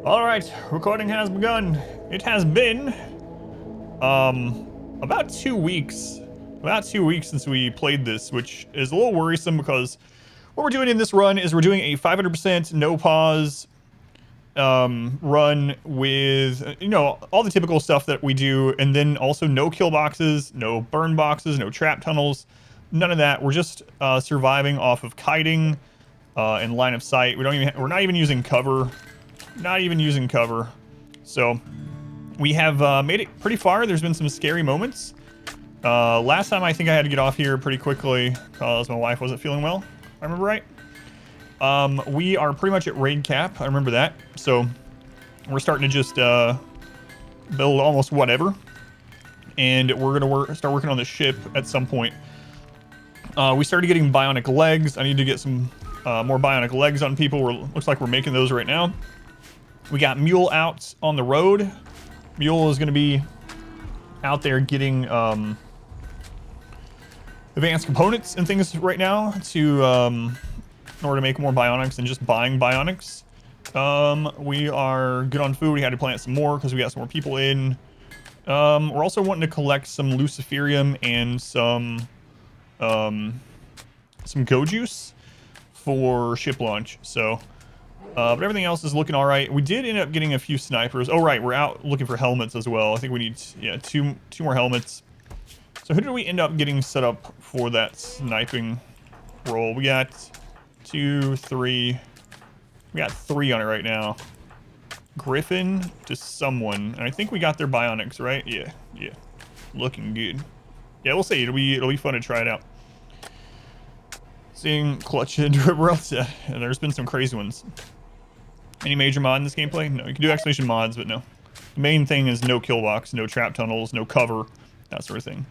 All right, recording has begun. It has been about 2 weeks. About 2 weeks since we played this, which is a little worrisome because what we're doing in this run is we're doing a 500% no pause run with, you know, all the typical stuff that we do, and then also no kill boxes, no burn boxes, no trap tunnels, none of that. We're just surviving off of kiting and line of sight. We're not even using cover. Not even using cover. So we have made it pretty far. There's been some scary moments. Last time I think I had to get off here pretty quickly because my wife wasn't feeling well. I remember right. We are pretty much at raid cap. I remember that. So we're starting to just build almost whatever. And we're going to start working on the ship at some point. We started getting bionic legs. I need to get some more bionic legs on people. Looks like we're making those right now. We got Mule out on the road. Mule is going to be out there getting advanced components and things right now to in order to make more bionics than just buying bionics. We are good on food. We had to plant some more because we got some more people in. We're also wanting to collect some luciferium and some go juice for ship launch. So. But everything else is looking all right. We did end up getting a few snipers. Oh, right. We're out looking for helmets as well. I think we need, yeah, two more helmets. So who did we end up getting set up for that sniping role? We got 2, 3. We got 3 on it right now. Griffin to someone. And I think we got their bionics, right? Yeah. Yeah. Looking good. Yeah, we'll see. It'll be fun to try it out. Seeing clutch and RimWorld Set. And there's been some crazy ones. Any major mod in this gameplay? No, you can do exclamation mods, but no. The main thing is no kill box, no trap tunnels, no cover, that sort of thing.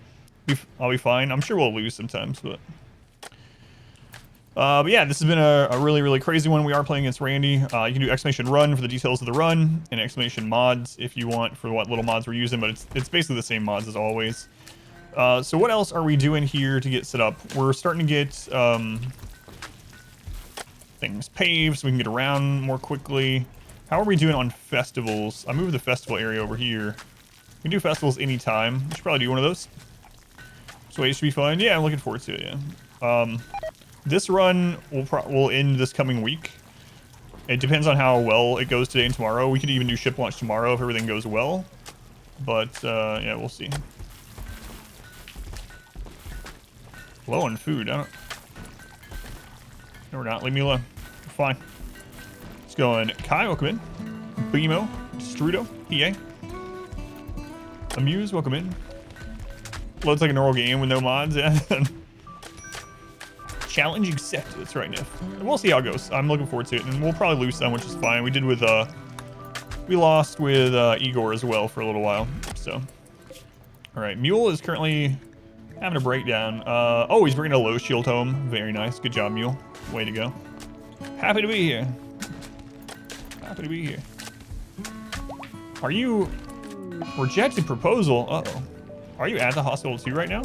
I'll be fine. I'm sure we'll lose sometimes, but yeah, this has been a really, really crazy one. We are playing against Randy. You can do exclamation run for the details of the run, and exclamation mods if you want for what little mods we're using, but it's basically the same mods as always. So what else are we doing here to get set up? We're starting to get things paved so we can get around more quickly. How are we doing on festivals? I moved the festival area over here. We can do festivals anytime. We should probably do one of those. So it should be fun. Yeah, I'm looking forward to it, yeah. This run will end this coming week. It depends on how well it goes today and tomorrow. We could even do ship launch tomorrow if everything goes well. But, yeah, we'll see. Low on food. I don't... No, we're not. Leave me alone. We're fine. Let's go in. Kai, welcome in. Bimo, Strudo, EA. Amuse, welcome in. Loads like a normal game with no mods, yeah. Challenge accepted. That's right, Niff. And we'll see how it goes. I'm looking forward to it, and we'll probably lose some, which is fine. We did with, we lost with Igor as well for a little while, so. All right, Mule is currently having a breakdown. Oh, he's bringing a low shield home. Very nice. Good job, Mule. Way to go. Happy to be here. Happy to be here. Are you... Rejected proposal? Uh-oh. Are you at the hospital too right now?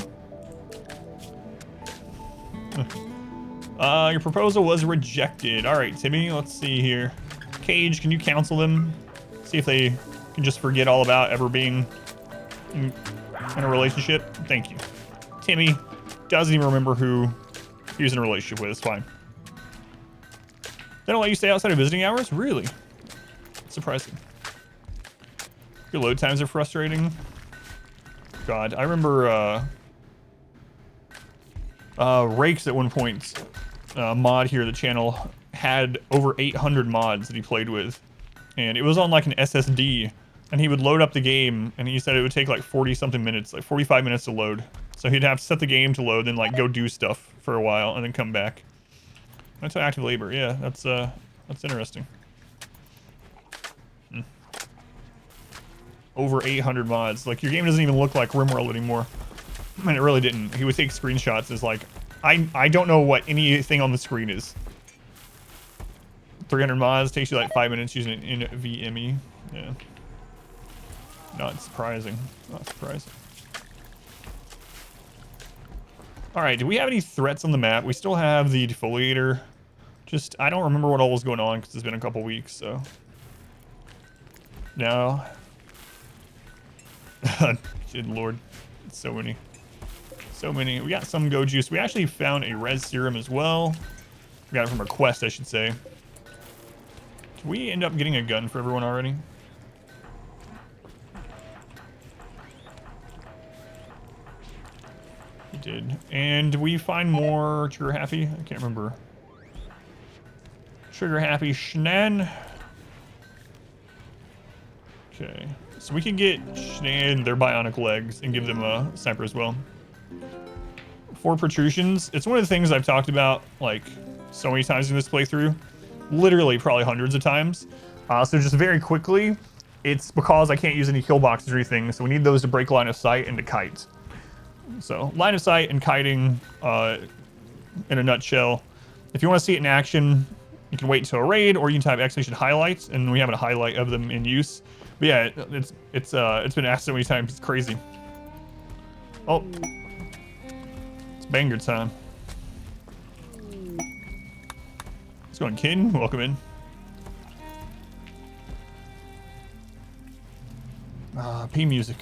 Your proposal was rejected. All right, Timmy, let's see here. Cage, can you counsel them? See if they can just forget all about ever being in a relationship? Thank you. Timmy doesn't even remember who he was in a relationship with. It's fine. They don't let you stay outside of visiting hours? Really? Surprising. Your load times are frustrating. God, I remember Rakes at one point, mod here, the channel, had over 800 mods that he played with. And it was on like an SSD. And he would load up the game, and he said it would take like 40-something minutes, like 45 minutes to load. So he'd have to set the game to load, then like go do stuff for a while, and then come back. That's active labor. Yeah, that's interesting. Over 800 mods. Like, your game doesn't even look like RimWorld anymore. I mean, it really didn't. He would take screenshots as like, I don't know what anything on the screen is. 300 mods takes you like 5 minutes using it in VME. Yeah. Not surprising. Not surprising. Alright, do we have any threats on the map? We still have the defoliator. Just, I don't remember what all was going on because it's been a couple weeks, so. No. Good lord. So many. So many. We got some go juice. We actually found a res serum as well. We got it from a quest, I should say. Did we end up getting a gun for everyone already? We did. And we find more trigger happy? I can't remember. Trigger happy Schnan. Okay. So we can get Schnan their bionic legs and give them a sniper as well. 4 protrusions. It's one of the things I've talked about like so many times in this playthrough. Literally probably hundreds of times. So just very quickly, it's because I can't use any kill boxes or anything, so we need those to break line of sight and to kite. So line of sight and kiting in a nutshell. If you want to see it in action, you can wait until a raid, or you can type exclamation highlights, and we have a highlight of them in use. But yeah, it's been asked so many times, it's crazy. Oh, it's banger time. What's going on, Kin? Welcome in. P music.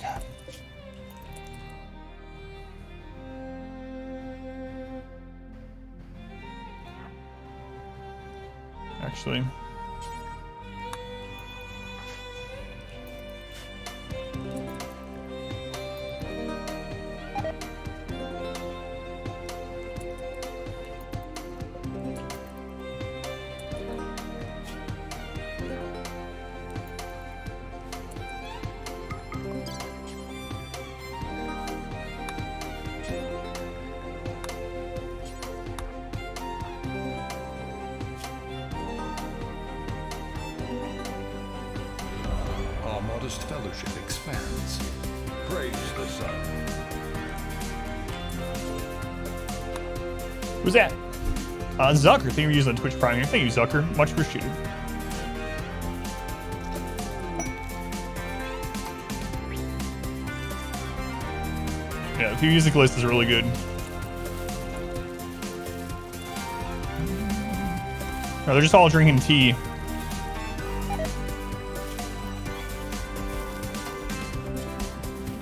Actually. Fellowship expands. Praise the sun. Who's that? Zucker. Thank you for using the Twitch Prime here. Thank you, Zucker. Much appreciated. Yeah, the music list is really good. No, they're just all drinking tea.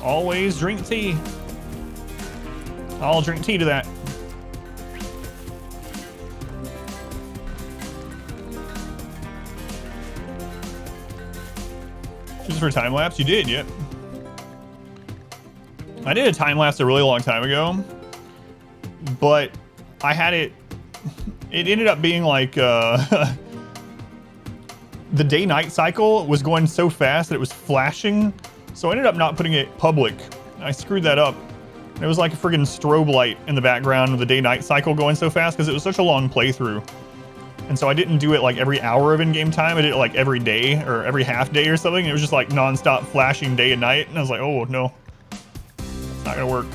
Always drink tea. I'll drink tea to that. Just for time lapse? You did, yep. I did a time lapse a really long time ago, but I had it. It ended up being like the day-night cycle was going so fast that it was flashing. So I ended up not putting it public. I screwed that up. It was like a friggin' strobe light in the background with the day-night cycle going so fast because it was such a long playthrough. And so I didn't do it like every hour of in-game time. I did it like every day or every half day or something. It was just like non-stop flashing day and night. And I was like, oh no, it's not gonna work.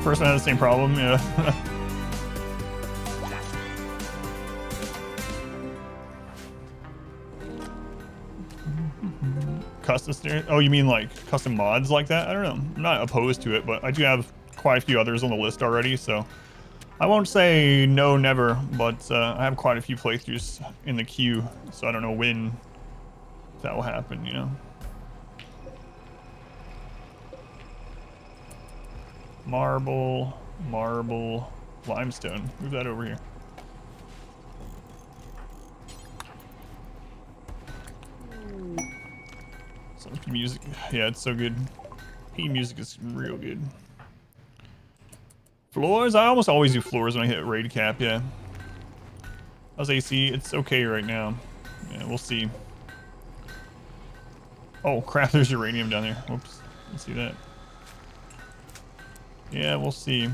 Person had the same problem, yeah. Custom steering? Oh, you mean like custom mods like that? I don't know. I'm not opposed to it, but I do have quite a few others on the list already, so I won't say no, never, but I have quite a few playthroughs in the queue, so I don't know when that will happen, you know? Marble, limestone. Move that over here. So music, yeah, it's so good. P music is real good. Floors, I almost always do floors when I hit raid cap, yeah. How's AC? It's okay right now. Yeah, we'll see. Oh crap, there's uranium down there. Whoops, let's see that. Yeah, we'll see.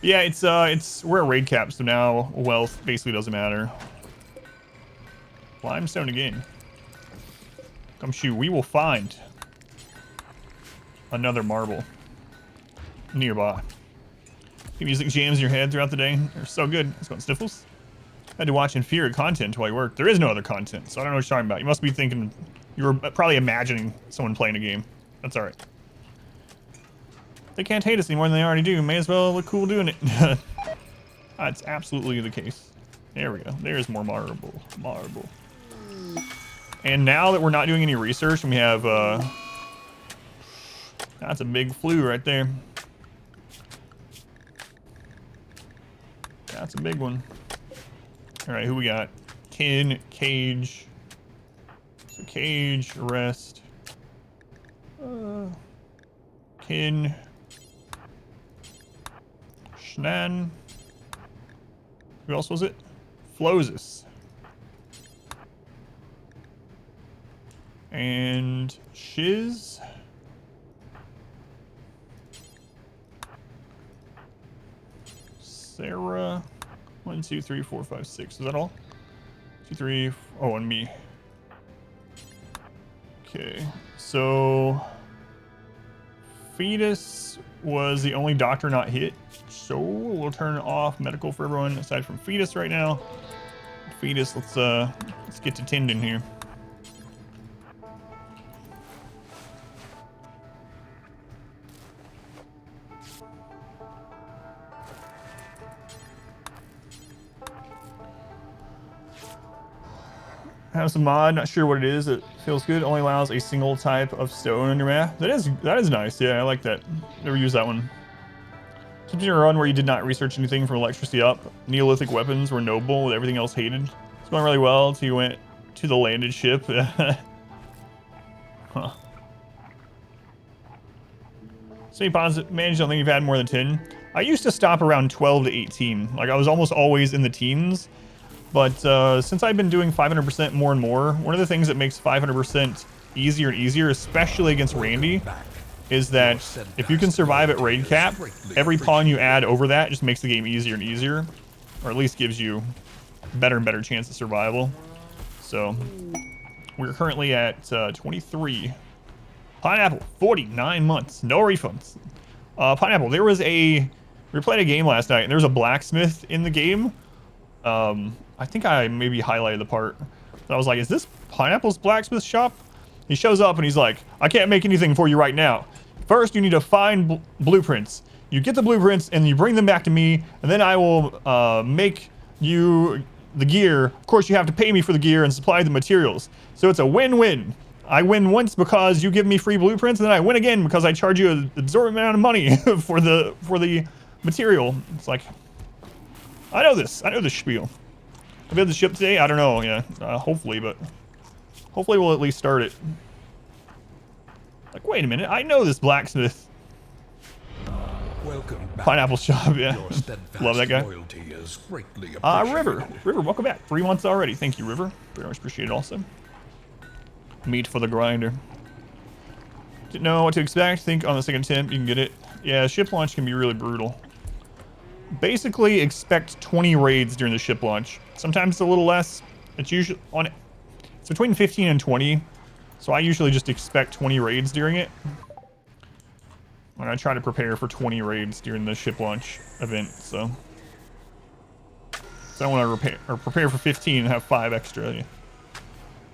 Yeah, it's we're at raid cap, so now wealth basically doesn't matter. Limestone again. Come shoot, we will find. another marble nearby. The music jams in your head throughout the day. They're so good. Let's go on Sniffles. I had to watch inferior content while you work. There is no other content, so I don't know what you're talking about. You must be thinking, you were probably imagining someone playing a game. That's all right. They can't hate us any more than they already do. May as well look cool doing it. That's absolutely the case. There we go. There's more marble. Marble. And now that we're not doing any research, and we have, that's a big flue right there. That's a big one. All right, who we got? Kin, Cage. So Cage, Rest. Kin. Shnan. Who else was it? Flosis. And Shiz. Sarah. 1, 2, 3, 4, 5, 6. Is that all? 2, 3. Oh, and me. Okay. So Fetus was the only doctor not hit. So we'll turn off medical for everyone aside from Fetus right now. Fetus, let's get to tendon here. Have some mod, not sure what it is. It feels good. Only allows a single type of stone on your map. That is nice. Yeah, I like that. Never used that one. Continue a run where you did not research anything from electricity up. Neolithic weapons were noble with everything else hated. It's going really well until you went to the landed ship. Huh. So you managed something you've had more than 10. I used to stop around 12 to 18. Like I was almost always in the teens. But since I've been doing 500% more and more, one of the things that makes 500% easier and easier, especially against Randy, is that if you can survive at raid cap, every pawn you add over that just makes the game easier and easier, or at least gives you better and better chance of survival. So we're currently at 23. Pineapple, 49 months, no refunds. Pineapple, we were playing a game last night and there was a blacksmith in the game. I think I maybe highlighted the part. I was like, is this Pineapple's blacksmith shop? He shows up and he's like, I can't make anything for you right now. First, you need to find blueprints. You get the blueprints and you bring them back to me, and then I will make you the gear. Of course, you have to pay me for the gear and supply the materials. So it's a win-win. I win once because you give me free blueprints, and then I win again because I charge you an exorbitant amount of money for the material. It's like, I know this spiel. I'll be able to ship today? I don't know, yeah. Hopefully, but hopefully we'll at least start it. Like, wait a minute, I know this blacksmith. Welcome back. Pineapple shop, yeah. Love that guy. River, welcome back. 3 months already. Thank you, River. Very much appreciated also. Meat for the grinder. Didn't know what to expect. Think on the second attempt you can get it. Yeah, ship launch can be really brutal. Basically expect 20 raids during the ship launch. Sometimes it's a little less. It's usually it's between 15 and 20. So I usually just expect 20 raids during it. And I try to prepare for 20 raids during the ship launch event, so I want to prepare for 15 and have 5 extra. Yeah.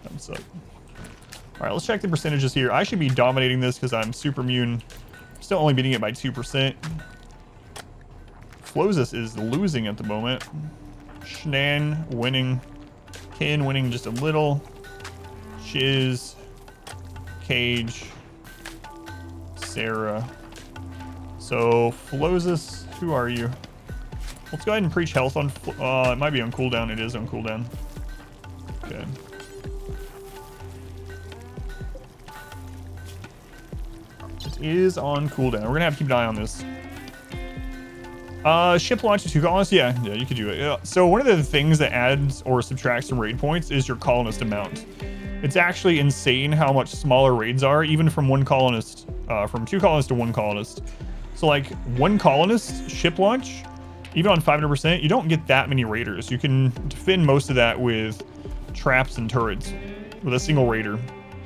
Thumbs up. All right, let's check the percentages here. I should be dominating this because I'm super immune. Still only beating it by 2%. Flosis is losing at the moment. Shnan winning. Kin winning just a little. Shiz. Cage. Sarah. So, Flosis, who are you? Let's go ahead and preach health on... it might be on cooldown. It is on cooldown. Okay. It is on cooldown. We're going to have to keep an eye on this. Ship launch to 2 colonists? Yeah, you could do it. Yeah. So one of the things that adds or subtracts some raid points is your colonist amount. It's actually insane how much smaller raids are, even from 1 colonist, from 2 colonists to 1 colonist. So like 1 colonist ship launch, even on 500%, you don't get that many raiders. You can defend most of that with traps and turrets with a single raider.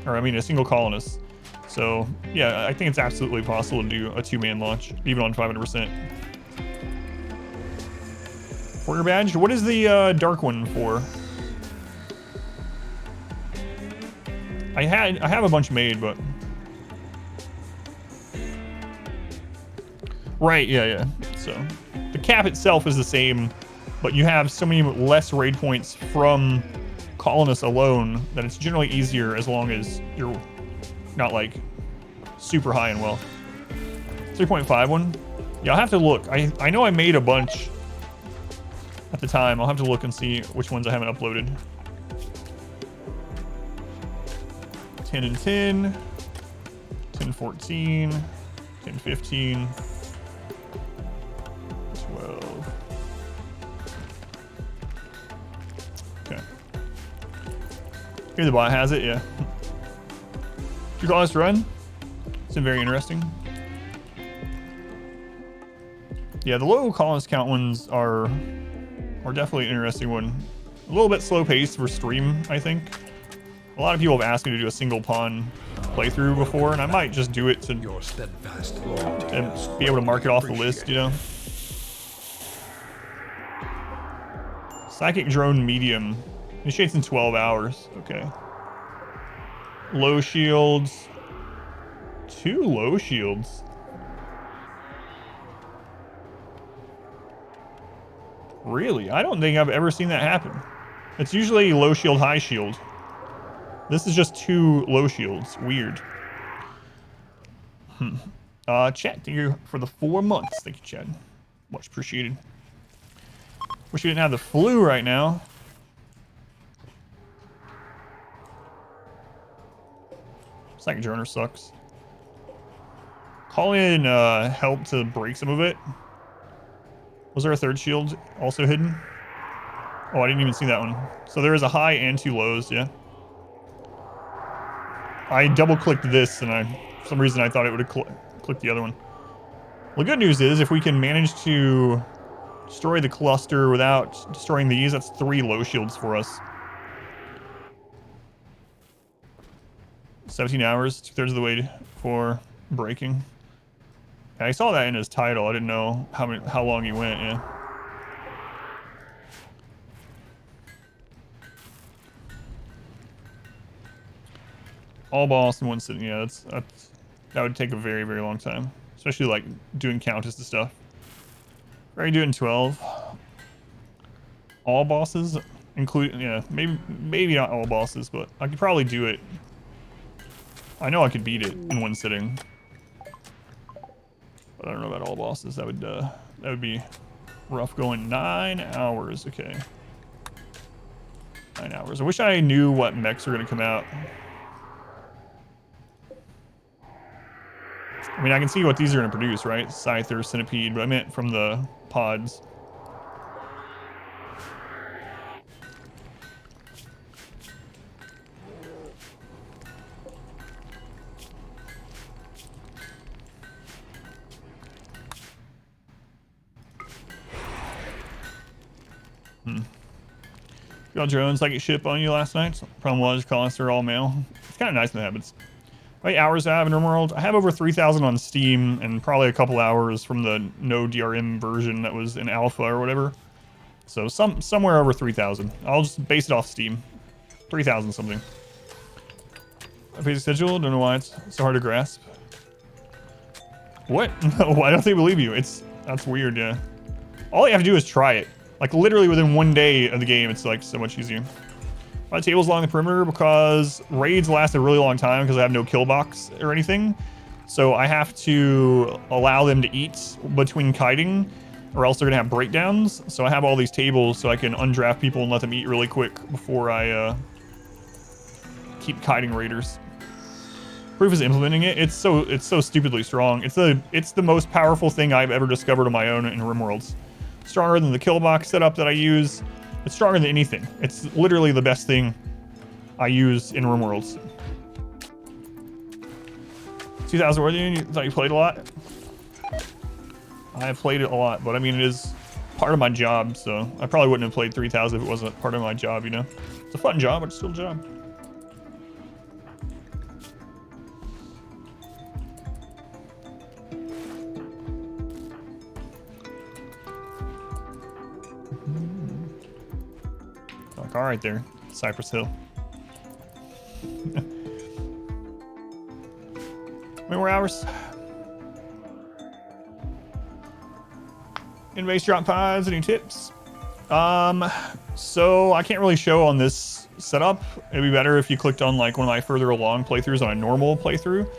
or I mean a single colonist. So yeah, I think it's absolutely possible to do a 2-man launch, even on 500%. Warrior badge. What is the dark one for? I have a bunch made, but right, yeah. So the cap itself is the same, but you have so many less raid points from colonists alone that it's generally easier as long as you're not like super high in wealth. 3.5 one. Yeah, I'll have to look. I know I made a bunch at the time. I'll have to look and see which ones I haven't uploaded. 10 and 10, 10, 14, 10, 15, 12. Okay. Here the bot has it, yeah. Did you call this run? It's been very interesting. Yeah, the low colonist count ones are definitely an interesting one. A little bit slow paced for stream, I think. A lot of people have asked me to do a single pawn playthrough before, and I might just do it to and be able to mark it off the list, you know? Psychic drone medium. Initiates in 12 hours. Okay. Low shields. 2 low shields. Really? I don't think I've ever seen that happen. It's usually low shield, high shield. This is just 2 low shields. Weird. Chat, thank you for the 4 months. Thank you, Chad. Much appreciated. Wish we didn't have the flu right now. Psychic droner sucks. Call in help to break some of it. Was there a 3rd shield also hidden? Oh, I didn't even see that one. So there is a high and 2 lows, yeah. I double-clicked this, and for some reason I thought it would have clicked the other one. Well, the good news is, if we can manage to destroy the cluster without destroying these, that's 3 low shields for us. 17 hours, 2/3 of the way for breaking. I saw that in his title. I didn't know how long he went, yeah. All boss in one sitting, yeah, that would take a very, very long time. Especially like doing countess and stuff. Already doing 12. All bosses, including, yeah, maybe not all bosses, but I could probably do it. I know I could beat it in one sitting. But I don't know about all bosses. That would be rough going. 9 hours, okay. 9 hours. I wish I knew what mechs were gonna come out. I mean, I can see what these are going to produce, right? Scyther, Centipede, but I meant from the pods. Got drones like it ship on you last night. Problem was, colonists are all male. It's kind of nice when that happens. How many hours I have in RimWorld? I have over 3,000 on Steam and probably a couple hours from the no DRM version that was in alpha or whatever. So somewhere over 3,000. I'll just base it off Steam. 3,000 something. Basic schedule, don't know why it's so hard to grasp. What? No, why don't they believe you? That's weird, yeah. All you have to do is try it. Like literally within 1 day of the game, it's like so much easier. My tables along the perimeter because raids last a really long time because I have no kill box or anything. So I have to allow them to eat between kiting or else they're gonna have breakdowns. So I have all these tables so I can undraft people and let them eat really quick before I keep kiting raiders. Proof is implementing it. It's so stupidly strong. It's the most powerful thing I've ever discovered on my own in RimWorlds. Stronger than the KILLBOX setup that I use. It's stronger than anything. It's literally the best thing I use in RimWorlds. 2,000 Worthy, you thought you played a lot? I have played it a lot, but I mean, it is part of my job, so I probably wouldn't have played 3,000 if it wasn't part of my job, you know? It's a fun job, but it's still a job. All right, there, Cypress Hill. How many more hours? In base drop pods, any tips? So I can't really show on this setup. It'd be better if you clicked on like one of my further along playthroughs on a normal playthrough.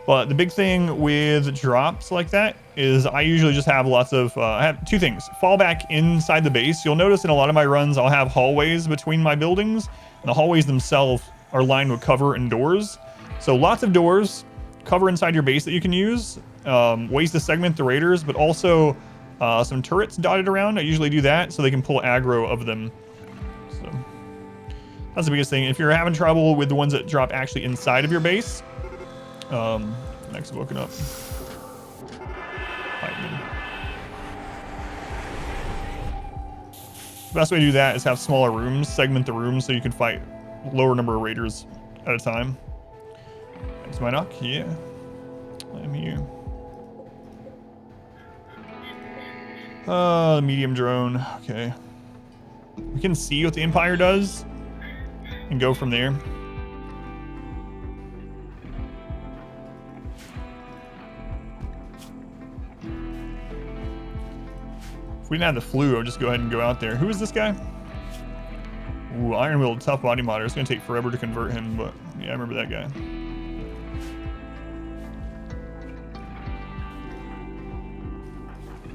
But the big thing with drops like that is I usually just have lots of, I have two things. Fallback inside the base. You'll notice in a lot of my runs, I'll have hallways between my buildings. And the hallways themselves are lined with cover and doors. So lots of doors, cover inside your base that you can use. Ways to segment the raiders, but also some turrets dotted around. I usually do that so they can pull aggro of them. So that's the biggest thing. If you're having trouble with the ones that drop actually inside of your base, next woken up. The best way to do that is have smaller rooms, segment the rooms so you can fight lower number of raiders at a time. Thanks, my knock. Yeah, I'm here. The medium drone. Okay. We can see what the Empire does and go from there. If we didn't have the flu, I would just go ahead and go out there. Who is this guy? Ooh, RimWorld tough body modder. It's gonna take forever to convert him, but yeah, I remember that guy.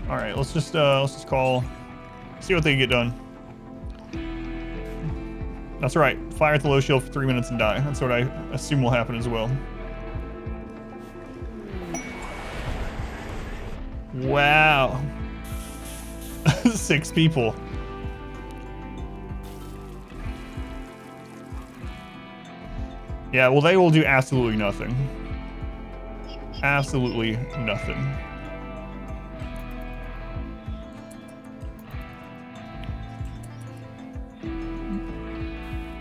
All right, let's just call, see what they get done. That's right. Fire at the low shield for 3 minutes and die. That's what I assume will happen as well. Wow. 6 people. Yeah, well, they will do absolutely nothing. Absolutely nothing.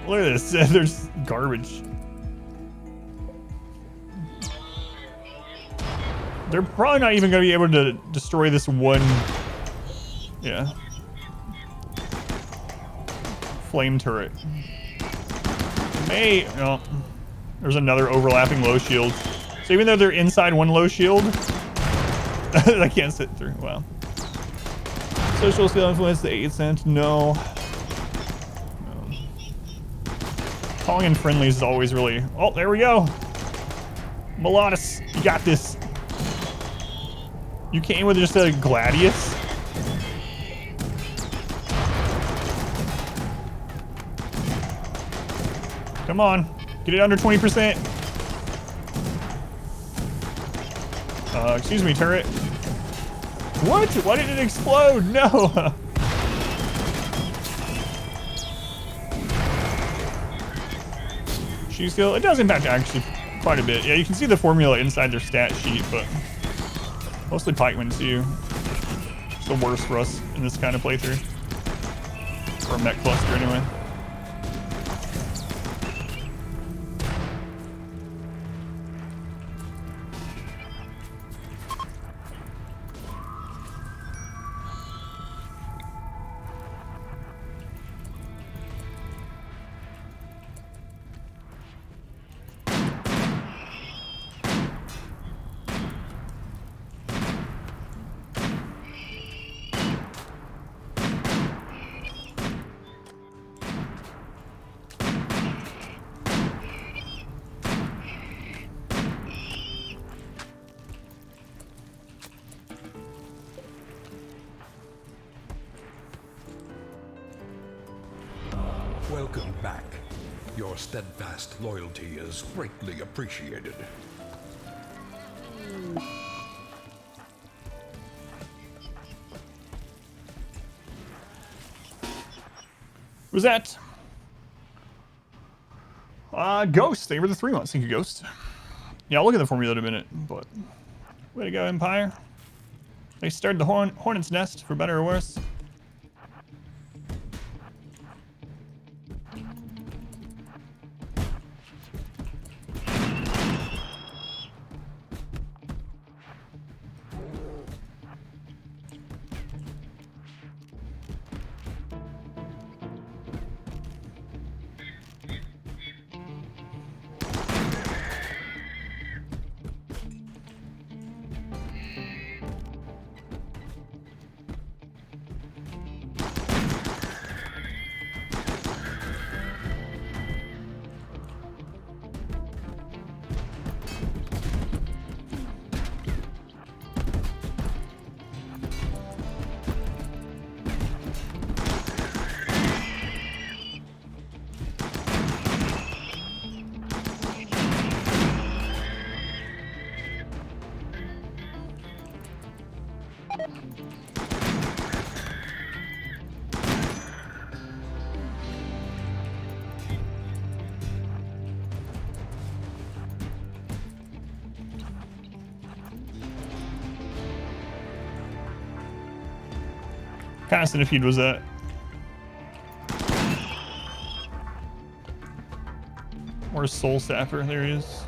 Look at this. There's garbage. They're probably not even going to be able to destroy this one. Yeah. Flame turret. Oh, there's another overlapping low shield. So even though they're inside one low shield, I can't sit through. Wow. Social skill influence the 8th sense. No. Calling in friendlies is always really... Oh, there we go. Melodus, you got this. You came with just a Gladius? Come on, get it under 20%. Excuse me, turret. What? Why did it explode? No. Shoe skill, it does impact actually quite a bit. Yeah, you can see the formula inside their stat sheet, but mostly pikemen too. It's the worst for us in this kind of playthrough. Or mech cluster anyway. Welcome back. Your steadfast loyalty is greatly appreciated. Who's that? Ghost. Thank you for the 3 months. Thank you, Ghost. Yeah, I'll look at the formula in a minute, but way to go, Empire. They started the hornet's nest, for better or worse. kind of centipede was that? Where's Soul Sapper? There he is.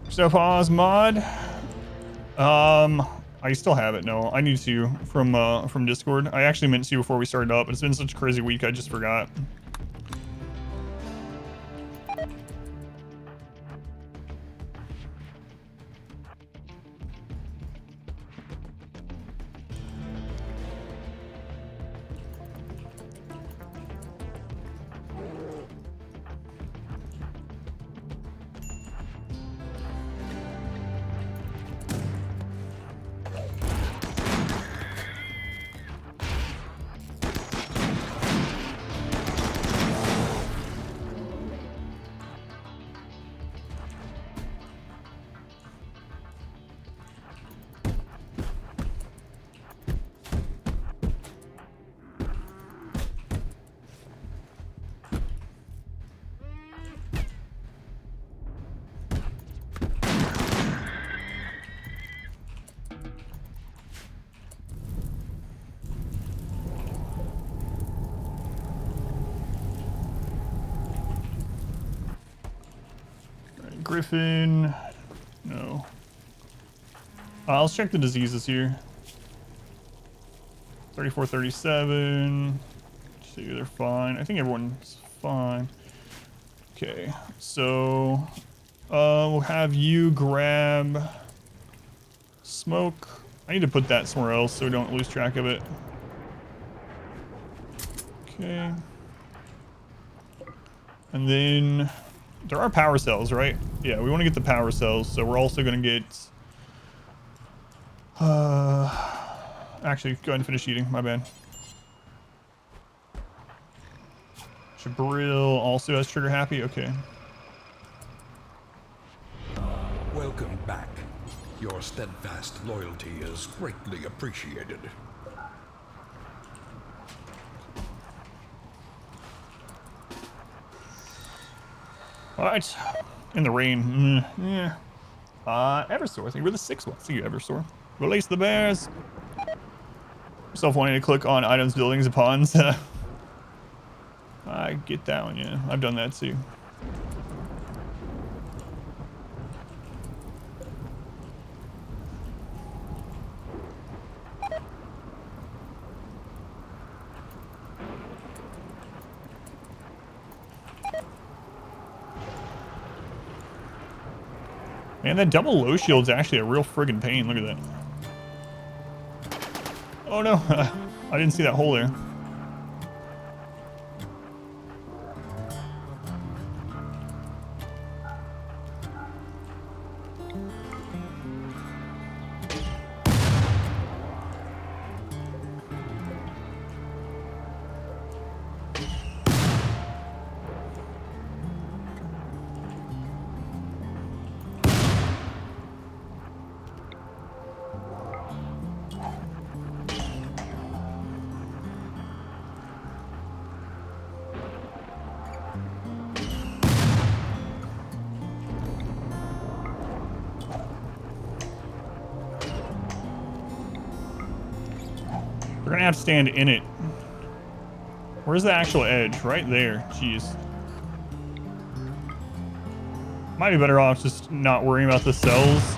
So pause mod. I still have it. No, I need to from Discord. I actually meant to before we started up, but it's been such a crazy week. I just forgot. Griffin, no. Let's check the diseases here. 34, 37. See, they're fine. I think everyone's fine. Okay, so we'll have you grab smoke. I need to put that somewhere else so we don't lose track of it. Okay. And then there are power cells, right? Yeah, we want to get the power cells, so we're also going to get... actually, go ahead and finish eating. My bad. Jabril also has trigger happy? Okay. Welcome back. Your steadfast loyalty is greatly appreciated. Alright. In the rain. Yeah. Eversor. I think we're the 6th one. See you, Eversor. Release the bears. Yourself wanting to click on items, buildings, and ponds. I get that one, yeah. I've done that too. Man, that double low shield's actually a real friggin' pain. Look at that. Oh no, I didn't see that hole there. We're gonna have to stand in it. Where's the actual edge? Right there. Jeez. Might be better off just not worrying about the cells.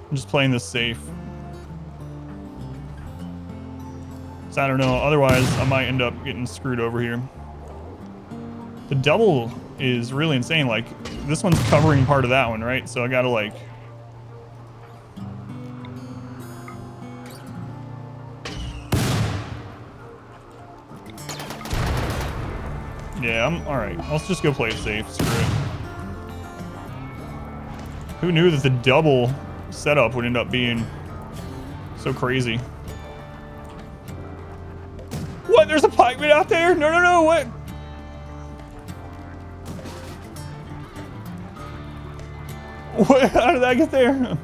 I'm just playing this safe. So I don't know. Otherwise, I might end up getting screwed over here. The double is really insane. Like, this one's covering part of that one, right? So I gotta, like... Yeah, I'm alright. Let's just go play it safe. Screw it. Who knew that the double setup would end up being so crazy? What? There's a pikeman out there? No, no, no, what? What? How did that get there?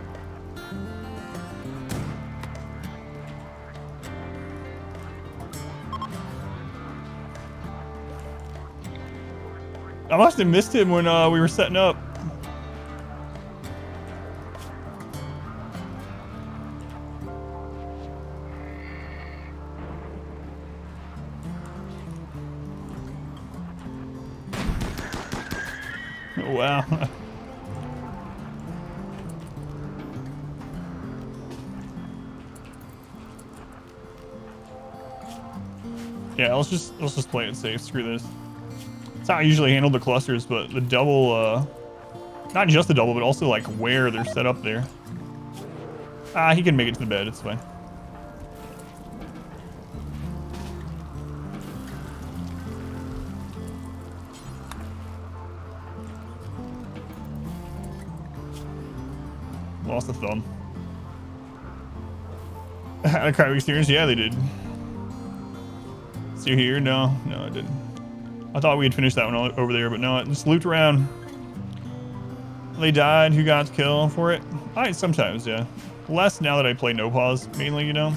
I must have missed him when we were setting up. Wow. Yeah, let's just play it safe. Screw this. That's how I usually handle the clusters, but the double, not just the double, but also like where they're set up there. Ah, he can make it to the bed. It's fine. Lost the thumb. Had a crime experience? Yeah, they did. See here? No, I didn't. I thought we had finished that one over there, but no, it just looped around. They died. Who got the kill for it? Sometimes, yeah. Less now that I play no pause, mainly, you know.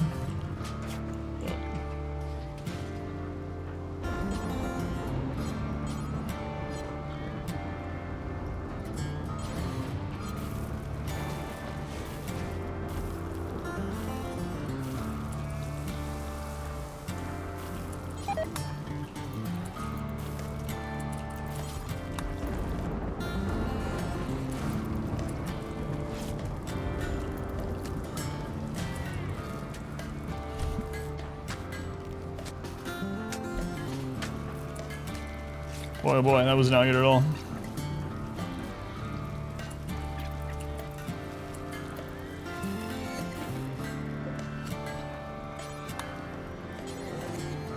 Boy, oh boy, that was not good at all.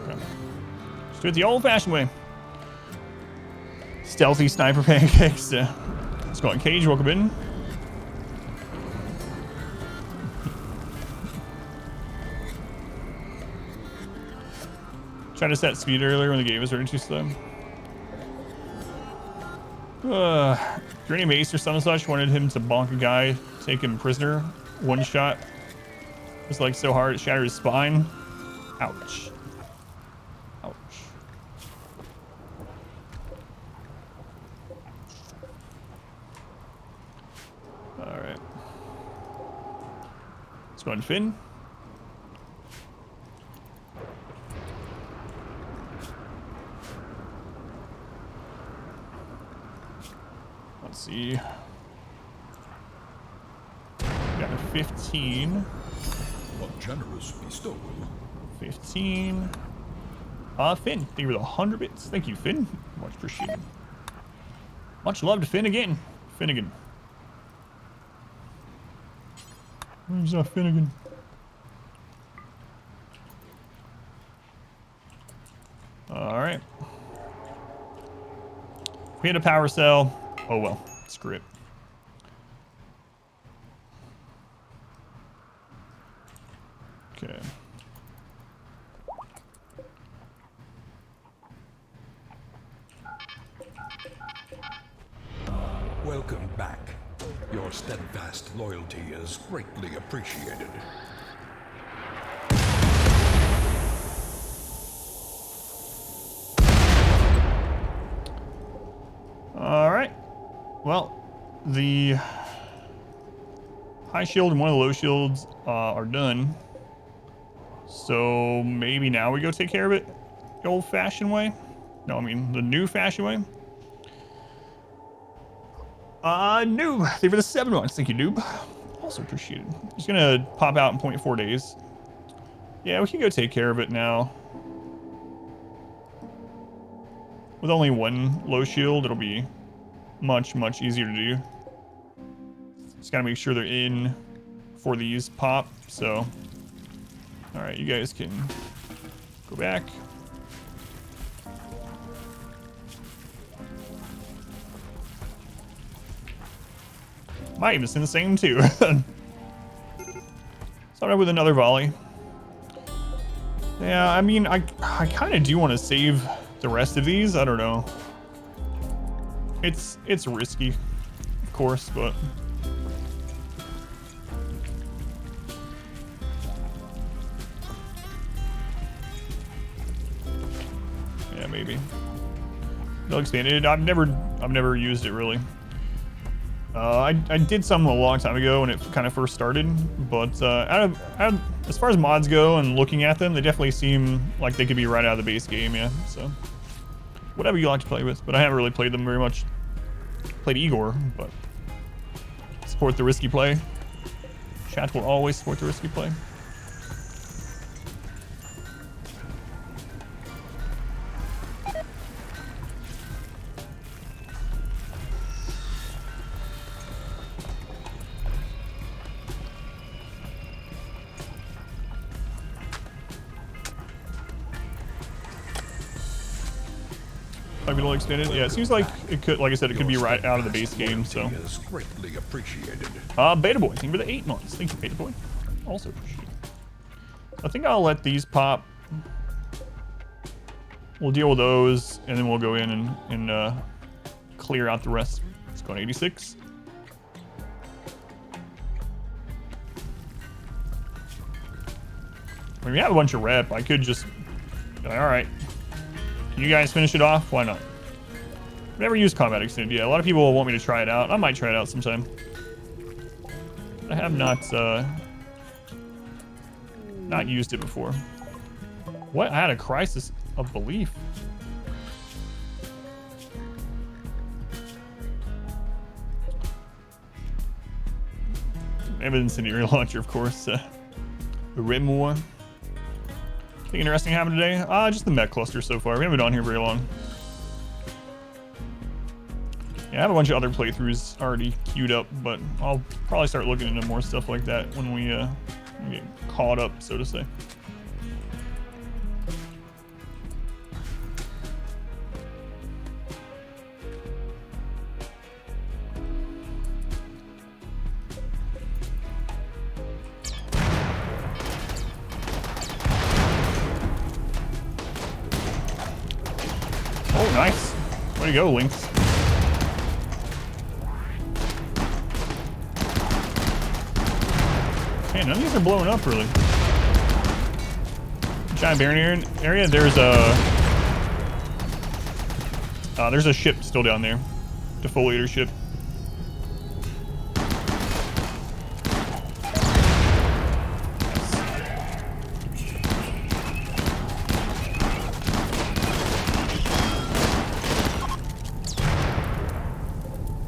Okay. Just do it the old-fashioned way. Stealthy sniper pancakes. Let's go on Cage, welcome in. Tried to set speed earlier when the game was running too slow. Granny Mace or some such wanted him to bonk a guy, take him prisoner, one shot. It's like so hard it shattered his spine. Ouch. Ouch. Alright. Let's go on Finn. Let's see. Got a 15. What generous bestowal. 15. Finn, thank you for the 100 bits. Thank you, Finn. Much appreciated. Much love to Finn again. Finnegan. Where's Finnegan? Alright. We had a power cell. Oh well, screw it. Okay. Welcome back. Your steadfast loyalty is greatly appreciated. All right. Well, the high shield and one of the low shields are done. So maybe now we go take care of it the old-fashioned way. No, I mean the new-fashioned way. Noob, thank you for the 7 months. Thank you, Noob. Also appreciated. Just gonna pop out in 0.4 days. Yeah, we can go take care of it now. With only one low shield, it'll be much easier to do. Just gotta make sure they're in before these pop, so. All right, you guys can go back. Might even send the same too. Start out with another volley. Yeah, I mean, I kind of do want to save the rest of these. I don't know. It's risky, of course, but yeah, maybe. They'll expand it. I've never used it really. I did some a long time ago when it kind of first started, but as far as mods go and looking at them, they definitely seem like they could be right out of the base game, yeah. So whatever you like to play with, but I haven't really played them very much. Played Igor, but support the risky play. Chat will always support the risky play. Extended. Yeah, it seems like it could, like I said, it could be right out of the base game. So, greatly appreciated. Beta Boy, thank you for the 8 months. Thank you, Beta Boy. Also appreciate it. I think I'll let these pop. We'll deal with those, and then we'll go in and clear out the rest. Let's go on 86. I mean, we have a bunch of rep. I could just, all right. Can you guys finish it off? Why not? Never used combat extended. Yeah, a lot of people want me to try it out. I might try it out sometime. I have not used it before. What? I had a crisis of belief. Maybe the incendiary launcher, of course. The RimWorld. Anything interesting happened today? Just the Mech cluster so far. We haven't been on here very long. Yeah, I have a bunch of other playthroughs already queued up, but I'll probably start looking into more stuff like that when we get caught up, so to say. Oh, nice. Way to go, Lynx. Man, none of these are blowing up, really. Giant Baron area, there's a ship still down there. Defoliator ship.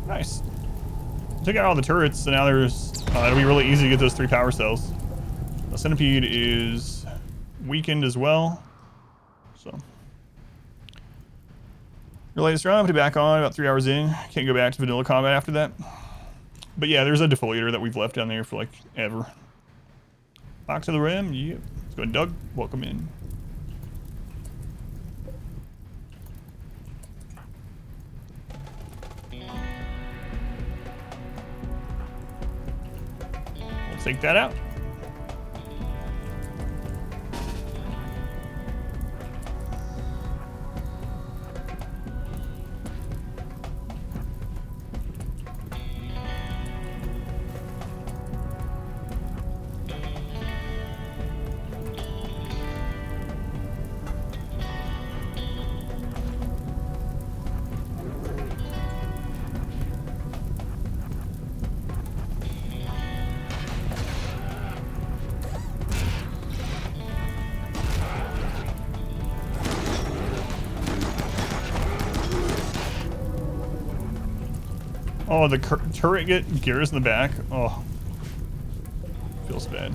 Nice. Took out all the turrets, so now there's it'll be really easy to get those 3 power cells. The centipede is weakened as well. So your latest run, put it back on about 3 hours in. Can't go back to vanilla combat after that. But yeah, there's a defoliator that we've left down there for like ever. Back to the rim. Yep. Let's go ahead, Doug. Welcome in. Take that out. Oh, the turret get gears in the back. Oh, feels bad.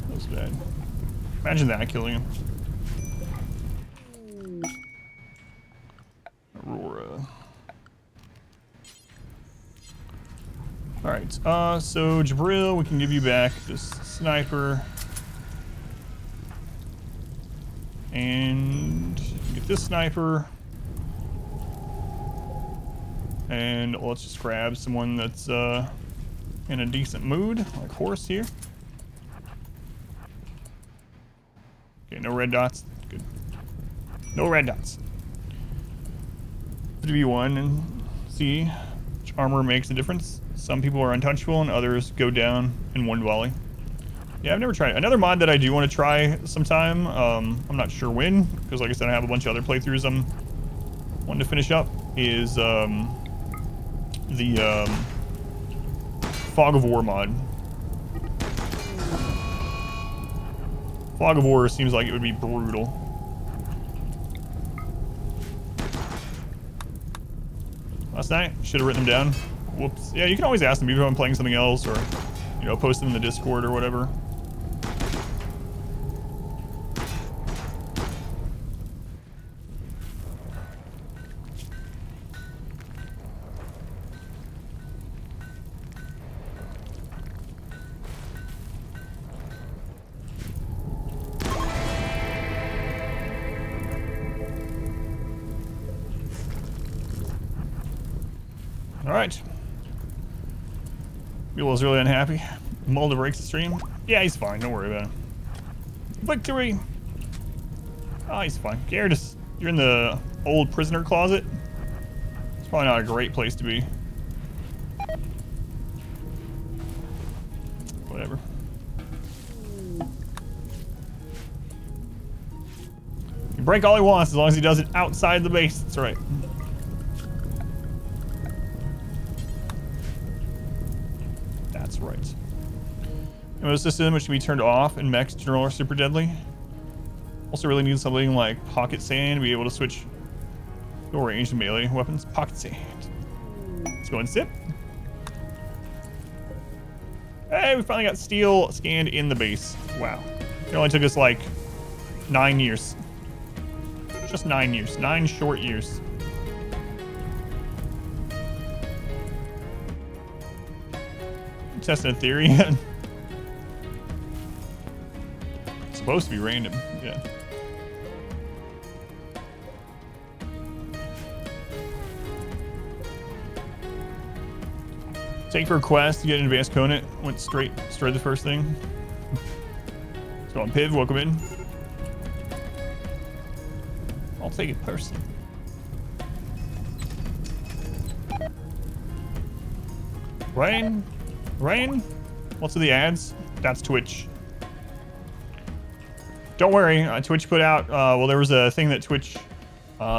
Feels bad. Imagine that killing him. Aurora. All right. So Jabril, we can give you back this sniper, and get this sniper. And let's just grab someone that's in a decent mood, like Horse here. Okay, no red dots. Good. No red dots. 3v1 and see which armor makes a difference. Some people are untouchable and others go down in one volley. Yeah, I've never tried it. Another mod that I do want to try sometime, I'm not sure when, because like I said, I have a bunch of other playthroughs I'm wanting to finish up, is the Fog of War mod. Fog of War seems like it would be brutal. last night. Should have written them down. Whoops. Yeah, you can always ask them even if I'm playing something else, or, you know, post them in the Discord or whatever. All right. Mule's really unhappy. Mulder breaks the stream. Yeah, he's fine. Don't worry about him. Victory! Oh, he's fine. Gyarados, you're in the old prisoner closet. It's probably not a great place to be. Whatever. He can break all he wants as long as he does it outside the base. That's right. That's right. Ammo system, which can be turned off, and mechs general are super deadly. Also really need something like pocket sand to be able to switch your ranged melee weapons. Pocket sand. Let's go and sip. Hey, we finally got steel scanned in the base. Wow. It only took us like 9 years. Just 9 years. 9 short years. Testing a theory. It's supposed to be random. Yeah. Take for a quest to get an advanced Colonist. Went straight the first thing. So on Piv, welcome in. I'll take it personally. Rain? What's with the ads? That's Twitch. Don't worry, Twitch put out, well, there was a thing that Twitch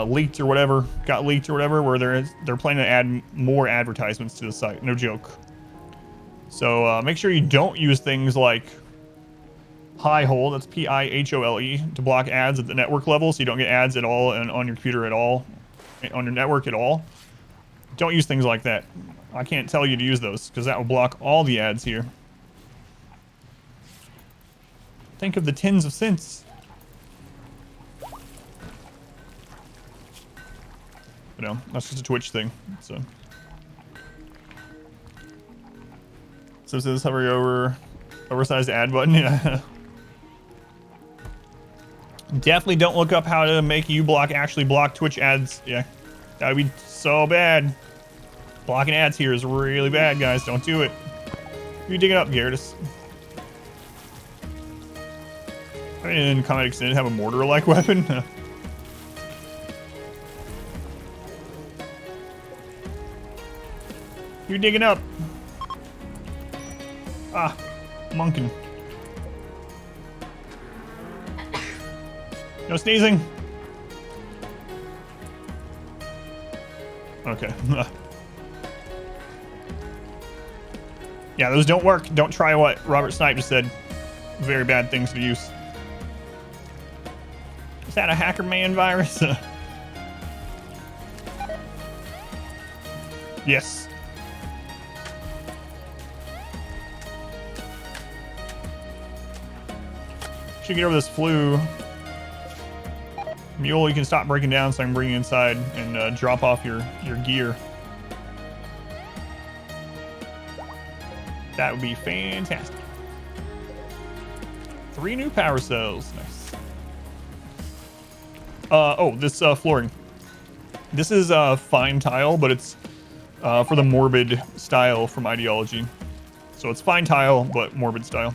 leaked or whatever, got leaked or whatever, where they're planning to add more advertisements to the site. No joke. So make sure you don't use things like Pi-hole, that's P-I-H-O-L-E, to block ads at the network level, so you don't get ads at all and on your computer at all, on your network at all. Don't use things like that. I can't tell you to use those, because that will block all the ads here. Think of the tens of cents. But no, that's just a Twitch thing, so. So it says hover over oversized ad button, yeah. Definitely don't look up how to make actually block Twitch ads, yeah. That would be so bad. Blocking ads here is really bad, guys. Don't do it. You dig it up, Gyarados. I mean, in Combat Extended, have a mortar-like weapon. You're digging up. Ah, monkin'. No sneezing. Okay. Yeah, those don't work. Don't try what Robert Snipe just said. Very bad things to use. Is that a Hacker Man virus? Yes. Should get over this flu. Mule, you can stop breaking down so I can bring you inside and drop off your gear. That would be fantastic. 3 new power cells. Nice. Oh, this flooring. This is fine tile, but it's for the morbid style from Ideology. So it's fine tile, but morbid style.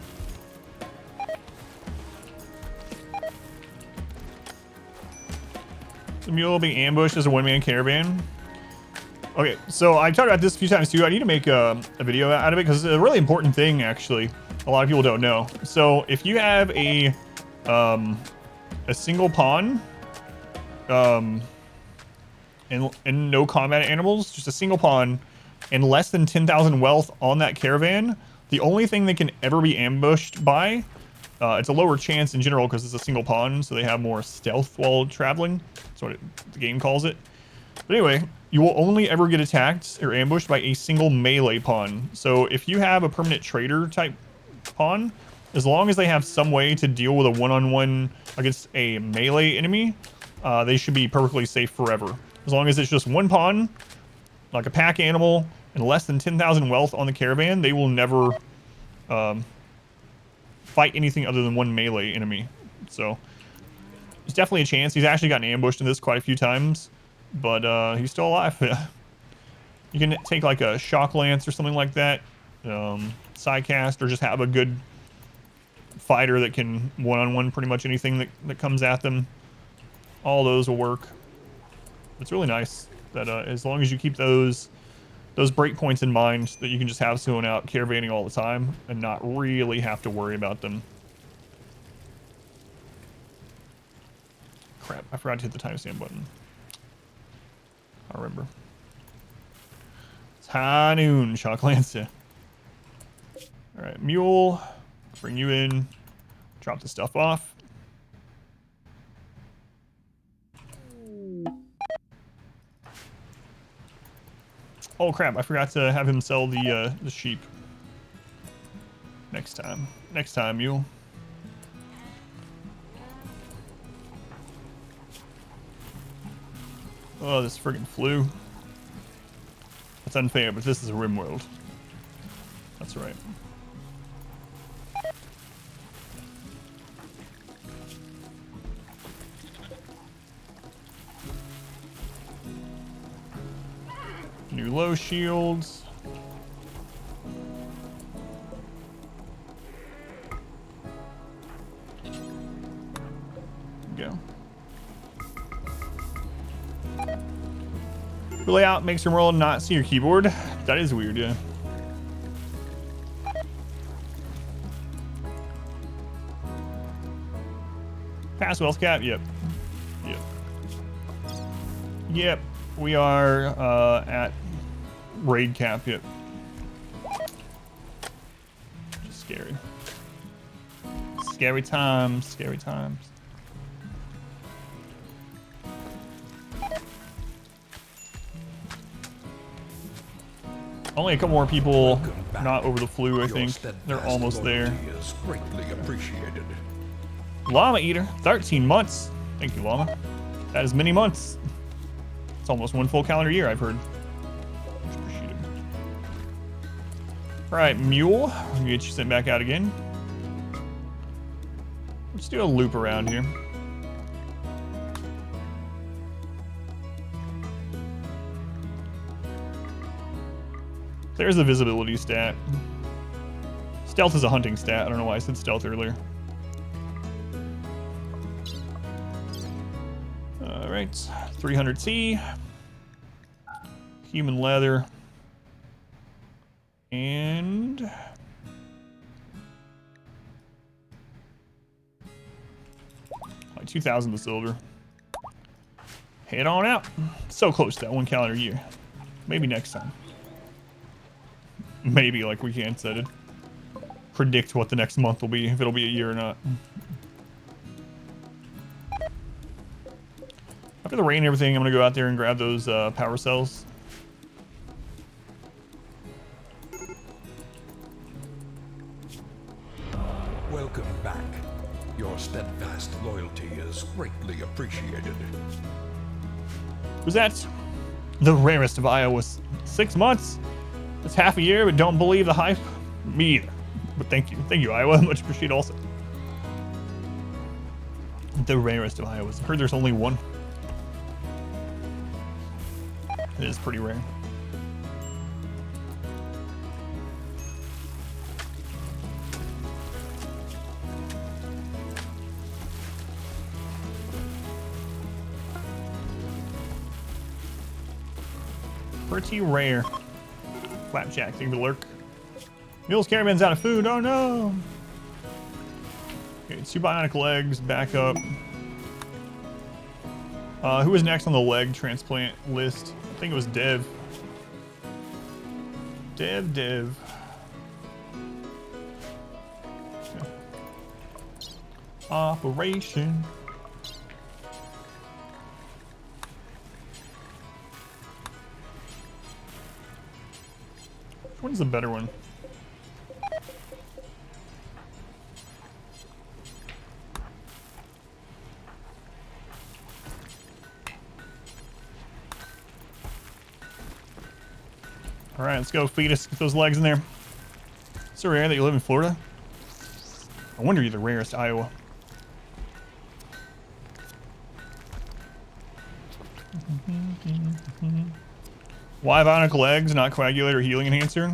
The mule being ambushed as a one-man caravan. Okay, so I talked about this a few times too. I need to make a video out of it because it's a really important thing, actually. A lot of people don't know. So if you have a single pawn, and no combat animals, just a single pawn, and less than 10,000 wealth on that caravan, the only thing they can ever be ambushed by, it's a lower chance in general because it's a single pawn, so they have more stealth while traveling. That's what the game calls it. But anyway, you will only ever get attacked or ambushed by a single melee pawn. So if you have a permanent trader type pawn, as long as they have some way to deal with a one-on-one against a melee enemy, they should be perfectly safe forever. As long as it's just one pawn, like a pack animal, and less than 10,000 wealth on the caravan, they will never fight anything other than one melee enemy. So there's definitely a chance. He's actually gotten ambushed in this quite a few times, but he's still alive. You can take like a shock lance or something like that, sidecast, or just have a good fighter that can one-on-one pretty much anything that comes at them. All those will work. It's really nice that as long as you keep those breakpoints in mind, that you can just have someone out caravaning all the time and not really have to worry about them. Crap, I forgot to hit the timestamp button. I remember. It's high noon, Shock Lancer. Alright, Mule. Bring you in. Drop the stuff off. Oh crap, I forgot to have him sell the sheep. Next time. Next time, Mule. Oh, this friggin' flu. That's unfair, but this is a RimWorld. That's right. New low shields. Go. Layout makes RimWorld not see your keyboard. That is weird, yeah. Pass wealth cap? Yep. Yep. Yep. We are at raid cap, yep. Just scary. Scary times, scary times. Only a couple more people not over the flu, I think. They're almost there. Is greatly appreciated. Llama Eater, 13 months. Thank you, Llama. That is many months. It's almost one full calendar year, I've heard. Much appreciated. All right, Mule. I'll get you sent back out again. Let's do a loop around here. There's the visibility stat. Stealth is a hunting stat. I don't know why I said stealth earlier. All right, 300T. Human leather. And... like 2,000 the silver. Head on out. So close to that one calendar year. Maybe next time. Maybe, like we can't set it. Predict what the next month will be, if it'll be a year or not. After the rain and everything, I'm gonna go out there and grab those power cells. Welcome back. Your steadfast loyalty is greatly appreciated. Was that the rarest of Iowa's 6 months? It's half a year, but don't believe the hype? Me either. But thank you, Iowa. Much appreciated also. The rarest of Iowas. I heard there's only one. It is pretty rare. Pretty rare. Flapjack, thank you for the lurk. Mule's caravan's out of food. Oh no! Okay, 2 bionic legs, back up. Who was next on the leg transplant list? I think it was Dev. Dev. Okay. Operation. Which one's the better one? All right, let's go feed us. Get those legs in there. So rare that you live in Florida. I wonder you're the rarest Iowa. Why Bionic legs, not coagulate or healing enhancer?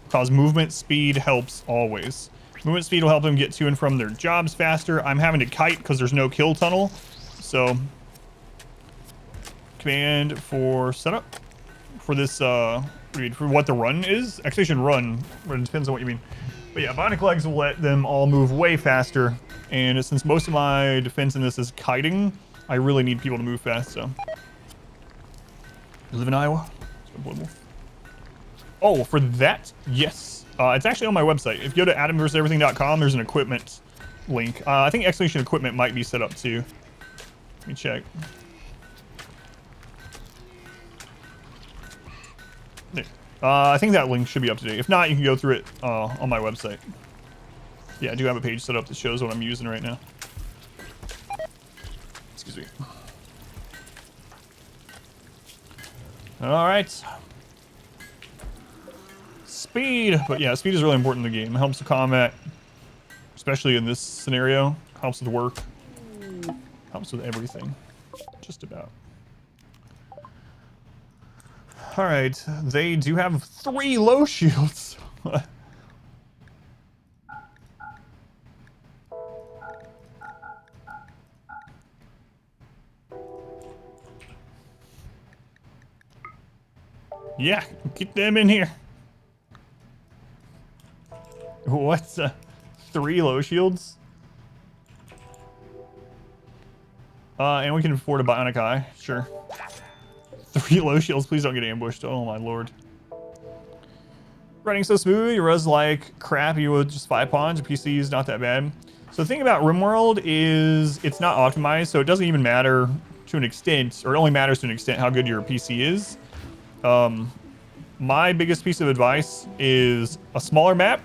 Because movement speed helps always. Movement speed will help them get to and from their jobs faster. I'm having to kite because there's no kill tunnel. So, command for setup for this, for what the run is. Execution run, but it depends on what you mean. But yeah, Bionic legs will let them all move way faster. And since most of my defense in this is kiting, I really need people to move fast, so. You live in Iowa? Oh, for that? Yes. It's actually on my website. If you go to adamversuseverything.com, there's an equipment link. I think Execution equipment might be set up too. Let me check. There. I think that link should be up to date. If not, you can go through it on my website. Yeah, I do have a page set up that shows what I'm using right now. Excuse me. All right. Speed. But yeah, speed is really important in the game. It helps the combat, especially in this scenario. Helps with work. Helps with everything. Just about. All right. They do have 3 low shields. Yeah, get them in here. What's 3 low shields? And we can afford a Bionic eye, sure. 3 low shields, please don't get ambushed. Oh my lord. Running so smooth, your res like crap, you would just 5 pawns, your PC is not that bad. So the thing about RimWorld is it's not optimized, so it doesn't even matter to an extent, or it only matters to an extent how good your PC is. My biggest piece of advice is a smaller map,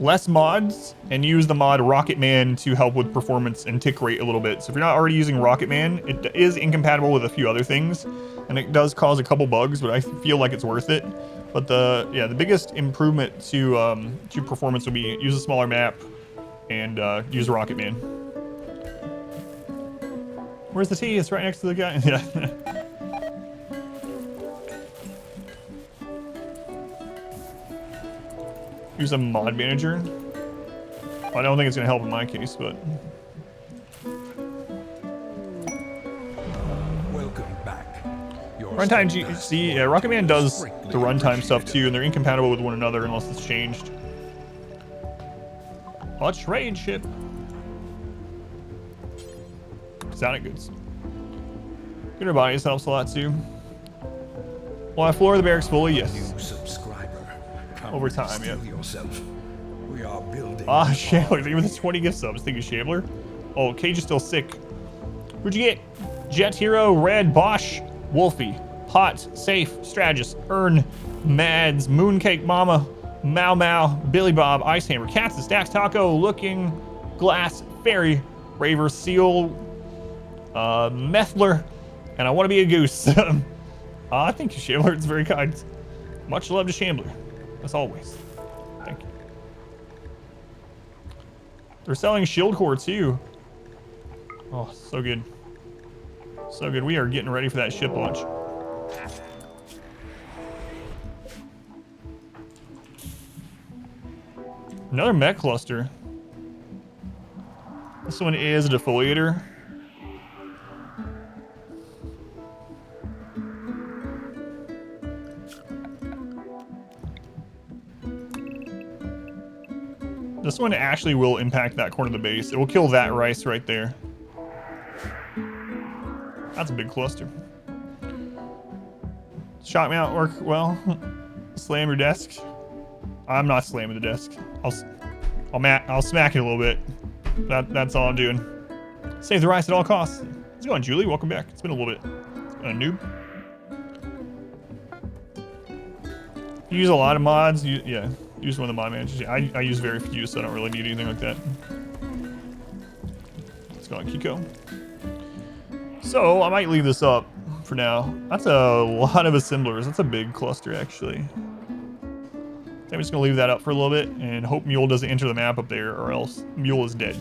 less mods, and use the mod Rocketman to help with performance and tick rate a little bit. So if you're not already using Rocketman, it is incompatible with a few other things, and it does cause a couple bugs, but I feel like it's worth it. But the biggest improvement to performance would be use a smaller map and use Rocketman. Where's the T? It's right next to the guy. Yeah. Use a mod manager. I don't think it's gonna help in my case, but. Welcome back. Runtime GC, yeah, Rocketman does the runtime stuff too, and they're incompatible with one another unless it's changed. A trade ship. Sounded good. Good bodies helps a lot too. Will I floor the barracks fully? Yes. Over time, yeah. We are building. Ah, Shambler, even with the 20 gift subs. Thank you, Shambler. Oh, Cage is still sick. Who'd you get? Jet Hero, Red, Bosch, Wolfie, Hot, Safe, Strategist, Earn, Mads, Mooncake Mama, Mau Mau, Billy Bob, Ice Hammer, Cats and Stacks, Taco, Looking, Glass, Fairy, Raver, Seal, Methler, and I want to be a goose. Thank you, Shambler. It's very kind. Much love to Shambler. As always. Thank you. They're selling shield core too. Oh, so good. So good. We are getting ready for that ship launch. Another mech cluster. This one is a defoliator. This one actually will impact that corner of the base. It will kill that rice right there. That's a big cluster. Shock mount work well. Slam your desk. I'm not slamming the desk. I'll smack it a little bit. That's all I'm doing. Save the rice at all costs. How's it going, Julie? Welcome back. It's been a little bit. A noob. You use a lot of mods. Yeah, use one of the mod managers. Yeah, I use very few, so I don't really need anything like that. Let's go on Kiko. So I might leave this up for now. That's a lot of assemblers. That's a big cluster, actually. I'm just gonna leave that up for a little bit and hope Mule doesn't enter the map up there, or else Mule is dead.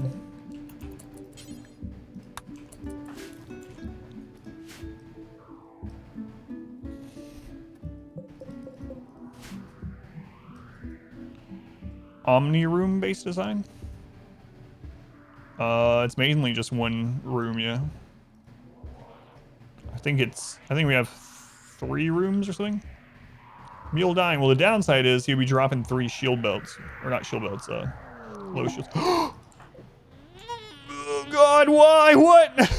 Omni room based design? It's mainly just one room, yeah. I think we have 3 rooms or something. Mule dying. Well, the downside is he'll be dropping 3 shield belts. Or not shield belts, low shields. Oh God, why? What?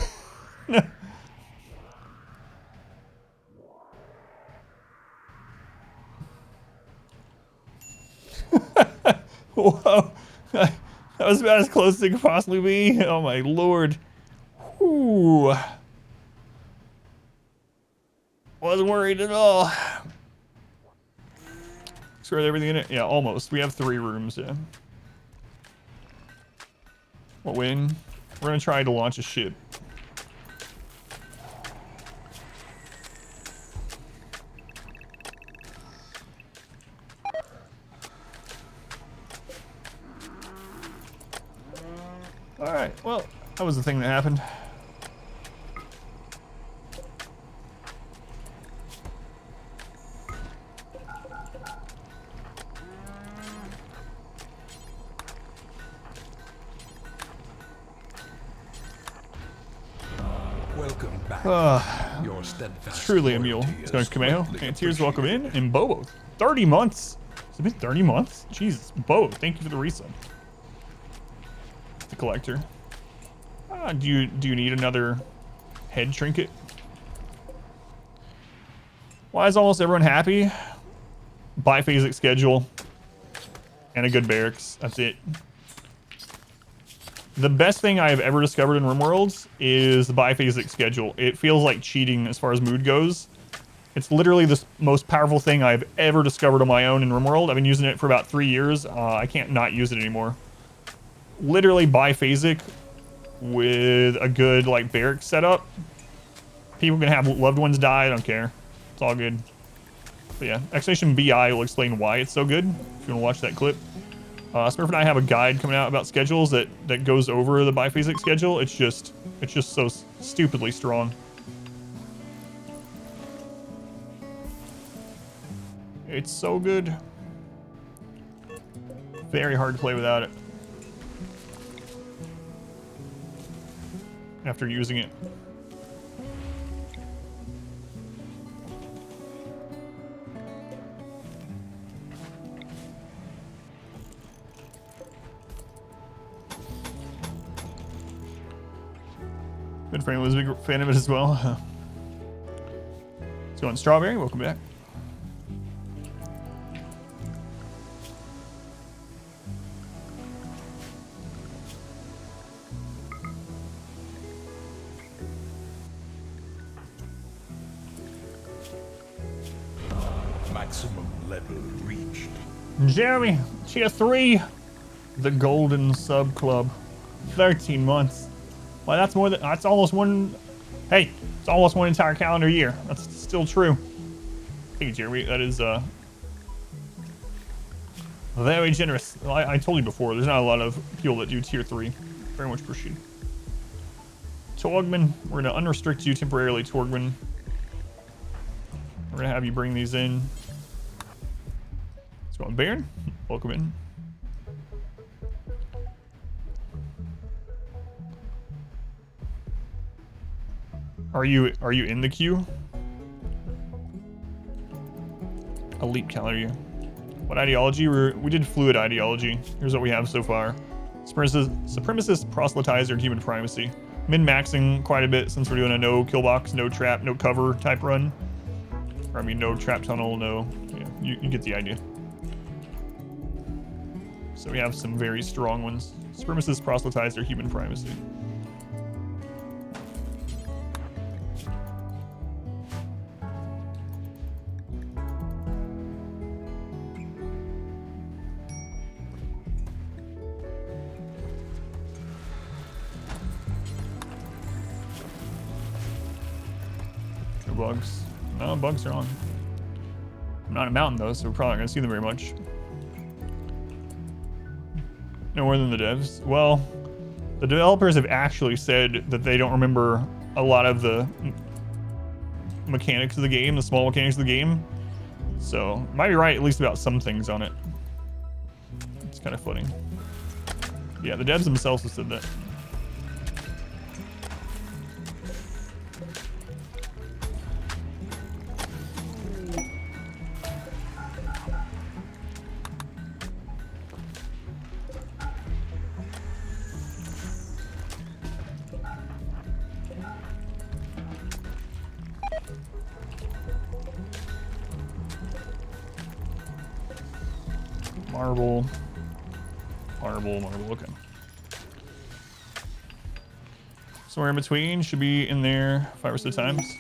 Whoa. That was about as close as it could possibly be. Oh my lord. Ooh. Wasn't worried at all. Screwed everything in it. Yeah, almost. We have 3 rooms, yeah. We'll win. We're gonna try to launch a ship. Alright, well, that was the thing that happened. Welcome back. Your steadfast Truly a mule. It's going to Kameho. And Tears, welcome in. And Bobo, 30 months. Has it been 30 months? Jesus, Bo, thank you for the resub. The collector. Do you need another head trinket? Why is almost everyone happy? Biphasic schedule and a good barracks. That's it. The best thing I have ever discovered in RimWorlds is the biphasic schedule. It feels like cheating as far as mood goes. It's literally the most powerful thing I've ever discovered on my own in RimWorld. I've been using it for about 3 years. I can't not use it anymore. Literally biphasic with a good like barracks setup. People can have loved ones die. I don't care. It's all good. But yeah, Exclamation BI will explain why it's so good if you want to watch that clip. Smurf and I have a guide coming out about schedules that goes over the biphasic schedule. It's just so stupidly strong. It's so good. Very hard to play without it. After using it. Good friend was a big fan of it as well. Let's go on Strawberry. Welcome back. Maximum level reached. Jeremy, tier 3. The Golden Sub Club. 13 months. Well, that's almost one. Hey, it's almost one entire calendar year. That's still true. Thank you, Jeremy. That is very generous. I told you before, there's not a lot of people that do tier 3. Very much appreciated. Torgman, we're gonna unrestrict you temporarily, Torgman. We're gonna have you bring these in. Let's go on Baron. Welcome in. Are you in the queue? Elite calendar year. What ideology? We did fluid ideology. Here's what we have so far. Supremacist, proselytizer, human primacy. Min-maxing quite a bit since we're doing a no kill box, no trap, no cover type run. Or I mean no trap tunnel, no. Yeah, you get the idea. So we have some very strong ones. Supremacist, proselytizer, human primacy. No bugs. No, bugs are on. I'm not in a mountain though, so we're probably not gonna see them very much. No more than the devs. Well, the developers have actually said that they don't remember a lot of the mechanics of the game, the small mechanics of the game. So, might be right at least about some things on it. It's kind of funny. Yeah, the devs themselves have said that. Marble, okay. Somewhere in between, should be in there 5 or 6 times.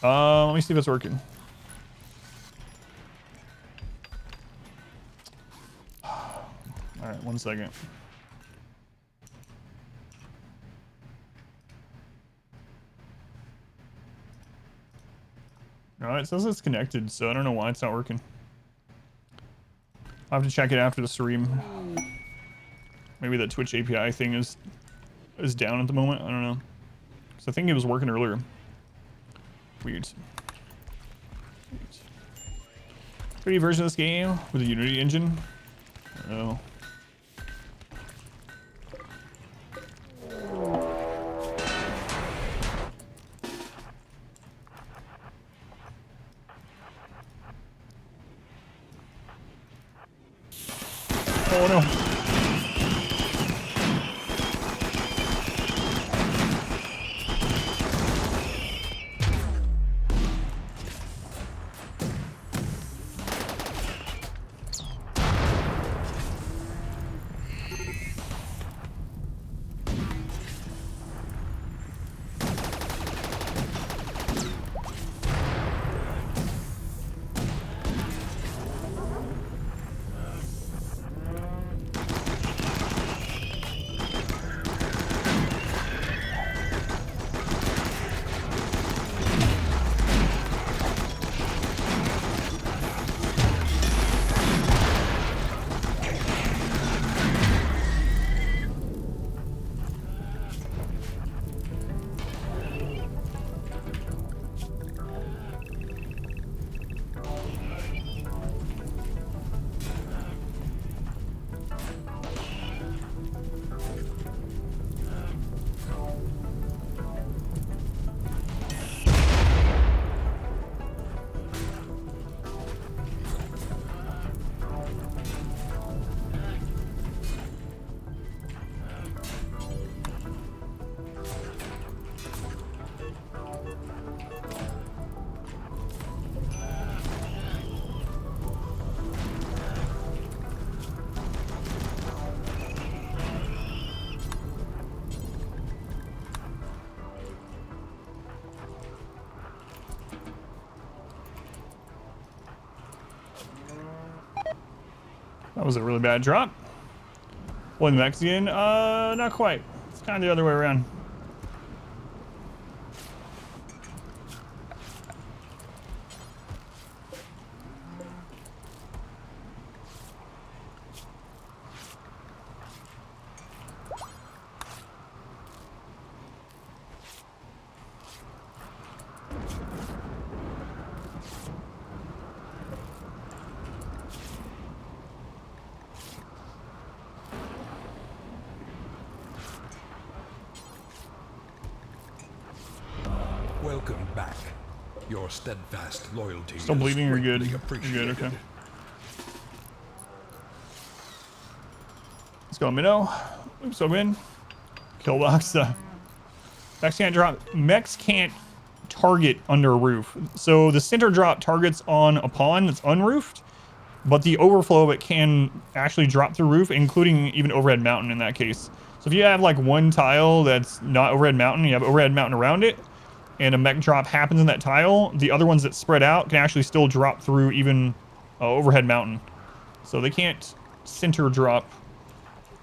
Let me see if it's working. All right, 1 second. No, it says it's connected, so I don't know why it's not working. I'll have to check it after the stream. Maybe the Twitch API thing is down at the moment. I don't know. So I think it was working earlier. Weird. 3D version of this game with a Unity engine. I don't know. Oh no. That was a really bad drop. One Mexican, not quite. It's kind of the other way around. Welcome back. Your steadfast loyalty Still bleeding? You're good. You're appreciated. good, okay. Let's go minnow. Oops, so in. KILLBOX. Mechs can't drop. Mechs can't target under a roof. So the center drop targets on a pond that's unroofed, but the overflow of it can actually drop through roof, including even overhead mountain in that case. So if you have like one tile that's not overhead mountain, you have overhead mountain around it, and a mech drop happens in that tile, the other ones that spread out can actually still drop through even overhead mountain. So they can't center drop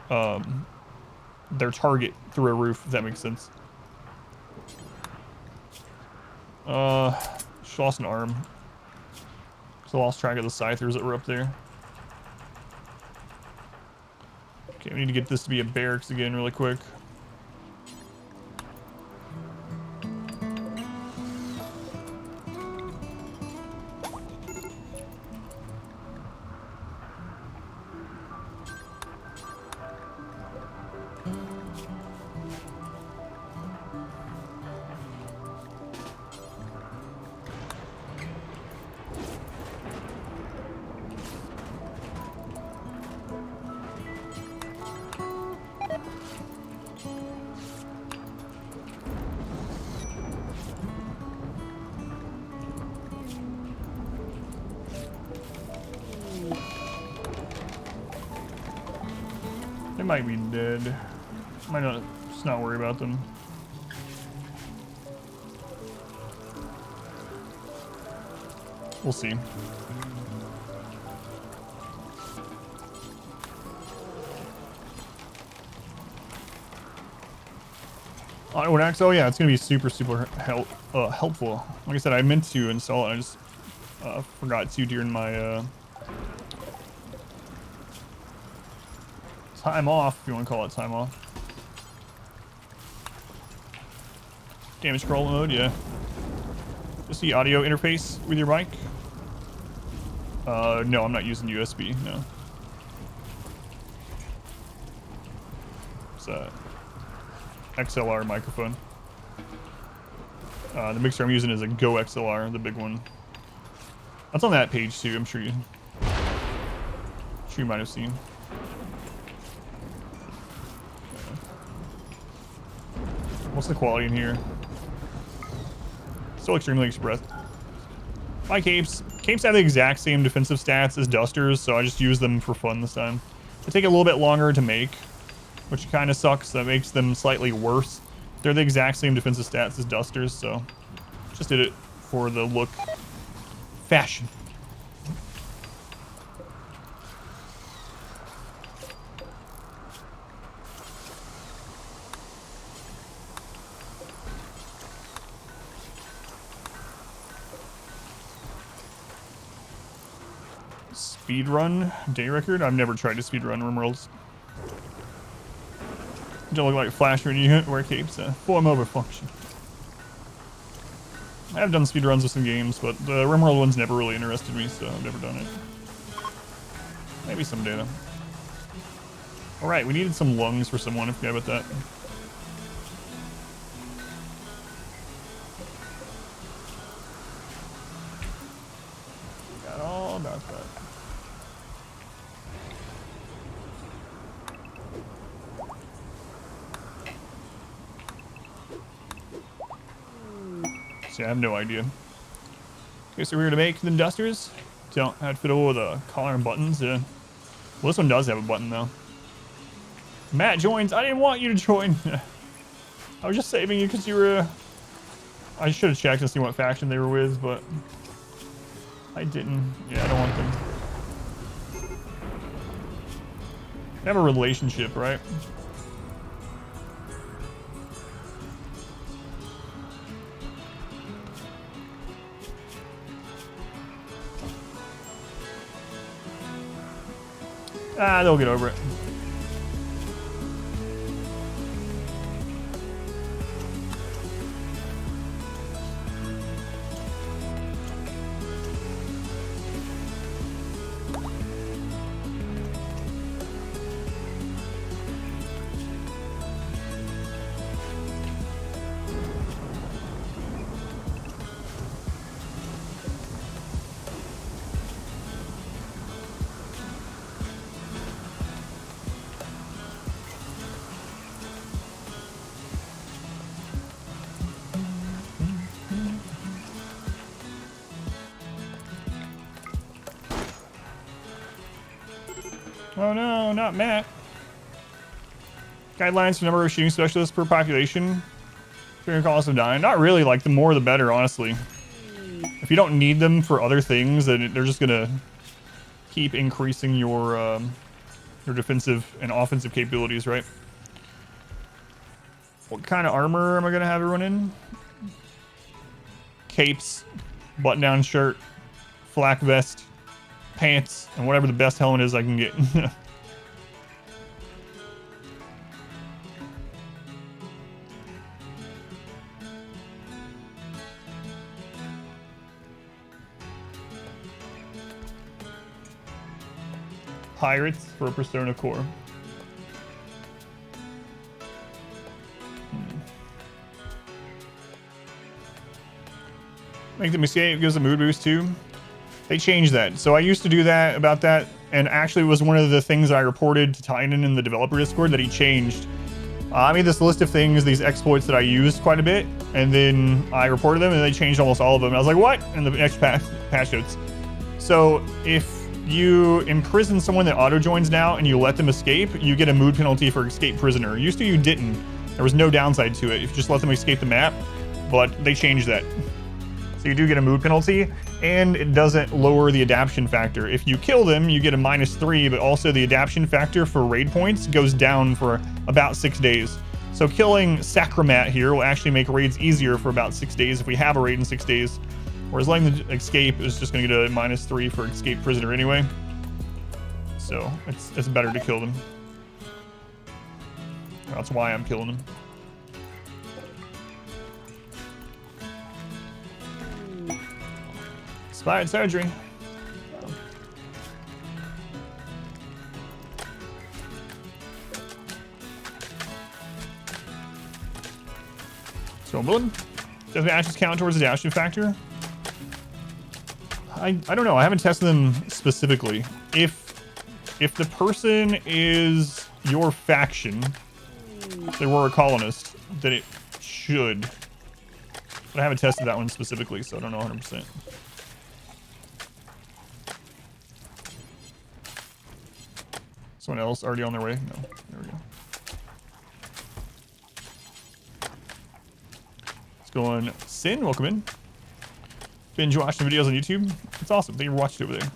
their target through a roof, if that makes sense. Just lost an arm. So I lost track of the scythers that were up there. Okay, we need to get this to be a barracks again really quick. They might be dead. Might not, just not worry about them. We'll see. Auto axe, oh yeah, it's gonna be super helpful. Like I said, I meant to install it, I just forgot to during my time off, if you want to call it time off. Damage control mode, yeah. Just the audio interface with your mic. No, I'm not using USB, no. It's a XLR microphone. The mixer I'm using is a Go XLR, the big one. That's on that page too, I'm sure you might have seen. What's the quality in here? Still extremely expressed. My capes have the exact same defensive stats as dusters, so I just use them for fun this time. They take a little bit longer to make, which kind of sucks. That makes them slightly worse. They're the exact same defensive stats as dusters, so just did it for the look. Fashion. Speedrun day record? I've never tried to speedrun RimWorlds. Don't look like Flash when you wear capes. Form over function. I have done speedruns with some games, but the RimWorld ones never really interested me, so I've never done it. Maybe someday though. Alright, we needed some lungs for someone, I forgot about that. Got all about that. See, I have no idea. Okay, so we're gonna make them dusters. Don't outfitable with a collar and buttons. Yeah. Well, this one does have a button though. Matt joins. I didn't want you to join. I was just saving you because you were. I should have checked to see what faction they were with, but I didn't. Yeah, I don't want them. They have a relationship, right? Ah, they'll get over it. Oh no, not Matt. Guidelines for number of shooting specialists per population. Fearing cost of dying. Not really, like the more the better, honestly. If you don't need them for other things, then they're just gonna keep increasing your defensive and offensive capabilities, right? What kind of armor am I gonna have everyone in? capes, button-down shirt, flak vest, pants, and whatever the best helmet is I can get. Pirates for a Persona core. Make them escape, gives a mood boost too. They changed that. So I used to do that about that, and actually it was one of the things I reported to Tynan in the developer Discord that he changed. I made this list of things, these exploits that I used quite a bit, and then I reported them, and they changed almost all of them. And I was like, what? In the next patch notes. So if you imprison someone that auto joins now and you let them escape, you get a mood penalty for escape prisoner. Used to you didn't. There was no downside to it if you just let them escape the map, but they changed that. So you do get a mood penalty, and it doesn't lower the adaption factor. If you kill them, you get a -3, but also the adaption factor for raid points goes down for about 6 days. So killing Sacramat here will actually make raids easier for about 6 days if we have a raid in 6 days. Whereas letting them escape is just going to get a -3 for escape prisoner anyway. So it's better to kill them. That's why I'm killing them. Spine surgery. So bullet. Does the actions count towards the adaptation factor? I don't know. I haven't tested them specifically. If the person is your faction, if they were a colonist, then it should. But I haven't tested that one specifically, so I don't know 100%. Someone else already on their way? No. There we go. Let's go on. Sin, welcome in. Binge watching videos on YouTube. It's awesome. Thank you for watching over there.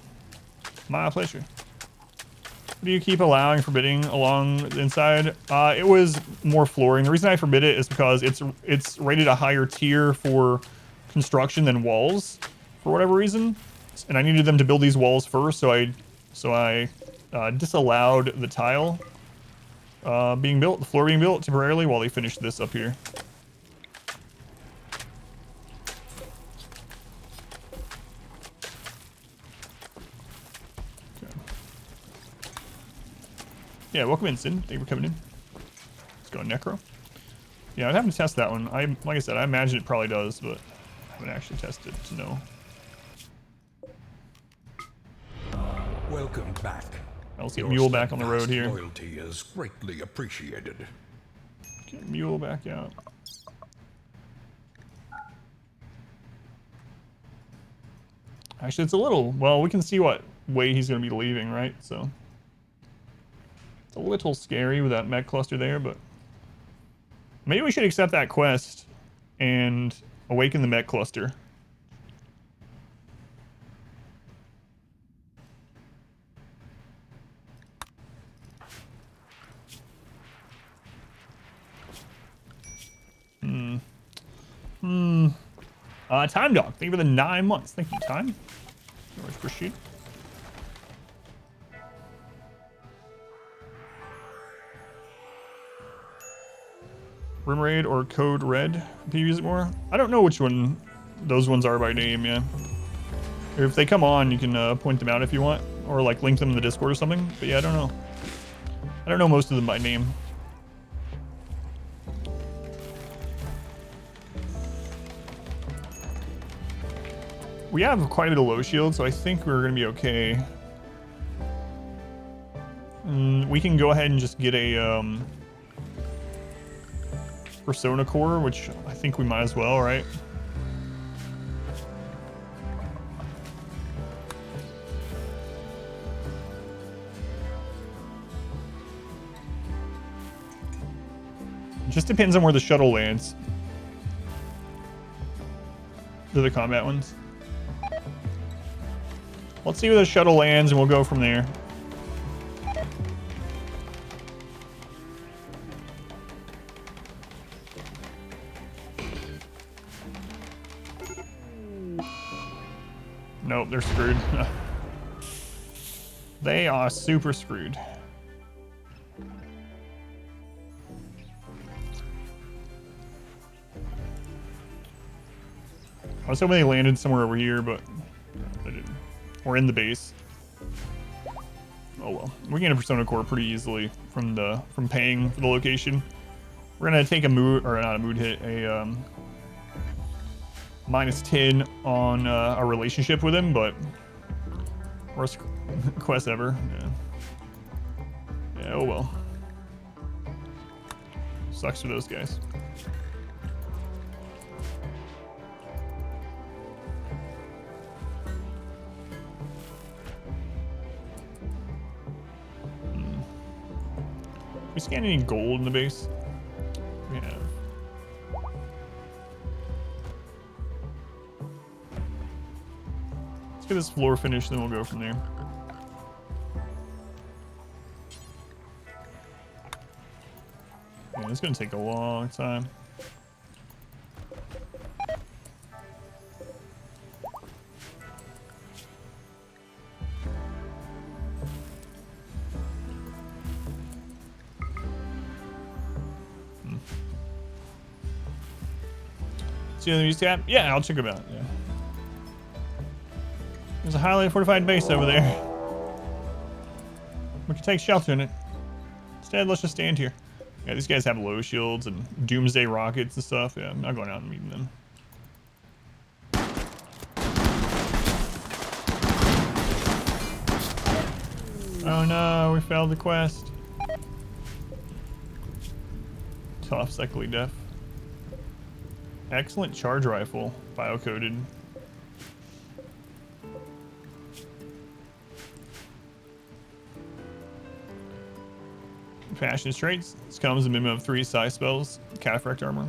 My pleasure. What do you keep allowing forbidding along the inside? It was more flooring. The reason I forbid it is because it's rated a higher tier for construction than walls for whatever reason, and I needed them to build these walls first, so I disallowed the tile being built, the floor being built temporarily while they finished this up here. Okay. Yeah, welcome in, Sin. Thank you for coming in. Let's go Necro. Yeah, I'd have to test that one. Like I said, I imagine it probably does, but I haven't actually tested to know. Welcome back. Let's get Mule back on the road here. Loyalty is greatly appreciated. Get Mule back out. Actually, it's a little... Well, we can see what way he's going to be leaving, right? So... It's a little scary with that mech cluster there, but... Maybe we should accept that quest and awaken the mech cluster. Time Dog, thank you for the 9 months. Thank you, Time. Very much appreciate it. Rim Raid or Code Red. Can you use it more? I don't know which one those ones are by name, yeah. Or if they come on, you can point them out if you want. Or like link them in the Discord or something. But yeah, I don't know. I don't know most of them by name. We have quite a bit of low shield, so I think we're going to be okay. We can go ahead and just get a Persona core, which I think we might as well, right? It just depends on where the shuttle lands. They're the combat ones. Let's see where the shuttle lands and we'll go from there. Nope, they're screwed. They are super screwed. I was hoping they landed somewhere over here, but they didn't. We're in the base. Oh well, we can get a Persona Core pretty easily from paying for the location. We're gonna take a mood, or not a mood hit, a -10 on our relationship with him, but worst quest ever. Yeah, oh well. Sucks for those guys. We scan any gold in the base? We have. Let's get this floor finished, then we'll go from there. Yeah, it's gonna take a long time. See the news tab? Yeah, I'll check them out. Yeah. There's a highly fortified base over there. We can take shelter in it. Instead, let's just stand here. Yeah, these guys have low shields and doomsday rockets and stuff. Yeah, I'm not going out and meeting them. Oh no, we failed the quest. Tough, cyclically deaf. Excellent charge rifle, bio-coded. Fashion traits. This comes in a minimum of 3 size spells. Cataphract armor.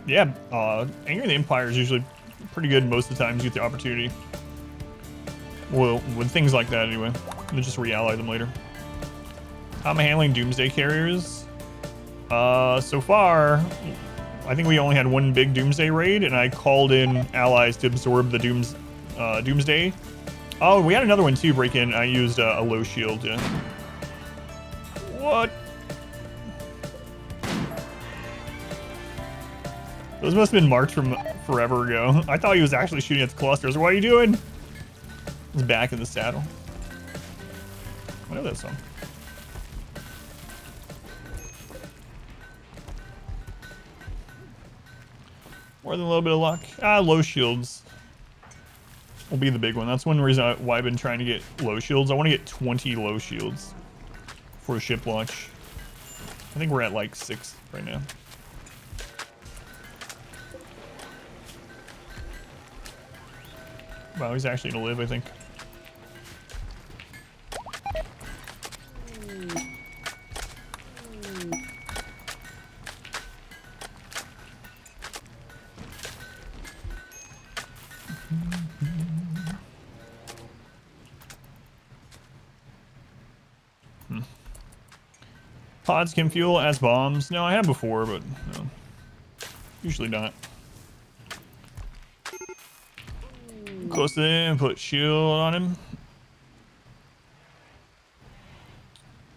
Yeah, Anger of the Empire is usually pretty good most of the times you get the opportunity. Well, with things like that anyway. We'll just re-ally them later. How am I handling Doomsday carriers? So far, I think we only had 1 big Doomsday raid, and I called in allies to absorb the Doomsday. Oh, we had another one too break in. I used a low shield, yeah. What? Those must have been marked from forever ago. I thought he was actually shooting at the clusters. What are you doing? He's back in the saddle. I know that song. More than a little bit of luck. Low shields will be the big one. That's one reason why I've been trying to get low shields. I want to get 20 low shields for a ship launch. I think we're at like 6 right now. Wow, he's actually gonna live, I think. Pods can fuel as bombs. No, I have before, but no. Usually not. Close to him, put shield on him.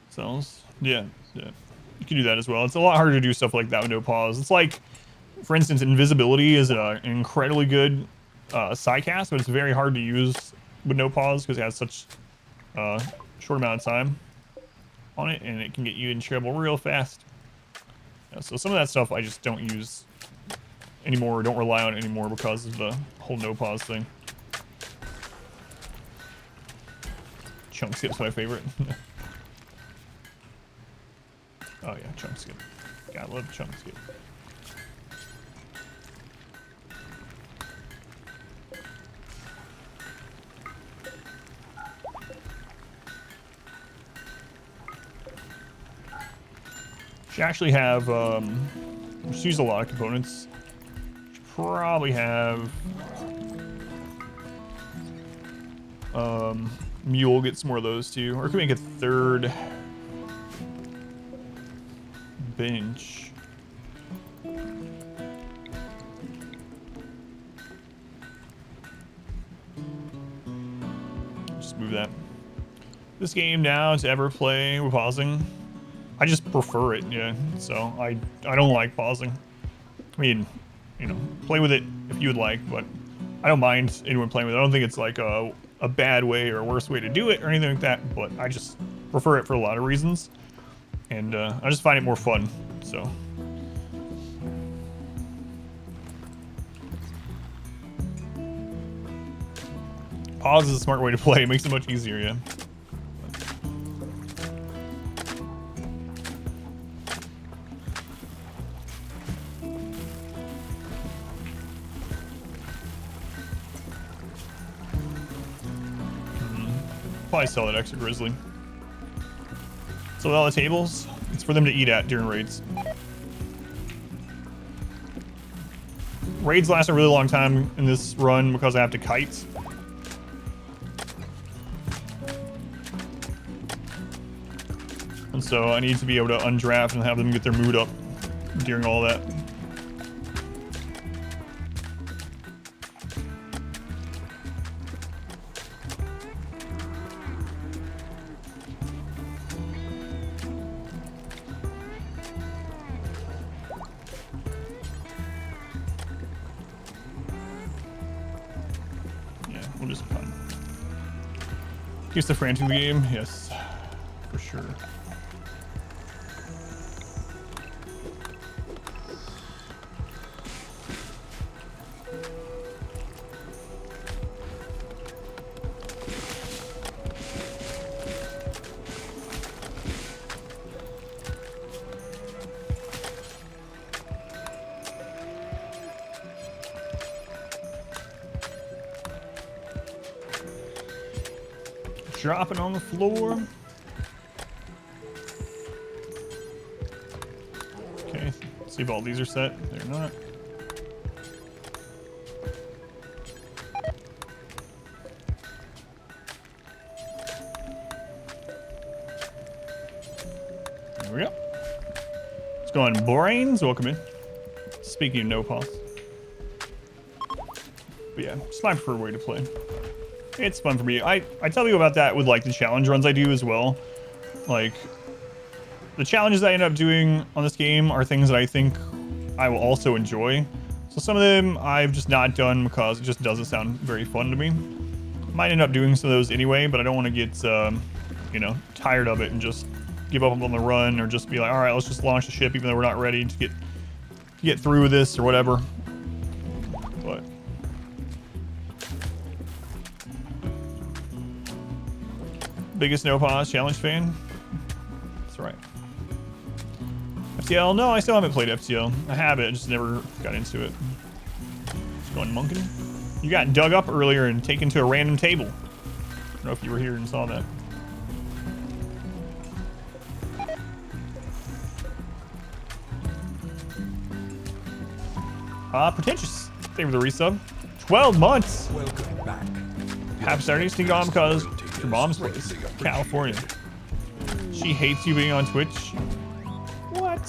Cells. Yeah. You can do that as well. It's a lot harder to do stuff like that with no pause. It's like, for instance, invisibility is an incredibly good side cast, but it's very hard to use with no pause because it has such a short amount of time on it, and it can get you in trouble real fast. Yeah, so some of that stuff I just don't use anymore, or don't rely on it anymore because of the whole no pause thing. Chunk skip's my favorite. Oh yeah, chunk skip. Gotta love chunk skip. Should actually have, just use a lot of components. Should probably have, Mule get some more of those too. Or could we make a 3rd bench? remove that. This game now to ever play with pausing. I just prefer it, yeah. So I don't like pausing. I mean, you know, play with it if you would like, but I don't mind anyone playing with it. I don't think it's like a bad way or a worse way to do it or anything like that, but I just prefer it for a lot of reasons. And I just find it more fun, so. Pause is a smart way to play. It makes it much easier, yeah. Probably sell that extra grizzly. So all the tables, it's for them to eat at during raids. Raids last a really long time in this run because I have to kite. And so I need to be able to undraft and have them get their mood up during all that. Keeps the Fran 2 game, yes, for sure. Dropping on the floor. Okay, see if all these are set. They're not. There we go. Let's go on Brains. Welcome in. Speaking of no pause. But yeah, it's my preferred way to play. It's fun for me. I tell you about that with like the challenge runs I do as well. Like the challenges I end up doing on this game are things that I think I will also enjoy. So some of them I've just not done because it just doesn't sound very fun to me. Might end up doing some of those anyway, but I don't want to get you know, tired of it and just give up on the run or just be like, all right, let's just launch the ship even though we're not ready to get through with this or whatever. But biggest no pause challenge fan. That's right. FTL, no, I still haven't played FTL. I have it, I just never got into it. Just going monking. You got dug up earlier and taken to a random table. I don't know if you were here and saw that. Pretentious. Thank you for the resub. 12 months. Welcome back. Happy Saturday. Sneak on because your mom's place, California. She hates you being on Twitch. What?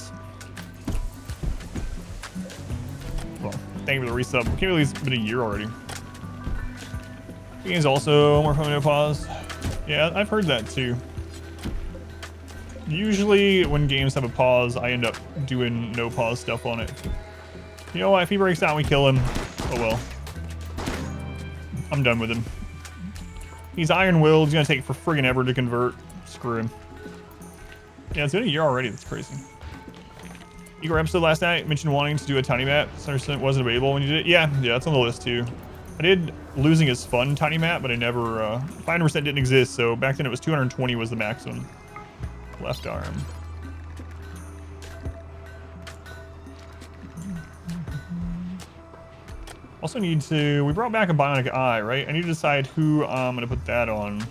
Well, thank you for the resub. I can't believe it's been a year already. The game's also more fun than no pause. Yeah, I've heard that too. Usually when games have a pause, I end up doing no pause stuff on it. You know what? If he breaks out, we kill him. Oh well. I'm done with him. He's iron-willed. He's gonna take for friggin' ever to convert. Screw him. Yeah, it's been a year already. That's crazy. Igor episode last night mentioned wanting to do a tiny map. 100% wasn't available when you did it. Yeah, that's on the list too. I did Losing is Fun tiny map, but I never 500% didn't exist. So back then it was 220 was the maximum. Left arm. Also need to, we brought back a Bionic eye, right? I need to decide who I'm gonna put that on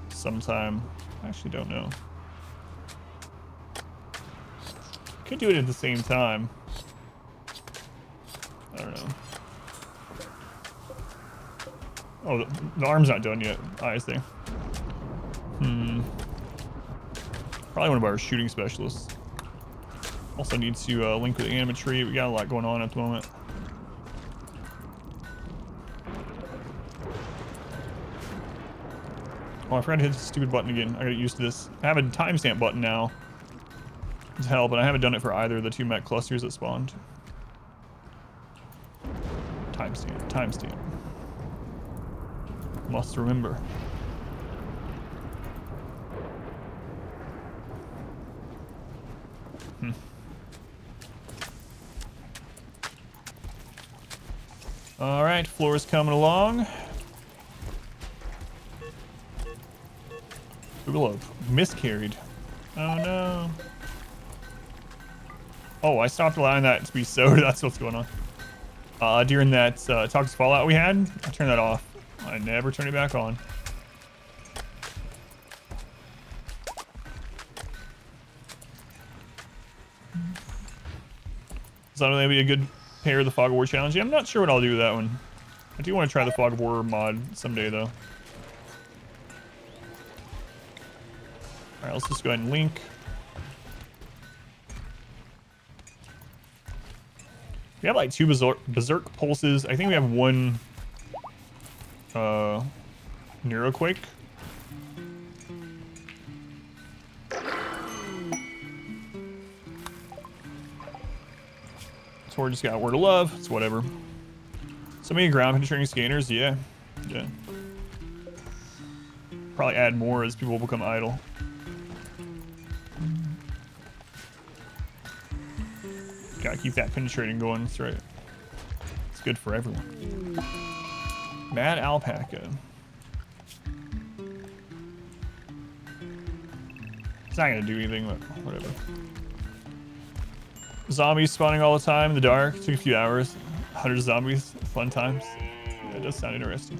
sometime. I actually don't know. Could do it at the same time. I don't know. Oh, the arm's not done yet. Eyes there. Probably one of our shooting specialists. Also need to link with the animatry. We got a lot going on at the moment. Oh, I forgot to hit the stupid button again. I gotta get used to this. I have a timestamp button now. It's hell, but I haven't done it for either of the 2 mech clusters that spawned. Timestamp, timestamp. Must remember. All right, floor's coming along. Google have miscarried. Oh no. Oh, I stopped allowing that to be sewed. That's what's going on. During that Toxic Fallout we had, I turned that off. I never turned it back on. So that'll be a good pair of the Fog of War challenge. Yeah, I'm not sure what I'll do with that one. I do want to try the Fog of War mod someday, though. Alright, let's just go ahead and link. We have like 2 Berserk Pulses. I think we have 1 Neuroquake. Sword just got Word of Love. It's whatever. So many ground penetrating scanners. Yeah. Yeah. Probably add more as people become idle. Gotta keep that penetrating going. That's right. It's good for everyone. Mad Alpaca. It's not gonna do anything, but whatever. Zombies spawning all the time in the dark. Took a few hours. 100 zombies. Fun times. Yeah, it does sound interesting.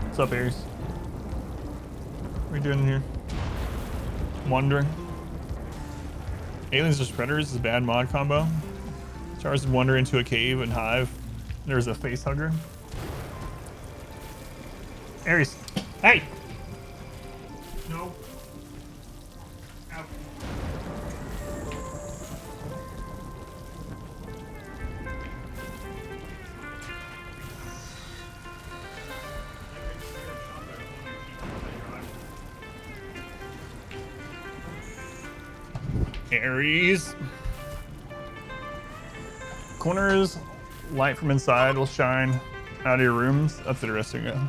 What's up, Aries? What are you doing in here? Wandering. Aliens vs Predators is a bad mod combo. Stars wander into a cave and hive. There's a face hugger. Aries. Hey! No. Ow. Aries. Corners, light from inside will shine out of your rooms. That's interesting, yeah.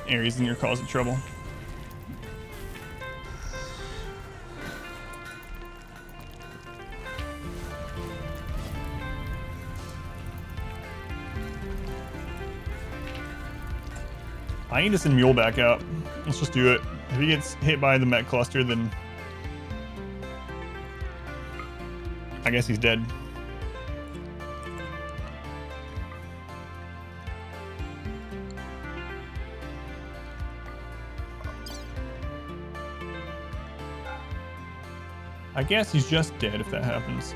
Aries in your causing trouble. I need to send Mule back out. Let's just do it. If he gets hit by the Mech cluster, then I guess he's dead. I guess he's just dead if that happens.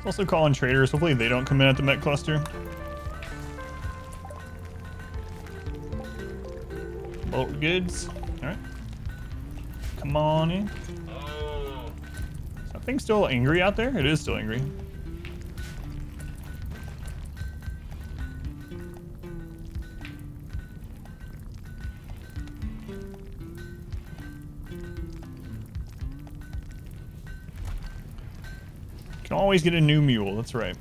Also calling traders. Hopefully they don't come in at the Mech cluster. Bulk goods. Alright. Come on in. Is that thing still angry out there? It is still angry. Always get a new mule, that's right.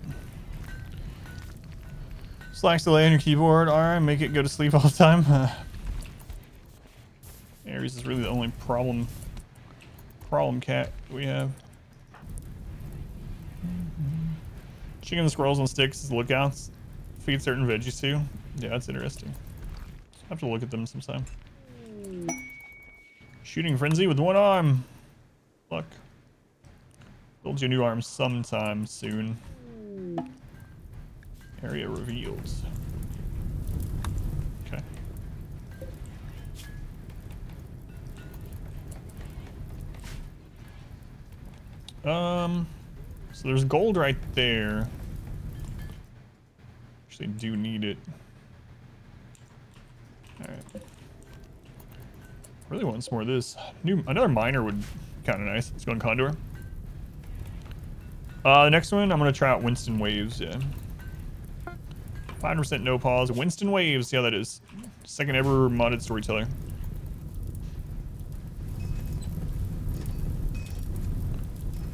Slacks delay on your keyboard, alright, make it go to sleep all the time. Aries is really the only problem cat we have. Chicken and squirrels on sticks as lookouts. Feed certain veggies too. Yeah, that's interesting. I have to look at them sometime. Shooting frenzy with 1 arm. Luck. Build your new arm sometime soon. Area revealed. Okay. So there's gold right there. Actually, do need it. All right. Really want some more of this. Another miner would be kind of nice. Let's go in Condor. The next one, I'm gonna try out Winston Waves. Yeah. 5% no pause. Winston Waves. See how that is. Second ever modded storyteller.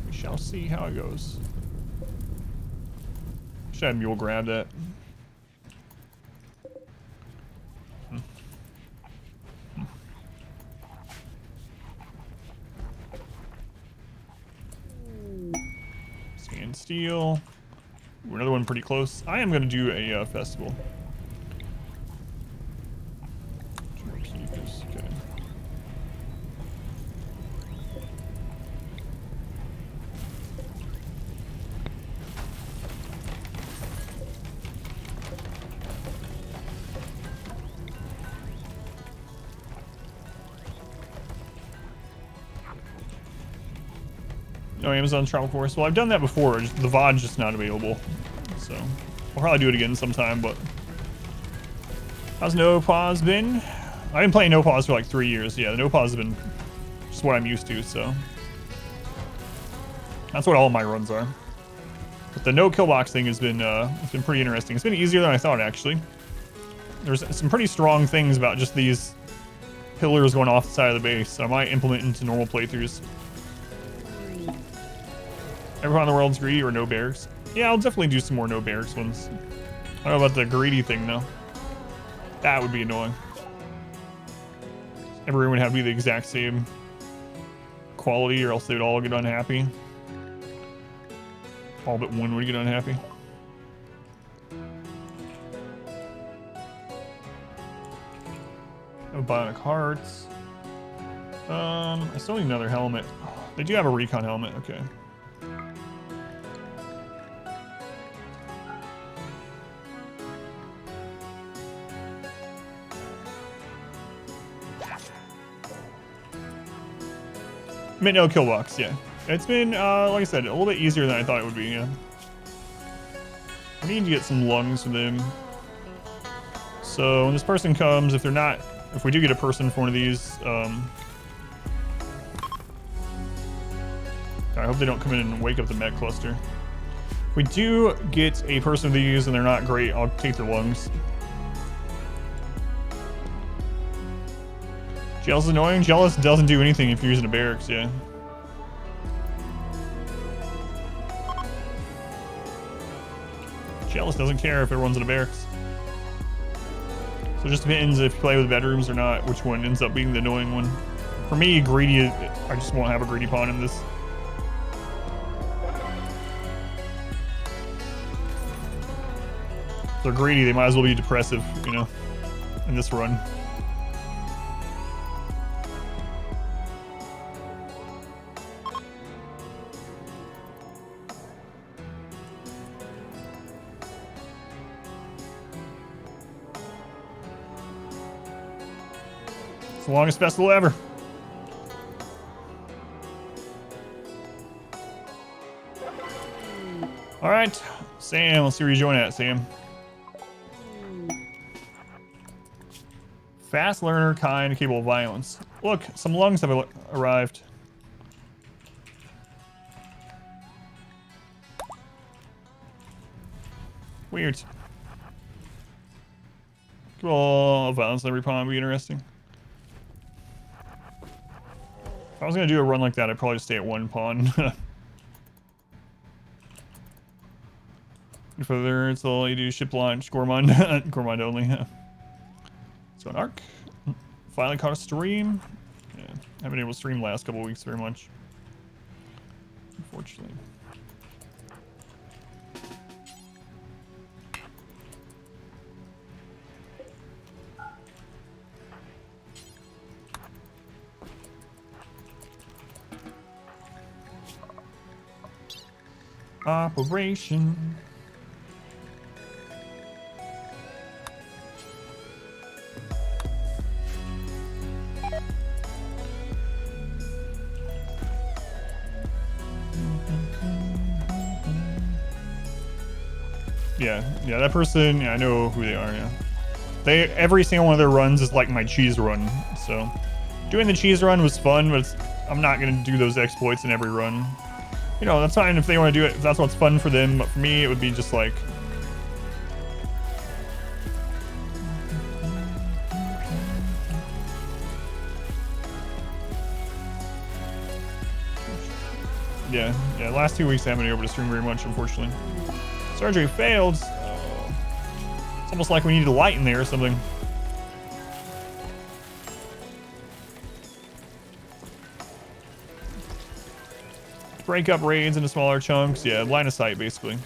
We shall see how it goes. Should have Mule grab that. Scan steel. Ooh, another one pretty close. I am going to do a festival. Okay. No Amazon Travel Force. Well, I've done that before. The VOD's just not available. So, I'll probably do it again sometime, but... How's No Pause been? I've been playing No Pause for like 3 years. Yeah, the No Pause has been just what I'm used to, so... That's what all my runs are. But the no killbox thing has been, it's been pretty interesting. It's been easier than I thought, actually. There's some pretty strong things about just these pillars going off the side of the base, so I might implement into normal playthroughs. Everyone in the world's greedy or no barracks? Yeah, I'll definitely do some more no barracks ones. I don't know about the greedy thing, though. That would be annoying. Everyone would have to be the exact same quality, or else they would all get unhappy. All but one would get unhappy. No bionic hearts. I still need another helmet. They do have a recon helmet, okay. No killbox, yeah. It's been, like I said, a little bit easier than I thought it would be, yeah. I need to get some lungs for them. So when this person comes, if we do get a person for one of these, I hope they don't come in and wake up the Mech cluster. If we do get a person of these and they're not great, I'll take their lungs. Jealous is annoying? Jealous doesn't do anything if you're using a barracks, yeah. Jealous doesn't care if everyone's in a barracks. So it just depends if you play with bedrooms or not, which one ends up being the annoying one. For me, greedy, I just won't have a greedy pawn in this. If they're greedy, they might as well be depressive, you know, in this run. The longest festival ever. All right, Sam, let's see where you join at, Sam. Fast learner, kind, capable of violence. Look, some lungs have arrived. Weird. Capable of violence, every pawn would be interesting. If I was gonna do a run like that, I'd probably just stay at one pawn. Further, it's all you do ship launch, Gourmand, Gourmand only. So an arc. Finally caught a stream. Yeah, haven't been able to stream last couple weeks very much, unfortunately. Operation. Yeah, that person, yeah, I know who they are, yeah. Every single one of their runs is like my cheese run, so. Doing the cheese run was fun, but I'm not gonna do those exploits in every run. You know, that's fine if they want to do it, if that's what's fun for them, but for me, it would be just like... Yeah, last 2 weeks I haven't been able to stream very much, unfortunately. Surgery failed. Oh. It's almost like we needed a light in there or something. Break up raids into smaller chunks. Yeah, line of sight, basically.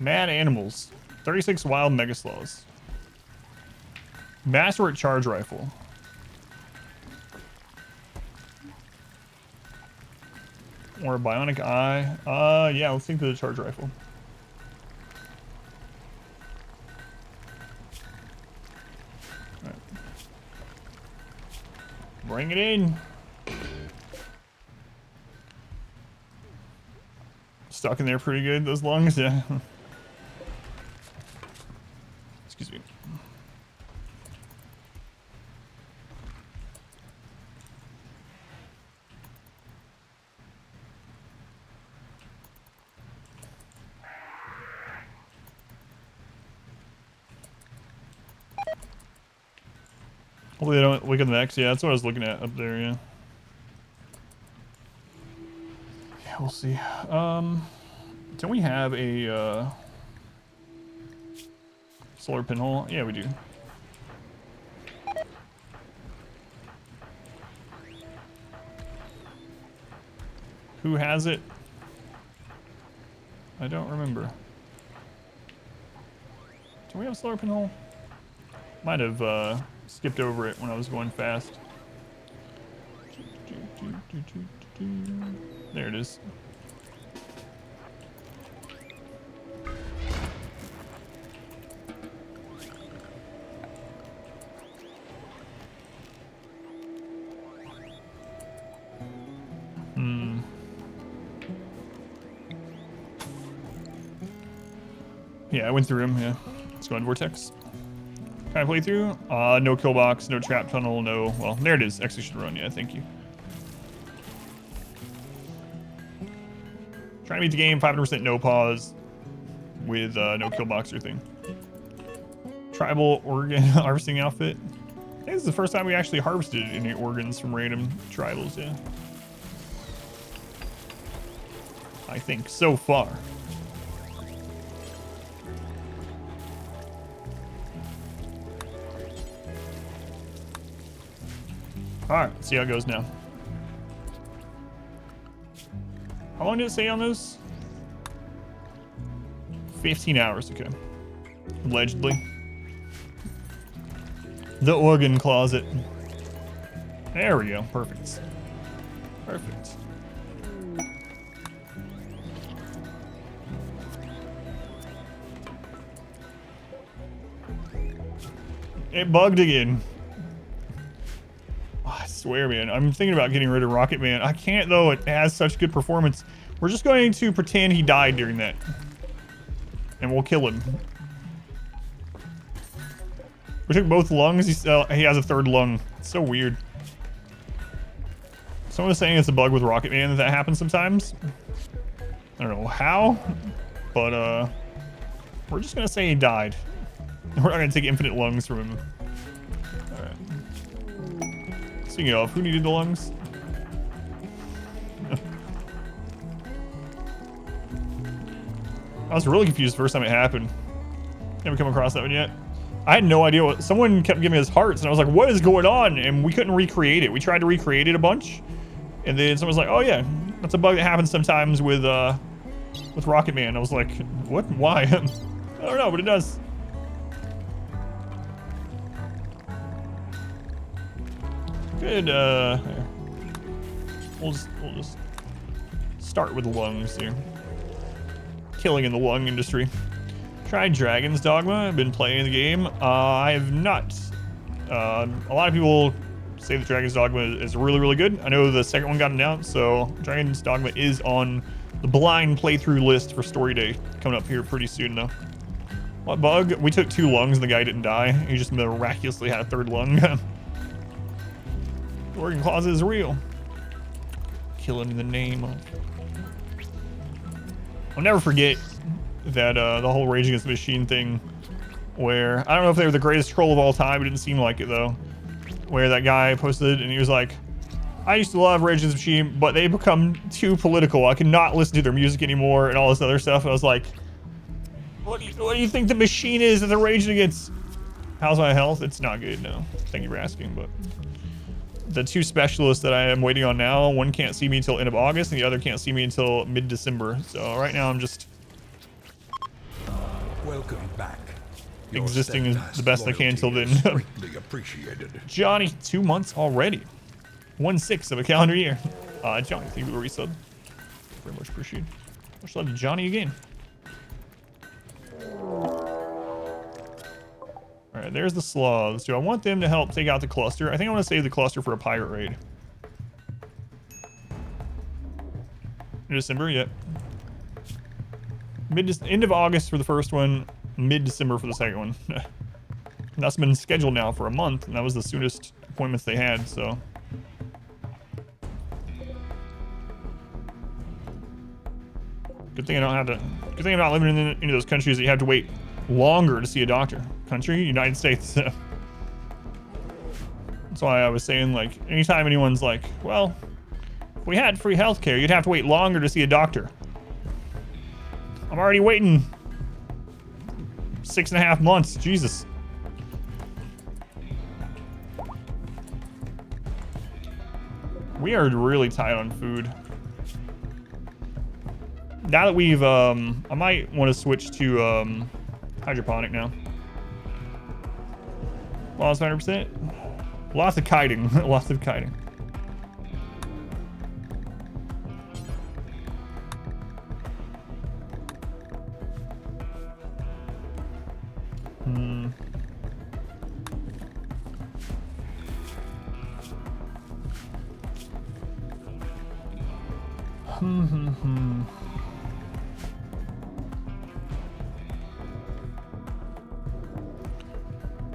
Mad animals. 36 wild mega sloths. Master at charge rifle. Or a bionic eye. Yeah, let's think of the charge rifle. All right. Bring it in. Stuck in there pretty good, those lungs, yeah. Excuse me. Hopefully they don't look at the next. Yeah, that's what I was looking at up there, yeah. Yeah, we'll see. Don't we have a solar pinhole? Yeah, we do. Who has it? I don't remember. Do we have a solar pinhole? Might have skipped over it when I was going fast. There it is. Yeah, I went through him, yeah. Let's go on Vortex. Can I play through? No killbox, no trap tunnel, no... Well, there it is. Execution run, yeah, thank you. Trying to beat the game, 500% no pause with no killbox or thing. Tribal organ harvesting outfit. I think this is the first time we actually harvested any organs from random tribals, yeah. I think, so far. Alright, let's see how it goes now. How long did it say on those? 15 hours, okay. Allegedly. The organ closet. There we go, perfect. Perfect. It bugged again. I swear, man. I'm thinking about getting rid of Rocketman. I can't, though. It has such good performance. We're just going to pretend he died during that. And we'll kill him. We took both lungs. He has a third lung. It's so weird. Someone was saying it's a bug with Rocketman that happens sometimes. I don't know how, but we're just gonna say he died. We're not gonna take infinite lungs from him. All right. Speaking of, who needed the lungs? I was really confused the first time it happened. Never come across that one yet. I had no idea what... Someone kept giving us hearts, and I was like, what is going on? And we couldn't recreate it. We tried to recreate it a bunch. And then someone was like, oh yeah, that's a bug that happens sometimes with Rocketman. I was like, what? Why? I don't know, but it does. Good, We'll just start with lungs here. Killing in the lung industry. Tried Dragon's Dogma. I've been playing the game. I have not. A lot of people say that Dragon's Dogma is really, really good. I know the second one got announced, so Dragon's Dogma is on the blind playthrough list for Story Day coming up here pretty soon, though. What bug? We took 2 lungs and the guy didn't die. He just miraculously had a 3rd lung. The organ closet is real. Killing in the name of... I'll never forget that the whole Rage Against the Machine thing, where I don't know if they were the greatest troll of all time. It didn't seem like it though. Where that guy posted and he was like, "I used to love Rage Against the Machine, but they become too political. I cannot listen to their music anymore," and all this other stuff. I was like, what do you think the machine is that they're raging against? How's my health? It's not good, no. Thank you for asking, but the 2 specialists that I am waiting on now, one can't see me until end of August and the other can't see me until mid-December. So right now I'm just Welcome back. existing as the best I can until then. Greatly appreciated. Johnny, 2 months already. 1/6 of a calendar year. Johnny, thank you for the resub. Very much appreciated. Much love to Johnny again. Alright, there's the sloths. Do I want them to help take out the cluster? I think I want to save the cluster for a pirate raid. In December, yep. End of August for the first one, mid-December for the second one. And that's been scheduled now for a month, and that was the soonest appointments they had, so. Good thing I don't have to. Good thing I'm not living in any of those countries that you have to wait longer to see a doctor. Country, United States. That's why I was saying, like, anytime anyone's like, well, if we had free healthcare, you'd have to wait longer to see a doctor. I'm already waiting 6.5 months. Jesus. We are really tight on food. Now that we've, I might want to switch to hydroponic now. Lost 100%. Lots of kiting. Lots of kiting.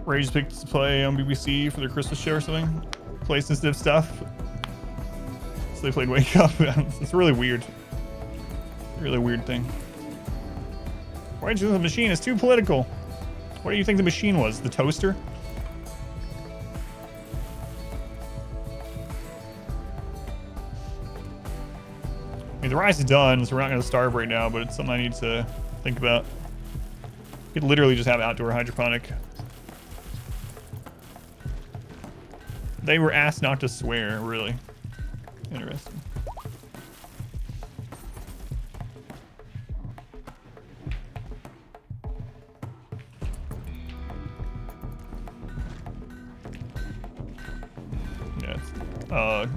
Rage picked to play on BBC for their Christmas show or something. Play sensitive stuff. So they played Wake Up. It's really weird. Really weird thing. Rage Against the Machine is too political. What do you think the machine was? The toaster? I mean, the rice is done, so we're not going to starve right now, but it's something I need to think about. You could literally just have outdoor hydroponic. They were asked not to swear, really. Interesting. Yeah,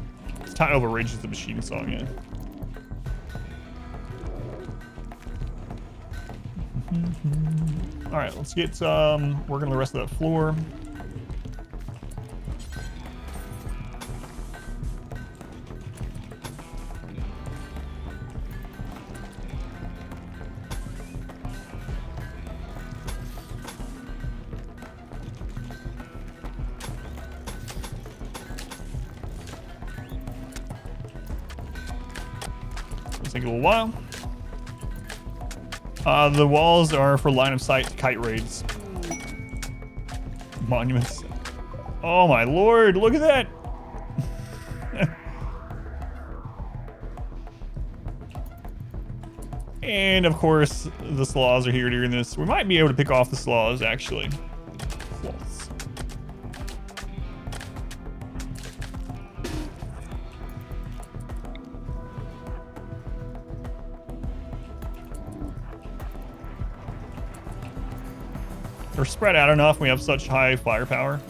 it's time over Rage Against the Machine song, yeah. All right, let's get working on the rest of that floor. Take a little while. The walls are for line of sight kite raids. Monuments. Oh my lord, look at that! And of course, the sloths are here during this. We might be able to pick off the sloths, actually. Sloths. They're spread out enough. We have such high firepower.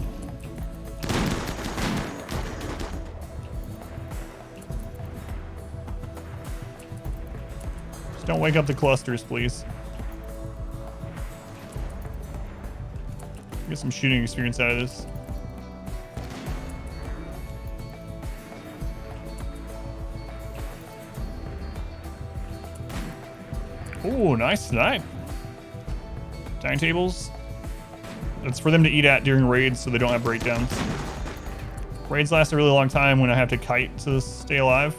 Don't wake up the clusters, please. Get some shooting experience out of this. Ooh, nice snipe. Dining tables. That's for them to eat at during raids so they don't have breakdowns. Raids last a really long time when I have to kite to stay alive.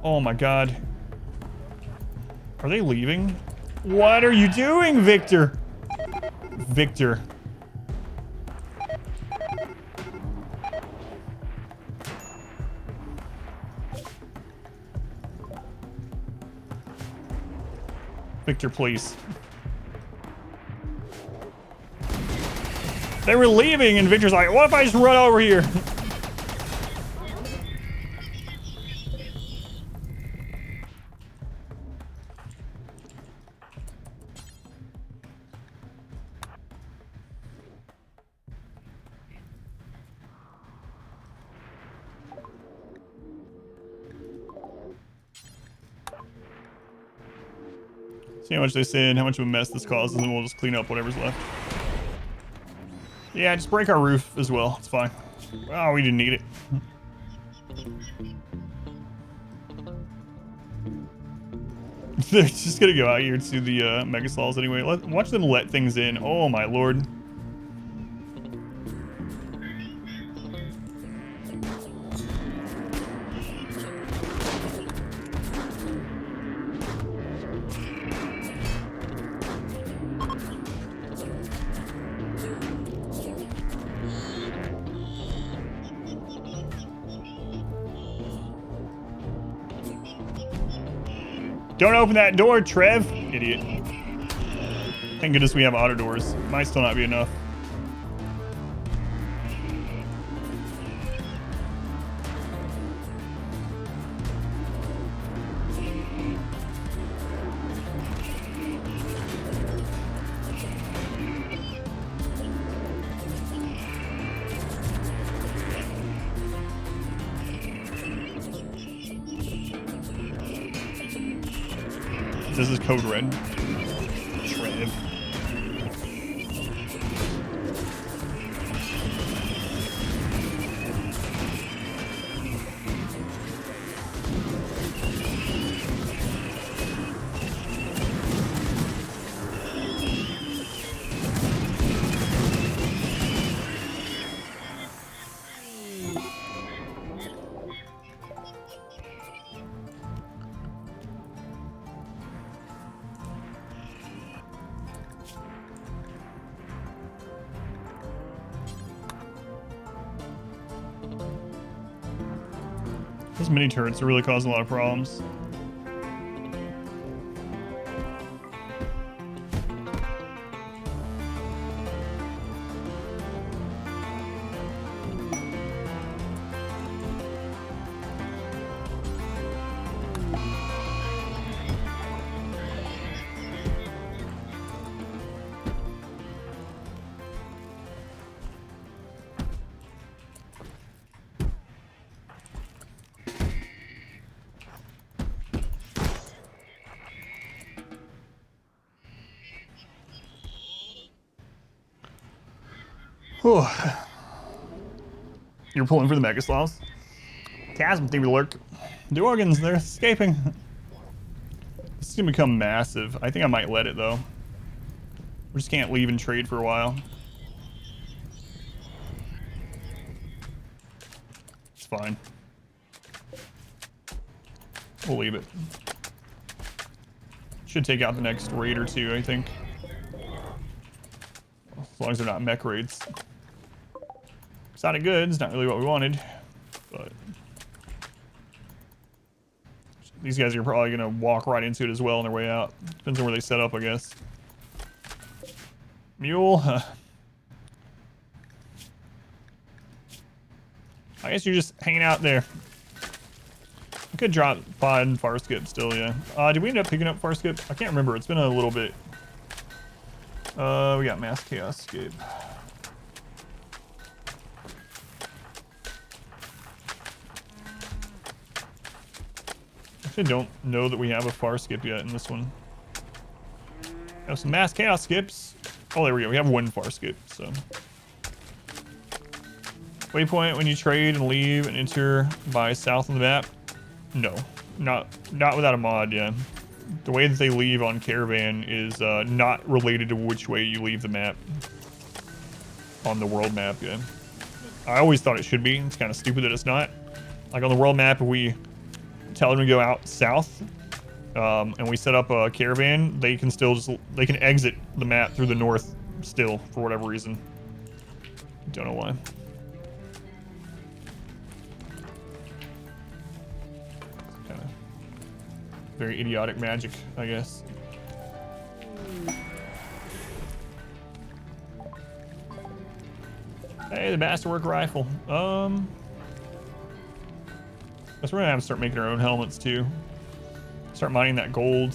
Oh my god. Are they leaving? What are you doing, Victor? Victor. Victor, please. They were leaving and Victor's like, what if I just run over here? See how much they say and how much of a mess this causes, and we'll just clean up whatever's left. Yeah, just break our roof as well. It's fine. Oh, we didn't need it. They're just gonna go out here to the Megastalls anyway. Watch them let things in. Oh my lord. Don't open that door, Trev. Idiot. Thank goodness we have auto doors. Might still not be enough. This is code red. Trev. Those mini turrets are really causing a lot of problems. Whew. You're pulling for the Megaslavs. Chasm thing to lurk. The organs, they're escaping. This is gonna become massive. I think I might let it though. We just can't leave and trade for a while. It's fine. We'll leave it. Should take out the next raid or two, I think. As long as they're not mech raids. Exotic goods, not really what we wanted, but these guys are probably gonna walk right into it as well on their way out. Depends on where they set up, I guess. Mule. I guess you're just hanging out there. I could drop pod and Farskip still, yeah. Did we end up picking up Farskip? I can't remember. It's been a little bit. We got Mass Chaos Scape. Actually, don't know that we have a far skip yet in this one. Have some mass chaos skips. Oh, there we go. We have one far skip, so. Waypoint when you trade and leave and enter by south on the map. No, not without a mod, yeah. The way that they leave on Caravan is not related to which way you leave the map. On the world map, yeah. I always thought it should be. It's kind of stupid that it's not. Like on the world map, if we tell them to go out south, and we set up a Caravan, they can still they can exit the map through the north still, for whatever reason. Don't know why. Kind of very idiotic magic, I guess. Hey, the Masterwork rifle. Guess we're gonna have to start making our own helmets too. Start mining that gold.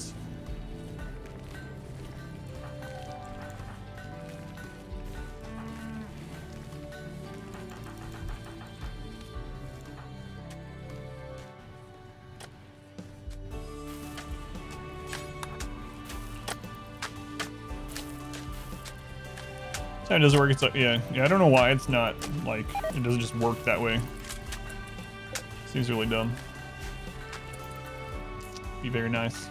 It doesn't work. It's like, yeah. I don't know why it's not like it doesn't just work that way. Seems really dumb. Be very nice.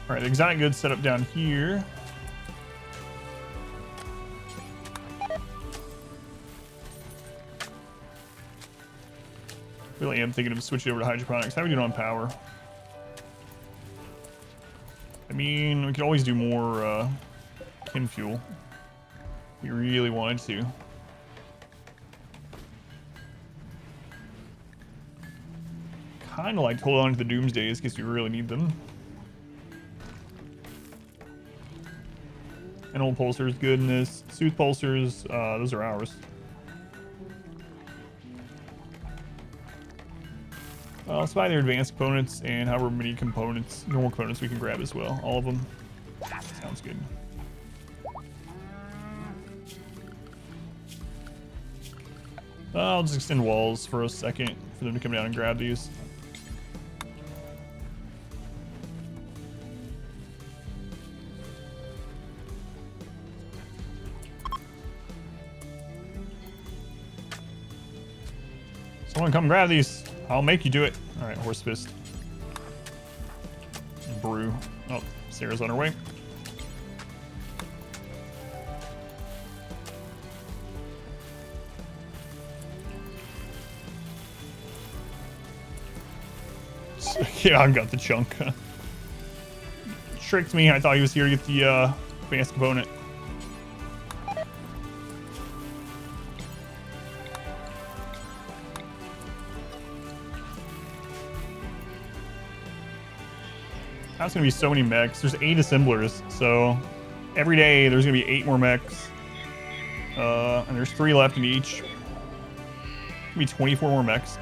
All right, the exotic goods set up down here. Really am thinking of switching over to hydroponics. How are we doing on power? I mean, we could always do more kin fuel. We really wanted to. Kind of like to hold on to the doomsdays because we really need them. And old pulsers, good in this. Sooth pulsers, those are ours. Let's buy their advanced components and however many components, normal components we can grab as well. All of them. Sounds good. I'll just extend walls for a second for them to come down and grab these. Someone come grab these. I'll make you do it. All right, horse fist. Brew. Oh, Sarah's on her way. Yeah, I got the chunk. Tricked me. I thought he was here to get the advanced component. That's gonna be so many mechs. There's 8 assemblers, so every day there's gonna be 8 more mechs. And there's 3 left in each. Gonna be 24 more mechs.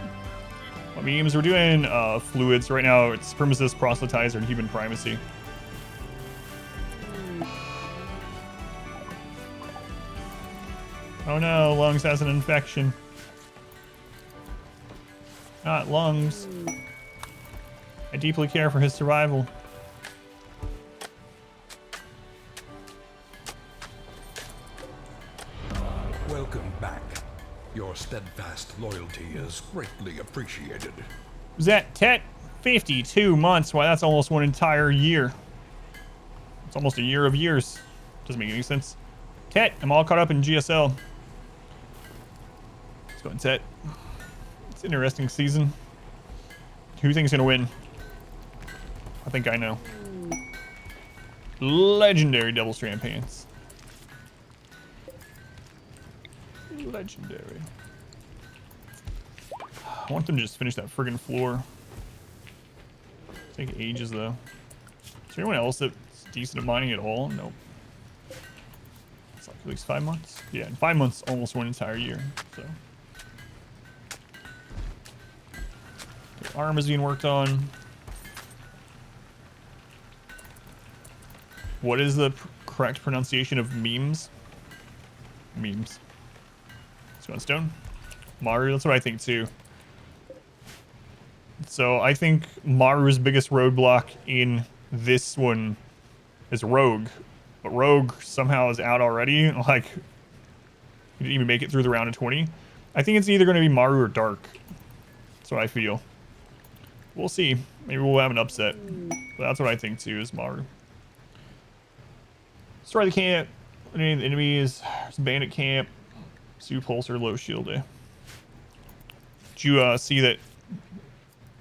What memes? We're doing fluids right now. It's supremacist, proselytizer, and human primacy. Oh no, Lungs has an infection. Not Lungs. I deeply care for his survival. Welcome back. Your steadfast loyalty is greatly appreciated. Was that Tet? 52 months. Why, that's almost one entire year. It's almost a year of years. Doesn't make any sense. Tet, I'm all caught up in GSL. Let's go on Tet. It's an interesting season. Who do you think is gonna win? I think I know. Legendary double strand pants. Legendary. I want them to just finish that friggin' floor. Take ages though. Is there anyone else that's decent at mining at all? Nope. It's like at least 5 months. Yeah, in 5 months, almost one entire year. So. The arm is being worked on. What is the correct pronunciation of memes? Memes. Stone. Maru, that's what I think too. So I think Maru's biggest roadblock in this one is Rogue. But Rogue somehow is out already. Like, he didn't even make it through the round of 20. I think it's either going to be Maru or Dark. That's what I feel. We'll see. Maybe we'll have an upset. But that's what I think too, is Maru. Destroy the camp. Any of the enemies. There's a bandit camp. Sue Pulsar, low shield. Did you see that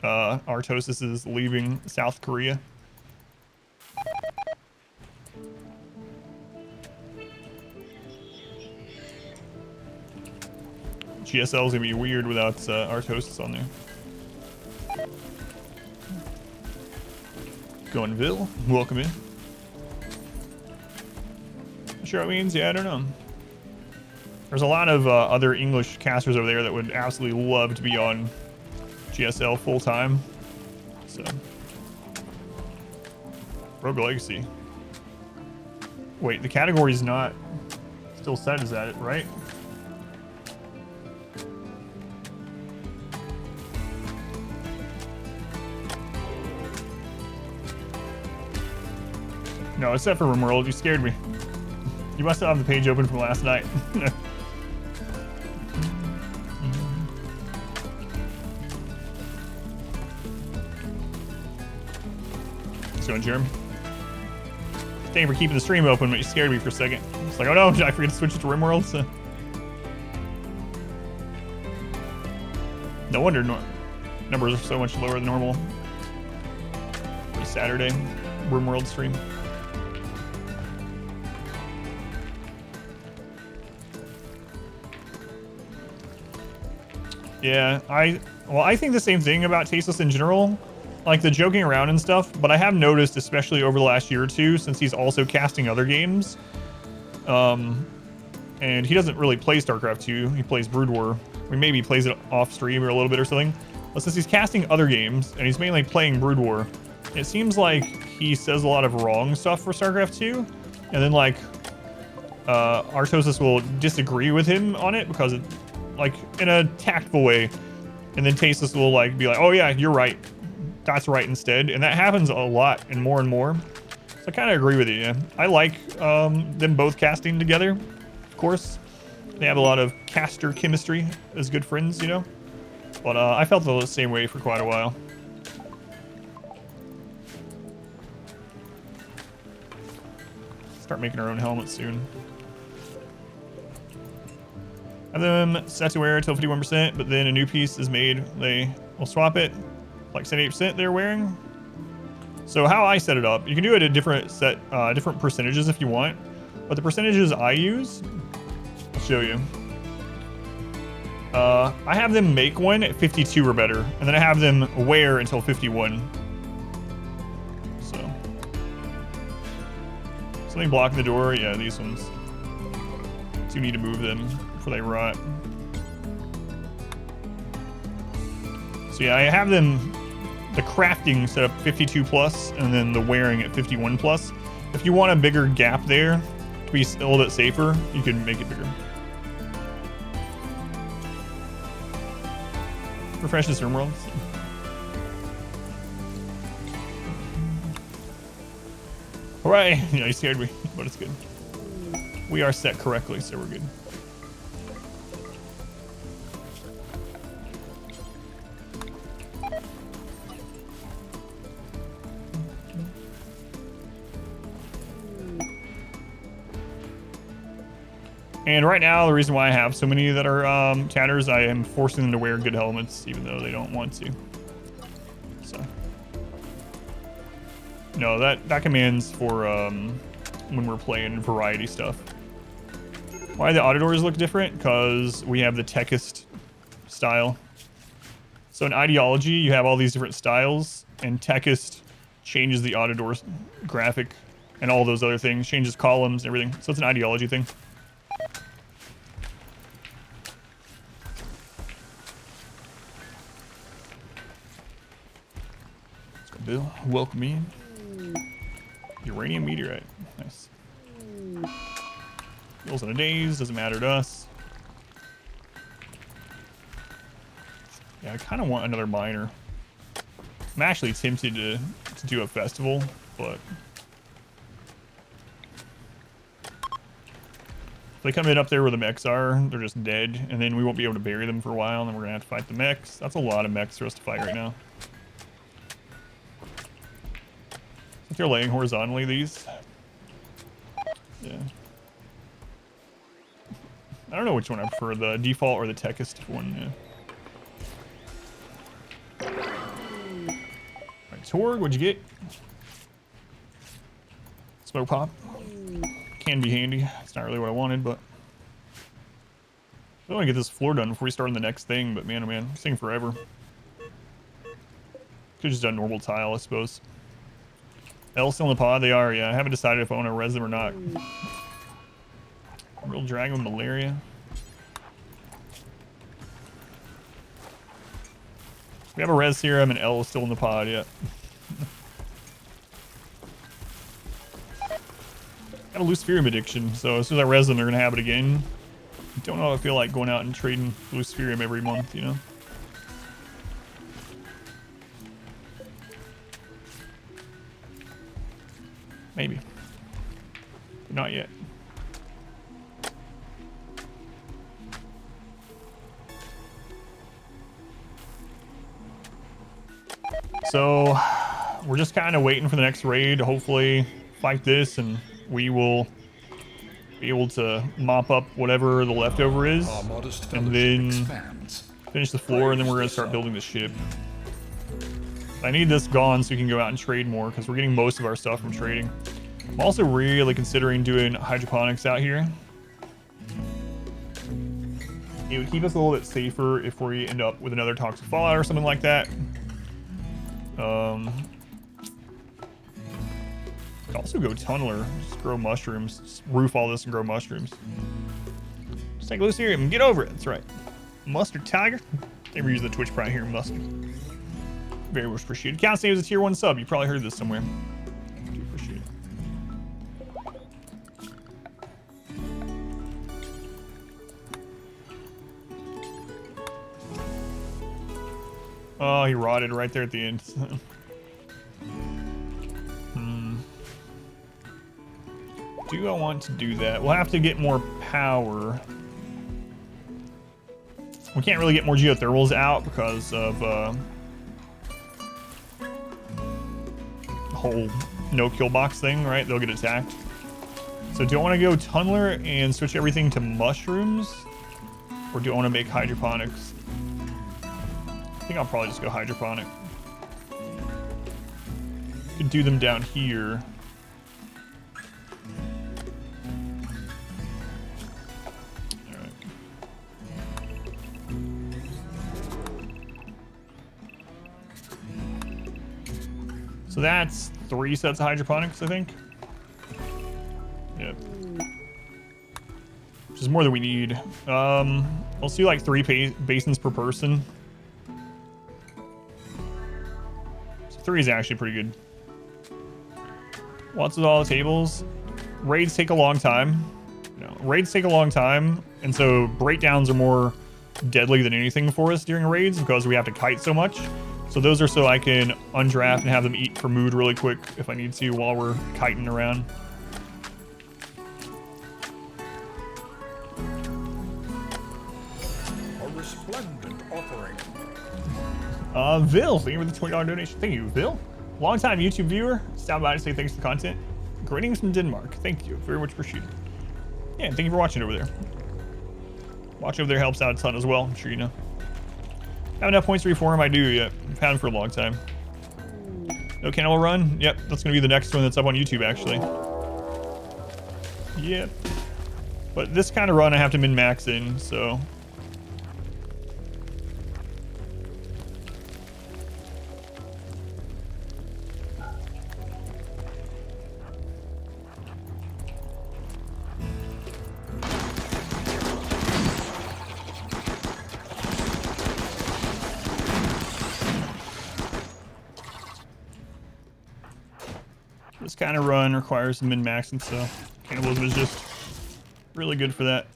Artosis is leaving South Korea? GSL is gonna be weird without Artosis on there. Goinville, welcome in. Sure, it means, yeah, I don't know. There's a lot of other English casters over there that would absolutely love to be on GSL full time. So, Rogue Legacy. Wait, the category's not still set, is that it, right? No, it's set for RimWorld. You scared me. You must have the page open from last night. Let's go, Jeremy. Thank you for keeping the stream open, but you scared me for a second. It's like, oh no, did I forget to switch it to RimWorld? So... No wonder numbers are so much lower than normal for a Saturday RimWorld stream. Yeah, I think the same thing about Tasteless in general, like the joking around and stuff, but I have noticed, especially over the last year or two, since he's also casting other games, and he doesn't really play StarCraft 2, he plays Brood War. I mean, maybe he plays it off stream or a little bit or something, but since he's casting other games, and he's mainly playing Brood War, it seems like he says a lot of wrong stuff for StarCraft 2, and then like, Artosis will disagree with him on it because it, like in a tactful way, and then Tasteless will like be like, oh yeah, you're right, that's right instead, and that happens a lot and more. So I kind of agree with you. Yeah, I like them both casting together. Of course, they have a lot of caster chemistry as good friends, you know. But I felt the same way for quite a while. Start making our own helmets soon. Have them set to wear until 51%, but then a new piece is made. They will swap it, like 78% they're wearing. So how I set it up, you can do it at different percentages if you want, but the percentages I use, I'll show you. I have them make one at 52 or better, and then I have them wear until 51. So, something blocking the door. Yeah, these ones. So you need to move them before they rot. So yeah, I have them, the crafting set up 52 plus, and then the wearing at 51 plus. If you want a bigger gap there to be a little bit safer, you can make it bigger. Refresh this RimWorld. Alright, yeah, you scared me, but it's good. We are set correctly, so we're good. And right now, the reason why I have so many that are tatters, I am forcing them to wear good helmets, even though they don't want to. So, no, that command's for when we're playing variety stuff. Why the autodoors look different? Because we have the techist style. So in ideology, you have all these different styles, and techist changes the autodoor graphic and all those other things, changes columns and everything. So it's an ideology thing. Let's go, Bill. Welcome in. Uranium meteorite. Nice. Kills in a daze, doesn't matter to us. Yeah, I kind of want another miner. I'm actually tempted to do a festival, but if they come in up there where the mechs are, they're just dead, and then we won't be able to bury them for a while, and then we're gonna have to fight the mechs. That's a lot of mechs for us to fight right now. If they're laying horizontally, these. Yeah. I don't know which one I prefer, the default or the techist one. Yeah. Alright, Torg, what'd you get? Smoke pop. Can be handy. It's not really what I wanted, but I want to get this floor done before we start on the next thing, but man, oh man, this thing forever. Could've just done normal tile, I suppose. L still in the pod? They are, yeah. I haven't decided if I want to res them or not. Real dragon with malaria. We have a res serum and L is still in the pod, yeah. Got a Luciferium addiction, so as soon as I res them, they're gonna have it again. Don't know if I feel like going out and trading Luciferium every month, you know? Maybe. But not yet. So, we're just kind of waiting for the next raid to hopefully fight this, and we will be able to mop up whatever the leftover is, and then finish the floor, and then we're going to start building the ship. I need this gone so we can go out and trade more, because we're getting most of our stuff from trading. I'm also really considering doing hydroponics out here. It would keep us a little bit safer if we end up with another toxic fallout or something like that. Could also go tunneler, just grow mushrooms, just roof all this and grow mushrooms. Just take Luciferium and get over it. That's right. Mustard Tiger. Never use the Twitch Prime here, mustard. Very much appreciated. Count saves a tier 1 sub. You probably heard this somewhere. Do appreciate it. Oh, he rotted right there at the end. Do I want to do that? We'll have to get more power. We can't really get more geothermals out because of the whole no kill box thing, right? They'll get attacked. So do I want to go tunneler and switch everything to mushrooms? Or do I want to make hydroponics? I think I'll probably just go hydroponic. Could do them down here. So that's 3 sets of hydroponics, I think. Yep. Which is more than we need. I'll see like 3 basins per person. So 3 is actually pretty good. What's with all the tables? Raids take a long time. Raids take a long time, and so breakdowns are more deadly than anything for us during raids because we have to kite so much. So those are so I can undraft and have them eat for mood really quick if I need to while we're kiting around. A resplendent offering. Vil, thank you for the $20 donation. Thank you, Vil. Long-time YouTube viewer. Stopped by to say thanks for the content. Greetings from Denmark. Thank you. Very much appreciated. Yeah, and thank you for watching over there. Watching over there helps out a ton as well. I'm sure you know. Have enough points to reform? I do, yeah. I've had them for a long time. No Cannibal Run? Yep, that's going to be the next one that's up on YouTube, actually. Yep. But this kind of run I have to min-max in, so... This kind of run requires min-maxing, so cannibalism is just really good for that.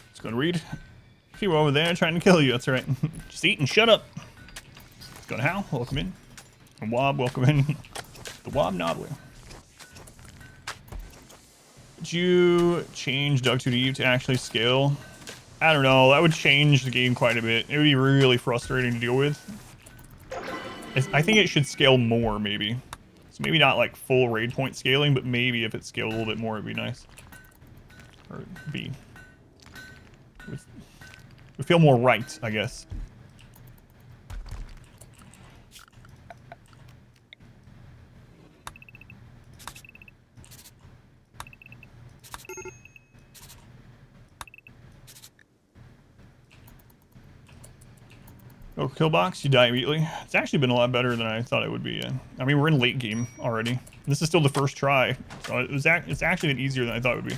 Let's go to read. People over there trying to kill you. That's right. Just eat and shut up. Let's go to Hal. Welcome in. And Wob, welcome in. The Wob Nobbler. Did you change Doug 2D to actually scale? I don't know. That would change the game quite a bit. It would be really frustrating to deal with. I think it should scale more, maybe. So maybe not like full raid point scaling, but maybe if it scaled a little bit more, it'd be nice. Or be. It would feel more right, I guess. Oh, KILLBOX, you die immediately. It's actually been a lot better than I thought it would be. I mean, we're in late game already. This is still the first try, so it's actually been easier than I thought it would be.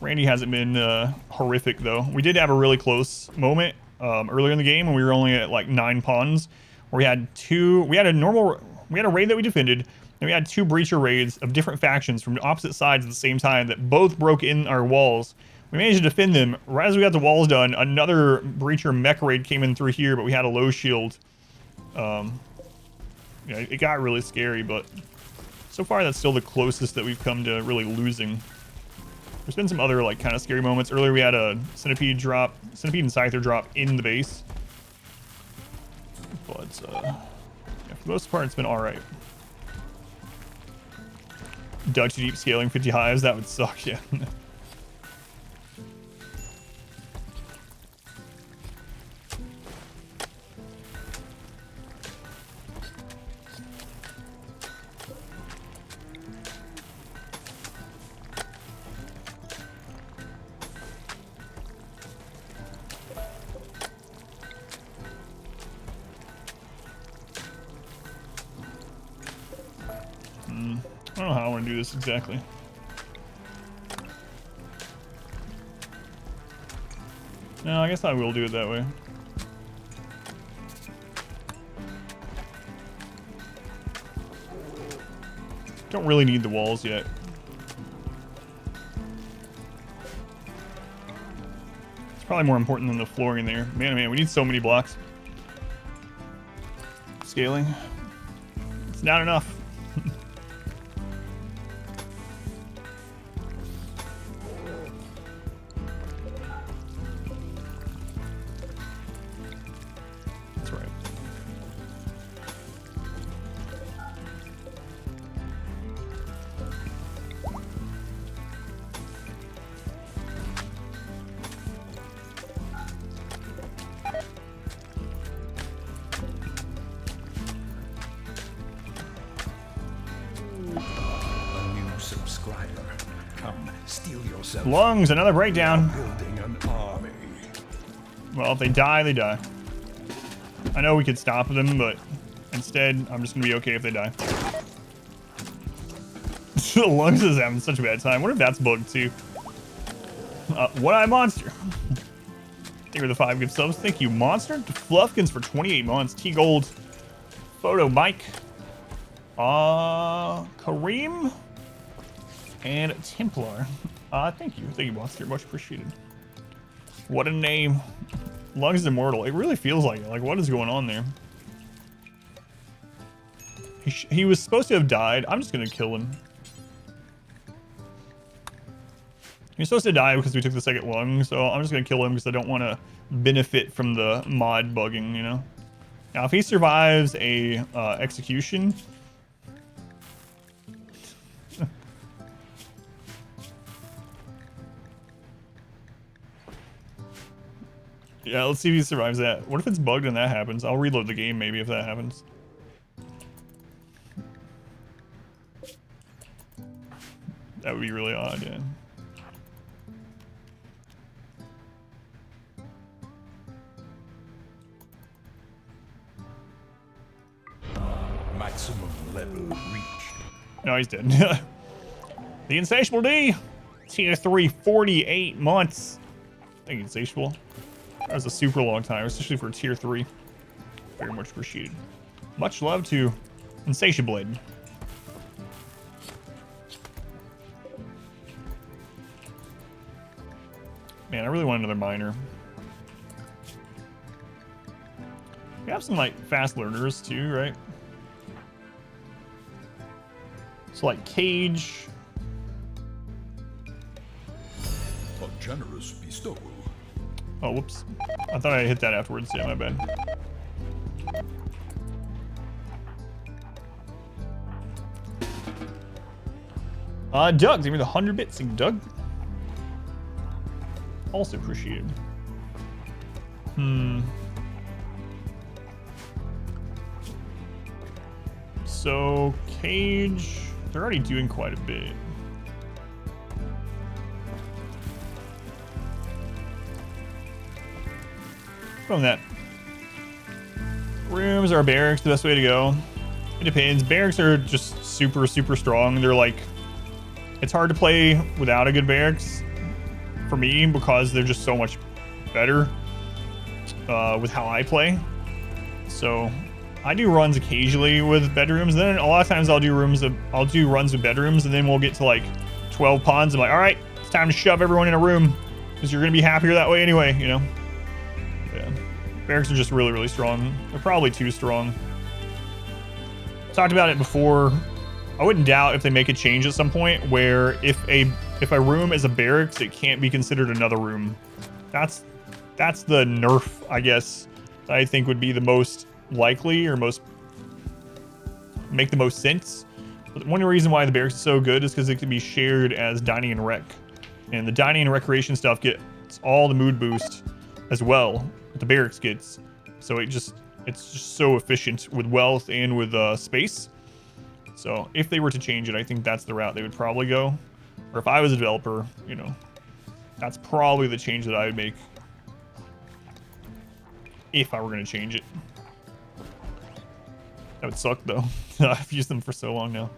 Randy hasn't been horrific though. We did have a really close moment earlier in the game when we were only at like 9 pawns, where we had a raid that we defended, and we had 2 breacher raids of different factions from opposite sides at the same time that both broke in our walls. We managed to defend them. Right as we got the walls done, another breacher mech raid came in through here, but we had a low shield. Yeah, it got really scary, but so far that's still the closest that we've come to really losing. There's been some other like kind of scary moments. Earlier we had a centipede and scyther drop in the base. But yeah, for the most part it's been alright. Dug too deep scaling 50 hives, that would suck, yeah. I don't know how I want to do this exactly. No, I guess I will do it that way. Don't really need the walls yet. It's probably more important than the flooring there. Man, oh man, we need so many blocks. Scaling. It's not enough. Lungs, another breakdown. Well, if they die, they die. I know we could stop them, but instead, I'm just gonna be okay if they die. Lungs is having such a bad time. What if that's bugged too? One-Eye Monster. Thank you for the 5 good subs. Thank you, Monster. Fluffkins for 28 months. T-Gold. Photo Mike. Kareem. And Templar. Thank you, Monster. Much appreciated. What a name. Lungs is immortal. It really feels like it. Like, what is going on there? He was supposed to have died. I'm just gonna kill him. He was supposed to die because we took the second lung, so I'm just gonna kill him because I don't want to benefit from the mod bugging, you know? Now, if he survives a execution... Yeah, let's see if he survives that. What if it's bugged and that happens? I'll reload the game maybe if that happens. That would be really odd, yeah. Maximum level reached. No, he's dead. The insatiable D! Tier 3, 48 months. Thank you, Insatiable. That was a super long time, especially for Tier 3. Very much appreciated. Much love to Insatiable. Man, I really want another miner. We have some, like, fast learners, too, right? So, like, Cage. A generous bestowal. Oh, whoops. I thought I hit that afterwards. Yeah, my bad. Doug, give me the 100 bits. Thank you, Doug. Also appreciated. So, Cage, they're already doing quite a bit. From that. Rooms are barracks the best way to go. It depends. Barracks are just super, super strong. They're like, it's hard to play without a good barracks for me because they're just so much better with how I play. So I do runs occasionally with bedrooms. Then a lot of times I'll do runs with bedrooms, and then we'll get to like 12 pawns. I'm like, all right, it's time to shove everyone in a room because you're gonna be happier that way anyway, you know. Yeah, barracks are just really, really strong. They're probably too strong. Talked about it before. I wouldn't doubt if they make a change at some point where if a room is a barracks, it can't be considered another room. That's the nerf, I guess, that I think would be the most likely or make the most sense. But one reason why the barracks is so good is because it can be shared as dining and rec, and the dining and recreation stuff gets all the mood boost as well that the barracks gets. So it's just so efficient with wealth and with space. So if they were to change it, I think that's the route they would probably go. Or if I was a developer, you know, that's probably the change that I would make if I were going to change it. That would suck though. I've used them for so long now.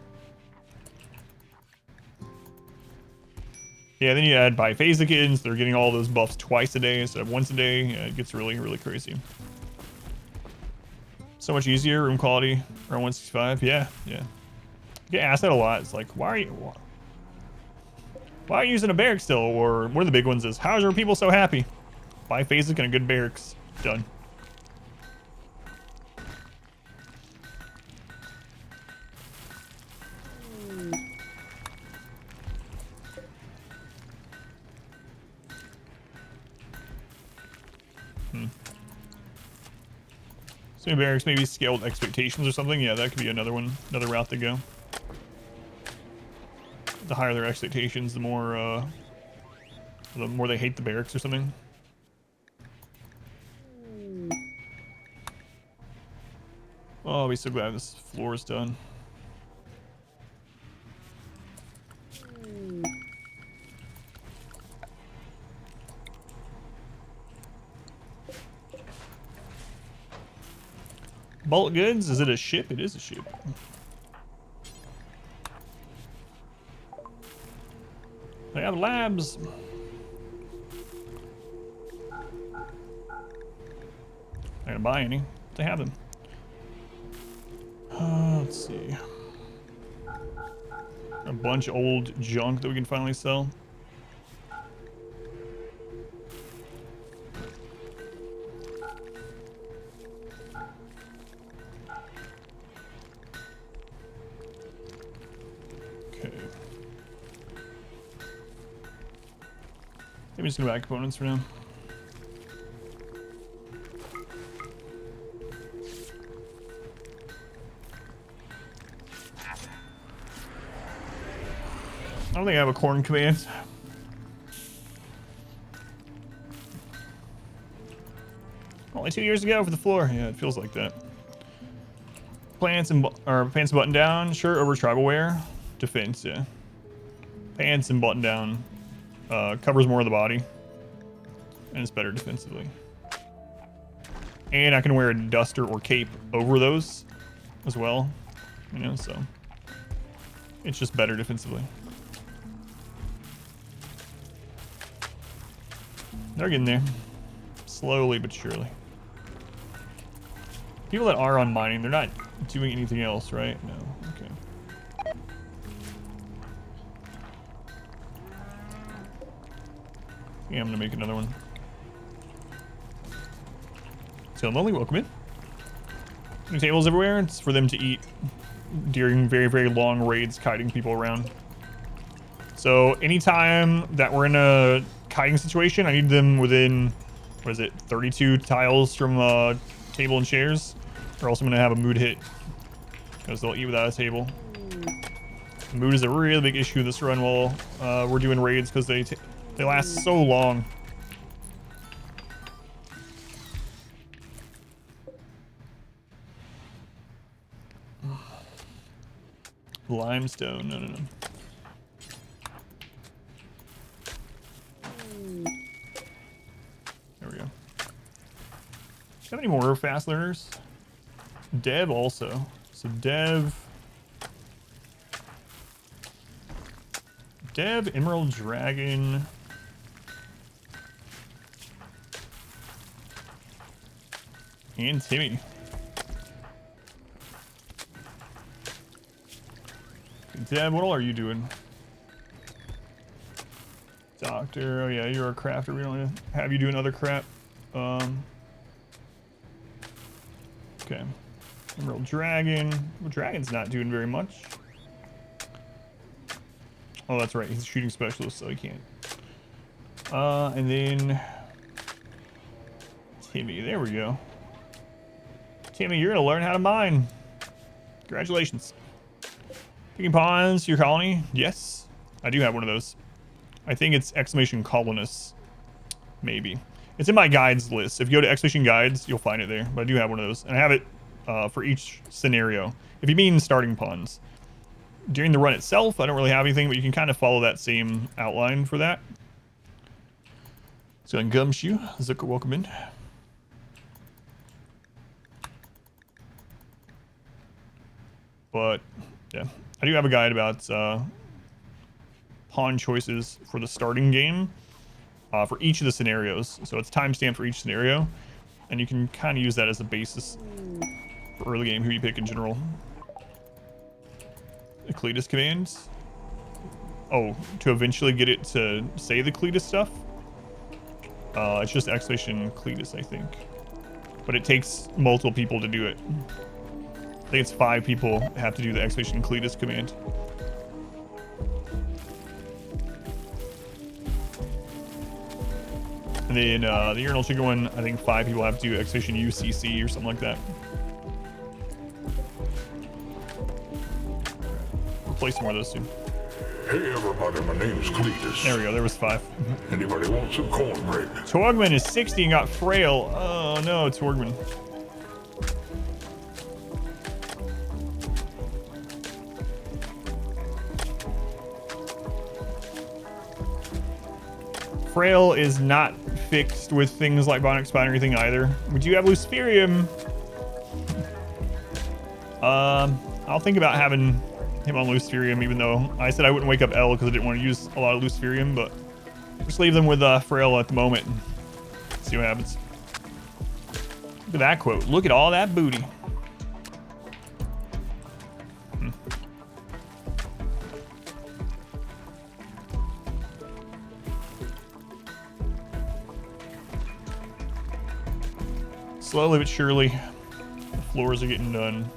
Yeah, then you add biphasicans. They're getting all those buffs twice a day instead of once a day. Yeah, it gets really, really crazy. So much easier room quality around 165. Yeah, yeah. I get asked that a lot. It's like, why are you using a barracks still? Or one of the big ones is, how are people so happy? Biphasic and a good barracks. Done. So barracks maybe scaled expectations or something. Yeah, that could be another one, another route to go. The higher their expectations, the more they hate the barracks or something. Oh, I'll be so glad this floor is done. Bulk goods? Is it a ship? It is a ship. They have labs. Not gonna buy any. They have them. Let's see. A bunch of old junk that we can finally sell. Okay. I'm just gonna buy components for now. I don't think I have a corn command. Only 2 years ago for the floor. Yeah, it feels like that. Pants and button down. Shirt over tribal wear. Defense, yeah. Pants and button down covers more of the body, and it's better defensively. And I can wear a duster or cape over those as well, you know, so it's just better defensively. They're getting there. Slowly but surely. People that are on mining, they're not doing anything else, right? No. Okay. Yeah, I'm gonna make another one. So Lonely, welcome in. New tables everywhere. It's for them to eat during very, very long raids, kiting people around. So anytime that we're in a kiting situation, I need them within, what is it, 32 tiles from table and chairs, or else I'm gonna have a mood hit because they'll eat without a table. Mood is a really big issue this run while we're doing raids because they last so long. Limestone, no. There we go. Have any more fast learners? Dev also. So Dev, Emerald Dragon. And Timmy. Dev, what all are you doing? Doctor, oh yeah, you're a crafter. We don't have you doing other crap. Okay. Emerald Dragon. Well, Dragon's not doing very much. Oh, that's right. He's a shooting specialist, so he can't. And then Timmy. There we go. Timmy, you're gonna learn how to mine. Congratulations. Picking pawns to your colony? Yes, I do have one of those. I think it's exclamation colonists. Maybe. It's in my guides list. If you go to exclamation guides, you'll find it there. But I do have one of those. And I have it for each scenario. If you mean starting pawns. During the run itself, I don't really have anything, but you can kind of follow that same outline for that. So on Gumshoe, Zucker, welcome in. But yeah, I do have a guide about pawn choices for the starting game for each of the scenarios. So it's timestamped for each scenario, and you can kind of use that as a basis for early game who you pick in general. The Cletus commands. Oh, to eventually get it to say the Cletus stuff. It's just exclamation Cletus, I think, but it takes multiple people to do it. I think it's 5 people have to do the exclamation Cletus command. And then the urinal chicken one, I think 5 people have to do exclamation UCC or something like that. Replace more of those two. Hey everybody, my name's Cletus. There we go, there was 5. Anybody want some cornbread? Torgman is 60 and got frail. Oh no, Torgman. Frail is not fixed with things like Bionic Spine or anything either. We do have Luciferium. I'll think about having him on Luciferium, even though I said I wouldn't wake up L because I didn't want to use a lot of Luciferium, but just leave them with Frail at the moment and see what happens. Look at that quote. Look at all that booty. Slowly but surely, the floors are getting done.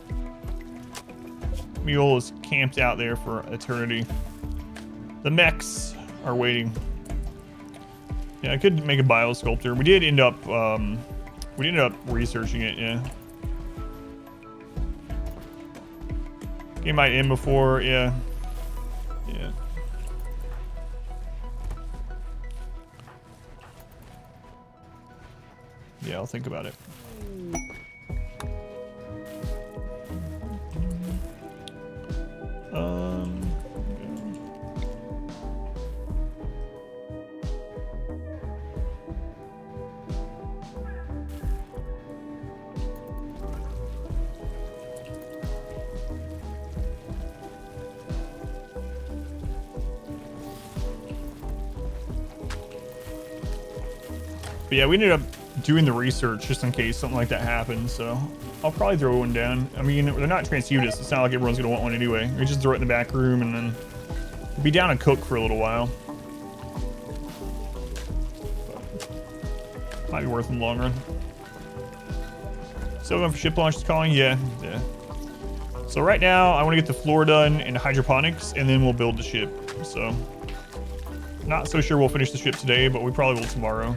Mule is camped out there for eternity. The mechs are waiting. Yeah, I could make a biosculptor. We did end up researching it, yeah. Game might end before, yeah. Yeah. Yeah, I'll think about it. But yeah, we ended up doing the research just in case something like that happens. So I'll probably throw one down. I mean, they're not transhumanist. It's not like everyone's gonna want one anyway. We just throw it in the back room and then we'll be down and cook for a little while. But might be worth it in the long run. Still going for ship launch calling? Yeah. So right now, I want to get the floor done in hydroponics, and then we'll build the ship. So, not so sure we'll finish the ship today, but we probably will tomorrow.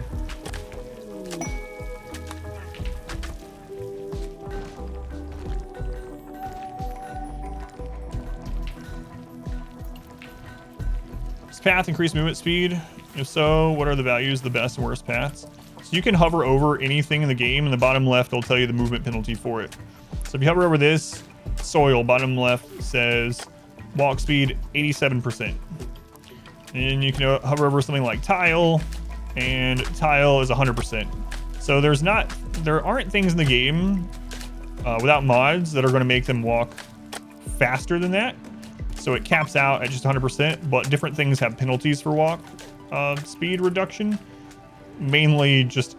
Does path increase movement speed? If so, what are the values of the best and worst paths? So you can hover over anything in the game, and the bottom left will tell you the movement penalty for it. So if you hover over this, soil, bottom left says walk speed 87%. And you can hover over something like tile, and tile is 100%. So there aren't things in the game without mods that are going to make them walk faster than that. So it caps out at just 100%, but different things have penalties for walk speed reduction. Mainly just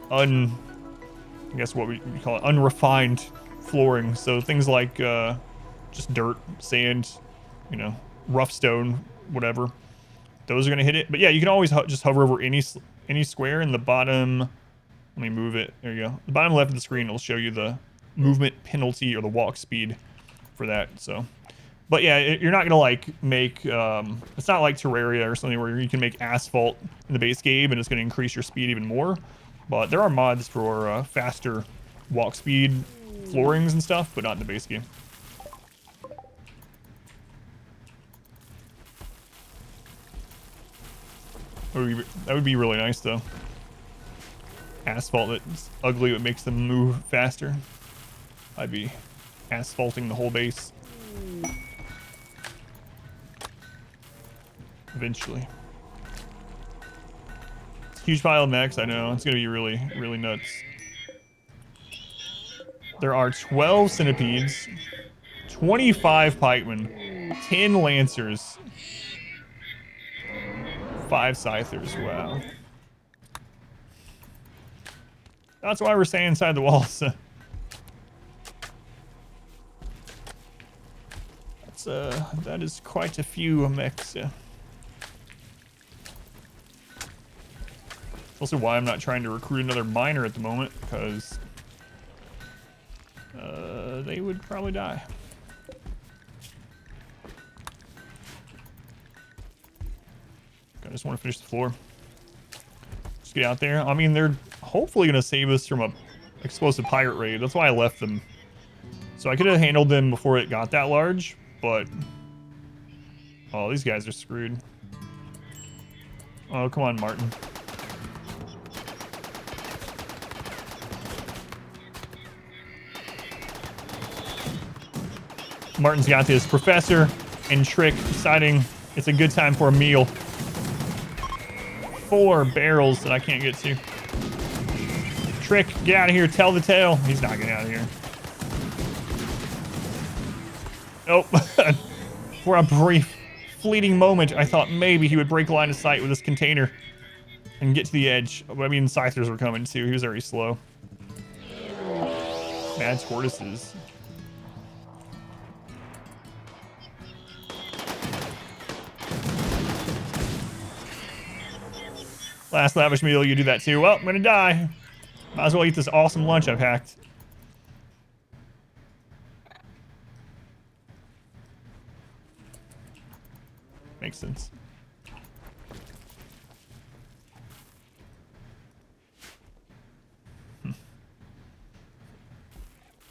I guess what we call it, unrefined flooring. So things like just dirt, sand, you know, rough stone, whatever. Those are gonna hit it. But yeah, you can always just hover over any square in the bottom. Let me move it. There you go. The bottom left of the screen will show you the movement penalty or the walk speed for that. So, but yeah, you're not gonna like make. It's not like Terraria or something where you can make asphalt in the base game and it's gonna increase your speed even more. But there are mods for faster walk speed floorings and stuff, but not in the base game. That would be really nice though. Asphalt that's ugly but makes them move faster. I'd be asphalting the whole base. Eventually. Huge pile of mechs, I know. It's gonna be really, really nuts. There are 12 centipedes, 25 pikemen, 10 lancers, 5 scythers. Wow. That's why we're staying inside the walls. That is quite a few mechs. Yeah. That's also why I'm not trying to recruit another miner at the moment, because they would probably die. I just want to finish the floor. Just get out there. I mean, they're hopefully going to save us from a explosive pirate raid. That's why I left them. So I could have handled them before it got that large, but oh, these guys are screwed. Oh, come on, Martin. Martin's got this. Professor and Trick deciding it's a good time for a meal. 4 barrels that I can't get to. Trick, get out of here. Tell the tale. He's not getting out of here. Nope. For a brief, fleeting moment, I thought maybe he would break line of sight with this container and get to the edge. I mean, Scythers were coming too. He was already slow. Mad tortoises. Last lavish meal, you do that too. Well, I'm gonna die. Might as well eat this awesome lunch I've hacked. Makes sense.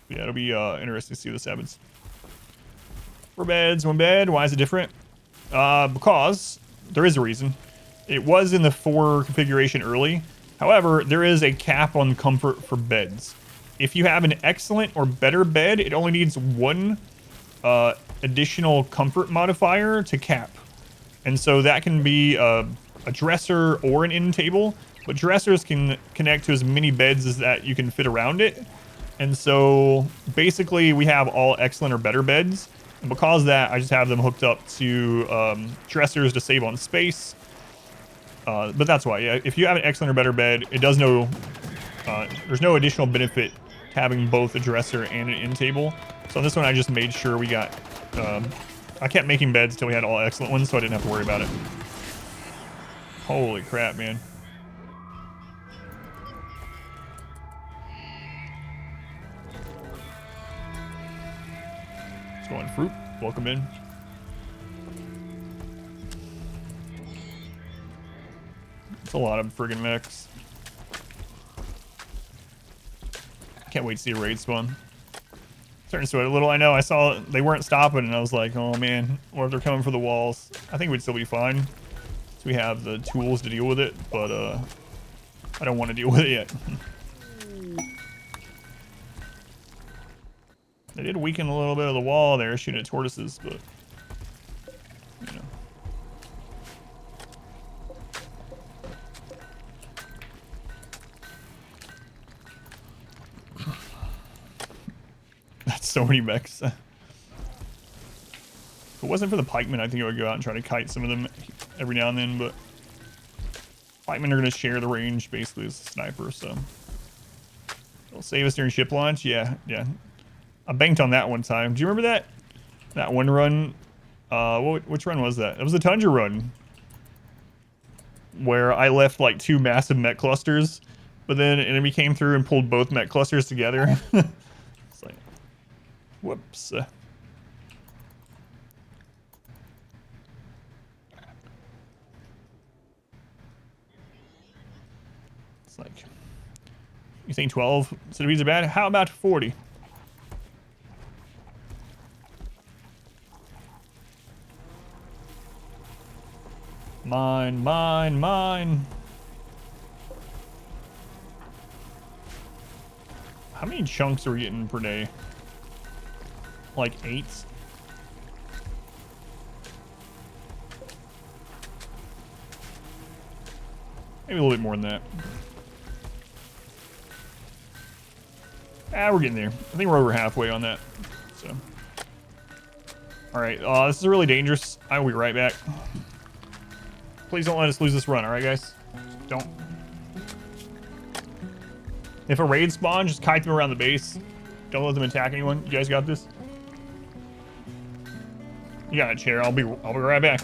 Yeah, it'll be interesting to see this happens. 4 beds, 1 bed. Why is it different? Because there is a reason. It was in the 4 configuration early. However, there is a cap on comfort for beds. If you have an excellent or better bed, it only needs 1 additional comfort modifier to cap. And so that can be a dresser or an end table, but dressers can connect to as many beds as that you can fit around it. And so basically we have all excellent or better beds. And because of that, I just have them hooked up to dressers to save on space. But that's why, yeah, if you have an excellent or better bed, it does no, there's no additional benefit to having both a dresser and an end table. So on this one, I just made sure we got, I kept making beds until we had all excellent ones, so I didn't have to worry about it. Holy crap, man. Let's go on fruit. Welcome in. It's a lot of friggin' mechs. Can't wait to see a raid spawn. Starting to sweat a little. I know, I saw they weren't stopping, and I was like, oh man, what if they're coming for the walls? I think we'd still be fine. So we have the tools to deal with it, but I don't want to deal with it yet. They did weaken a little bit of the wall there, shooting at tortoises, but you know. That's so many mechs. If it wasn't for the pikemen, I think I would go out and try to kite some of them every now and then, but pikemen are going to share the range basically as a sniper, so it'll save us during ship launch. Yeah. I banked on that one time. Do you remember that one run? Which run was that? It was the Tundra run, where I left like 2 massive mech clusters, but then an enemy came through and pulled both mech clusters together. It's like, whoops. It's like, you think 12 centipedes are bad? How about 40? Mine. How many chunks are we getting per day? Like 8? Maybe a little bit more than that. We're getting there. I think we're over halfway on that. So, all right. This is really dangerous. I will be right back. Please don't let us lose this run, all right, guys? Don't. If a raid spawn, just kite them around the base. Don't let them attack anyone. You guys got this? You got it, Chair. I'll be right back.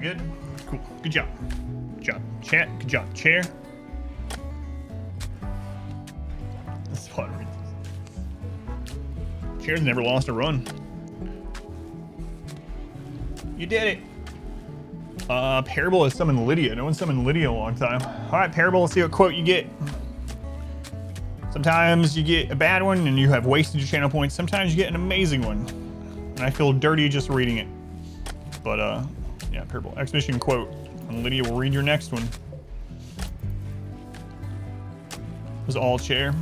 Good? Cool. Good job. Good job, chat. Good job, chair. This is fun. Chair's never lost a run. You did it. Parable has summoned Lydia. No one's summoned Lydia in a long time. All right, Parable, let's see what quote you get. Sometimes you get a bad one and you have wasted your channel points. Sometimes you get an amazing one. And I feel dirty just reading it. But, yeah, Parable. Exhibition quote. And Lydia will read your next one. It was all chair.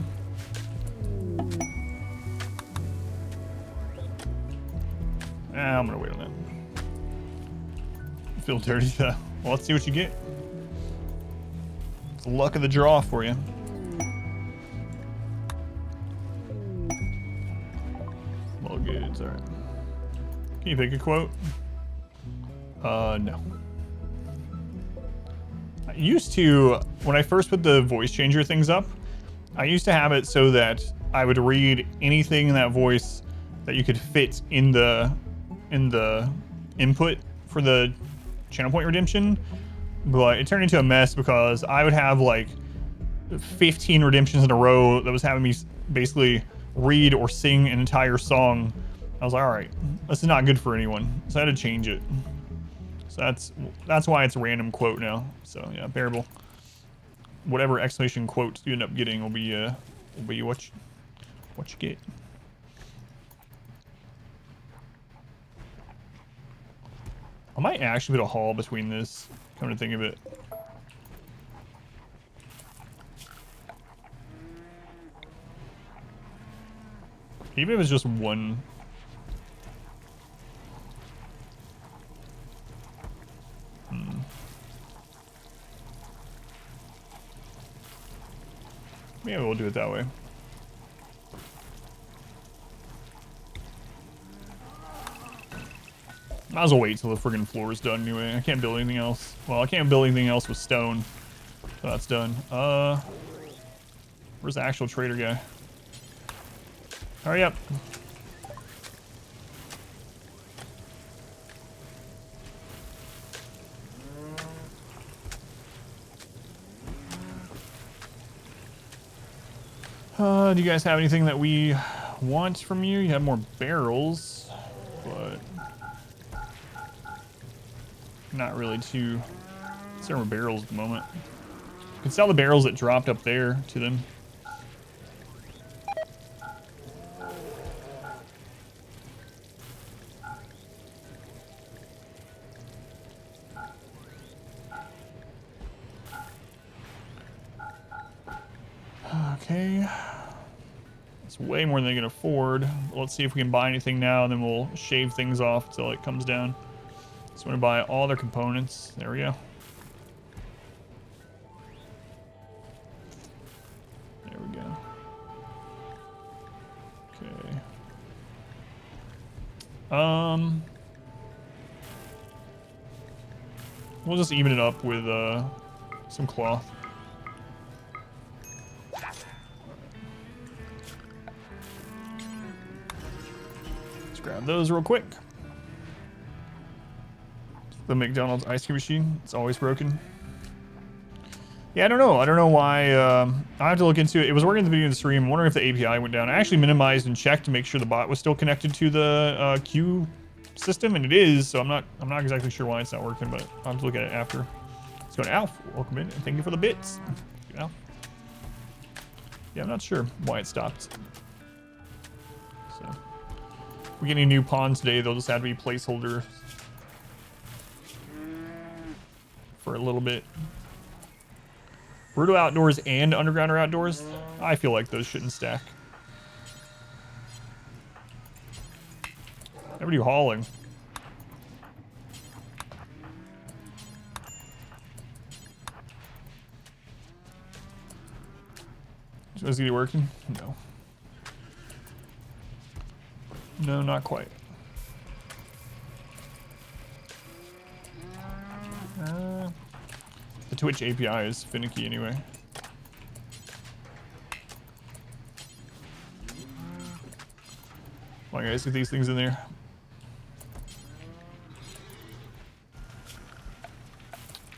I'm gonna wait on that. Feel dirty. Well, let's see what you get. It's the luck of the draw for you. Well, good. It's all right. Can you pick a quote? No. I used to, when I first put the voice changer things up, I used to have it so that I would read anything in that voice that you could fit in the input for the channel point redemption, but it turned into a mess because I would have like 15 redemptions in a row that was having me basically read or sing an entire song. I was like, all right, this is not good for anyone, so I had to change it. So that's why it's a random quote now. So yeah, bearable. Whatever exclamation quotes you end up getting will be what you get. I might actually put a haul between this, come to think of it. Even if it's just one. Maybe we'll do it that way. Might as well wait till the friggin' floor is done anyway. I can't build anything else. Well, I can't build anything else with stone. So that's done. Where's the actual trader guy? Hurry up. Do you guys have anything that we want from you? You have more barrels, but not really too concerned with barrels at the moment. You can sell the barrels that dropped up there to them. Okay. It's way more than they can afford. Let's see if we can buy anything now, and then we'll shave things off until it comes down. So I'm gonna buy all their components. There we go. There we go. Okay. We'll just even it up with some cloth. Let's grab those real quick. The McDonald's ice cream machine, it's always broken. Yeah, I don't know. I don't know why. I have to look into it. It was working at the beginning of the stream. I'm wondering if the API went down. I actually minimized and checked to make sure the bot was still connected to the queue system, and it is. So I'm not exactly sure why it's not working, but I'll have to look at it after. Let's go to Alf. Welcome in, and thank you for the bits. Alf. Yeah, I'm not sure why it stopped. So, if we get any new pawns today, they'll just have to be placeholders for a little bit. Brutal outdoors and underground or outdoors? I feel like those shouldn't stack. Never do hauling. Is it working? No. No, not quite. The Twitch API is finicky anyway. Come on, guys, get these things in there.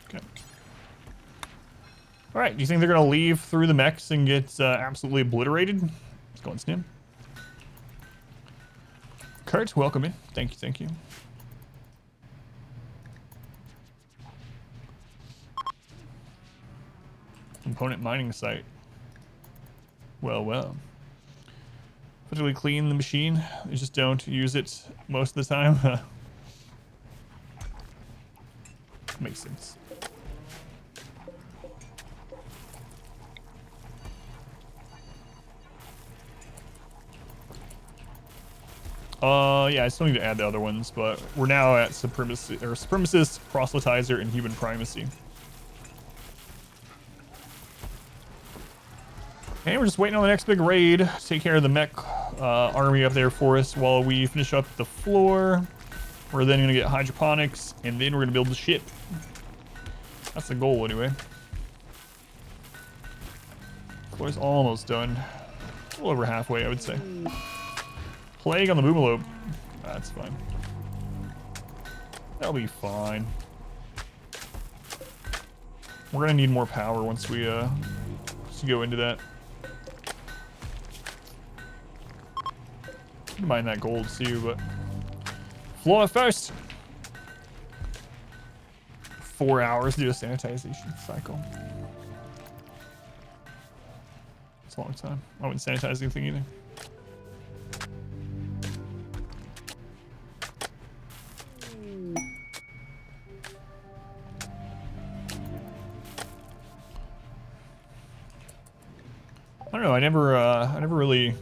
Okay. All right, do you think they're gonna leave through the mechs and get absolutely obliterated? Let's go on Snim. Kurt, welcome in. Thank you, thank you. Component mining site. Well, well. Particularly clean the machine. You just don't use it most of the time. Makes sense. Yeah, I still need to add the other ones, but we're now at supremacy or supremacist, proselytizer, and human primacy. And we're just waiting on the next big raid to take care of the mech army up there for us while we finish up the floor. We're then gonna get hydroponics, and then we're gonna build the ship. That's the goal, anyway. Floor's almost done. A little over halfway, I would say. Plague on the Boomalope. That's fine. That'll be fine. We're gonna need more power once we go into that. Mine that gold too, but floor first. 4 hours to do a sanitization cycle. It's a long time. I wouldn't sanitize anything either. I don't know. I never really.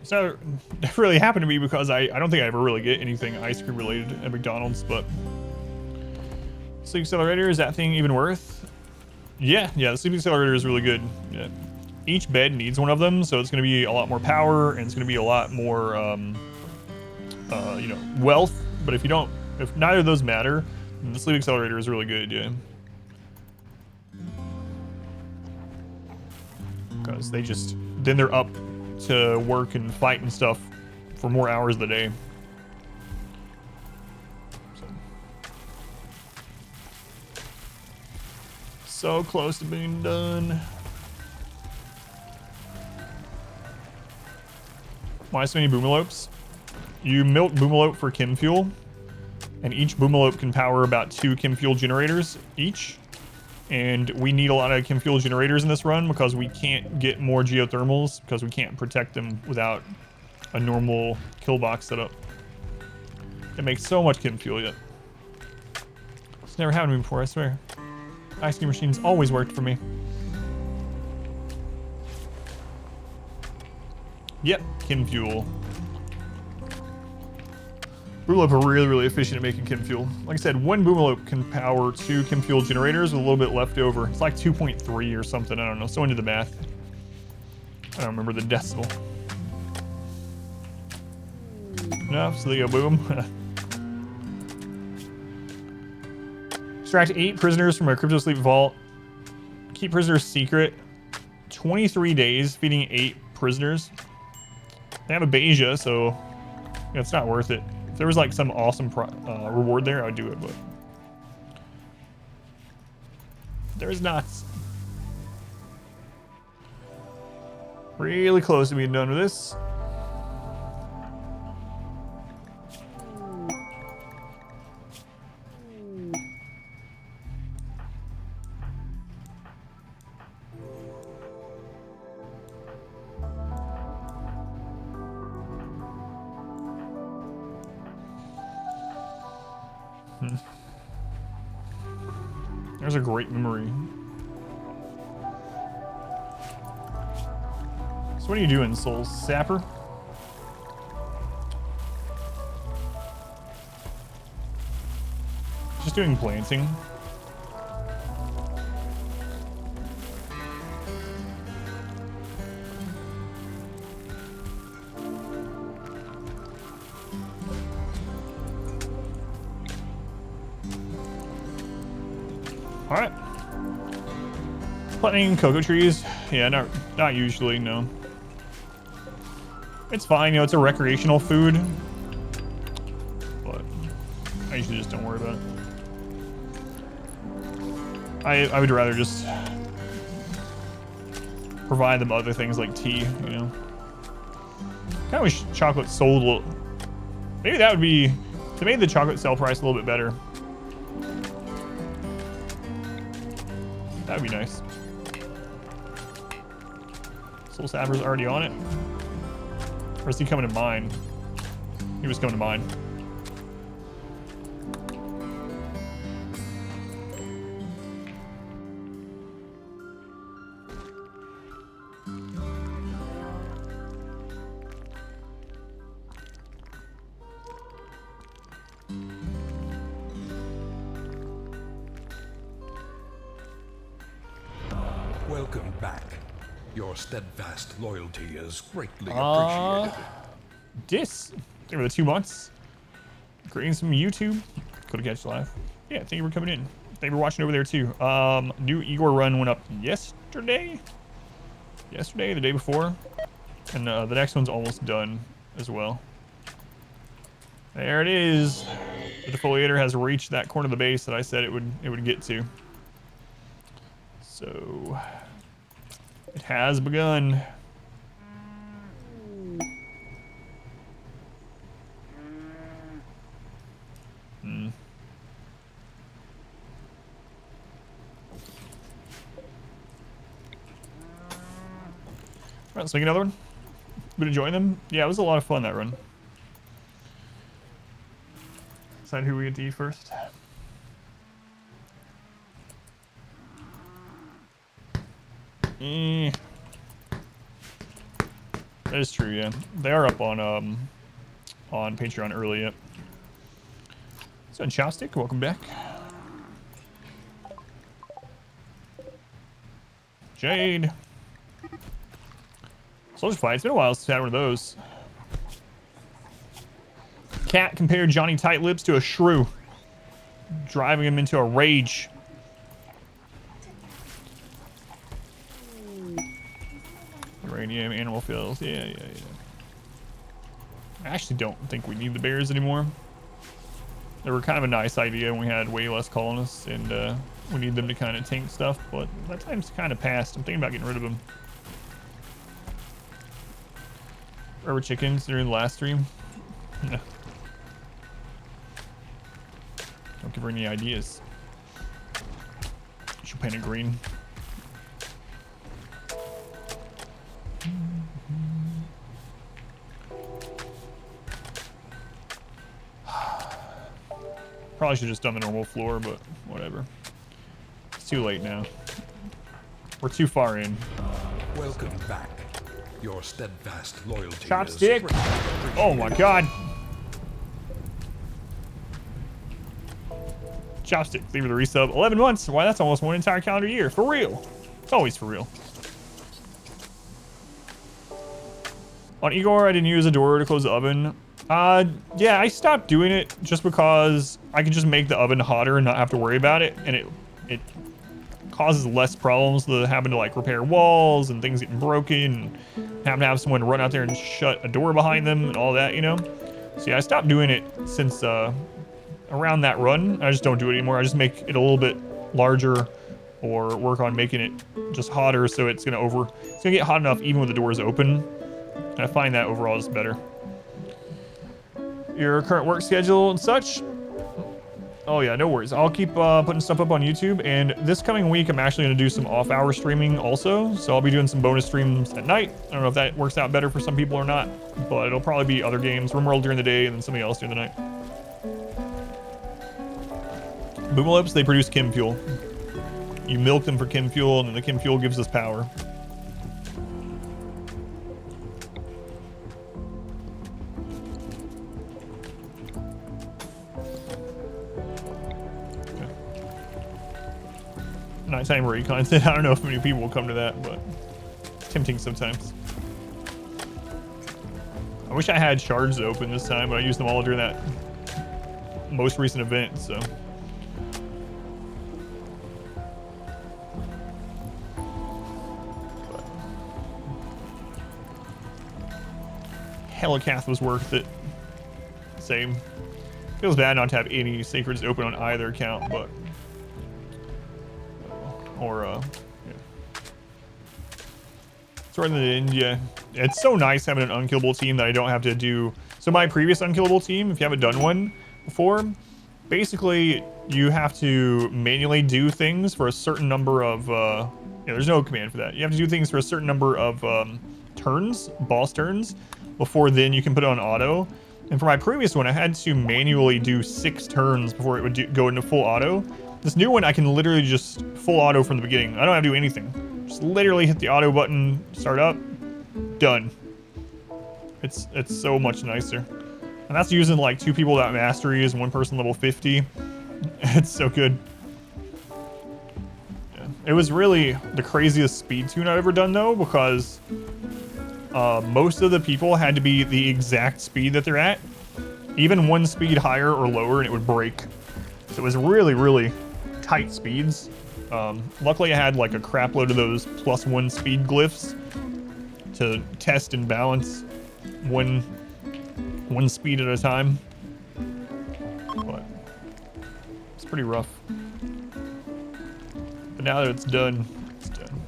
It's never really happened to me because I don't think I ever really get anything ice cream related at McDonald's, but sleep accelerator, is that thing even worth? Yeah, the sleep accelerator is really good. Yeah. Each bed needs one of them, so it's going to be a lot more power and it's going to be a lot more you know, wealth. But if neither of those matter, then the sleep accelerator is really good. Yeah, because then they're up to work and fight and stuff for more hours of the day. So close to being done. Why so many boomalopes? You milk boomalope for chem fuel, and each boomalope can power about 2 chem fuel generators each. And we need a lot of chem fuel generators in this run because we can't get more geothermals because we can't protect them without a normal kill box setup. It makes so much chem fuel yet. It's never happened to me before, I swear. Ice cream machines always worked for me. Yep, chem fuel. Boomalope are really, really efficient at making chem fuel. Like I said, one boomalope can power 2 chem fuel generators with a little bit left over. It's like 2.3 or something. I don't know. Someone did the math. I don't remember the decimal. Enough, so they go boom. Extract 8 prisoners from a crypto sleep vault. Keep prisoners secret. 23 days feeding 8 prisoners. They have a Beja, so yeah, it's not worth it. If there was like some awesome reward there, I would do it, but there's not. Really close to being done with this. There's a great memory. So what are you doing, Soul Sapper? Just doing planting. All right. Planting cocoa trees. Yeah, not usually, no. It's fine, you know, it's a recreational food. But I usually just don't worry about it. I would rather just provide them other things like tea, you know. Kind of wish chocolate sold a little. Maybe that would be, if they made the chocolate sell price a little bit better. That would be nice. Soul Sapper's already on it. Or is he coming to mine? He was coming to mine. Welcome back. Your steadfast loyalty is greatly appreciated. Thank you for the 2 months. Greetings from YouTube. Go to catch live. Yeah, thank you for coming in. Thank you for watching over there too. New Igor run went up yesterday. The day before, and the next one's almost done as well. There it is. The defoliator has reached that corner of the base that I said it would get to. So it has begun. All right, let's make another one. Been enjoying them? Yeah, it was a lot of fun, that run. Decide who we get to eat first. That is true, yeah. They are up on Patreon early, yep. So, Chopstick, welcome back. Jade. Soldier Fight, it's been a while since I had one of those. Cat compared Johnny Tight Lips to a shrew, driving him into a rage. Uranium, animal fills, yeah. I actually don't think we need the bears anymore. They were kind of a nice idea when we had way less colonists, and we need them to kind of tank stuff, but that time's kind of passed. I'm thinking about getting rid of them. Rubber chickens during the last stream? No. Don't give her any ideas. She'll paint it green. Probably should have just done the normal floor, but whatever. It's too late now. We're too far in. Welcome back. Your steadfast loyalty. Chopstick! Oh my god! Chopstick, thank you for the resub. 11 months. Why, that's almost one entire calendar year. For real. It's always for real. On Igor, I didn't use a door to close the oven. Yeah, I stopped doing it just because I could just make the oven hotter and not have to worry about it, and it causes less problems than having to like repair walls and things getting broken and having to have someone run out there and shut a door behind them and all that, you know? So yeah, I stopped doing it since around that run. I just don't do it anymore. I just make it a little bit larger or work on making it just hotter so it's gonna get hot enough even when the door is open. And I find that overall is better. Your current work schedule and such? Oh yeah, no worries. I'll keep putting stuff up on YouTube, and this coming week I'm actually going to do some off-hour streaming also, so I'll be doing some bonus streams at night. I don't know if that works out better for some people or not, but it'll probably be other games, RimWorld during the day, and then something else during the night. Boomalips, they produce chem fuel. You milk them for chem fuel, and then the chem fuel gives us power. Nighttime raid content. I don't know if many people will come to that, but tempting sometimes. I wish I had shards open this time, but I used them all during that most recent event, so. Helicath was worth it. Same. Feels bad not to have any sacreds open on either account, but. Yeah. Sword in the end, yeah. It's so nice having an unkillable team that I don't have to do. So my previous unkillable team, if you haven't done one before, basically you have to manually do things for a certain number of, yeah, there's no command for that. You have to do things for a certain number of turns, boss turns, before then you can put it on auto. And for my previous one, I had to manually do 6 turns before it would go into full auto. This new one, I can literally just full auto from the beginning. I don't have to do anything. Just literally hit the auto button, start up, done. It's so much nicer. And that's using like 2 people without masteries and 1 person level 50. It's so good. Yeah. It was really the craziest speed tune I've ever done though, because most of the people had to be the exact speed that they're at. Even one speed higher or lower and it would break. So it was really, really tight speeds. Luckily I had like a crap load of those +1 speed glyphs to test and balance one speed at a time. But it's pretty rough. But now that it's done, it's done.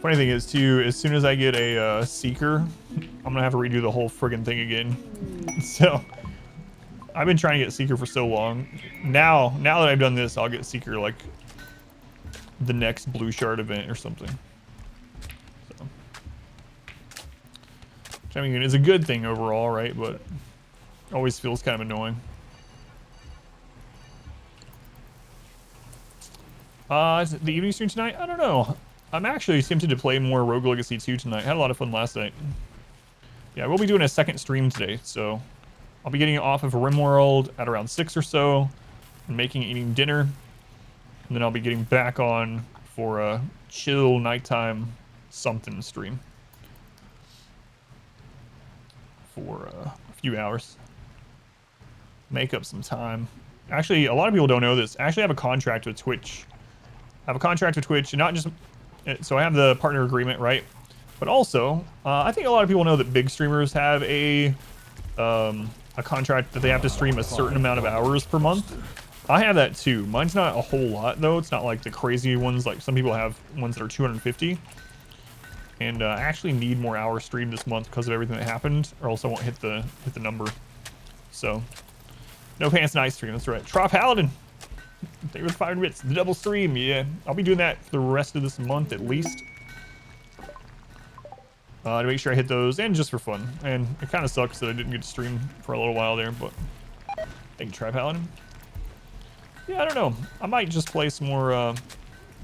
Funny thing is too, as soon as I get a Seeker, I'm gonna have to redo the whole friggin' thing again. So I've been trying to get Seeker for so long. Now that I've done this, I'll get Seeker like the next Blue Shard event or something. So, which, I mean, it's a good thing overall, right? But always feels kind of annoying. Is it the evening stream tonight? I don't know. I'm actually tempted to play more Rogue Legacy 2 tonight. Had a lot of fun last night. Yeah, we'll be doing a second stream today, so I'll be getting off of RimWorld at around 6 or so, and eating dinner, and then I'll be getting back on for a chill nighttime something stream for a few hours. Make up some time. Actually, a lot of people don't know this. I actually have a contract with Twitch. I have a contract with Twitch, and not just... So I have the partner agreement, right? But also, I think a lot of people know that big streamers have a contract that they have to stream a certain amount of hours per month. I have that too. Mine's not a whole lot though. It's not like the crazy ones. Like some people have ones that are 250. And I actually need more hours streamed this month because of everything that happened, or else I won't hit the number. So, no pants, nice stream. That's right. Trop Paladin. Thank you for the 5 bits. The double stream. Yeah, I'll be doing that for the rest of this month at least. To make sure I hit those, and just for fun. And it kind of sucks that I didn't get to stream for a little while there, but thank you, Trop Paladin. Yeah, I don't know. I might just play some more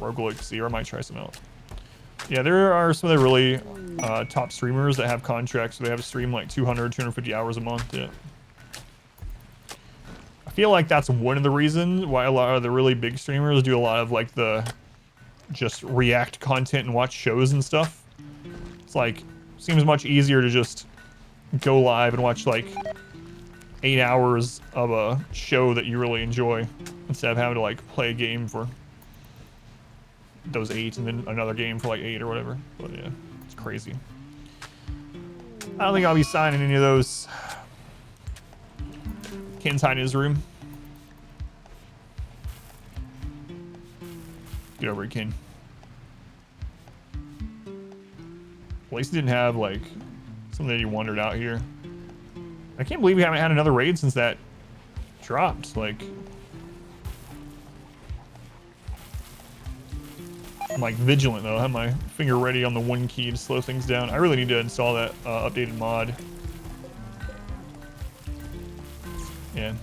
Rogue Legacy, or I might try some out. Yeah, there are some of the really top streamers that have contracts, so they have to stream like 200, 250 hours a month. Yeah. I feel like that's one of the reasons why a lot of the really big streamers do a lot of like the just react content and watch shows and stuff. It's like, seems much easier to just go live and watch like 8 hours of a show that you really enjoy instead of having to like play a game for those 8 and then another game for like 8 or whatever. But yeah, it's crazy. I don't think I'll be signing any of those. Ken's hiding in his room. Get over it, Ken. At least he didn't have like something that he wandered out here. I can't believe we haven't had another raid since that dropped. Like, I'm like vigilant though. I have my finger ready on the 1 key to slow things down. I really need to install that updated mod. Yeah.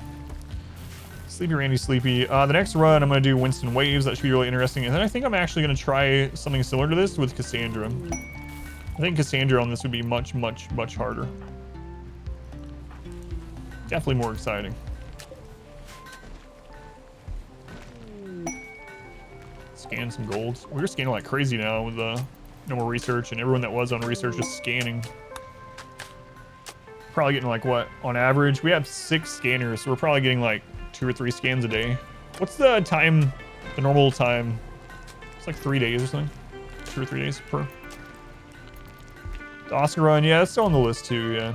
Sleepy Randy Sleepy. The next run I'm gonna do Winston Waves. That should be really interesting. And then I think I'm actually gonna try something similar to this with Cassandra. I think Cassandra on this would be much, much, much harder. Definitely more exciting. Scan some golds. We're scanning like crazy now with no more research, and everyone that was on research is scanning. Probably getting like what on average? We have 6 scanners, so we're probably getting like 2 or 3 scans a day. What's the time? The normal time? It's like 3 days or something. 2 or 3 days per. The Oscar run, yeah, it's still on the list too, yeah.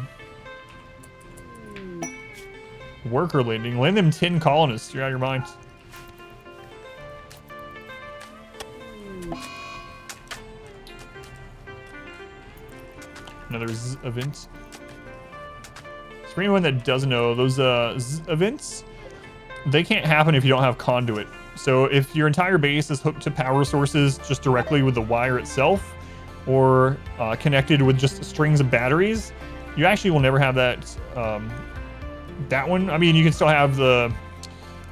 Worker landing. Land them 10 colonists. You're out of your mind. Another event. For anyone that doesn't know, those events, they can't happen if you don't have conduit. So if your entire base is hooked to power sources just directly with the wire itself, or connected with just strings of batteries, you actually will never have that that one. I mean, you can still have the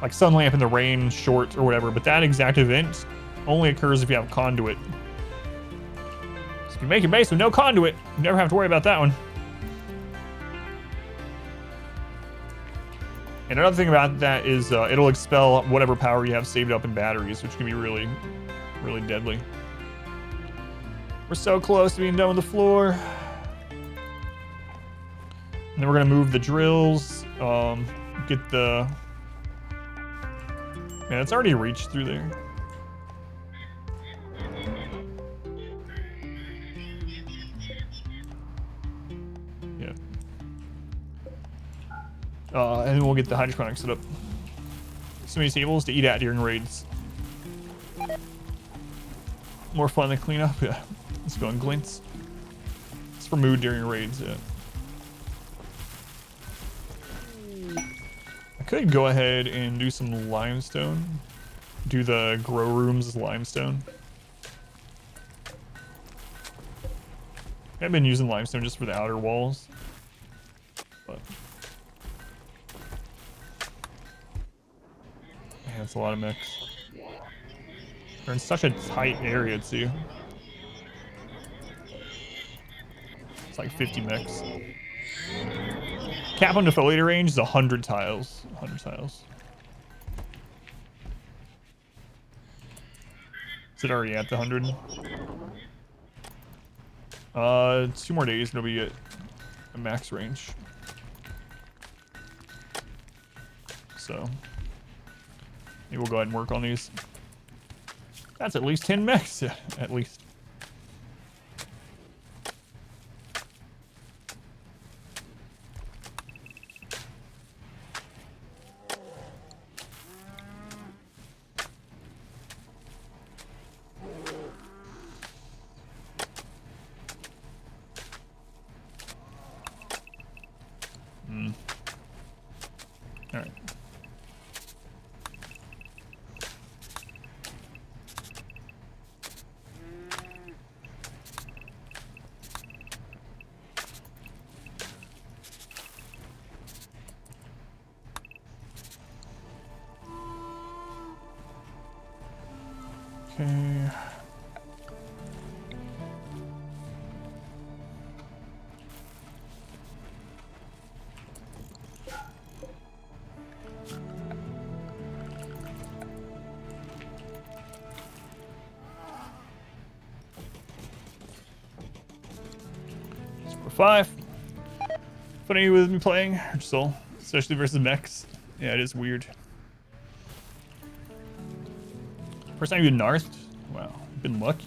like sun lamp in the rain short or whatever, but that exact event only occurs if you have conduit. So if you make your base with no conduit, you never have to worry about that one. And another thing about that is it'll expel whatever power you have saved up in batteries, which can be really, really deadly. We're so close to being done with the floor. And then we're gonna move the drills, get the... Man, it's already reached through there. Yeah. And then we'll get the hydroponics set up. So many tables to eat at during raids. More fun than clean up, yeah. Let's go on glints. It's for mood during raids, yeah. I could go ahead and do some limestone. Do the grow rooms as limestone. I've been using limestone just for the outer walls. But man, that's a lot of mechs. They're in such a tight area too. It's like 50 mechs. Cap on defoliator range is 100 tiles. 100 tiles. Is it already at the 100? 2 more days and it'll be at a max range. So maybe we'll go ahead and work on these. That's at least 10 mechs, at least. All right. Okay. Score 5. Funny with me playing Soul, especially versus mechs. Yeah, it is weird. First time you narthed? Wow, you've been lucky.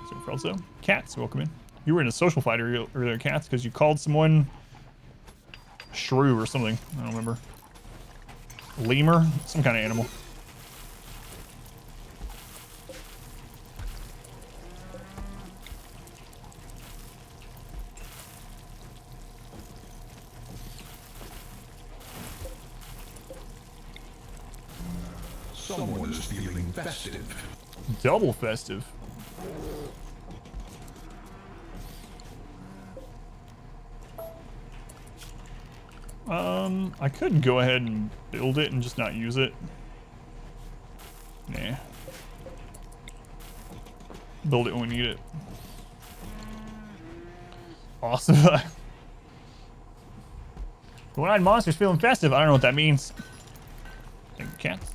So also, Cats, welcome in. You were in a social fight earlier, Cats, because you called someone shrew or something. I don't remember. Lemur? Some kind of animal. Someone is feeling festive. Double festive. I could go ahead and build it and just not use it. Nah. Build it when we need it. Awesome. One-eyed monster's feeling festive. I don't know what that means. Thank you, Cats.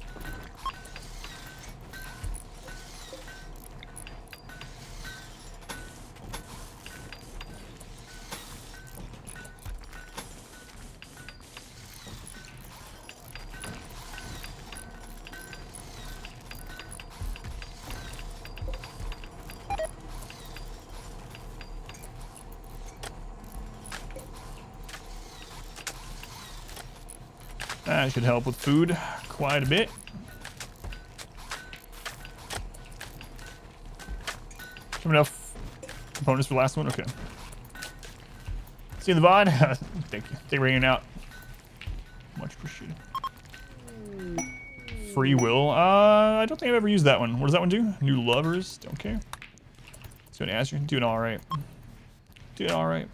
That should help with food quite a bit. Have enough components for the last one? Okay. See you in the VOD? Thank you. Thank you for hanging out. Much appreciated. Free will? I don't think I've ever used that one. What does that one do? New lovers? Don't care. Let's go to Azure. Doing alright. Doing alright.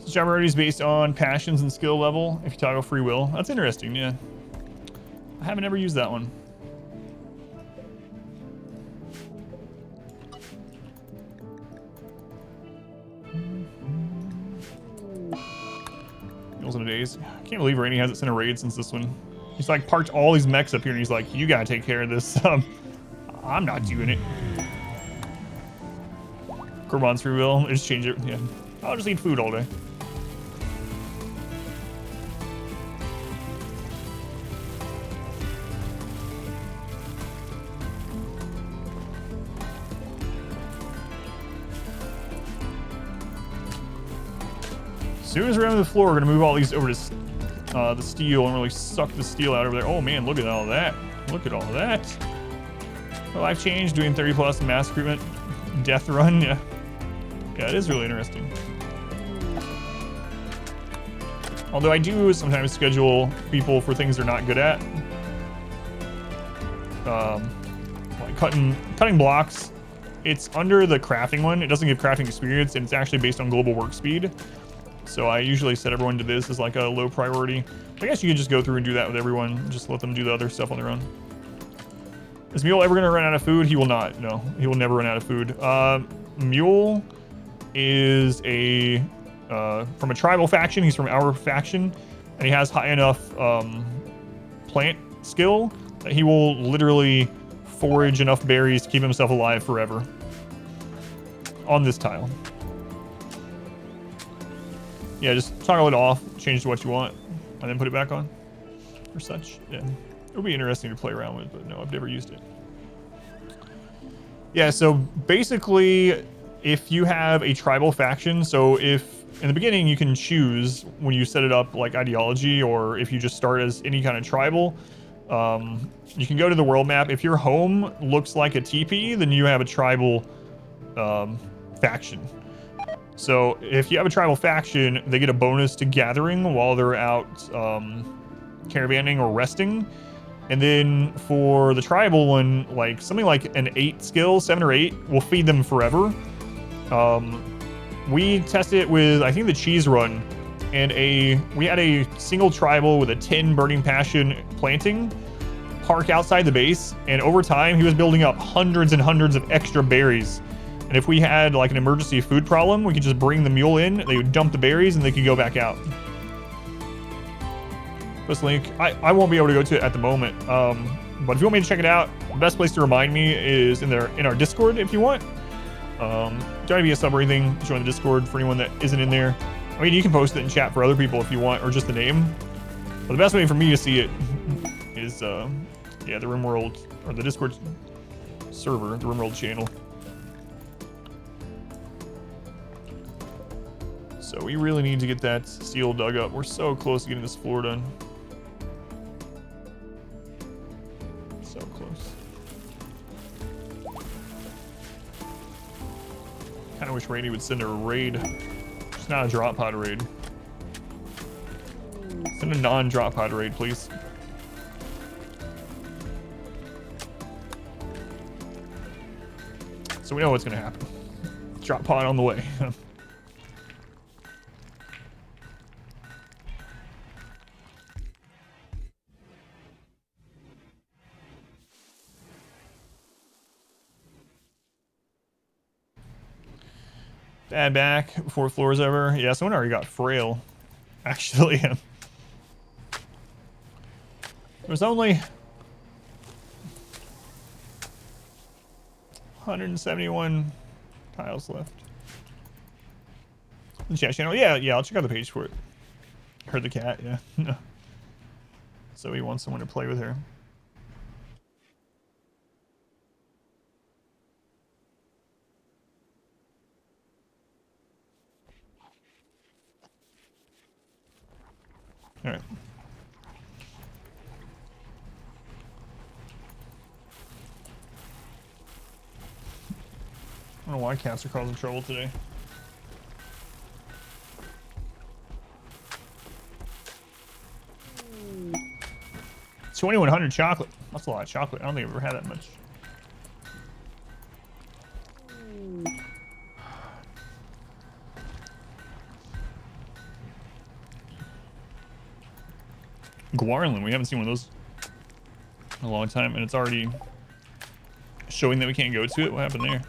So job priority is based on passions and skill level. If you toggle free will, that's interesting. Yeah, I haven't ever used that one. Meals in a days. I can't believe Rainey hasn't sent a raid since this one. He's like parked all these mechs up here, and he's like, "You gotta take care of this." I'm not doing it. Caravan's free will. Just change it. Yeah, I'll just eat food all day. As soon as we're on the floor, we're gonna move all these over to the steel and really suck the steel out over there. Oh man, look at all that. Look at all that. My life change, doing 30 plus mass recruitment, death run. Yeah, it is really interesting. Although I do sometimes schedule people for things they're not good at. Like cutting blocks. It's under the crafting one. It doesn't give crafting experience, and it's actually based on global work speed. So I usually set everyone to this as like a low priority. I guess you could just go through and do that with everyone. Just let them do the other stuff on their own. Is Mule ever gonna run out of food? He will not. No, he will never run out of food. Mule is from a tribal faction. He's from our faction, and he has high enough plant skill that he will literally forage enough berries to keep himself alive forever. On this tile. Yeah, just toggle it off, change to what you want, and then put it back on, or such. Yeah, it'll be interesting to play around with, but no, I've never used it. Yeah, so basically, if you have a tribal faction, so if in the beginning you can choose when you set it up like ideology, or if you just start as any kind of tribal, you can go to the world map. If your home looks like a TP, then you have a tribal faction. So if you have a tribal faction, they get a bonus to gathering while they're out caravaning or resting. And then for the tribal one, like something like an 8 skill, 7 or 8, will feed them forever. We tested it with, I think, the cheese run, and we had a single tribal with a 10 burning passion planting park outside the base, and over time he was building up hundreds and hundreds of extra berries. And if we had like an emergency food problem, we could just bring the mule in, they would dump the berries, and they could go back out. This link, I won't be able to go to it at the moment, but if you want me to check it out, the best place to remind me is in our Discord if you want. Don't have to be a sub or anything, join the Discord for anyone that isn't in there. I mean, you can post it in chat for other people if you want, or just the name. But the best way for me to see it is, yeah, the RimWorld, or the Discord server, the RimWorld channel. So we really need to get that steel dug up. We're so close to getting this floor done. So close. Kinda wish Rainy would send a raid. Just not a drop pod raid. Send a non-drop pod raid, please. So we know what's gonna happen. Drop pod on the way. Bad back before floor's over. Yeah, someone already got frail. Actually, there's only 171 tiles left. The chat channel. Yeah, I'll check out the page for it. Heard the cat, yeah. So he wants someone to play with her. All right. I don't know why cats are causing trouble today. It's 2100 chocolate. That's a lot of chocolate. I don't think I've ever had that much. Guarland. We haven't seen one of those in a long time, and it's already showing that we can't go to it. What happened there?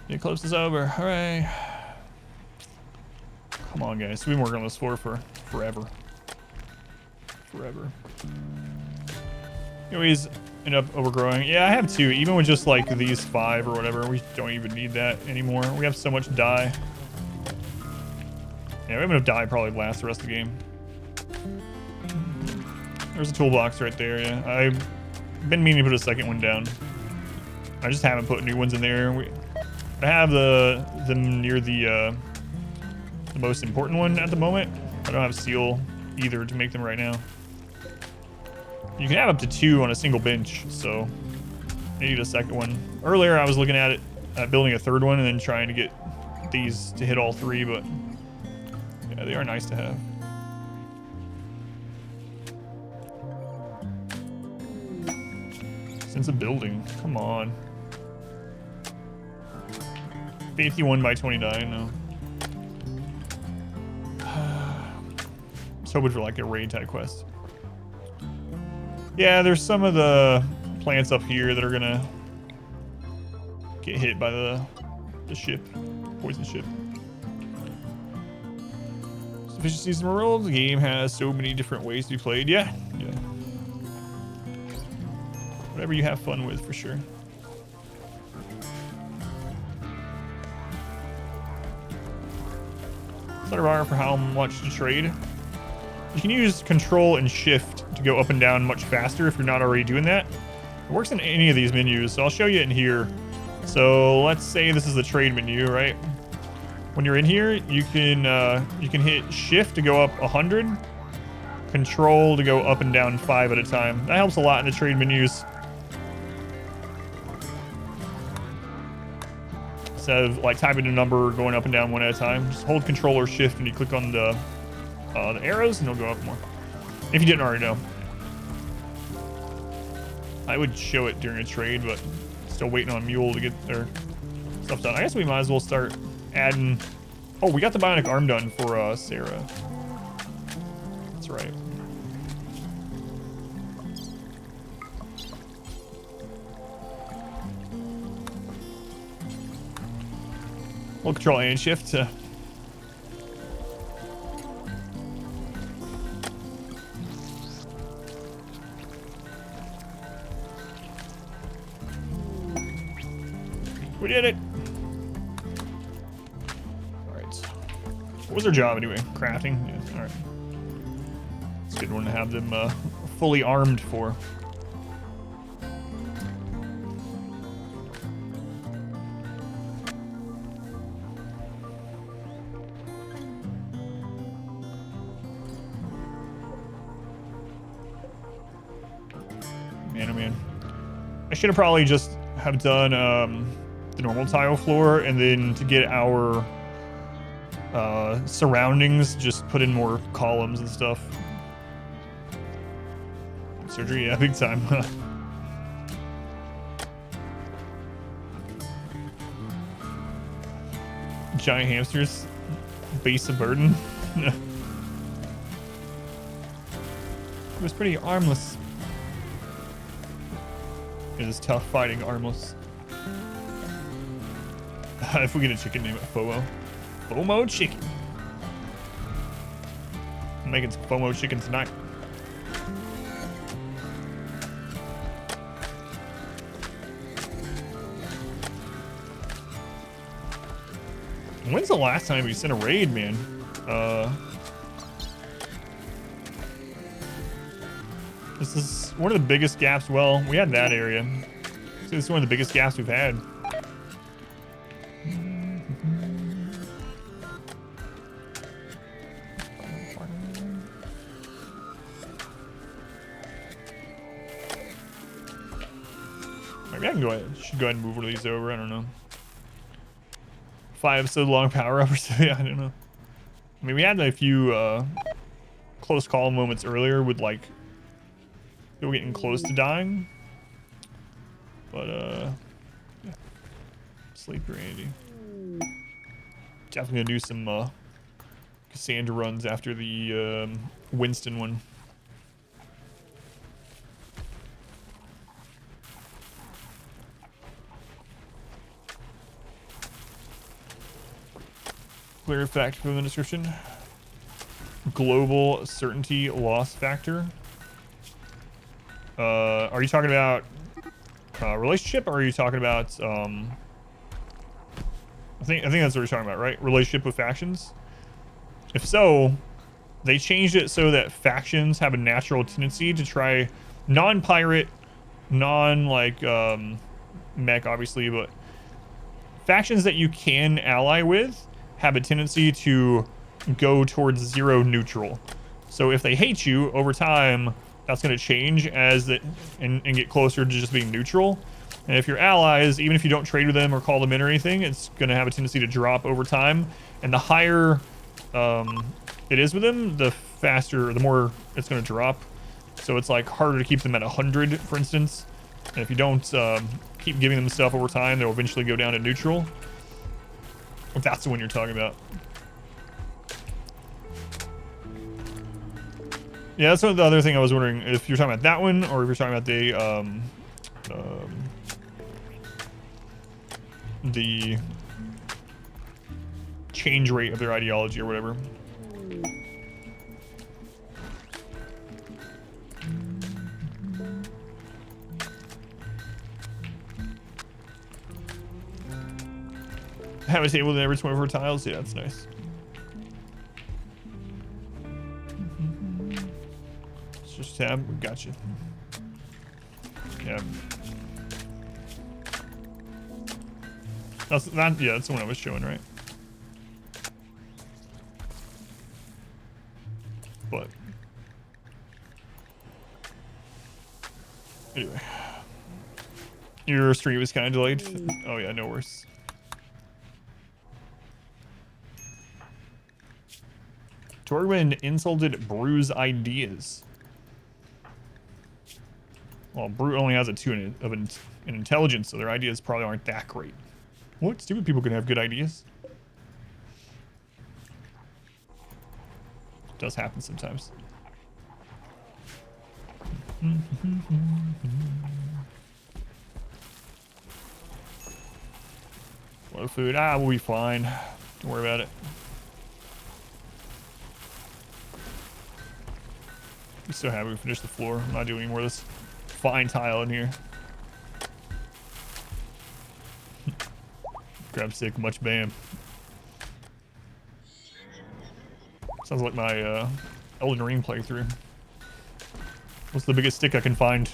The eclipse is over. Hooray. Come on, guys. We've been working on this floor for forever. Forever. You always end up overgrowing. Yeah, I have too. Even with just like these 5 or whatever, we don't even need that anymore. We have so much dye. Yeah, we have enough dye probably last the rest of the game. There's a toolbox right there, yeah. I've been meaning to put a second one down. I just haven't put new ones in there. I have them near the most important one at the moment. I don't have steel either to make them right now. You can have up to 2 on a single bench, so I need a second one. Earlier I was looking at it, building a 3rd one and then trying to get these to hit all 3, but yeah, they are nice to have. Sense of building, come on. 51 by 29, no. I was hoping for like a raid type quest. Yeah, there's some of the plants up here that are gonna get hit by the ship, poison ship. Sufficiencies in the world. The game has so many different ways to be played. Yeah. Whatever you have fun with, for sure. Set a bar for how much to trade. You can use Control and Shift to go up and down much faster if you're not already doing that. It works in any of these menus, so I'll show you in here. So let's say this is the trade menu, right? When you're in here, you can hit Shift to go up 100, Control to go up and down 5 at a time. That helps a lot in the trade menus. Instead of like typing a number, going up and down 1 at a time, just hold Control or Shift and you click on the arrows and they'll go up more. If you didn't already know. I would show it during a trade, but still waiting on Mule to get their stuff done. I guess we might as well start adding... Oh, we got the Bionic arm done for Sarah. That's right. Hold Control and Shift to... We did it! Alright. What was their job anyway? Crafting? Yeah, alright. It's a good one to have them fully armed for. Man, oh man. I should have probably just have done the normal tile floor, and then to get our surroundings, just put in more columns and stuff. Surgery, yeah, big time. Giant hamsters, base of burden. It was pretty armless. It is tough fighting armless. If we get a chicken, name it FOMO. FOMO chicken. I'm making some FOMO chicken tonight. When's the last time we sent a raid, man? This is one of the biggest gaps. Well, we had that area. So this is one of the biggest gaps we've had. Maybe I can go ahead. Should go ahead and move one of these over. I don't know. 5 episode long power up or so. Yeah, I don't know. I mean, we had a few close call moments earlier with like people getting close to dying. But yeah. Sleep Randy. Definitely gonna do some Cassandra runs after the Winston one. Clear fact from the description. Global certainty loss factor. Are you talking about relationship, or are you talking about I think that's what you're talking about, right? Relationship with factions. If so, they changed it so that factions have a natural tendency to try non-pirate, non-like mech, obviously, but factions that you can ally with have a tendency to go towards zero neutral. So if they hate you over time, that's going to change as the and get closer to just being neutral. And if you're allies, even if you don't trade with them or call them in or anything, it's going to have a tendency to drop over time. And the higher it is with them, the faster, the more it's going to drop. So it's like harder to keep them at 100, for instance. And if you don't keep giving them stuff over time, they'll eventually go down to neutral. If that's the one you're talking about. Yeah, that's the other thing I was wondering, if you're talking about that one, or if you're talking about the change rate of their ideology or whatever. Have a table in every 24 tiles? Yeah, that's nice. Let's just tab. We got you. Yeah. That's that. Yeah, that's the one I was showing, right? But anyway, your stream was kind of delayed. Oh yeah, no worries. Torgman insulted Brew's ideas. Well, Brew only has a 2 in intelligence, so their ideas probably aren't that great. What? Stupid people can have good ideas. It does happen sometimes. Low food. Ah, we'll be fine. Don't worry about it. I'm so happy we finished the floor. I'm not doing any more of this fine tile in here. Grab stick, much bam. Sounds like my Elden Ring playthrough. What's the biggest stick I can find?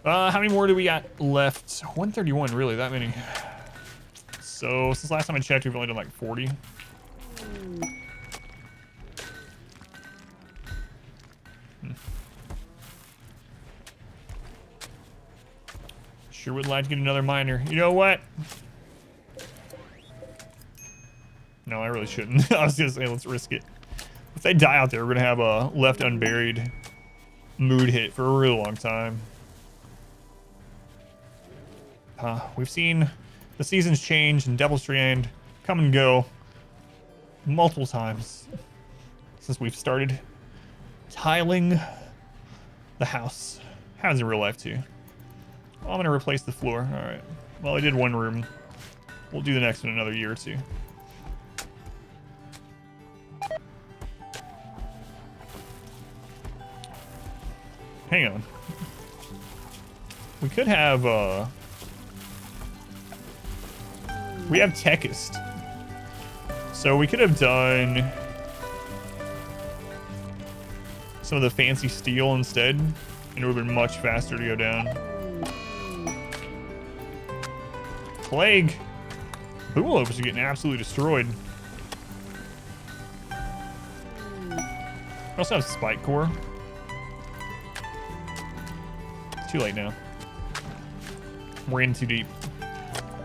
How many more do we got left? 131, really, that many. So since last time I checked, we've only done like 40. Sure would like to get another miner. You know what? No, I really shouldn't. I was gonna say, let's risk it. If they die out there, we're gonna have a left unburied mood hit for a real long time. We've seen the seasons change and Devil's Strand come and go multiple times since we've started tiling the house. Happens in real life too. Oh, I'm gonna replace the floor. All right. Well, I did one room. We'll do the next one in another year or two. Hang on. We could have we have Techist. So we could have done some of the fancy steel instead, and it would have been much faster to go down. Plague. Boolopes are getting absolutely destroyed. I also have Spike Core. It's too late now. We're in too deep.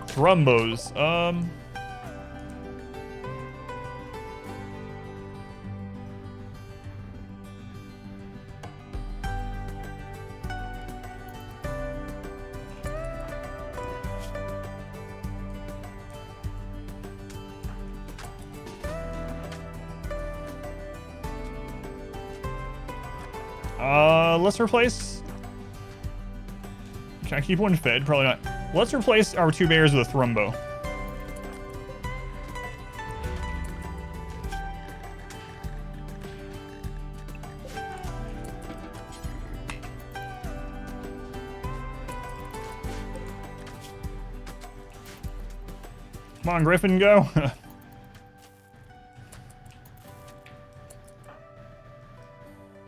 Rumbos. Let's replace... Can I keep one fed? Probably not. Let's replace our 2 bears with a Thrumbo. Come on, Griffin, go.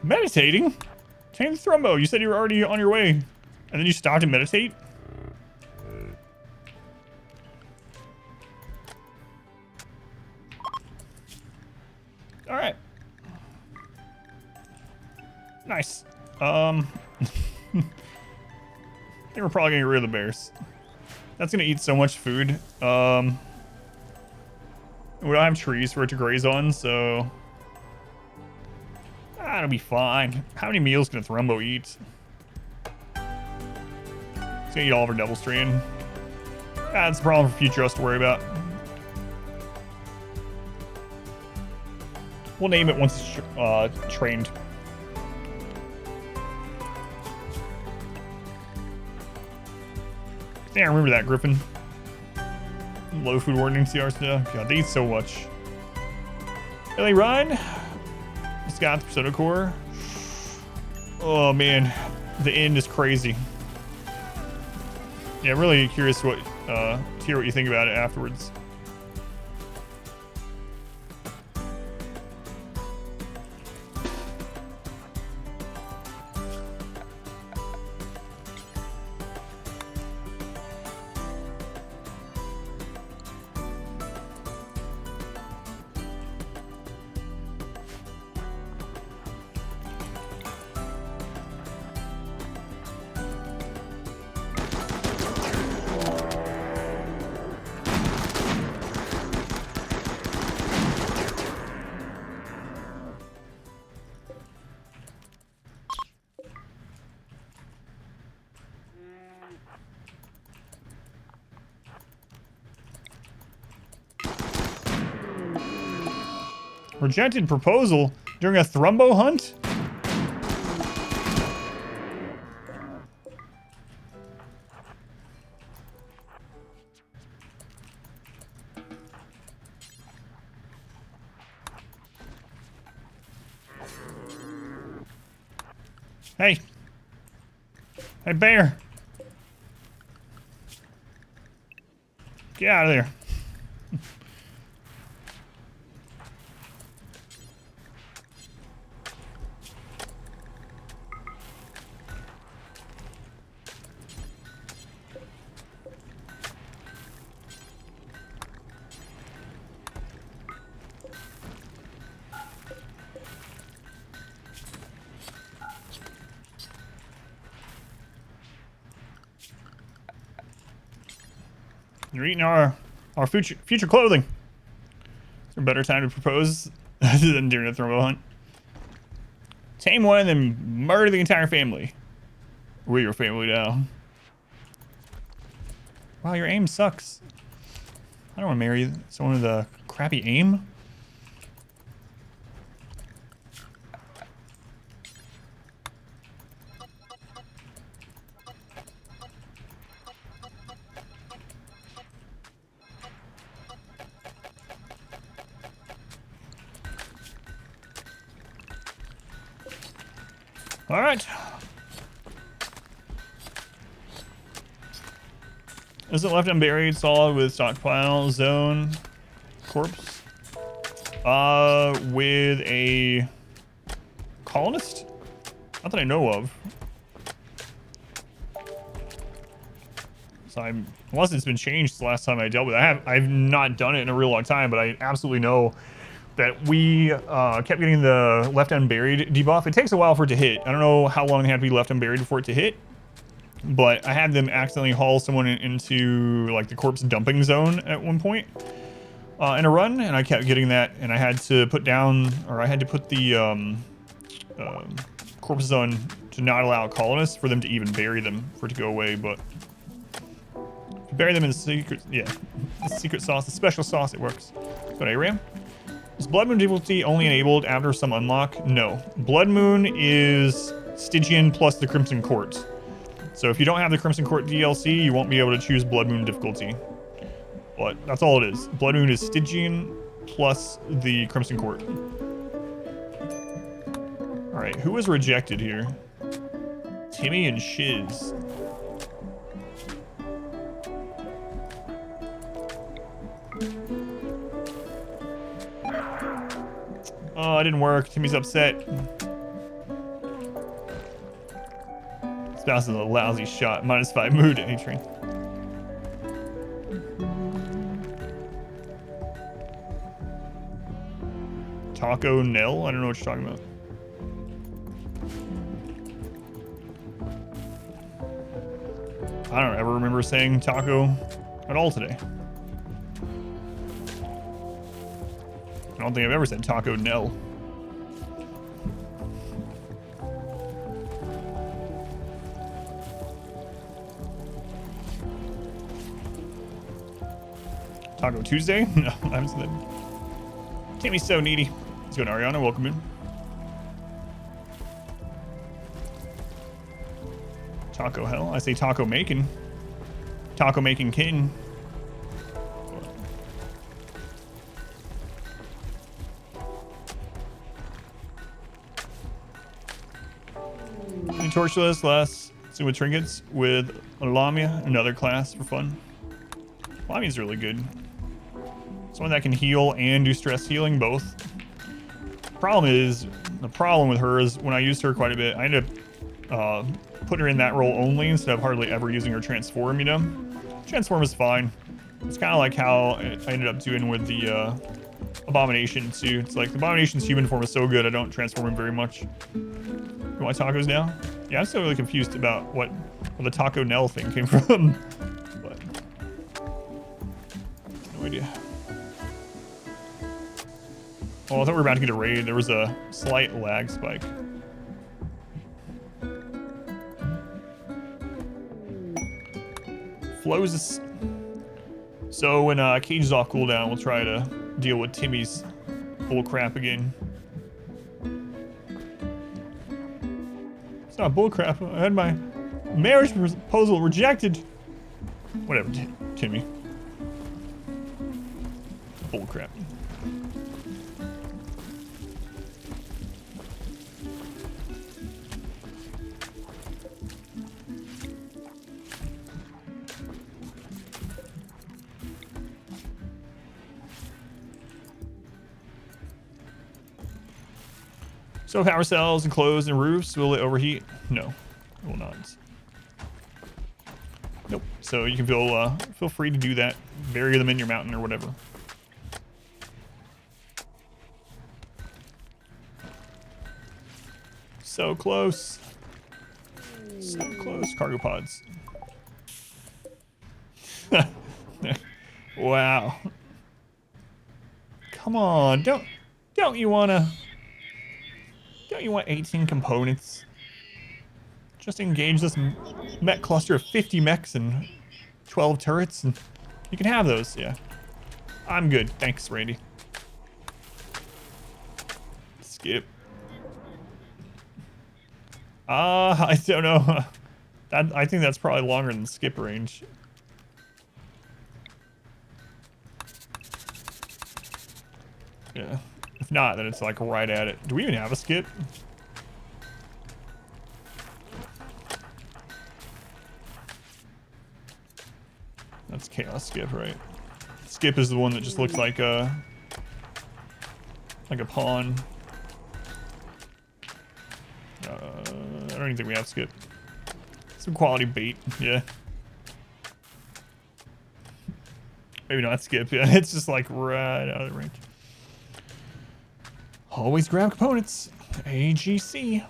Meditating? Change the Thrumbo. You said you were already on your way. And then you stopped to meditate? Alright. Nice. I think we're probably gonna get rid of the bears. That's gonna eat so much food. We don't have trees for it to graze on, so... That'll be fine. How many meals can a Thrumbo eat? It's gonna eat all of our double strain. That's a problem for future us to worry about. We'll name it once it's trained. Yeah, I remember that, Griffin. Low food warning CR stuff. God, they eat so much. Really, run. Got the Persona Core. Oh man, the end is crazy. Yeah, I'm really curious what to hear what you think about it afterwards. Rejected proposal during a Thrumbo hunt? Hey. Hey, bear. Get out of there. You're eating our future clothing. Is there a better time to propose than during a Thrumbo hunt? Tame one and then murder the entire family. We're your family now. Wow, your aim sucks. I don't want to marry someone with a crappy aim. All right. Is it left unburied? Solid with stockpile zone corpse. With a colonist? Not that I know of. So unless it's been changed the last time I dealt with it. I've not done it in a real long time, but I absolutely know that we kept getting the left unburied debuff. It takes a while for it to hit. I don't know how long they have to be left unburied before it to hit, but I had them accidentally haul someone into like the corpse dumping zone at one point in a run, and I kept getting that, and I had to put down, or I had to put the corpses on to not allow colonists for them to even bury them for it to go away. But if you bury them in the secret, yeah, the secret sauce, the special sauce, it works. But ARAM. Is Blood Moon difficulty only enabled after some unlock? No. Blood Moon is Stygian plus the Crimson Court. So if you don't have the Crimson Court DLC, you won't be able to choose Blood Moon difficulty. But that's all it is. Blood Moon is Stygian plus the Crimson Court. Alright, who was rejected here? Timmy and Shiz. Oh, it didn't work. Timmy's upset. Spouse is a lousy shot. -5 mood, A-Train. Taco Nell? I don't know what you're talking about. I don't ever remember saying taco at all today. I don't think I've ever said Taco Nell. Taco Tuesday? No, I haven't said that. Timmy's so needy. Let's go to Ariana. Welcome in. Taco Hell. I say taco making. Taco making king. Tortureless, last see with trinkets with Lamia, another class for fun. Lamia's really good. Someone that can heal and do stress healing both. The problem with her is when I used her quite a bit, I ended up putting her in that role only instead of hardly ever using her transform, you know? Transform is fine. It's kind of like how I ended up doing with the Abomination too. It's like the Abomination's human form is so good I don't transform him very much. You want tacos now? Yeah, I'm still really confused about where the Taco Nell thing came from. But no idea. Oh, I thought we were about to get a raid. There was a slight lag spike. Flows. So when Cage is off cooldown, we'll try to deal with Timmy's bull crap again. It's not bull crap. I had my marriage proposal rejected. Whatever, Timmy. Bull crap. So power cells and clothes and roofs, will it overheat? No, it will not. Nope. So you can feel free to do that. Bury them in your mountain or whatever. So close. So close. Cargo pods. Wow. Come on, don't you wanna? Don't you want 18 components? Just engage this mech cluster of 50 mechs and 12 turrets, and you can have those. Yeah, I'm good. Thanks, Randy. Skip. I don't know. I think that's probably longer than skip range. Yeah. If not, then it's like right at it. Do we even have a skip? That's chaos skip, right? Skip is the one that just looks like a pawn. I don't even think we have skip. Some quality bait, yeah. Maybe not skip, yeah. It's just like right out of the range. Always grab components. AGC.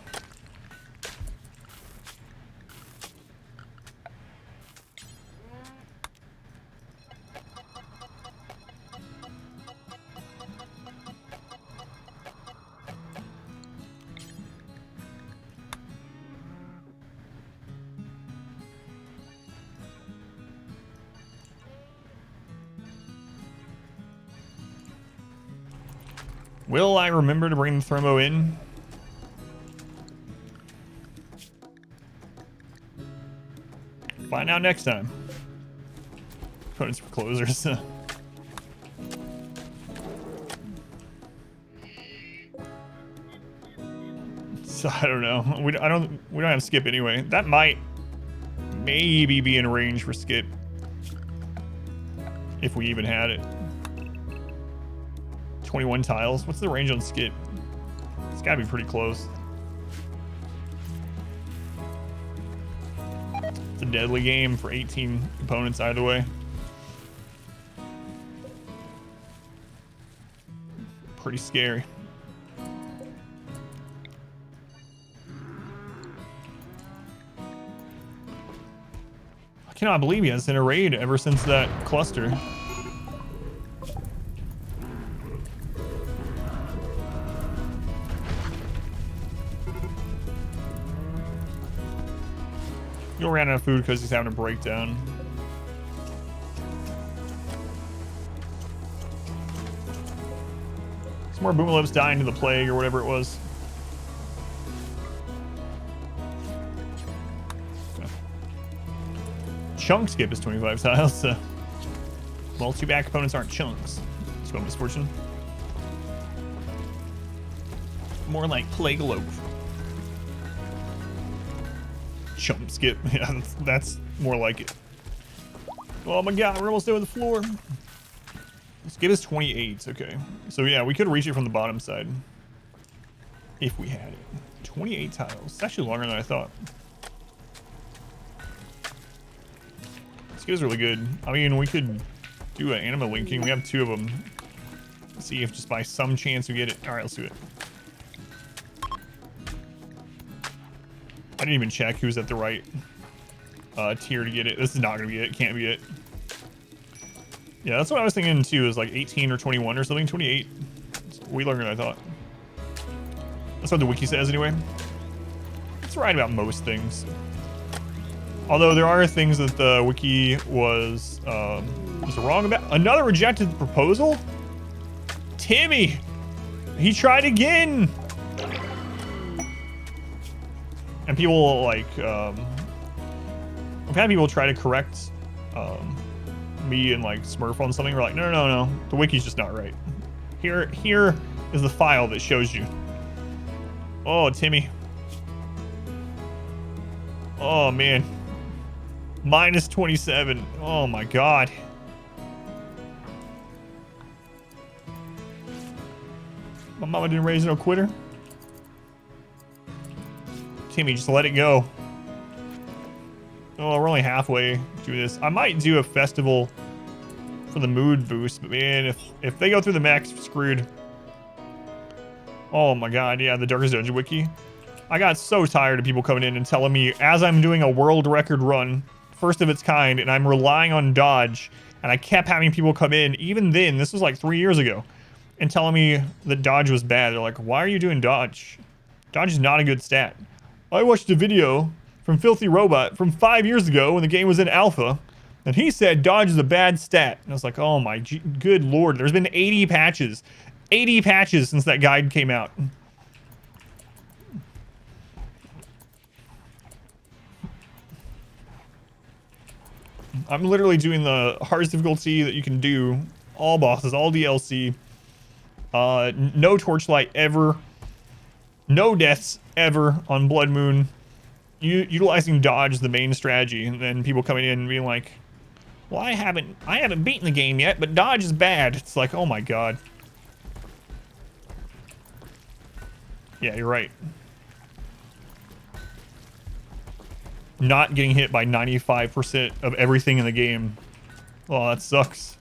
Will I remember to bring the thermo in? Find out next time. Opponents for closers. So I don't know. We don't have skip anyway. That might maybe be in range for skip if we even had it. 21 tiles. What's the range on skip? It's got to be pretty close. It's a deadly game for 18 opponents either way. Pretty scary. I cannot believe he has in a raid ever since that cluster. He ran out of food because he's having a breakdown. Some more Boomalips dying to the plague or whatever it was. Chunk skip is 25 tiles, so. Well, two back opponents aren't chunks. Spell misfortune. More like plague loaf. Chump skip. Yeah, that's more like it. Oh my god, we're almost there with the floor. Skip is 28. Okay. So yeah, we could reach it from the bottom side. If we had it. 28 tiles. It's actually longer than I thought. Skip is really good. I mean, we could do an anima linking. We have 2 of them. Let's see if just by some chance we get it. Alright, let's do it. I didn't even check who's at the right tier to get it. This is not gonna be it. Can't be it. Yeah, that's what I was thinking too. Is like 18 or 21 or something. 28. It's way longer than I thought. That's what the wiki says anyway. It's right about most things. Although there are things that the wiki was wrong about. Another rejected proposal. Timmy, he tried again. And people like, I've had people try to correct me and like Smurf on something. We're like, no, the wiki's just not right. Here is the file that shows you. Oh, Timmy. Oh man, minus 27. Oh my god. My mama didn't raise no quitter. Timmy, just let it go. Oh, we're only halfway through this. I might do a festival for the mood boost, but man, if they go through the max, screwed. Oh my god, yeah, the Darkest Dungeon wiki. I got so tired of people coming in and telling me as I'm doing a world record run, first of its kind, and I'm relying on dodge, and I kept having people come in, even then, this was like 3 years ago, and telling me that dodge was bad. They're like, why are you doing dodge? Dodge is not a good stat. I watched a video from Filthy Robot from 5 years ago when the game was in alpha, and he said dodge is a bad stat. And I was like, oh my good lord, there's been 80 patches. 80 patches since that guide came out. I'm literally doing the hardest difficulty that you can do. All bosses, all DLC. No torchlight ever. No deaths ever on Blood Moon. Utilizing dodge is the main strategy, and then people coming in and being like, well, I haven't beaten the game yet, but dodge is bad. It's like, oh my god. Yeah, you're right. Not getting hit by 95% of everything in the game. Oh, that sucks.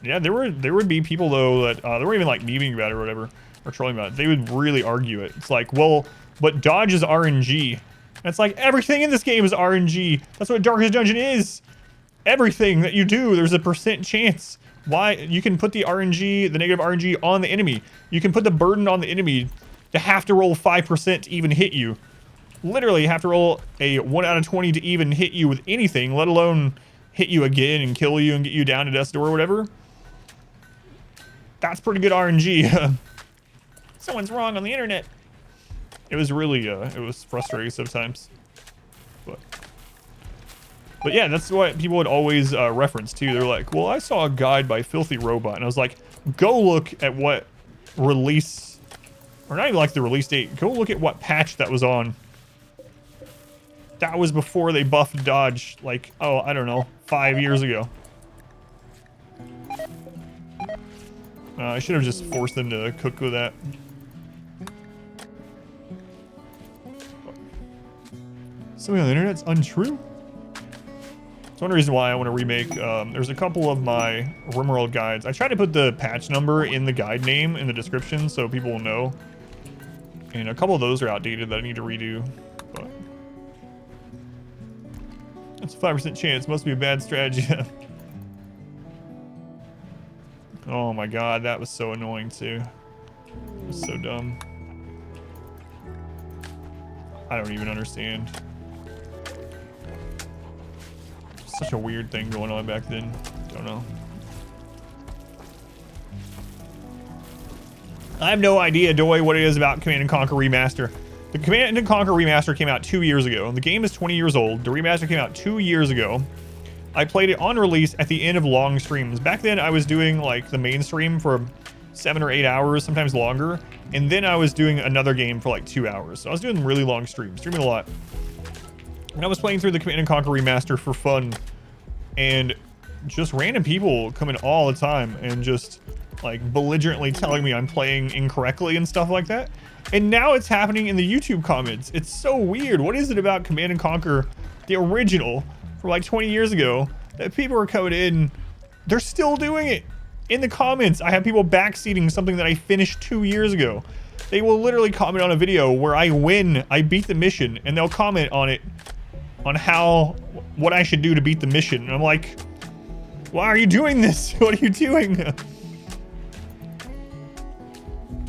Yeah, there would be people though that they weren't even like memeing about it or whatever, or trolling about it. They would really argue it. It's like, well, but dodge is RNG. And it's like, everything in this game is RNG. That's what Darkest Dungeon is. Everything that you do, there's a % chance. Why? You can put the RNG, the negative RNG on the enemy. You can put the burden on the enemy to have to roll 5% to even hit you. Literally, you have to roll a 1 out of 20 to even hit you with anything, let alone hit you again and kill you and get you down to death's door or whatever. That's pretty good RNG. Someone's wrong on the internet. It was really, it was frustrating sometimes. But yeah, that's what people would always reference too. They're like, well, I saw a guide by Filthy Robot. And I was like, go look at what release, or not even like the release date. Go look at what patch that was on. That was before they buffed Dodge, like, oh, I don't know, 5 years ago. I should have just forced them to cook with that. Something on the internet's untrue? It's one reason why I want to remake. There's a couple of my RimWorld guides. I tried to put the patch number in the guide name in the description so people will know. And a couple of those are outdated that I need to redo. But it's a 5% chance. Must be a bad strategy. Oh my god, that was so annoying too. It was so dumb. I don't even understand. Such a weird thing going on back then. Don't know. I have no idea, Doy, what it is about Command & Conquer Remaster. The Command & Conquer Remaster came out 2 years ago. The game is 20 years old. The remaster came out 2 years ago. I played it on release at the end of long streams. Back then, I was doing like the main stream for 7 or 8 hours, sometimes longer. And then I was doing another game for like 2 hours. So I was doing really long streams, streaming a lot. And I was playing through the Command & Conquer Remaster for fun. And just random people coming all the time and just like belligerently telling me I'm playing incorrectly and stuff like that. And now it's happening in the YouTube comments. It's so weird. What is it about Command & Conquer, the original, from like 20 years ago, that people are coming in, they're still doing it in the comments. I have people backseating something that I finished 2 years ago. They will literally comment on a video where I win, I beat the mission, and they'll comment on it, on what I should do to beat the mission. And I'm like, why are you doing this? What are you doing?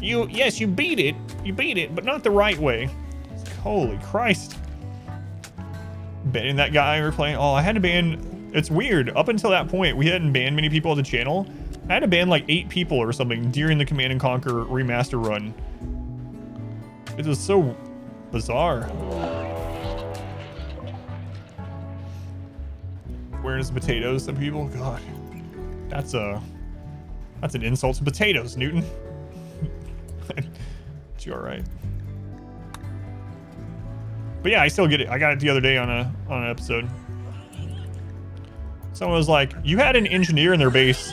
Yes, you beat it, but not the right way. Holy Christ. Banning that guy we're playing. Oh, I had to ban, it's weird. Up until that point, we hadn't banned many people on the channel. I had to ban like 8 people or something during the Command & Conquer Remaster run. It was so bizarre. Where's potatoes? Some people, God, that's an insult to potatoes, Newton. You all right? But yeah, I still get it. I got it the other day on an episode. Someone was like, "You had an engineer in their base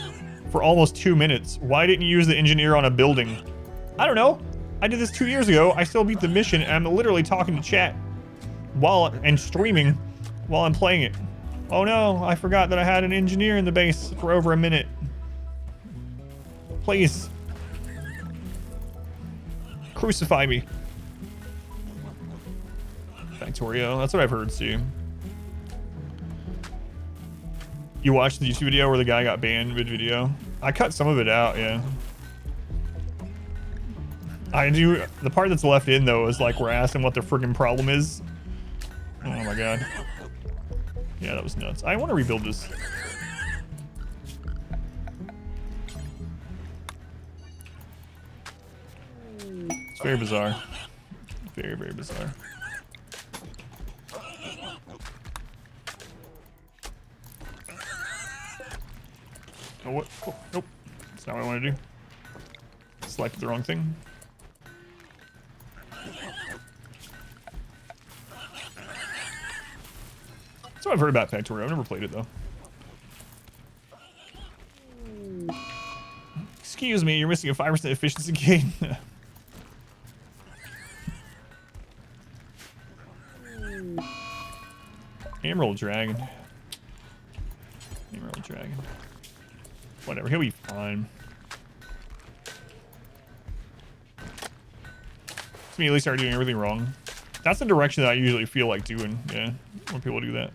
for almost 2 minutes. Why didn't you use the engineer on a building?" I don't know. I did this 2 years ago. I still beat the mission, and I'm literally talking to chat and streaming while I'm playing it. Oh no, I forgot that I had an engineer in the base for over a minute. Please. Crucify me. Factorio, that's what I've heard too. You watched the YouTube video where the guy got banned mid-video? I cut some of it out, yeah. I do, the part that's left in though is like we're asking what the friggin' problem is. Oh my god. Yeah, that was nuts. I want to rebuild this. It's very bizarre. Very, very bizarre. Oh, what? Oh, nope. That's not what I want to do. Selected the wrong thing. That's what I've heard about Factorio. I've never played it though. Excuse me, you're missing a 5% efficiency gain. Emerald Dragon. Emerald Dragon. Whatever, he'll be fine. It's me at least start doing everything wrong. That's the direction that I usually feel like doing, yeah, when people do that.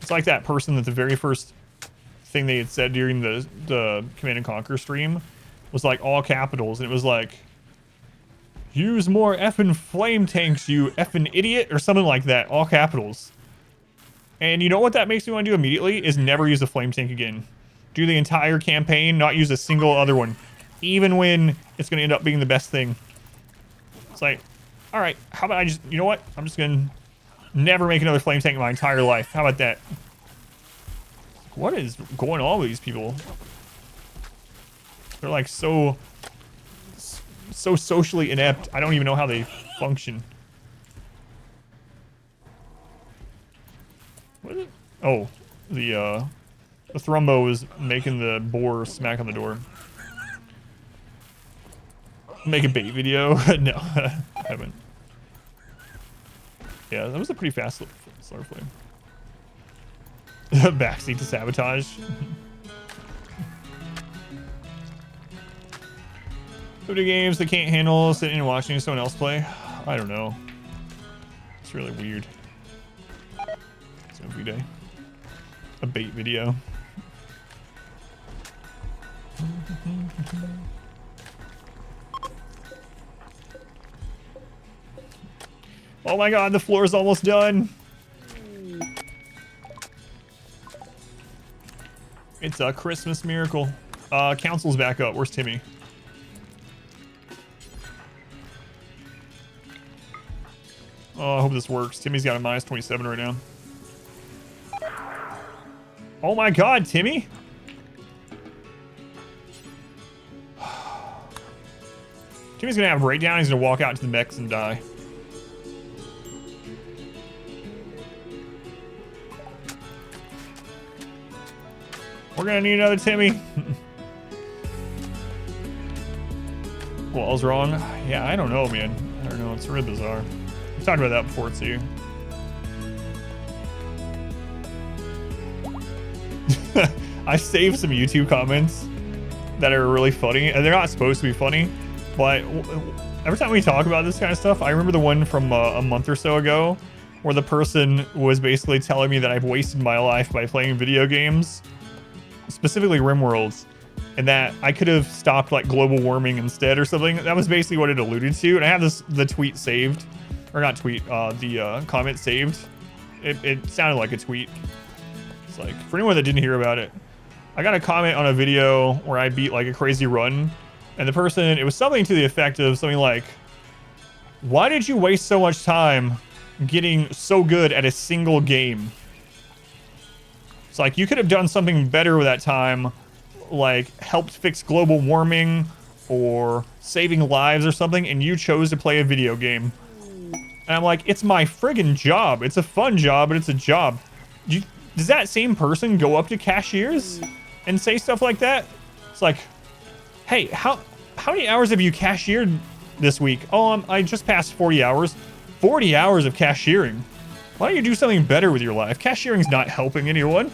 It's like that person that the very first thing they had said during the Command & Conquer stream was like all capitals, and it was like, use more effing flame tanks, you effing idiot, or something like that, all capitals. And you know what that makes me want to do immediately is never use a flame tank again. Do the entire campaign, not use a single other one, even when it's going to end up being the best thing. It's like, all right, how about I just, you know what? I'm just gonna never make another flame tank in my entire life. How about that? What is going on with these people? They're like so socially inept. I don't even know how they function. What is it? Oh, the Thrumbo is making the boar smack on the door. Make a bait video? No, I haven't. Yeah, that was a pretty fast solar flame. Backseat to sabotage. Video games that can't handle sitting and watching someone else play. I don't know. It's really weird. It's every day. A bait video. Oh my god, the floor is almost done. It's a Christmas miracle. Council's back up. Where's Timmy? Oh, I hope this works. Timmy's got a minus 27 right now. Oh my god, Timmy! Timmy's gonna have a breakdown. He's gonna walk out to the mechs and die. We're gonna need another Timmy. Wall's wrong. Yeah, I don't know, man. I don't know. It's really bizarre. We've talked about that before too. I saved some YouTube comments that are really funny, and they're not supposed to be funny, but every time we talk about this kind of stuff, I remember the one from a month or so ago where the person was basically telling me that I've wasted my life by playing video games, specifically RimWorld, and that I could have stopped like global warming instead or something. That was basically what it alluded to, and I have the tweet saved, or not tweet, the comment saved. It sounded like a tweet. It's like, for anyone that didn't hear about it, I got a comment on a video where I beat like a crazy run, and the person, it was something to the effect of something like, why did you waste so much time getting so good at a single game? It's like, you could have done something better with that time, like helped fix global warming or saving lives or something, and you chose to play a video game. And I'm like, it's my friggin' job. It's a fun job, but it's a job. Does that same person go up to cashiers and say stuff like that? It's like, hey, how many hours have you cashiered this week? Oh, I just passed 40 hours. 40 hours of cashiering. Why don't you do something better with your life? Cashiering's not helping anyone.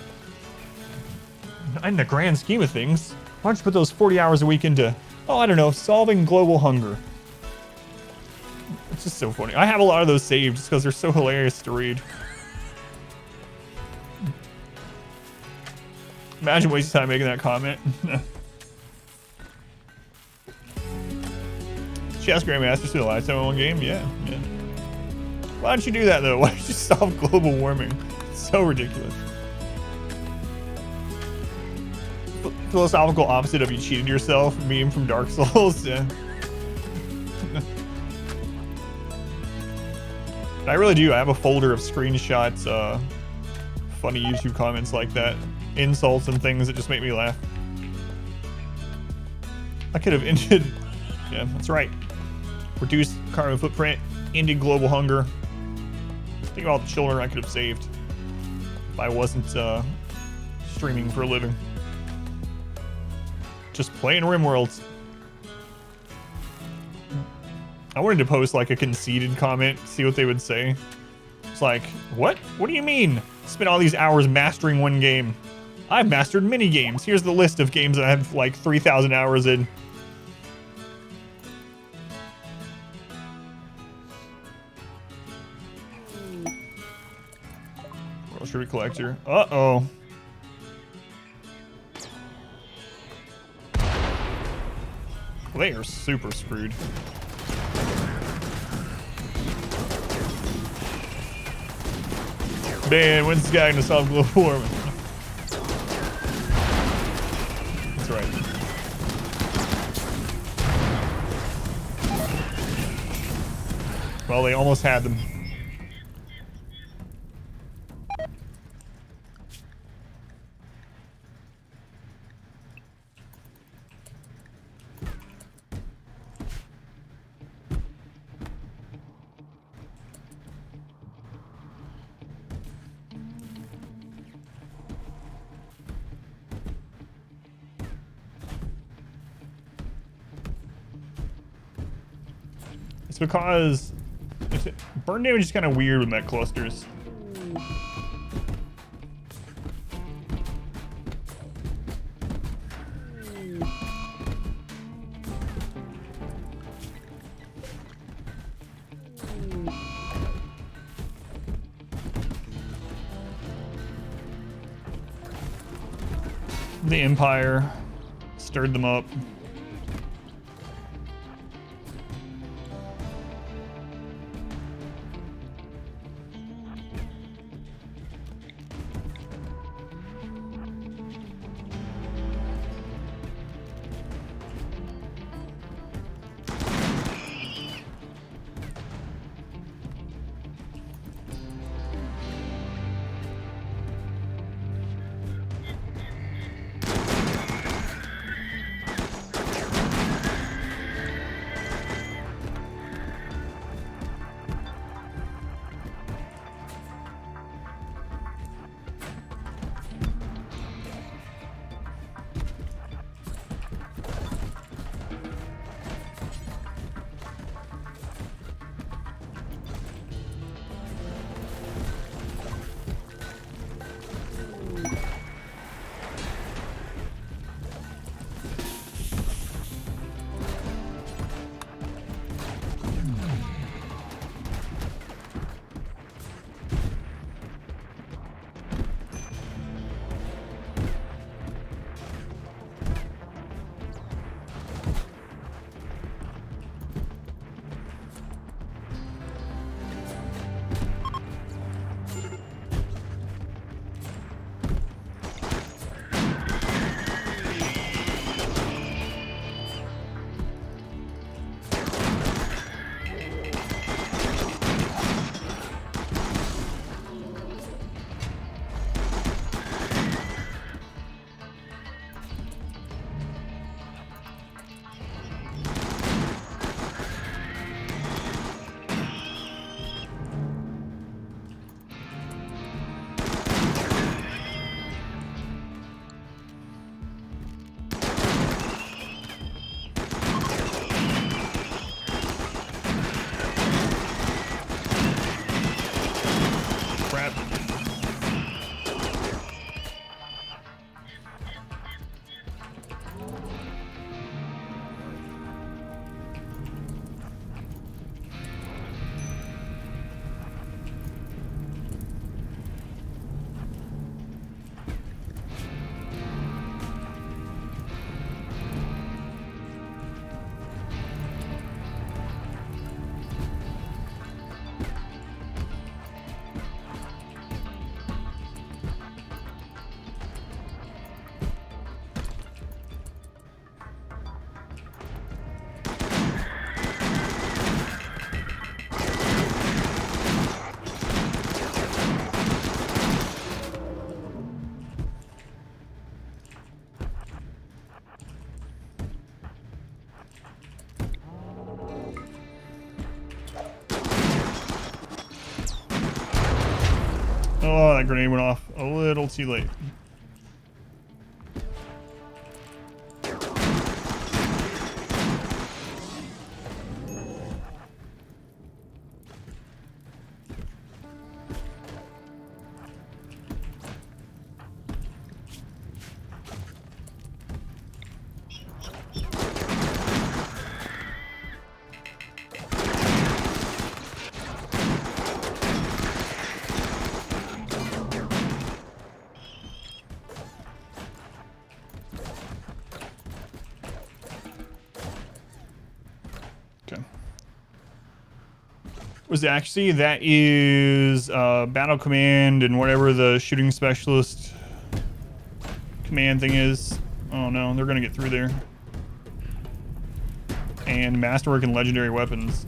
In the grand scheme of things, why don't you put those 40 hours a week into, oh, I don't know, solving global hunger? It's just so funny. I have a lot of those saved just because they're so hilarious to read. Imagine wasting time making that comment. Chess Grandmasters to the lifetime in one game? Yeah. Why don't you do that though? Why don't you solve global warming? It's so ridiculous. Philosophical opposite of you cheated yourself. Meme from Dark Souls. Yeah. I really do. I have a folder of screenshots, funny YouTube comments like that, insults and things that just make me laugh. I could have ended. Yeah, that's right. Reduced carbon footprint, ended global hunger. Think of all the children I could have saved if I wasn't streaming for a living. Just playing RimWorld. I wanted to post like a conceited comment, see what they would say. It's like, what? What do you mean? Spent all these hours mastering one game. I've mastered many games. Here's the list of games that I have like 3,000 hours in. World Tribute Collector. Uh-oh. They are super screwed. Man, when's this guy gonna solve global warming? That's right. Well, they almost had them. It's because burn damage is kind of weird with mech clusters. The Empire stirred them up. Oh, that grenade went off a little too late. Was the accuracy? That is battle command and whatever the shooting specialist command thing is. Oh no, they're gonna get through there. And masterwork and legendary weapons.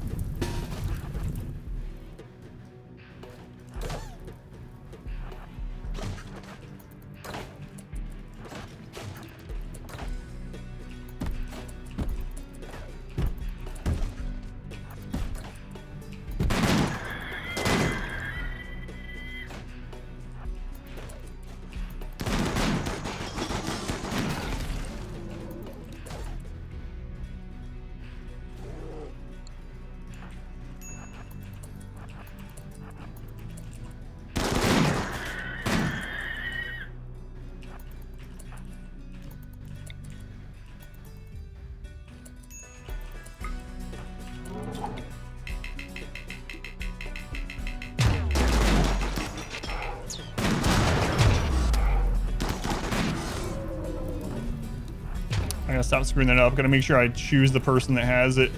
I gotta stop screwing that up. Gotta make sure I choose the person that has it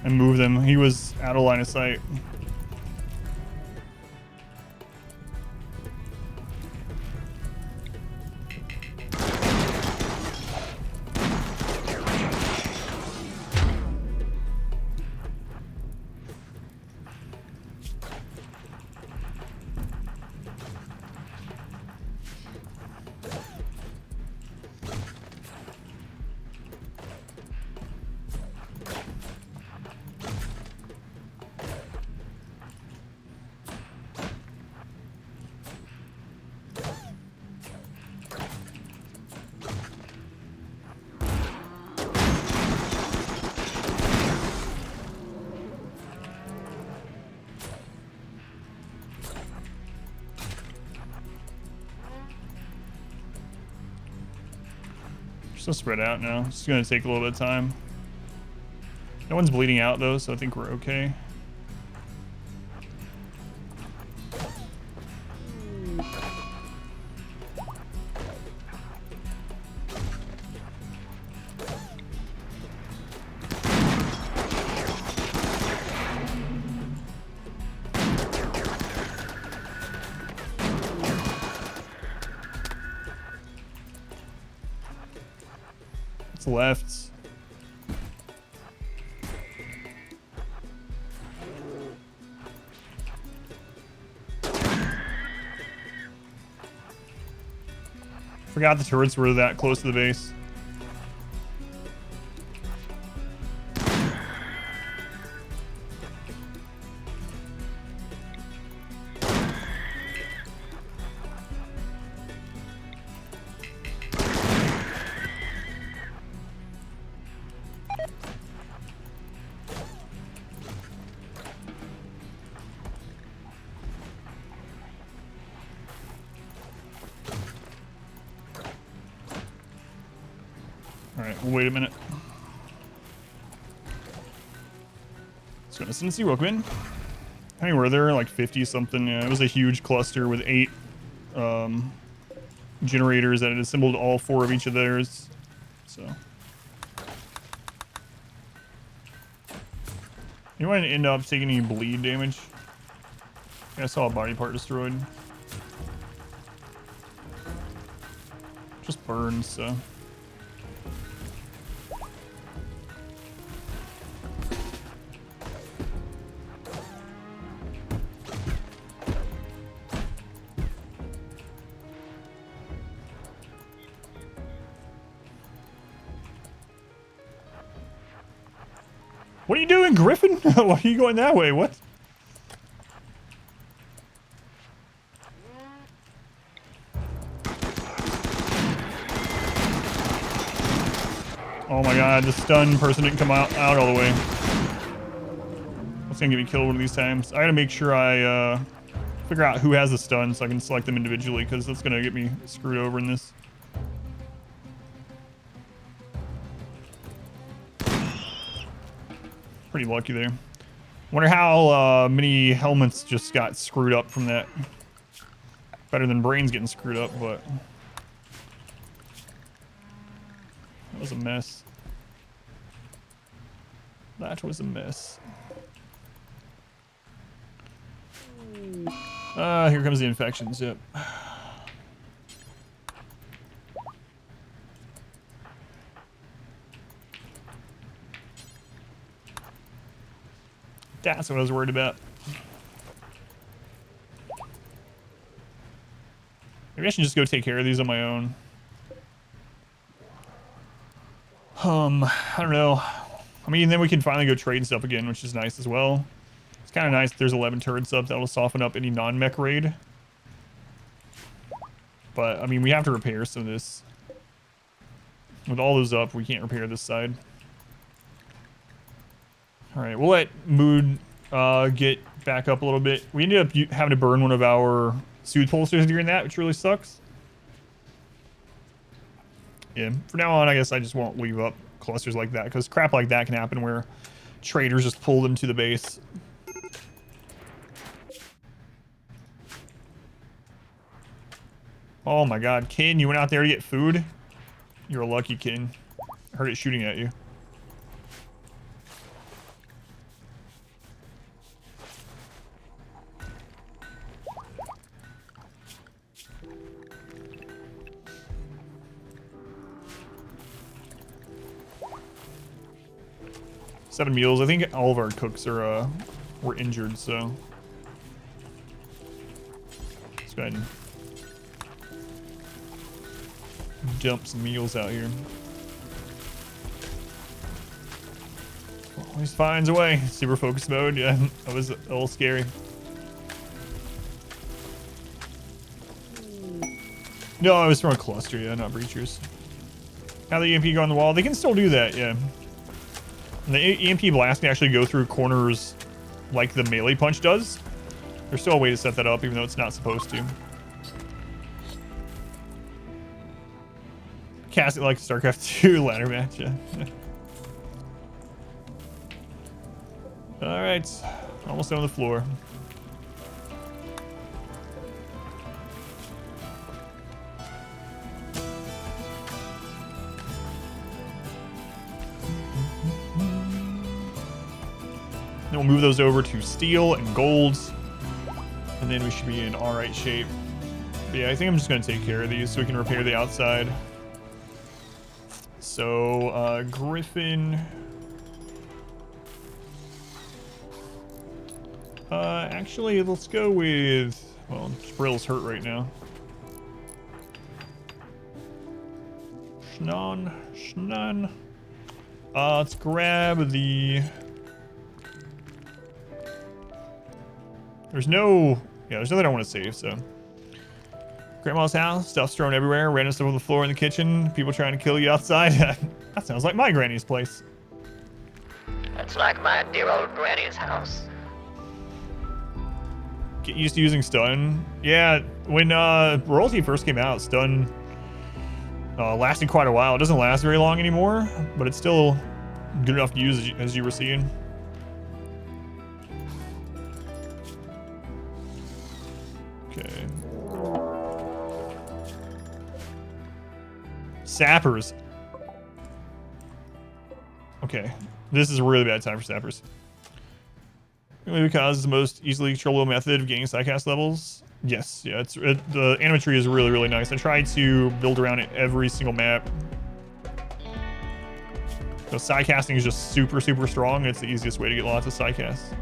and move them. He was out of line of sight. So spread out now. It's gonna take a little bit of time. No one's bleeding out though, so I think we're okay. Left. Forgot the turrets were that close to the base. Alright, well, wait a minute. Let's go to see Rocketman. How many were there? Like 50 something. Yeah, it was a huge cluster with 8 generators that had assembled all 4 of each of theirs. So. You want to end up taking any bleed damage? Yeah, I saw a body part destroyed. Just burns, so. What are you doing, Griffin? Why are you going that way? What? Oh my god, the stun person didn't come out all the way. That's gonna get me killed one of these times. I gotta make sure I figure out who has the stun so I can select them individually, because that's gonna get me screwed over in this. Pretty lucky there. Wonder how many helmets just got screwed up from that. Better than brains getting screwed up, but that was a mess. That was a mess. Here comes the infections, yep. That's what I was worried about. Maybe I should just go take care of these on my own. I don't know. I mean, then we can finally go trade stuff again, which is nice as well. It's kind of nice that there's 11 turrets up. That'll soften up any non-mech raid. But, I mean, we have to repair some of this. With all those up, we can't repair this side. Alright, we'll let Mood get back up a little bit. We ended up having to burn one of our soothe pulsers during that, which really sucks. Yeah, for now on, I guess I just won't leave up clusters like that, because crap like that can happen where traders just pull them to the base. Oh my god, Ken, you went out there to get food? You're a lucky king. I heard it shooting at you. Seven meals. I think all of our cooks are were injured, so let's go ahead and dump some meals out here. Always finds a way. Super focus mode. Yeah, that was a little scary. No, I was from a cluster. Yeah, not breachers. How the EMP go on the wall? They can still do that. Yeah. And the EMP blast can actually go through corners like the melee punch does. There's still a way to set that up, even though it's not supposed to. Cast it like StarCraft 2 ladder match. Yeah. All right, almost on the floor. Then we'll move those over to steel and golds, and then we should be in all right shape. But yeah, I think I'm just gonna take care of these so we can repair the outside. So Griffin. Actually, let's go with, well, Sprill's hurt right now. Shnan. Let's grab the, there's nothing I want to save, so. Grandma's house, stuff's thrown everywhere, random stuff on the floor in the kitchen, people trying to kill you outside. That sounds like my granny's place. It's like my dear old granny's house. Get used to using stun. Yeah, when Royalty first came out, stun lasted quite a while. It doesn't last very long anymore, but it's still good enough to use as you were seeing. Okay. Sappers. Okay, this is a really bad time for sappers. Mainly because it's the most easily controllable method of gaining sidecast levels. Yes, yeah, the animatry is really, really nice. I tried to build around it every single map. So sidecasting is just super, super strong. It's the easiest way to get lots of sidecasts.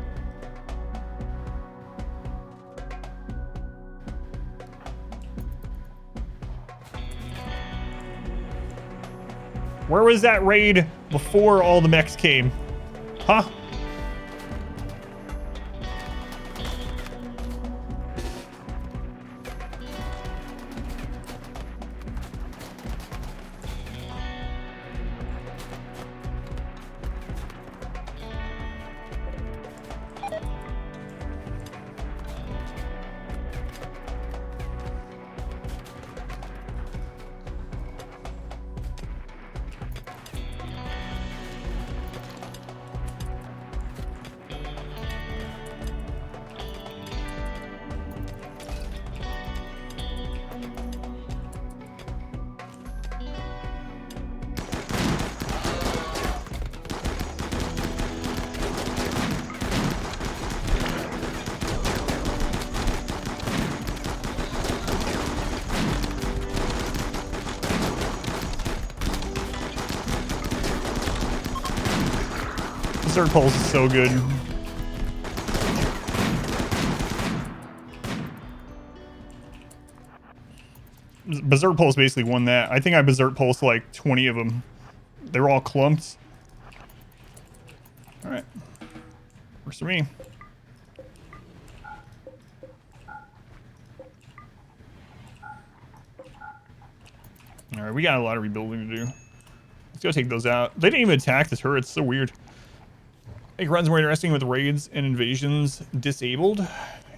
Where was that raid before all the mechs came? Huh? Berserk Pulse is so good. Berserk Pulse basically won that. I think I Berserk Pulse like 20 of them. They were all clumped. Alright. Works for me. Alright, we got a lot of rebuilding to do. Let's go take those out. They didn't even attack the turrets. So weird. I think runs more interesting with raids and invasions disabled. Yeah,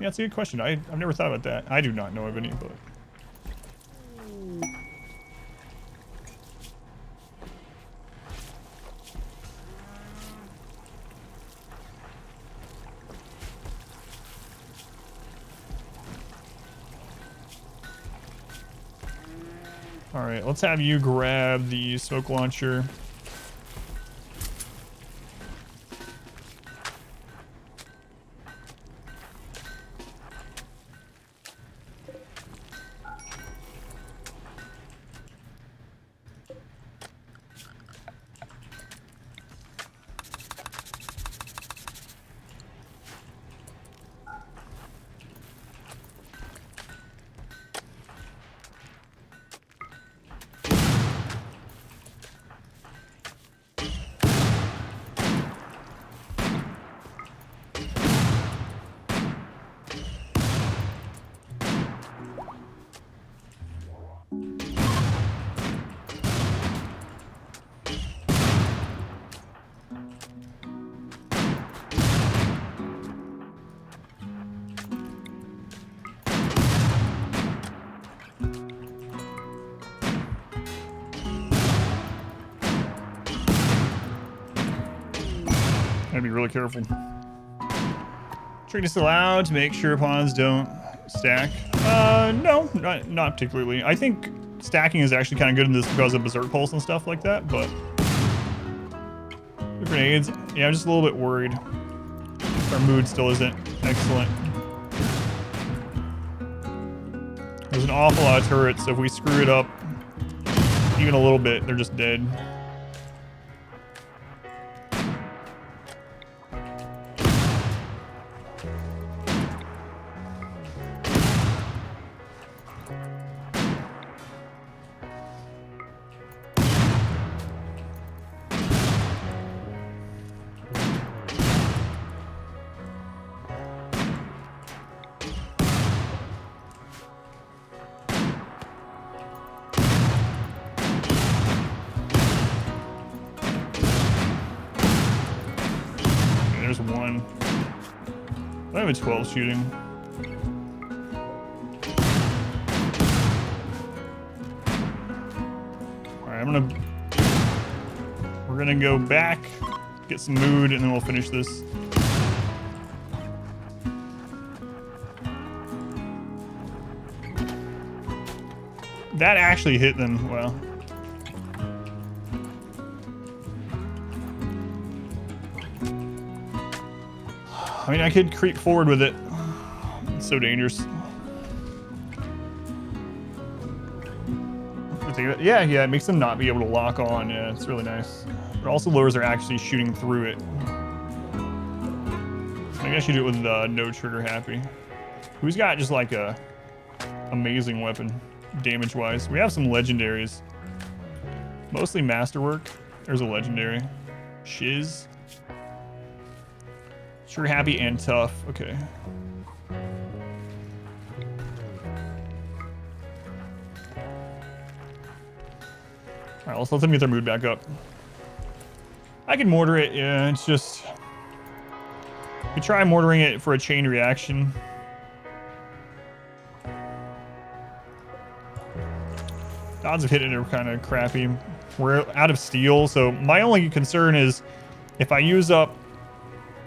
that's a good question. I've never thought about that. I do not know of any, but... All right, let's have you grab the smoke launcher. Gotta be really careful. Trick is allowed to make sure pawns don't stack. No, not particularly. I think stacking is actually kind of good in this because of Berserk Pulse and stuff like that, but the grenades, yeah, I'm just a little bit worried. Our mood still isn't excellent. There's an awful lot of turrets, so if we screw it up even a little bit, they're just dead. There's one. I have a 12 shooting. Alright, we're gonna go back, get some mood, and then we'll finish this. That actually hit them well. I mean, I could creep forward with it. It's so dangerous. Yeah, it makes them not be able to lock on. Yeah, it's really nice. But also lowers their actually shooting through it. I guess you do it with no trigger happy. Who's got just like a amazing weapon, damage-wise? We have some legendaries. Mostly masterwork. There's a legendary. Shiz. Sure, happy and tough. Okay. Alright, let's let them get their mood back up. I can mortar it, yeah, it's just... We try mortaring it for a chain reaction. The odds of hitting it are kind of crappy. We're out of steel, so my only concern is if I use up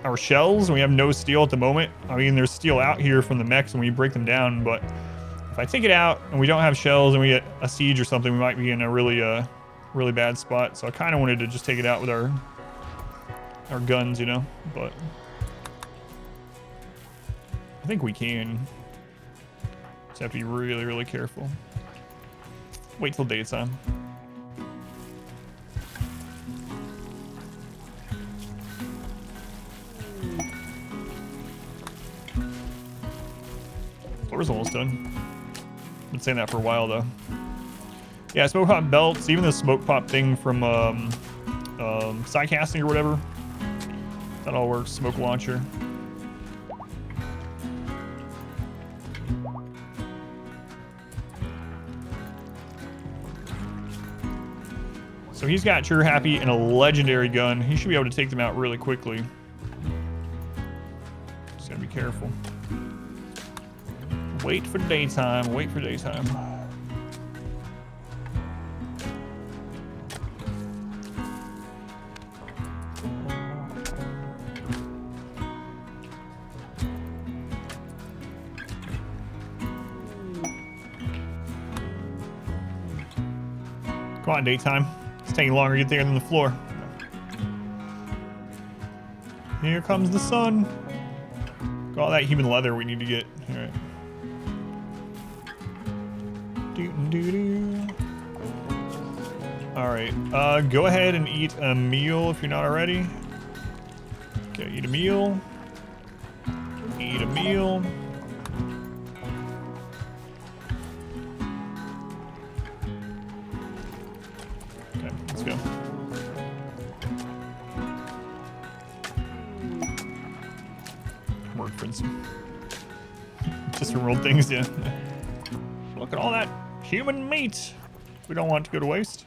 our shells and we have no steel at the moment. I mean, there's steel out here from the mechs when we break them down, but if I take it out and we don't have shells and we get a siege or something, we might be in a really bad spot. So I kind of wanted to just take it out with our guns, you know, but I think we can. Just have to be really careful. Wait till daytime. Floor's almost done. Been saying that for a while though. Yeah, smoke pop belts, even the smoke pop thing from side casting or whatever. That all works. Smoke launcher. So he's got Trigger Happy and a legendary gun. He should be able to take them out really quickly. Just gotta be careful. Wait for daytime. Wait for daytime. Come on, daytime. It's taking longer to get there than the floor. Here comes the sun. Got all that human leather we need to get. All right. Doo-doo-doo. All right. Go ahead and eat a meal if you're not already. Okay, eat a meal. Eat a meal. Okay, let's go. Word friends. Just RimWorld things, yeah. Look at all that human meat. We don't want it to go to waste.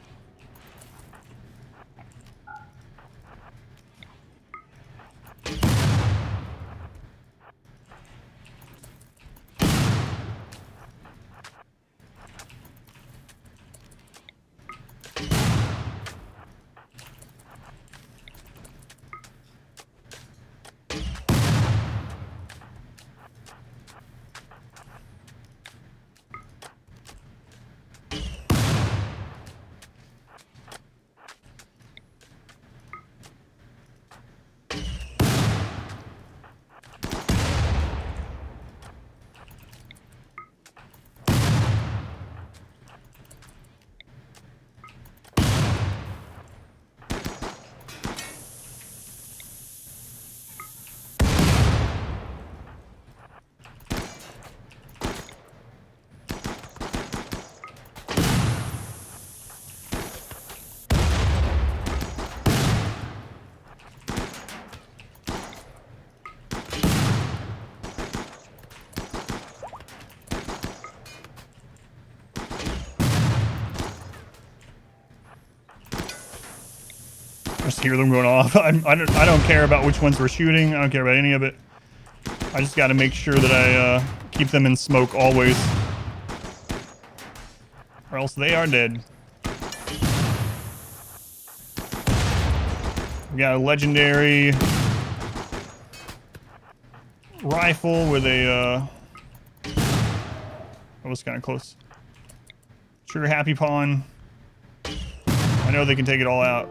Just hear them going off. I don't care about which ones we're shooting. I don't care about any of it. I just got to make sure that I keep them in smoke always, or else they are dead. We got a legendary rifle with a that was kind of close. Trigger happy pawn. I know they can take it all out.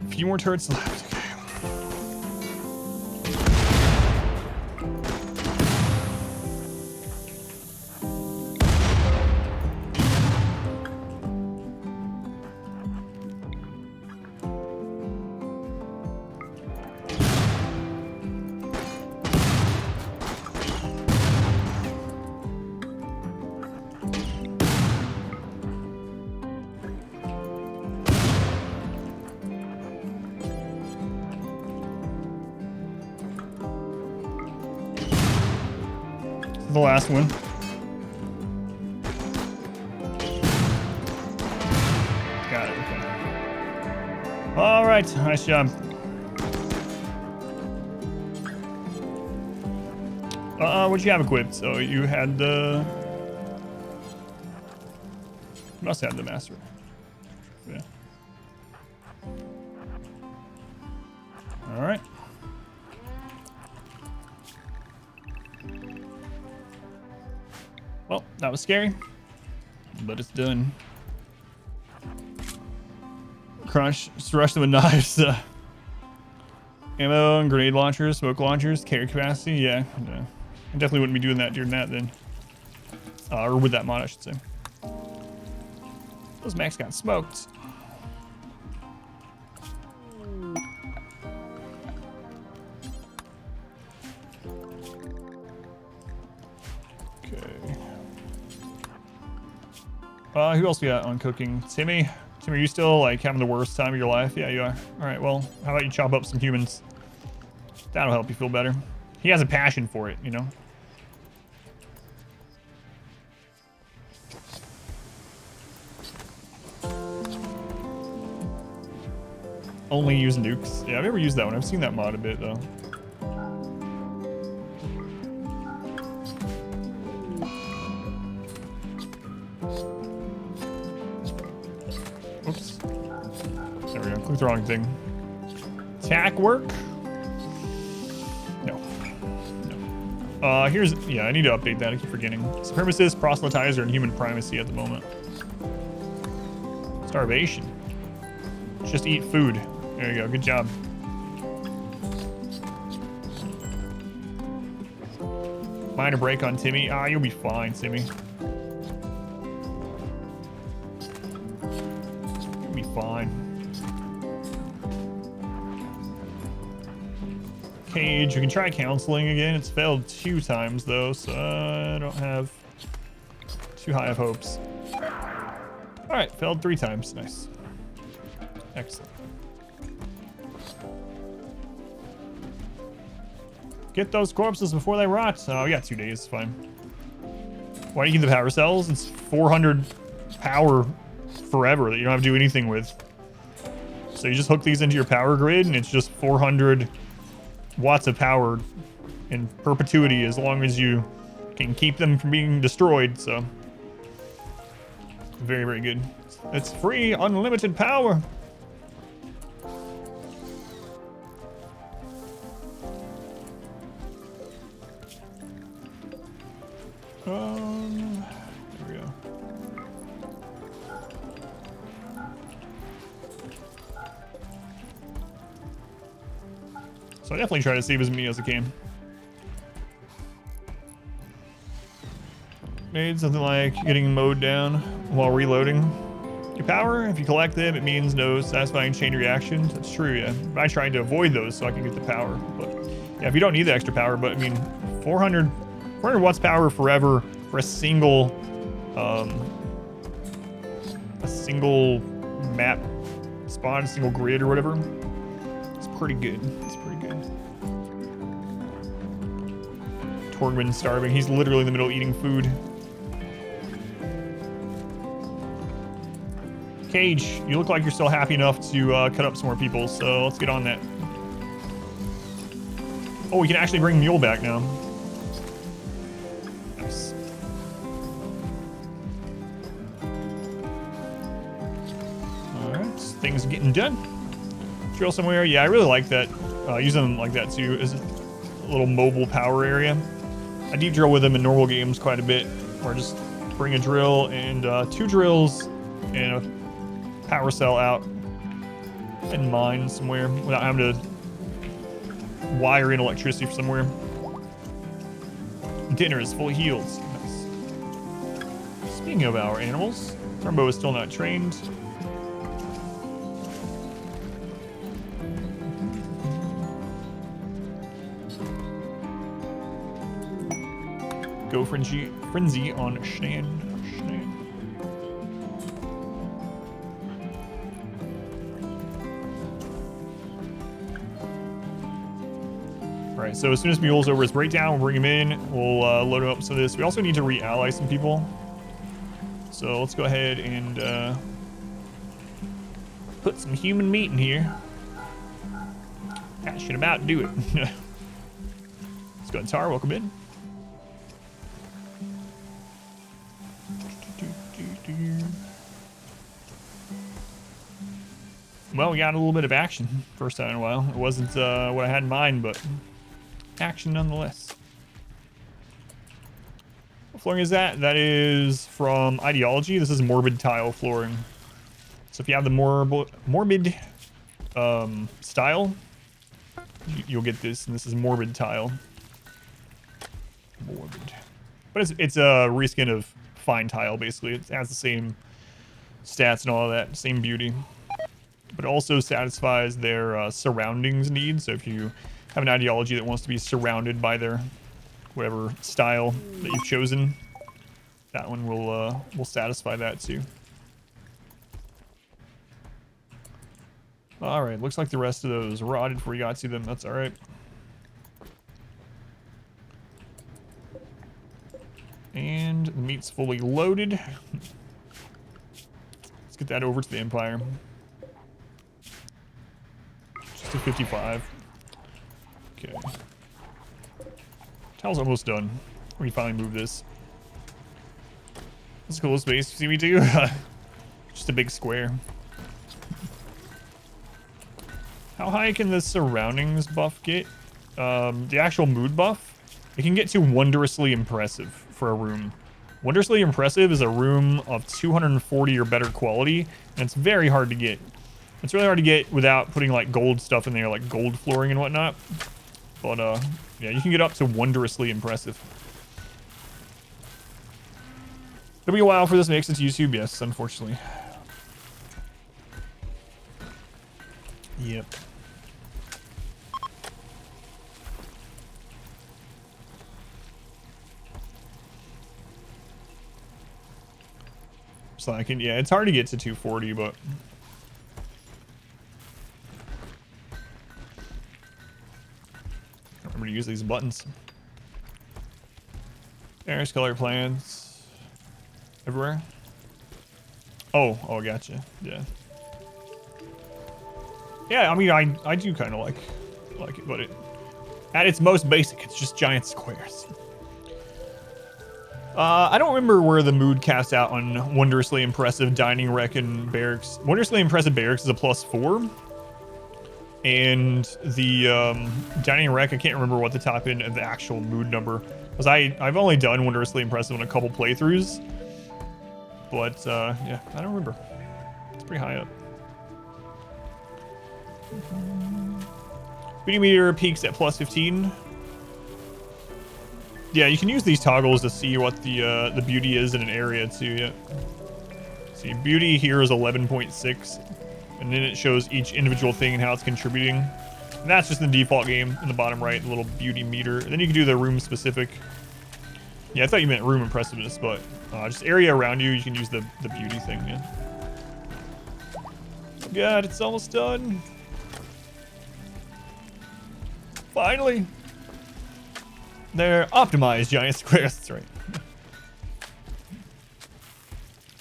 A few more turrets left. The last one. Got it, okay. All right, nice job. What'd you have equipped? So you had the... You must have the master. Yeah. All right. Well, that was scary, but it's done. Crunch, just rush them with knives. Ammo and grenade launchers, smoke launchers, carry capacity. Yeah, I definitely wouldn't be doing that during that then. Or with that mod, I should say. Those mechs got smoked. Who else we got on cooking? Timmy? Timmy, are you still like having the worst time of your life? Yeah, you are. All right, well, how about you chop up some humans? That'll help you feel better. He has a passion for it, you know? Only use nukes. Yeah, I've never used that one. I've seen that mod a bit, though. Click the wrong thing. Attack work? No. No. Here's... Yeah, I need to update that. I keep forgetting. Supremacist, proselytizer, and human primacy at the moment. Starvation. Just eat food. There you go. Good job. Minor break on Timmy. Ah, you'll be fine, Timmy. You'll be fine. Cage. We can try counseling again. It's failed 2 times, though, so I don't have too high of hopes. All right, failed 3 times. Nice. Excellent. Get those corpses before they rot. Oh, we got 2 days. Fine. Why do you keep the power cells? It's 400 power forever that you don't have to do anything with. So you just hook these into your power grid, and it's just 400 watts of power in perpetuity as long as you can keep them from being destroyed. So very, very good. It's free, unlimited power. There we go. So I definitely try to save as many as I can. Made something like getting mowed down while reloading. Your power, if you collect them, it means no satisfying chain reactions. That's true, yeah. I tried to avoid those so I can get the power. But yeah, if you don't need the extra power, but I mean, 400 watts power forever for a single map spawn, a single grid or whatever. It's pretty good. It's pretty good. Torgman's starving. He's literally in the middle of eating food. Cage, you look like you're still happy enough to cut up some more people, so let's get on that. Oh, we can actually bring Mule back now. Nice. Alright, things are getting done. Drill somewhere. Yeah, I really like that. Use them like that too, as a little mobile power area. I deep drill with them in normal games quite a bit, or just bring a drill and 2 drills and a power cell out and mine somewhere without having to wire in electricity from somewhere. Dinner is fully healed. Nice. Speaking of our animals, Trumbo is still not trained. Go frenzy on Schnan. Alright, so as soon as Mule's over his breakdown, we'll bring him in. We'll load him up some of this. We also need to re-ally some people. So let's go ahead and put some human meat in here. That should about do it. Let's go ahead, Tar, welcome in. Well, we got a little bit of action first time in a while. It wasn't what I had in mind, but action nonetheless. What flooring is that? That is from Ideology. This is morbid tile flooring. So if you have the morbid style, you'll get this, and this is morbid tile. Morbid. But it's a reskin of fine tile, basically. It has the same stats and all of that, same beauty. But it also satisfies their surroundings needs. So if you have an ideology that wants to be surrounded by their whatever style that you've chosen, that one will satisfy that too. All right, looks like the rest of those rotted before we got to them. That's all right. And the meat's fully loaded. Let's get that over to the Empire. Just to 55. Okay. Tile's almost done. We can finally move this. That's a cool space. See me do? Just a big square. How high can the surroundings buff get? The actual mood buff? It can get to wondrously impressive for a room. Wondrously impressive is a room of 240 or better quality, and it's very hard to get. It's really hard to get without putting like gold stuff in there, like gold flooring and whatnot. But yeah, you can get up to wondrously impressive. It'll be a while for this makes it to YouTube, yes, unfortunately. Yep. So I can, yeah, it's hard to get to 240, but I remember to use these buttons. There's color plans everywhere. Oh, gotcha. Yeah. Yeah, I mean, I do kind of like it, but at its most basic, it's just giant squares. I don't remember where the mood casts out on Wondrously Impressive Dining Wreck and Barracks. Wondrously Impressive Barracks is a +4. And the Dining Wreck, I can't remember what the top end of the actual mood number. Because I've only done Wondrously Impressive in a couple playthroughs. But, yeah, I don't remember. It's pretty high up. Beauty meter peaks at +15. Yeah, you can use these toggles to see what the beauty is in an area too. Yeah. See, beauty here is 11.6, and then it shows each individual thing and how it's contributing. And that's just the default game in the bottom right, the little beauty meter. And then you can do the room specific. Yeah, I thought you meant room impressiveness, but just area around you, you can use the beauty thing. Yeah. Oh God, it's almost done. Finally. They're optimized giant squares, that's right.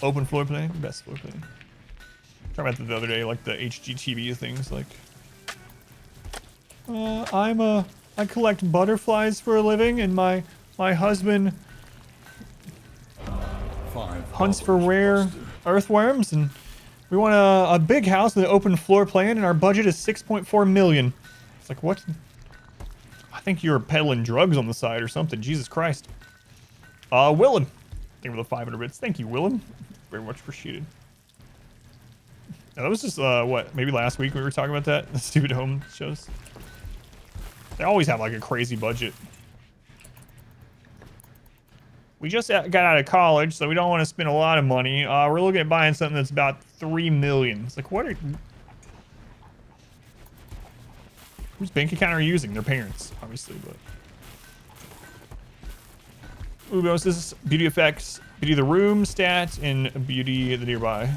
Open floor plan, best floor plan. Talking about that the other day, like the HGTV things, like I collect butterflies for a living, and my husband hunts for rare earthworms, and we want a big house with an open floor plan, and our budget is 6.4 million. It's like, what? I think you're peddling drugs on the side or something. Jesus Christ. Willem. Thank you for the 500 bits. Thank you, Willem. Very much appreciated. Now, that was just, what, maybe last week we were talking about that? The stupid home shows. They always have, like, a crazy budget. We just got out of college, so we don't want to spend a lot of money. We're looking at buying something that's about 3 million. It's like, what are... Whose bank account are you using? Their parents, obviously, but... Ooh, this is beauty effects, beauty of the room stat, and beauty of the nearby.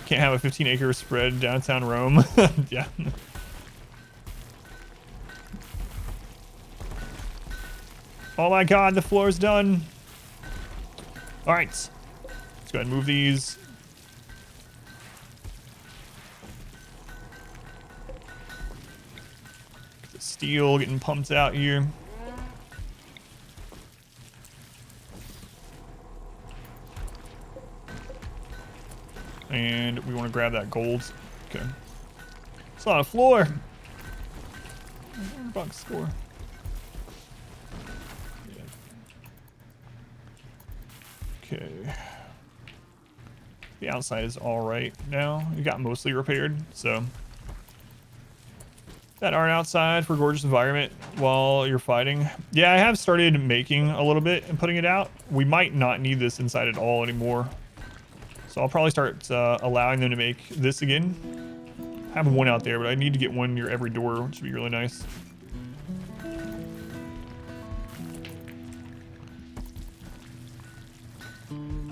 Can't have a 15-acre spread downtown Rome. Yeah. Oh my God, the floor's done. All right, let's go ahead and move these. Steel getting pumped out here. And we want to grab that gold. Okay. It's a lot of floor. $1 score. Yeah. Okay. The outside is all right now. It got mostly repaired, so. That art outside for gorgeous environment while you're fighting. Yeah, I have started making a little bit and putting it out. We might not need this inside at all anymore. So I'll probably start allowing them to make this again. I have one out there, but I need to get one near every door, which would be really nice.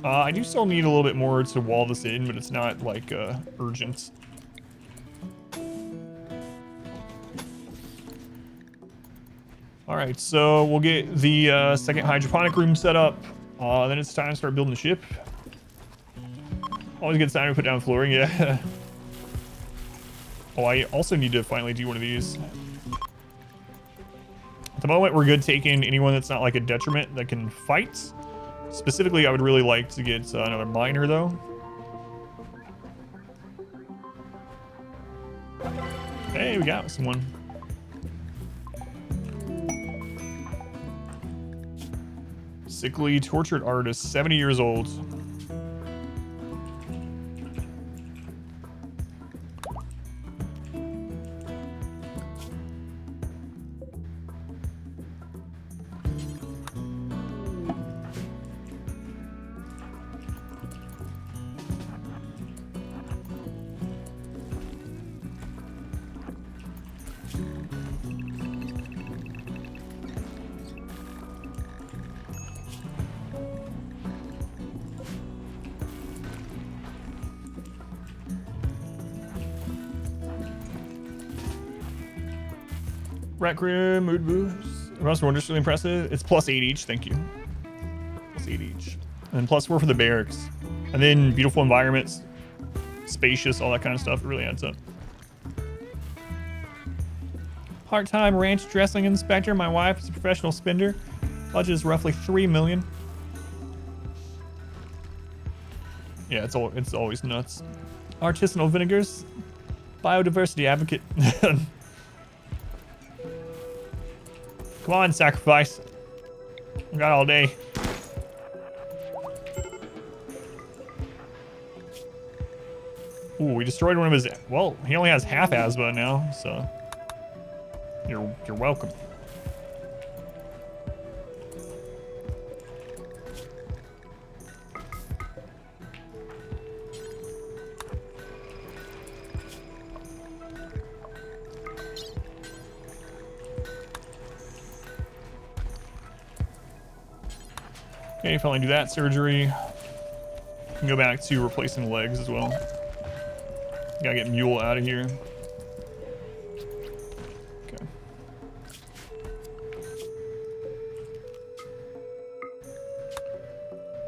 I do still need a little bit more to wall this in, but it's not like urgent. All right, so we'll get the second hydroponic room set up. Then it's time to start building the ship. Always gets time to put down flooring, yeah. Oh, I also need to finally do one of these. At the moment, we're good taking anyone that's not like a detriment that can fight. Specifically, I would really like to get another miner, though. Hey, we got someone. Sickly, tortured artist, 70 years old. Rat Grim, mood boost. Runs wondrously impressive. It's plus 8 each, thank you. Plus 8 each. And plus 4 for the barracks. And then beautiful environments, spacious, all that kind of stuff. It really adds up. Part-time ranch dressing inspector. My wife is a professional spender. Budget is roughly 3 million. Yeah, it's always nuts. Artisanal vinegars. Biodiversity advocate. Come on, sacrifice. I got all day. Ooh, we destroyed one of his... Well, he only has half asthma now, so... You're welcome. Okay, finally do that surgery. Can go back to replacing legs as well. Gotta get Mule out of here. Okay.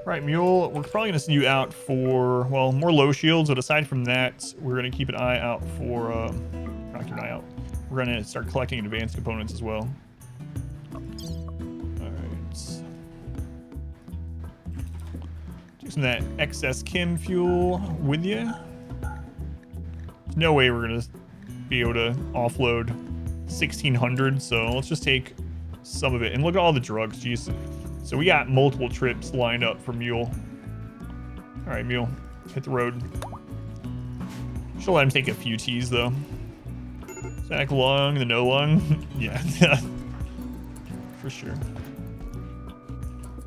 Right, Mule, we're probably gonna send you out for, well, more low shields, but aside from that, we're gonna keep an eye out for, not keep an eye out. We're gonna start collecting advanced components as well. Some of that excess chem fuel with you. There's no way we're gonna be able to offload 1,600, so let's just take some of it. And look at all the drugs, jeez. So we got multiple trips lined up for Mule. All right, Mule, hit the road. Should let him take a few T's though. Sack lung, the no lung. Yeah, for sure.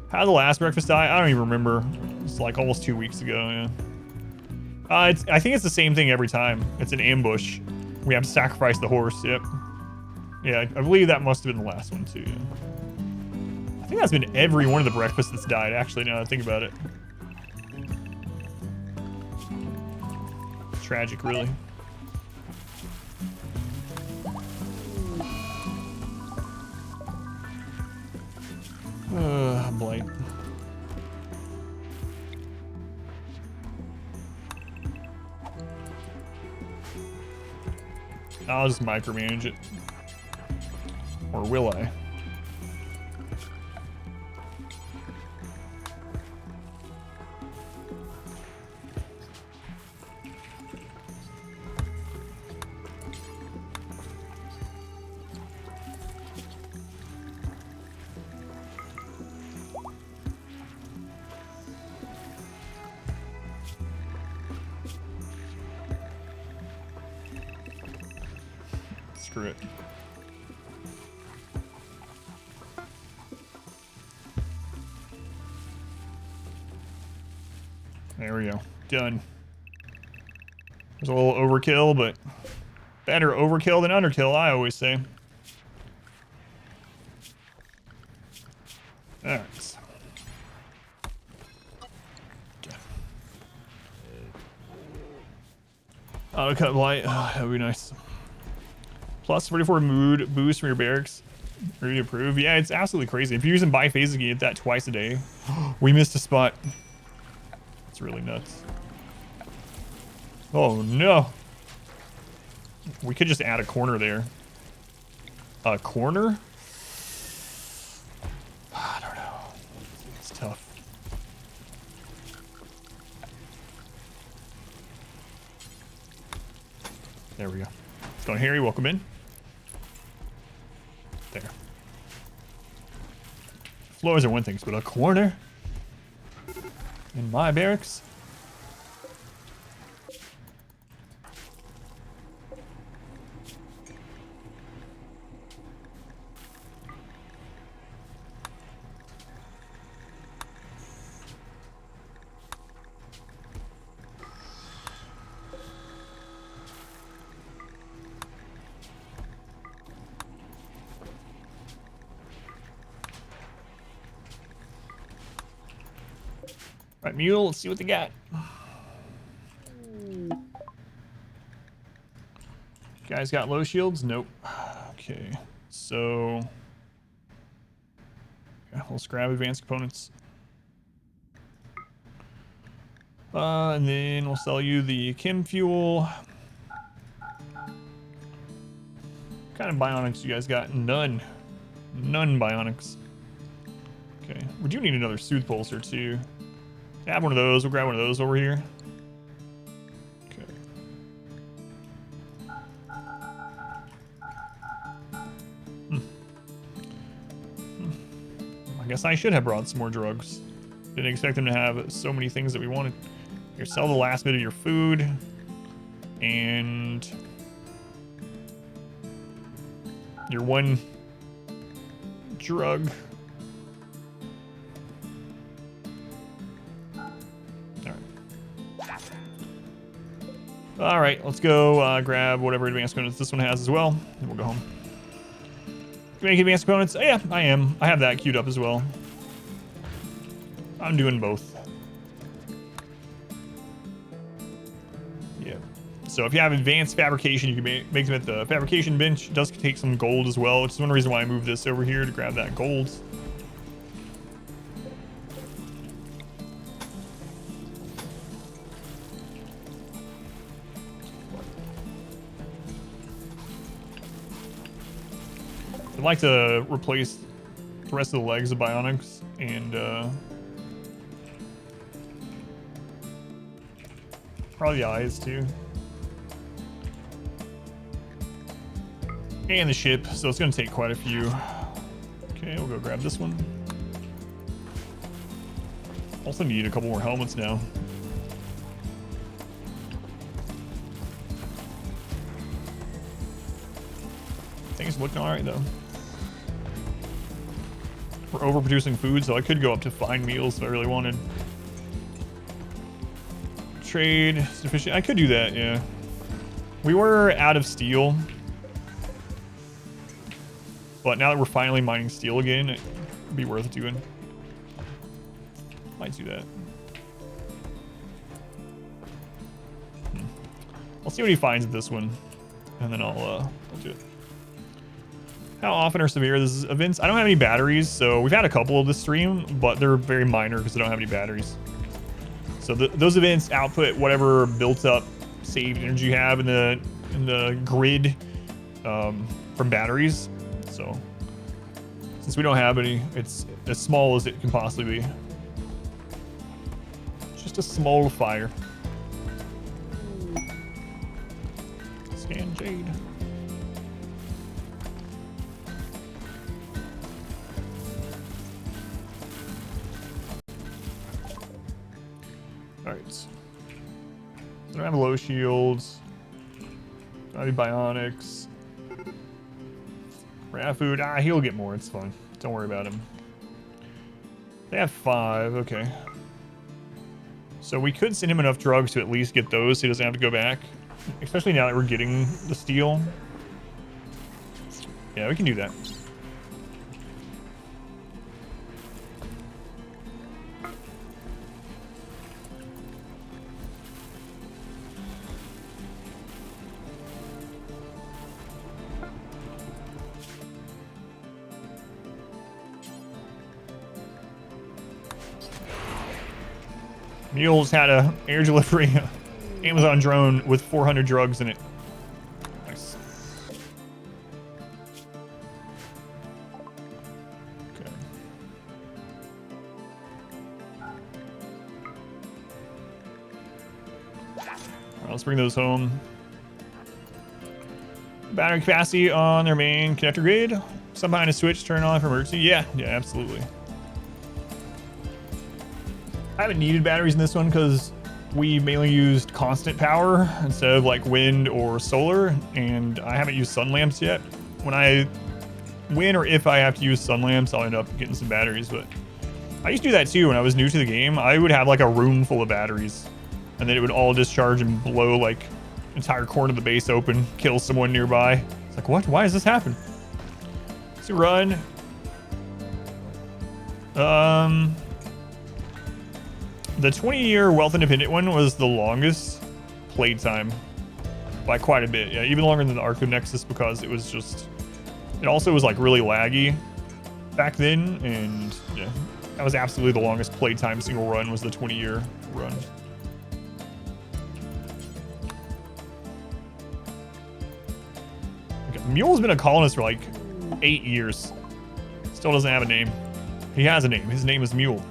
How did the last breakfast die? I don't even remember. It's like almost 2 weeks ago, yeah. I think it's the same thing every time. It's an ambush. We have to sacrifice the horse, yep. Yeah, I believe that must have been the last one too, yeah. I think that's been every one of the breakfasts that's died, actually, now that I think about it. Tragic, really. Blight. I'll just micromanage it. Or will I? Screw it. There we go. Done. There's a little overkill, but better overkill than underkill, I always say. Alright. Auto cut blight. Oh, that would be nice. Plus 44 mood boost from your barracks. Ready to approve? Yeah, it's absolutely crazy. If you're using biphasic, you get that twice a day. We missed a spot. It's really nuts. Oh no. We could just add a corner there. A corner? I don't know. It's tough. There we go. What's going on, Harry? Welcome in. There. Floors are one thing, but a corner in my barracks. Right, mule, let's see what they got. Guys got low shields? Nope. Okay, so yeah, let's grab advanced components. And then we'll sell you the chem fuel. What kind of bionics you guys got? None. None bionics. Okay, we do need another soothe pulser too. Have one of those. We'll grab one of those over here. Okay. I guess I should have brought some more drugs. Didn't expect them to have so many things that we wanted. Here, sell the last bit of your food. And your one drug. All right, let's go grab whatever advanced components this one has as well, and we'll go home. Can we make advanced components? Oh, yeah, I am. I have that queued up as well. I'm doing both. Yeah. So if you have advanced fabrication, you can make them at the fabrication bench. It does take some gold as well, which is one reason why I moved this over here to grab that gold. I'd like to replace the rest of the legs of Bionics and probably the eyes too. And the ship, so it's gonna take quite a few. Okay, we'll go grab this one. Also need a couple more helmets now. Things looking alright though. We're overproducing food, so I could go up to fine meals if I really wanted. Trade sufficient. I could do that, yeah. We were out of steel, but now that we're finally mining steel again, it'd be worth doing. Might do that. I'll see what he finds at this one, and then I'll do it. How often are severe these events? I don't have any batteries, so we've had a couple of this stream, but they're very minor because I don't have any batteries. So those events output whatever built up saved energy you have in the grid from batteries. So since we don't have any, it's as small as it can possibly be. Just a small fire. Scan Jade. Alright. So I don't have low shields. Don't have any bionics. Rafood. He'll get more. It's fine. Don't worry about him. They have 5. Okay. So we could send him enough drugs to at least get those so he doesn't have to go back. Especially now that we're getting the steel. Yeah, we can do that. Mules had a air delivery Amazon drone with 400 drugs in it. Nice. Okay. All right, let's bring those home. Battery capacity on their main connector grid. Some behind a switch, turn on for emergency. Yeah, absolutely. I haven't needed batteries in this one because we mainly used constant power instead of like wind or solar, and I haven't used sun lamps yet. When or if I have to use sun lamps, I'll end up getting some batteries, but I used to do that too when I was new to the game. I would have like a room full of batteries, and then it would all discharge and blow like entire corner of the base open, kill someone nearby. It's like, what? Why does this happen? Let's run. The 20-year Wealth Independent one was the longest playtime by quite a bit. Yeah, even longer than the Arco Nexus because it also was like really laggy back then, and yeah, that was absolutely the longest playtime single run was the 20-year run. Mule's been a colonist for like 8 years. Still doesn't have a name. He has a name. His name is Mule.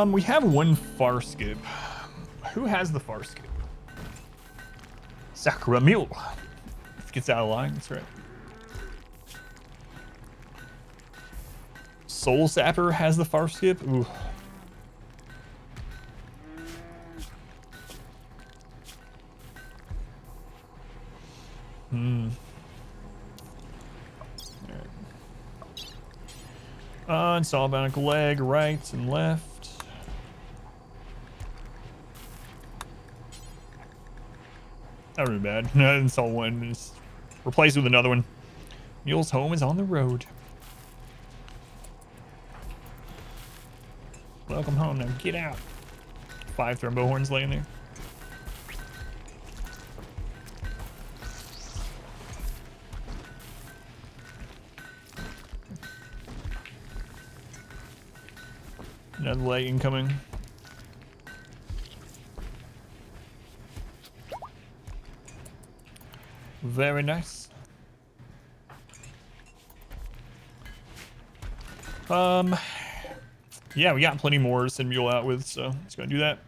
We have one far skip. Who has the far skip? Sakura Mule. Gets out of line, that's right. Soul Sapper has the far skip. Ooh. Install Bionic leg, right and left. Not really bad. No, I install one. Just replace it with another one. Mule's home is on the road. Welcome home. Now get out. 5 thrombo horns laying there. Another leg incoming. Very nice. Yeah, we got plenty more to send Mule out with, so let's go do that.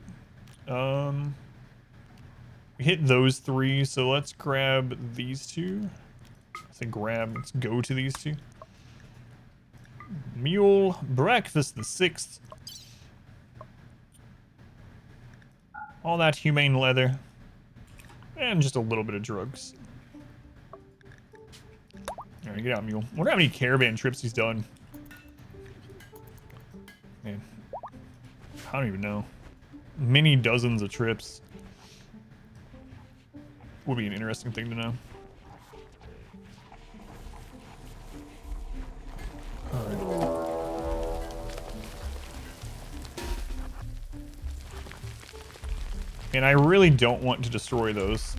We hit those 3, so let's grab these 2. Let's go to these 2. Mule, breakfast the 6th. All that humane leather. And just a little bit of drugs. Alright, get out, Mule. I wonder how many caravan trips he's done. Man, I don't even know. Many dozens of trips. Would be an interesting thing to know. Alright. And I really don't want to destroy those.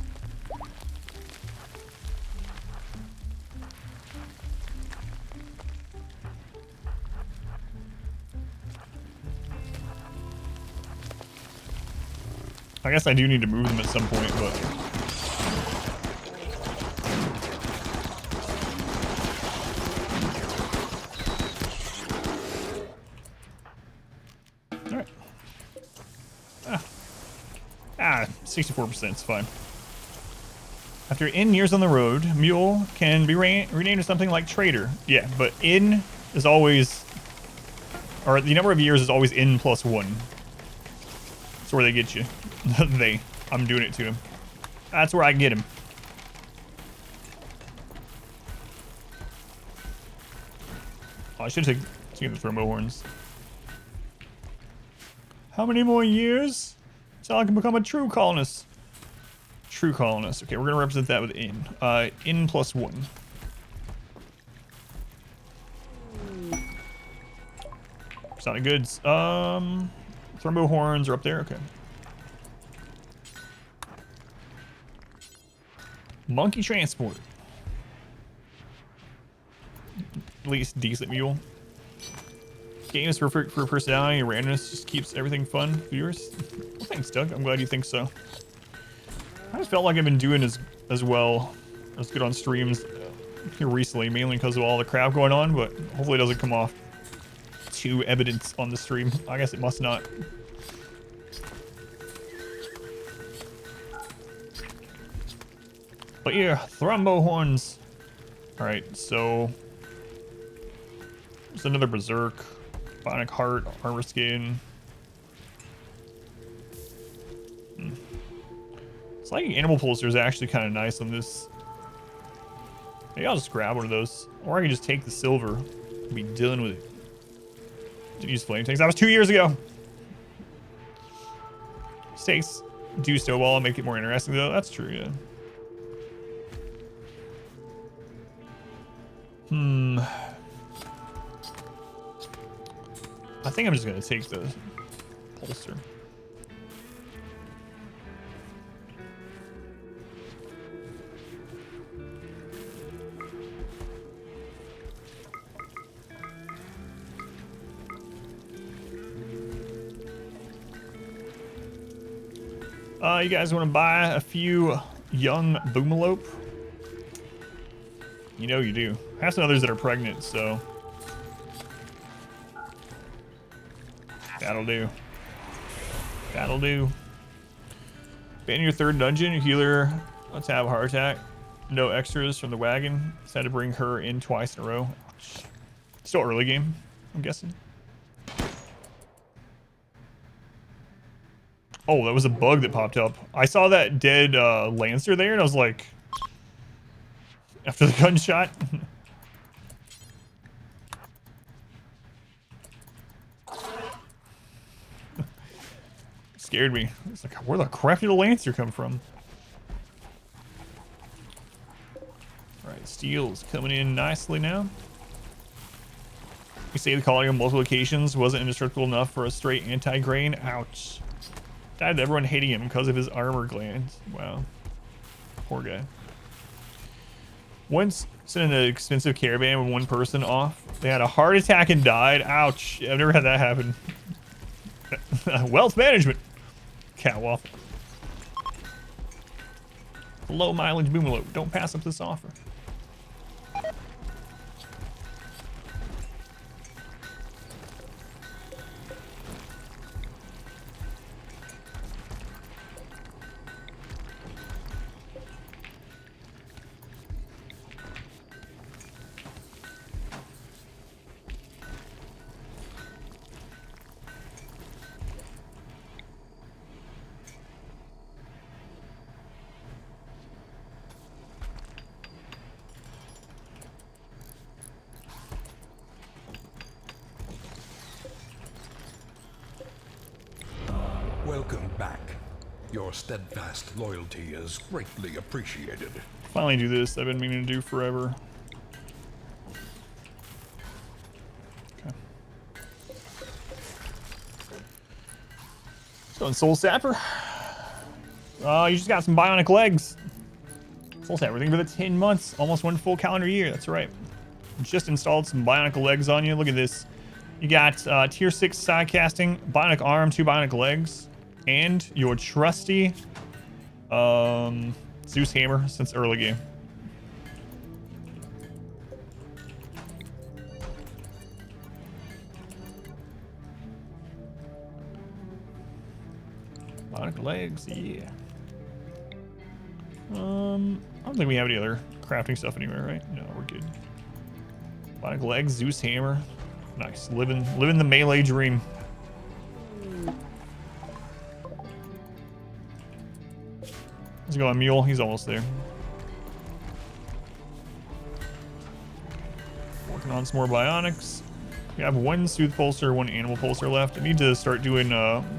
I guess I do need to move them at some point, but... Alright. 64%, it's fine. After N years on the road, Mule can be renamed to something like Trader. Yeah, but N is always... Or the number of years is always N plus 1. That's where they get you. I'm doing it to him. That's where I get him. Oh, I should have taken the thermo horns. How many more years until I can become a true colonist? True colonist. Okay, we're gonna represent that with N. N plus 1. Sounding good. Thermo horns are up there. Okay. Monkey transport. At least decent mule. Game is perfect for personality. Randomness just keeps everything fun. Viewers. Thanks, Doug. I'm glad you think so. I just felt like I've been doing as well, as good on streams here recently, mainly because of all the crap going on, but hopefully it doesn't come off too evident on the stream. I guess it must not. But yeah, thrombo horns. Alright, so there's another berserk. Bionic heart, armor skin. It's like animal pulser is actually kind of nice on this. Maybe I'll just grab one of those. Or I can just take the silver and be done with it. Didn't use flame tanks. That was 2 years ago. Mistakes do snowball and make it more interesting though. That's true, yeah. I think I'm just gonna take the holster. You guys want to buy a few young boomalope? You know you do. I have some others that are pregnant, so that'll do. That'll do. Ban your third dungeon. Your healer. Let's have a heart attack. No extras from the wagon. Just had to bring her in twice in a row. Still early game, I'm guessing. Oh, that was a bug that popped up. I saw that dead Lancer there, and I was like, after the gunshot. Scared me. It's like, where the crap did the Lancer come from? Alright, steel's coming in nicely now. You say the calling on multiple locations wasn't indestructible enough for a straight anti-grain. Ouch. Died to everyone hating him because of his armor glands. Wow. Poor guy. Once sent an expensive caravan with one person off. They had a heart attack and died. Ouch. I've never had that happen. Wealth management. Catwaffle. Low mileage boomalope. Don't pass up this offer. Welcome back. Your steadfast loyalty is greatly appreciated. Finally do this. I've been meaning to do forever. Okay. So in Soul Sapper, you just got some bionic legs. Soul Sapper, everything for the 10 months, almost 1 full calendar year. That's right. Just installed some bionic legs on you. Look at this. You got tier 6 side casting, bionic arm, 2 bionic legs, and your trusty Zeus hammer since early game. Bionic legs, yeah. I don't think we have any other crafting stuff anywhere, right? No, we're good. Bionic legs, Zeus hammer. Nice. Living the melee dream. Let's go on Mule. He's almost there. Working on some more bionics. We have 1 Soothe Pulsar, 1 Animal Pulsar left. I need to start doing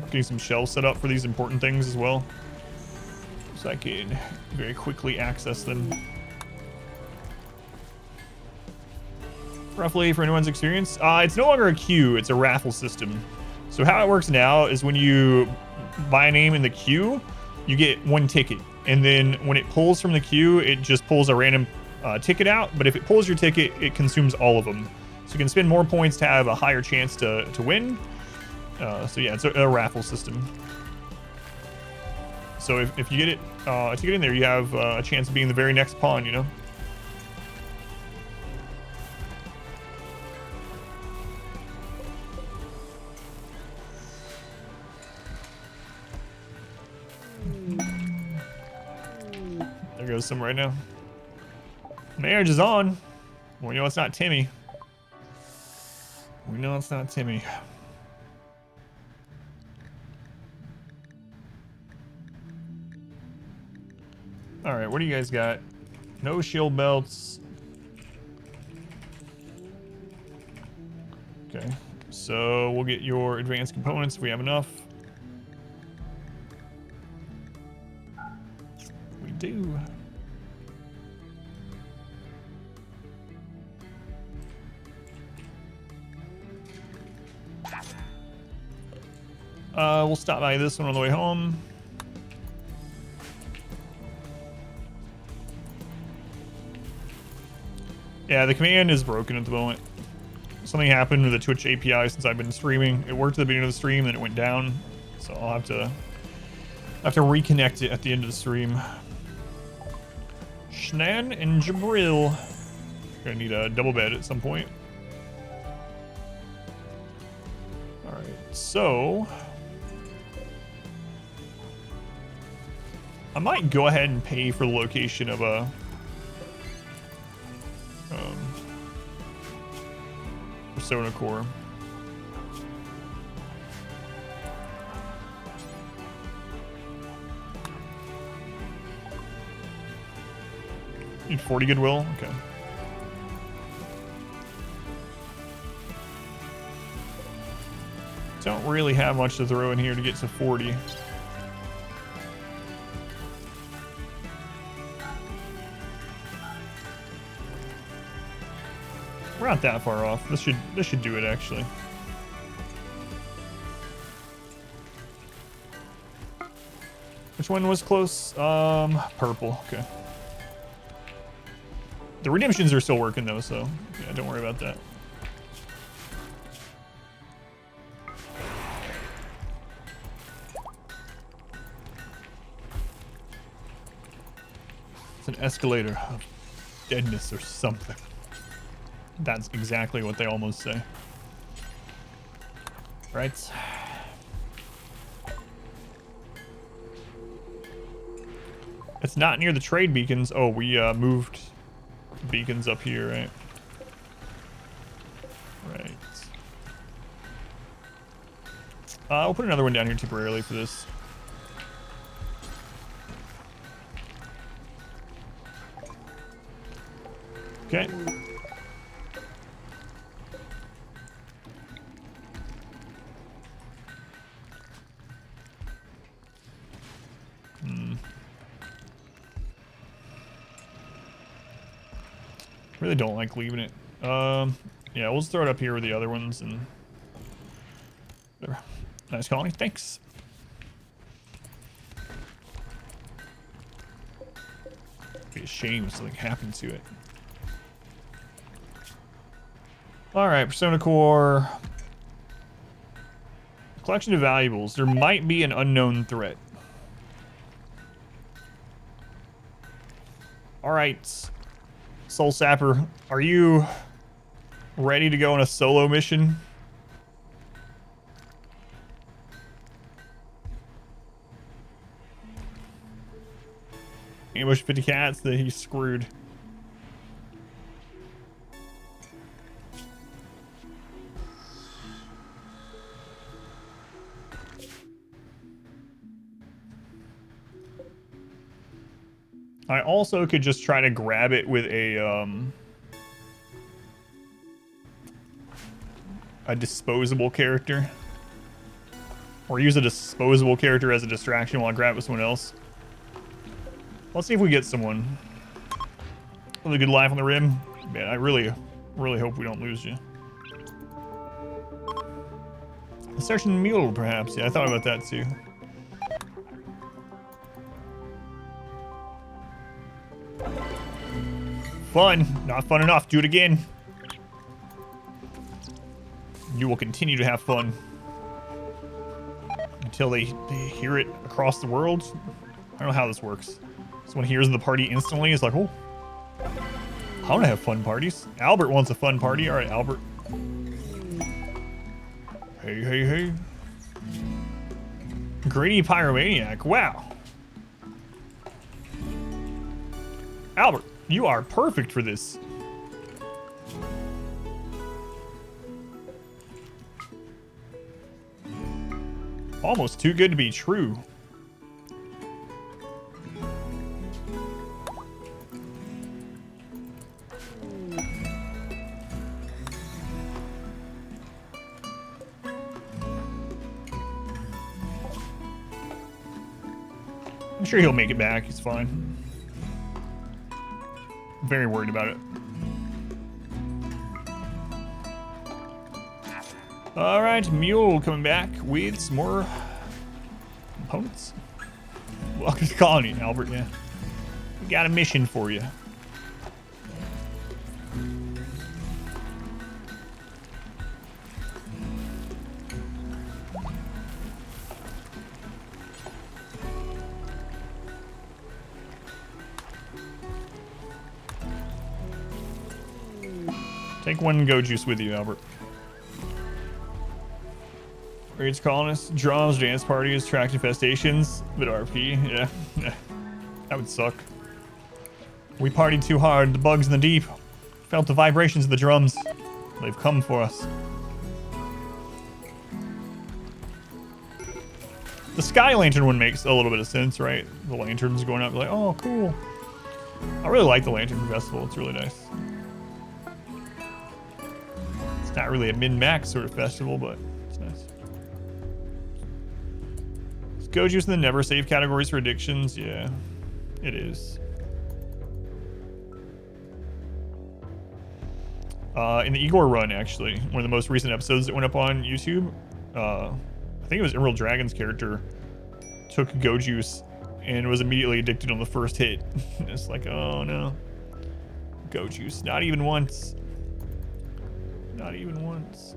getting some shells set up for these important things as well, so I can very quickly access them. Roughly, for anyone's experience, it's no longer a queue, it's a raffle system. So how it works now is when you buy a name in the queue, you get 1 ticket. And then when it pulls from the queue, it just pulls a random ticket out. But if it pulls your ticket, it consumes all of them. So you can spend more points to have a higher chance to win. So yeah, it's a raffle system. So if you get it, if you get in there, you have a chance of being the very next pawn, you know? There goes some right now. Marriage is on. We know it's not Timmy. We know it's not Timmy. Alright, what do you guys got? No shield belts. Okay, so we'll get your advanced components if we have enough. We do. We'll stop by this one on the way home. Yeah, the command is broken at the moment. Something happened with the Twitch API since I've been streaming. It worked at the beginning of the stream, then it went down. So I'll have to reconnect it at the end of the stream. Shnan and Jabril. Gonna need a double bed at some point. Alright, so I might go ahead and pay for the location of a Persona Core. Need 40 goodwill? Okay. Don't really have much to throw in here to get to 40. We're not that far off. This should do it actually. Which one was close? Purple. Okay. The redemptions are still working though, so yeah, don't worry about that. It's an escalator of deadness or something. That's exactly what they almost say. Right. It's not near the trade beacons. Oh, we moved beacons up here, right? Right. I'll put another one down here temporarily for this. Okay. Really don't like leaving it. Yeah, we'll just throw it up here with the other ones and whatever. Nice colony, thanks. It'd be a shame if something happened to it. Alright, Persona Core. Collection of valuables. There might be an unknown threat. Alright. Soul Sapper, are you ready to go on a solo mission? Ambush 50 cats, that he's screwed. I also could just try to grab it with a disposable character. Or use a disposable character as a distraction while I grab it with someone else. Let's see if we get someone. With a good life on the rim. Man, I really hope we don't lose you. A certain mule, perhaps. Yeah, I thought about that too. Fun. Not fun enough. Do it again. You will continue to have fun. Until they hear it across the world. I don't know how this works. Someone hears the party instantly. It's like, oh, I want to have fun parties. Albert wants a fun party. All right, Albert. Hey, hey, hey. Greedy Pyromaniac. Wow. Albert, you are perfect for this. Almost too good to be true. I'm sure he'll make it back. He's fine. I'm very worried about it. All right, Mule coming back with some more components. Welcome to the colony, Albert. Yeah, we got a mission for you. Take one Go Juice with you, Albert. Raids colonists, drums, dance parties, track infestations, bit RP. Yeah, that would suck. We partied too hard. The bugs in the deep. Felt the vibrations of the drums. They've come for us. The Sky Lantern one makes a little bit of sense, right? The lanterns going up, like, oh, cool. I really like the Lantern Festival. It's really nice. It's not really a min-max sort of festival, but it's nice. Is Go Juice in the never save categories for addictions? Yeah, it is. In the Igor run, actually, one of the most recent episodes that went up on YouTube, I think it was Emerald Dragon's character took Go Juice and was immediately addicted on the first hit. It's like, oh no. Go Juice, not even once. Not even once.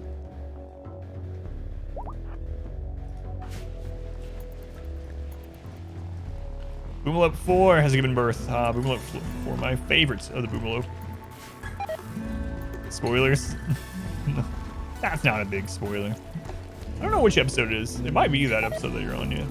Boomalope 4 has given birth. Boomalope 4, my favorites of the Boomalope. Spoilers. That's not a big spoiler. I don't know which episode it is. It might be that episode that you're on, yeah.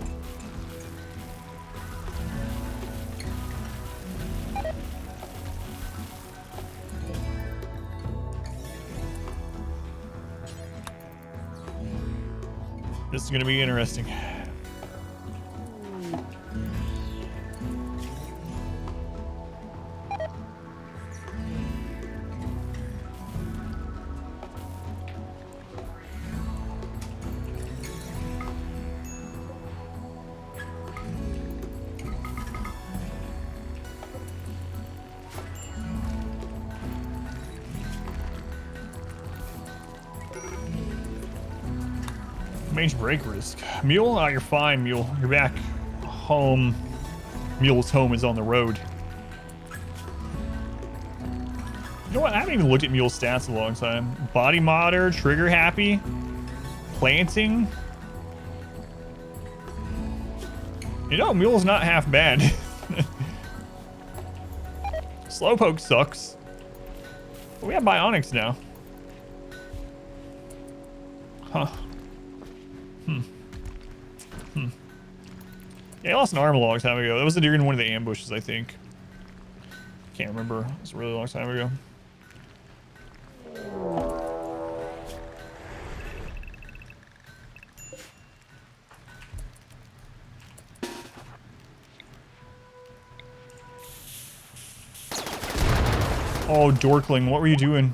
This is gonna be interesting. Range break risk. Mule? Oh, you're fine, Mule. You're back home. Mule's home is on the road. You know what? I haven't even looked at Mule's stats in a long time. Body modder, trigger happy, planting. You know, Mule's not half bad. Slowpoke sucks. But we have Bionics now. Huh. Yeah, I lost an arm a long time ago. That was during one of the ambushes, I think. Can't remember. It was a really long time ago. Oh, Dorkling, what were you doing?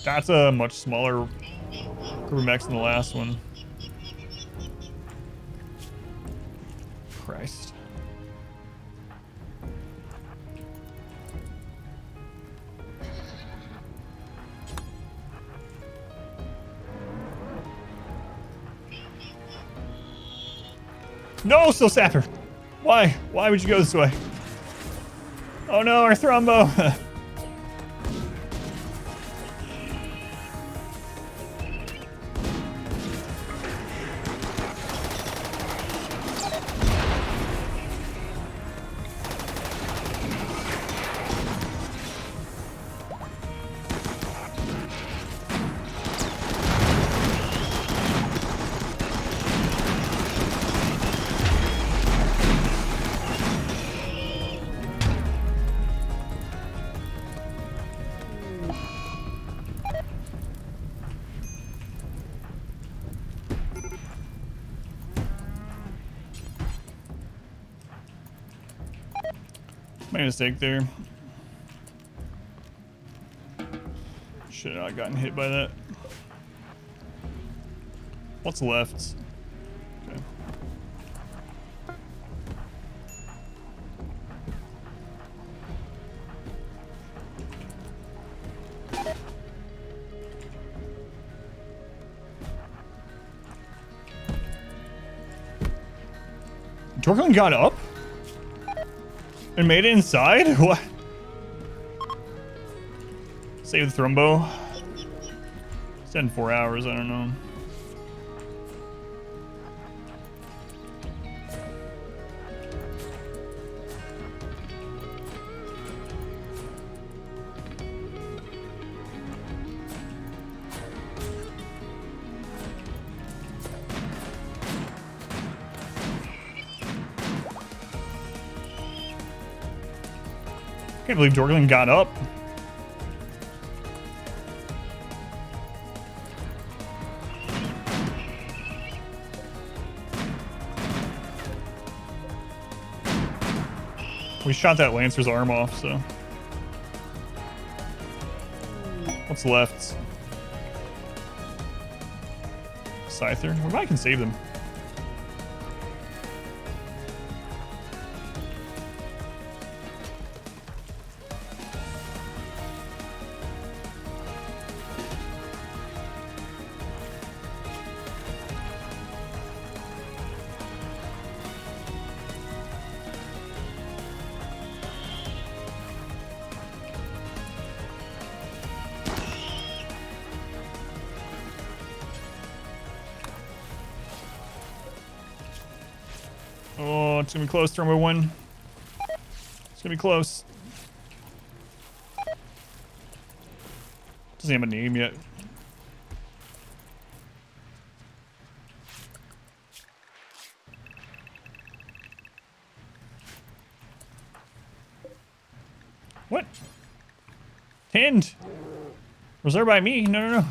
That's a much smaller group of mechs than the last one. Christ. No, Still Sapper! Why? Why would you go this way? Oh no, our Thrombo! My mistake there. Should have not gotten hit by that. What's left? Okay. Dorkling got up and made it inside? What? Save the Thrumbo. It's in 4 hours, I don't know. Can't believe Dorkling got up. We shot that Lancer's arm off, so. What's left? Scyther? We might can save them. Oh, it's gonna be close, Thrumbo 1. It's gonna be close. Doesn't have a name yet. What? Pinned. Reserved by me? No.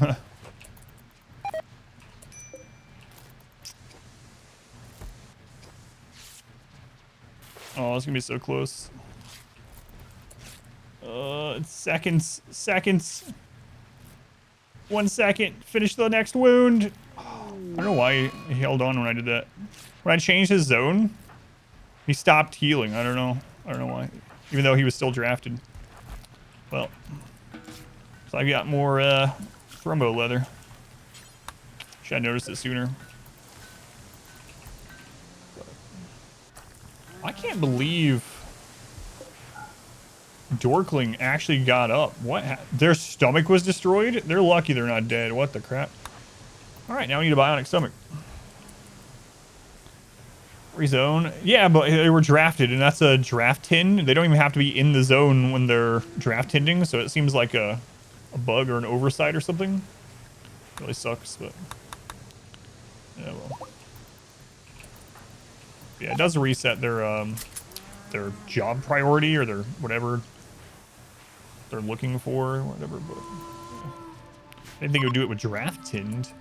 Oh, it's gonna be so close. It's seconds. 1 second. Finish the next wound. I don't know why he held on when I did that. When I changed his zone, he stopped healing. I don't know why. Even though he was still drafted. Well, so I got more Thrumbo leather. Should have noticed it sooner. I can't believe Dorkling actually got up. What? Their stomach was destroyed? They're lucky they're not dead. What the crap? Alright, now we need a bionic stomach. Rezone. Yeah, but they were drafted, and that's a draft tin. They don't even have to be in the zone when they're draft tinding, so it seems like a bug or an oversight or something. Really sucks, but... yeah, well. Yeah, it does reset their job priority or their whatever they're looking for or whatever, but yeah. I didn't think it would do it with draft tinned.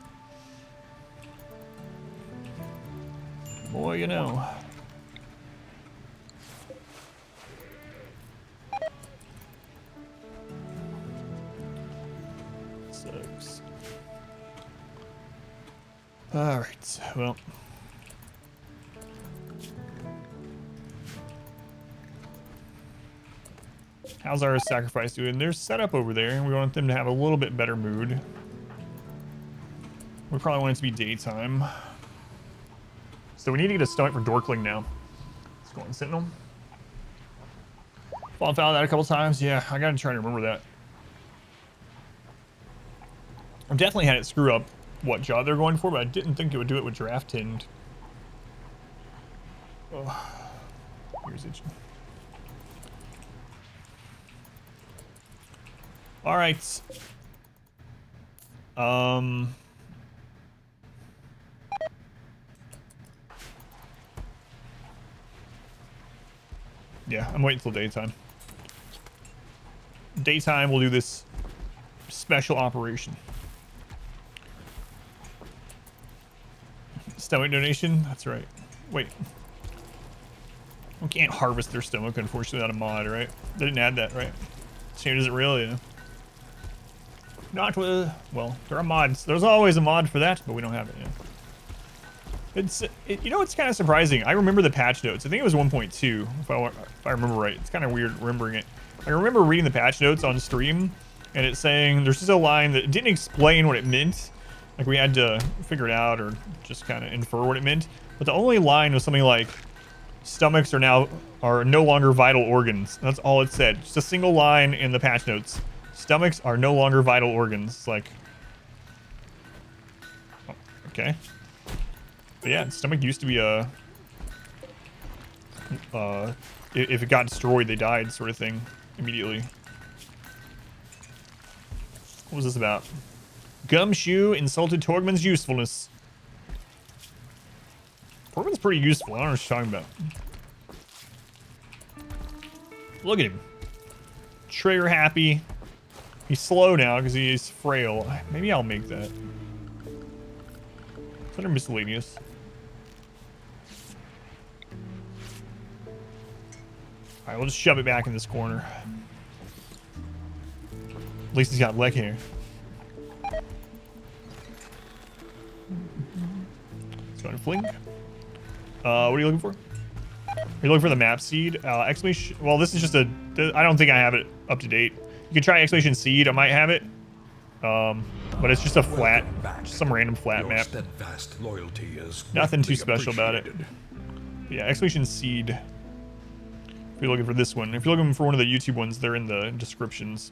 Boy, you know. Sucks. Alright, well. How's our sacrifice doing? They're set up over there, and we want them to have a little bit better mood. We probably want it to be daytime. So we need to get a stomach for Dorkling now. Let's go on Sentinel. Well, I found that a couple times. Yeah, I gotta try to remember that. I've definitely had it screw up what job they're going for, but I didn't think it would do it with draft tinned. Oh, here's it. All right. Yeah, I'm waiting till daytime. Daytime, we'll do this special operation. Stomach donation? That's right. Wait. We can't harvest their stomach, unfortunately, without a mod, right? They didn't add that, right? Changes it really, yeah. Not with, well, there are mods. There's always a mod for that, but we don't have it, yeah. You know, it's kind of surprising. I remember the patch notes. I think it was 1.2, if I remember right. It's kind of weird remembering it. I remember reading the patch notes on stream, and it's saying there's just a line that didn't explain what it meant. Like, we had to figure it out or just kind of infer what it meant. But the only line was something like, stomachs are no longer vital organs. That's all it said. Just a single line in the patch notes. Stomachs are no longer vital organs. Like, oh, okay. But yeah, stomach used to be a, if it got destroyed, they died sort of thing immediately. What was this about? Gumshoe insulted Torgman's usefulness. Torgman's pretty useful. I don't know what you're talking about. Look at him. Trigger happy. He's slow now because he's frail. Maybe I'll make that. It's under miscellaneous. Alright, we'll just shove it back in this corner. At least he's got leg hair. Let's go and fling. What are you looking for? Are you looking for the map seed? Exclamation. Well, this is just a. I don't think I have it up to date. You can try exclamation seed. I might have it. But it's just a flat, just some random flat Your map. steadfast loyalty is Nothing too greatly special about it. appreciated. Yeah, exclamation seed. If you're looking for this one. If you're looking for one of the YouTube ones, they're in the descriptions.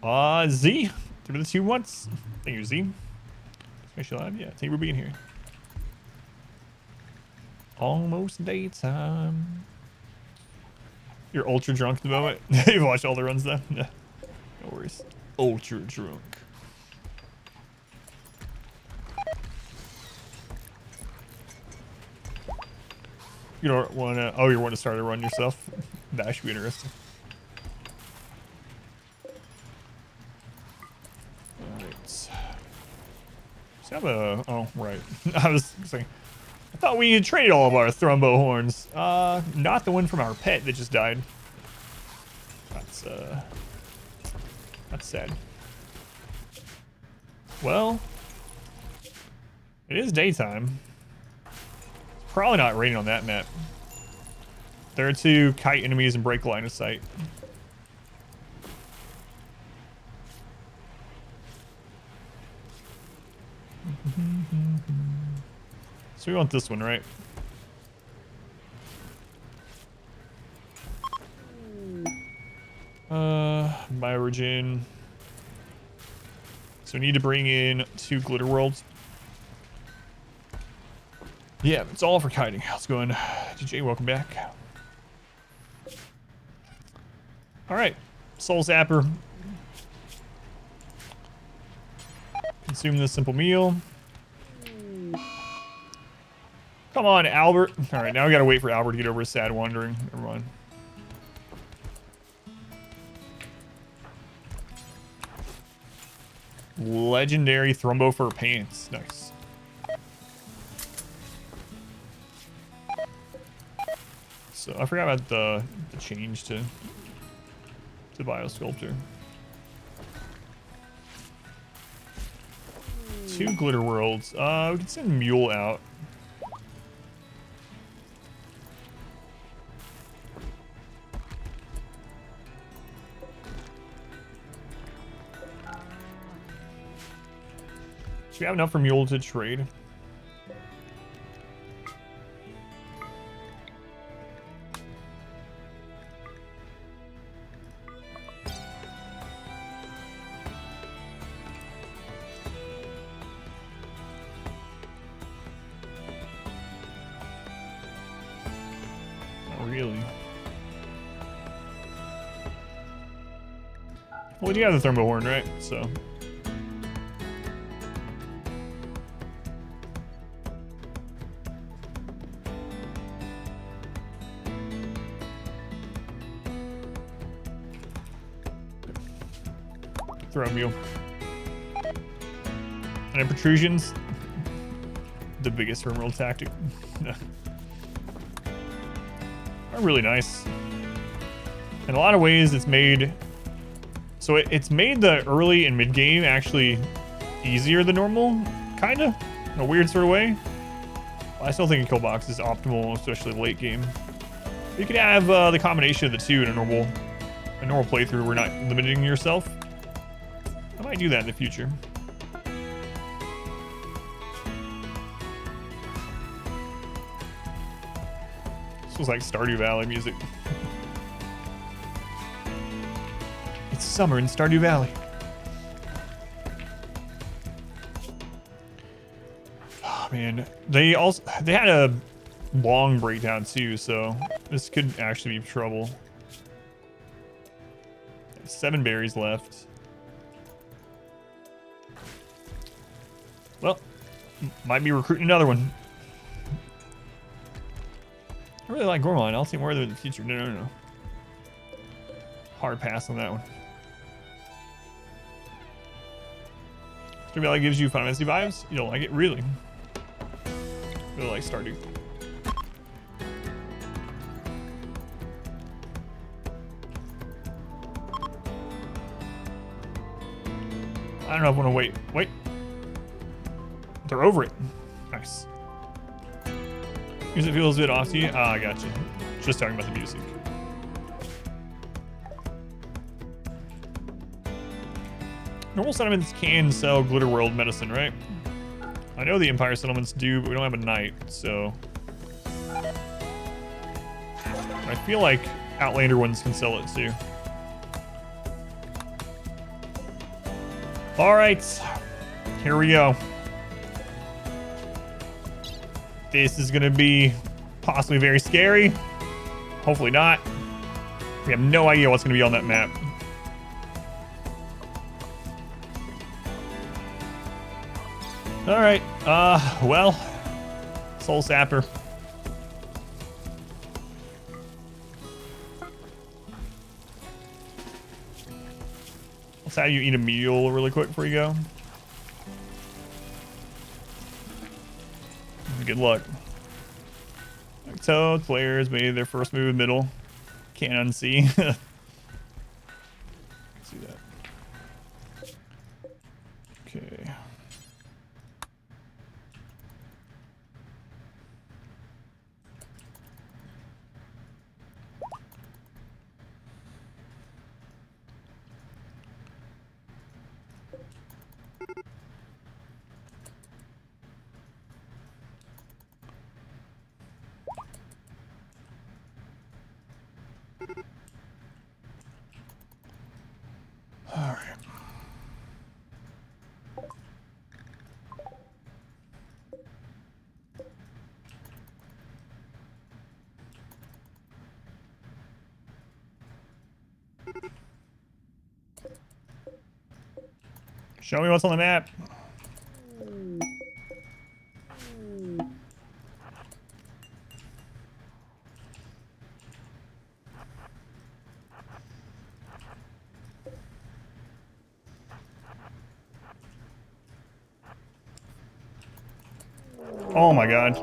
Z. Give me the 2 once. Thank you, Z. Special live. Yeah, thank you for being here. Almost daytime. You're ultra drunk at the moment. You've watched all the runs though? Yeah. No worries. Ultra drunk. You don't want to. Oh, you want to start a run yourself? That should be interesting. Alright. Just have a. Oh, right. I was saying. I thought we had traded all of our thrombo horns. Not the one from our pet that just died. That's sad. Well, it is daytime. It's probably not raining on that map. There are 2 kite enemies and break line of sight. So we want this one, right? Bioorigin. So we need to bring in 2 glitter worlds. Yeah, it's all for kiting. Let's go in. DJ, welcome back. Alright. Soul Zapper. Consume this simple meal. Come on, Albert. Alright, now we gotta wait for Albert to get over his sad wandering. Never mind. Legendary Thrombo Fur Pants. Nice. So I forgot about the change to Biosculptor. 2 glitter worlds. We can send Mule out. Do we have enough for Mule to trade? Not really. Well, you have the thermal horn, right? So. Throw Mule. And protrusions. The biggest RimWorld tactic. are really nice. In a lot of ways, it's made... So it's made the early and mid game actually easier than normal, kind of, in a weird sort of way. I still think a KILLBOX is optimal, especially late game. You could have the combination of the two in a normal playthrough. We're not limiting yourself. I might do that in the future. This was like Stardew Valley music. It's summer in Stardew Valley. Oh man, they had a long breakdown too, so this could actually be trouble. 7 berries left. Well, might be recruiting another one. I really like Gormline. I'll see more of them in the future. No. Hard pass on that one. Stardew Valley gives you Final Fantasy vibes? You don't like it? Really? Really like Stardew. I don't know if I want to wait. Wait. They're over it. Nice. Music feels a bit off to you? Ah, I got you. Just talking about the music. Normal settlements can sell Glitter World medicine, right? I know the Empire settlements do, but we don't have a knight, so... I feel like Outlander ones can sell it too. Alright. Here we go. This is gonna be possibly very scary. Hopefully not. We have no idea what's gonna be on that map. Alright, well, Soul Sapper. Let's have you eat a meal really quick before you go. Good luck. So, players made their first move in middle. Can't unsee. See that. Okay. Show me what's on the map. Oh my god.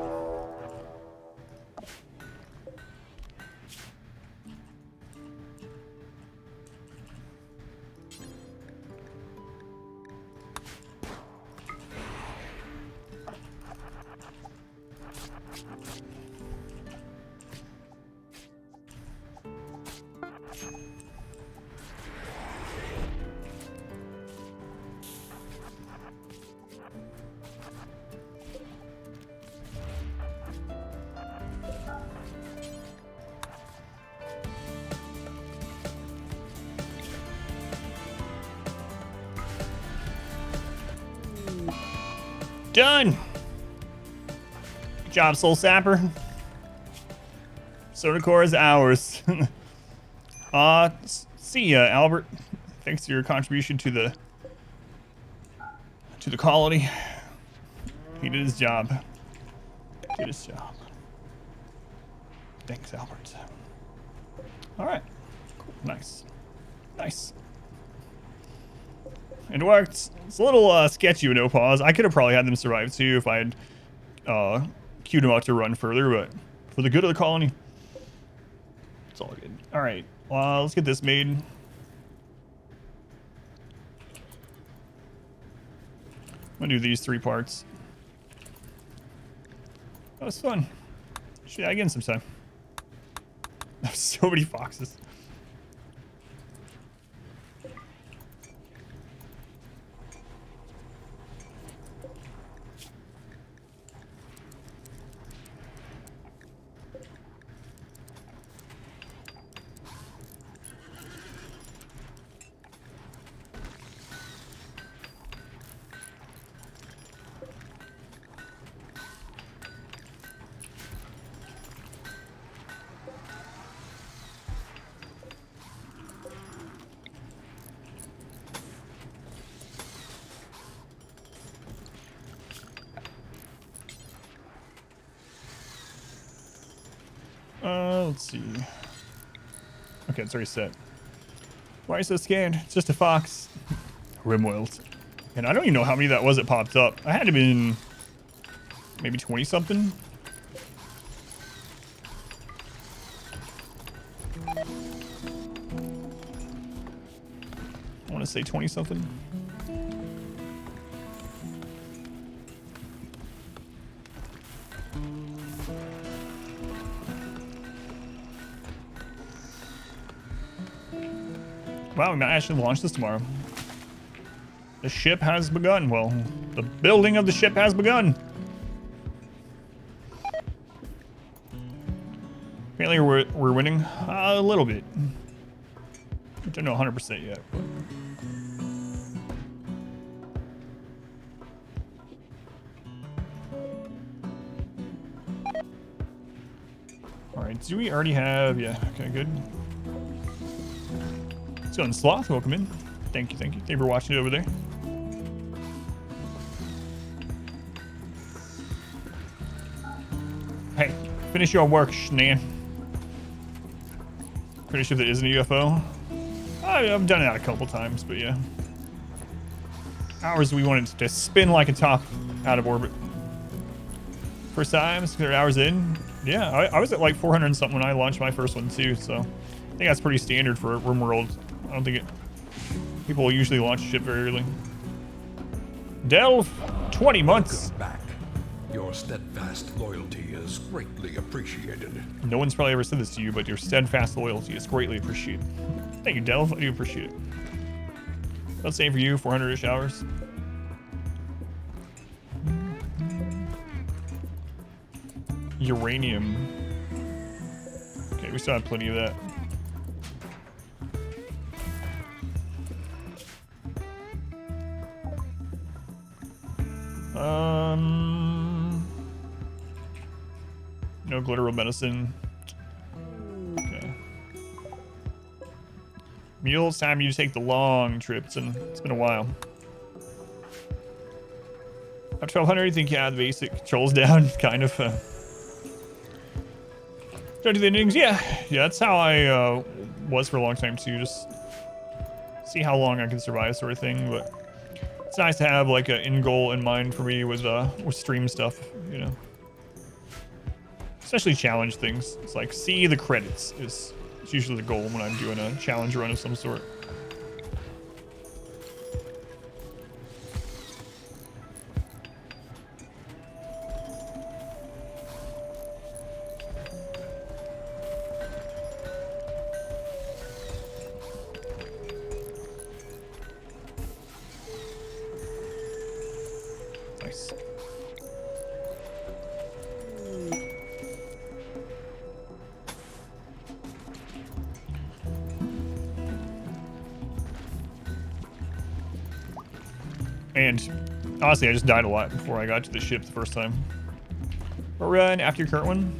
Done. Good job, Soul Sapper. Soda Core is ours. See ya, Albert. Thanks for your contribution to the colony. He did his job. Did his job. Thanks, Albert. All right. Cool. Nice. Nice. It worked. It's a little sketchy with no pause. I could have probably had them survive too if I had queued them out to run further, but for the good of the colony, It's all good. All right, let's get this made. I'm gonna do these 3 parts. That was fun. Should I again sometime. So many foxes. Let's see. Okay, it's already set. Why are you so scared? It's just a fox. RimWorld. And I don't even know how many that was that popped up. I had to have been maybe 20 something. I want to say 20 something. Wow, we might actually launch this tomorrow. The ship has begun. Well, the building of the ship has begun. Apparently we're winning a little bit. I don't know 100% yet. All right, do we already have, yeah, okay, good. So, and Sloth, welcome in. Thank you, thank you. Thank you for watching it over there. Hey, finish your work, Schnan. Pretty sure that isn't a UFO. I've done that a couple times, but yeah. Hours we wanted to spin like a top out of orbit. First time, 600 hours in. Yeah, I was at like 400 and something when I launched my first one too, so I think that's pretty standard for RimWorld. I don't think people usually launch a ship very early. Delve, 20 months. Welcome back. Your steadfast loyalty is greatly appreciated. No one's probably ever said this to you, but your steadfast loyalty is greatly appreciated. Thank you, Delve. I do appreciate it. Let's say for you, 400-ish hours. Uranium. Okay, we still have plenty of that. No glitteral medicine. Okay. Mule, it's time you take the long trip. It's been a while. After 1200, you think, yeah, the basic controls down, kind of. Don't do the endings, yeah. Yeah, that's how I was for a long time too. Just see how long I can survive, sort of thing. But it's nice to have like an end goal in mind for me with stream stuff, you know. Especially challenge things. It's like see the credits is usually the goal when I'm doing a challenge run of some sort. Nice. And honestly, I just died a lot before I got to the ship the first time. But run after your current one.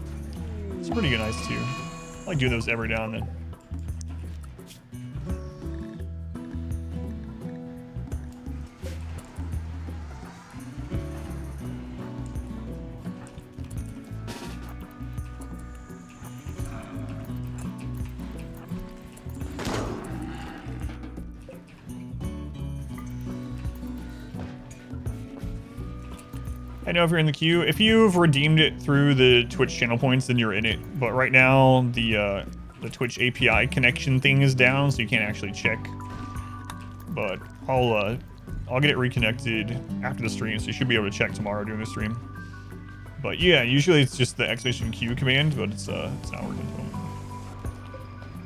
It's pretty good, nice too. I like doing those every now and then. I know if you're in the queue, if you've redeemed it through the Twitch channel points, then you're in it. But right now, the the Twitch API connection thing is down, so you can't actually check. But I'll get it reconnected after the stream, so you should be able to check tomorrow during the stream. But yeah, usually it's just the exclamation Q command, but it's not working at the moment.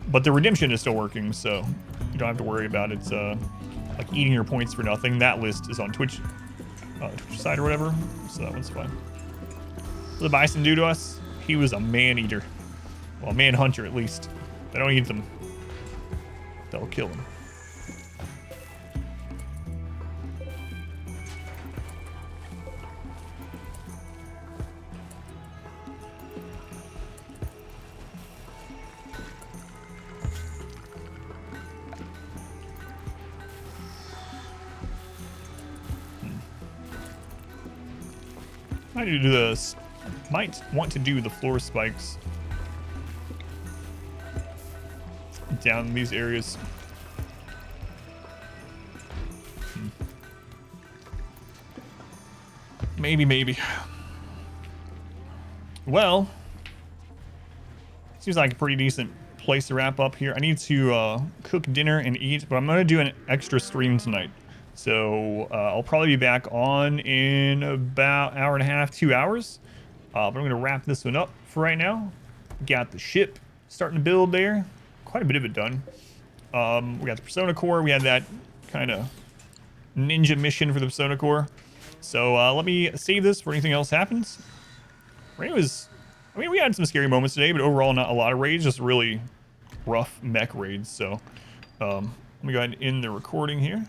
But the redemption is still working, so you don't have to worry about it like eating your points for nothing. That list is on Twitch side or whatever, so that one's fine. What did the bison do to us? He was a man-eater. Well, a man-hunter at least. They don't eat them. They'll kill them. Might need to do this. Might want to do the floor spikes down in these areas. Maybe. Well, seems like a pretty decent place to wrap up here. I need to cook dinner and eat, but I'm going to do an extra stream tonight. So I'll probably be back on in about an hour and a half, 2 hours. But I'm going to wrap this one up for right now. Got the ship starting to build there. Quite a bit of it done. We got the Persona Core. We had that kind of ninja mission for the Persona Core. So let me save this for anything else happens. Raid was... I mean, we had some scary moments today, but overall not a lot of raids. Just really rough mech raids. So let me go ahead and end the recording here.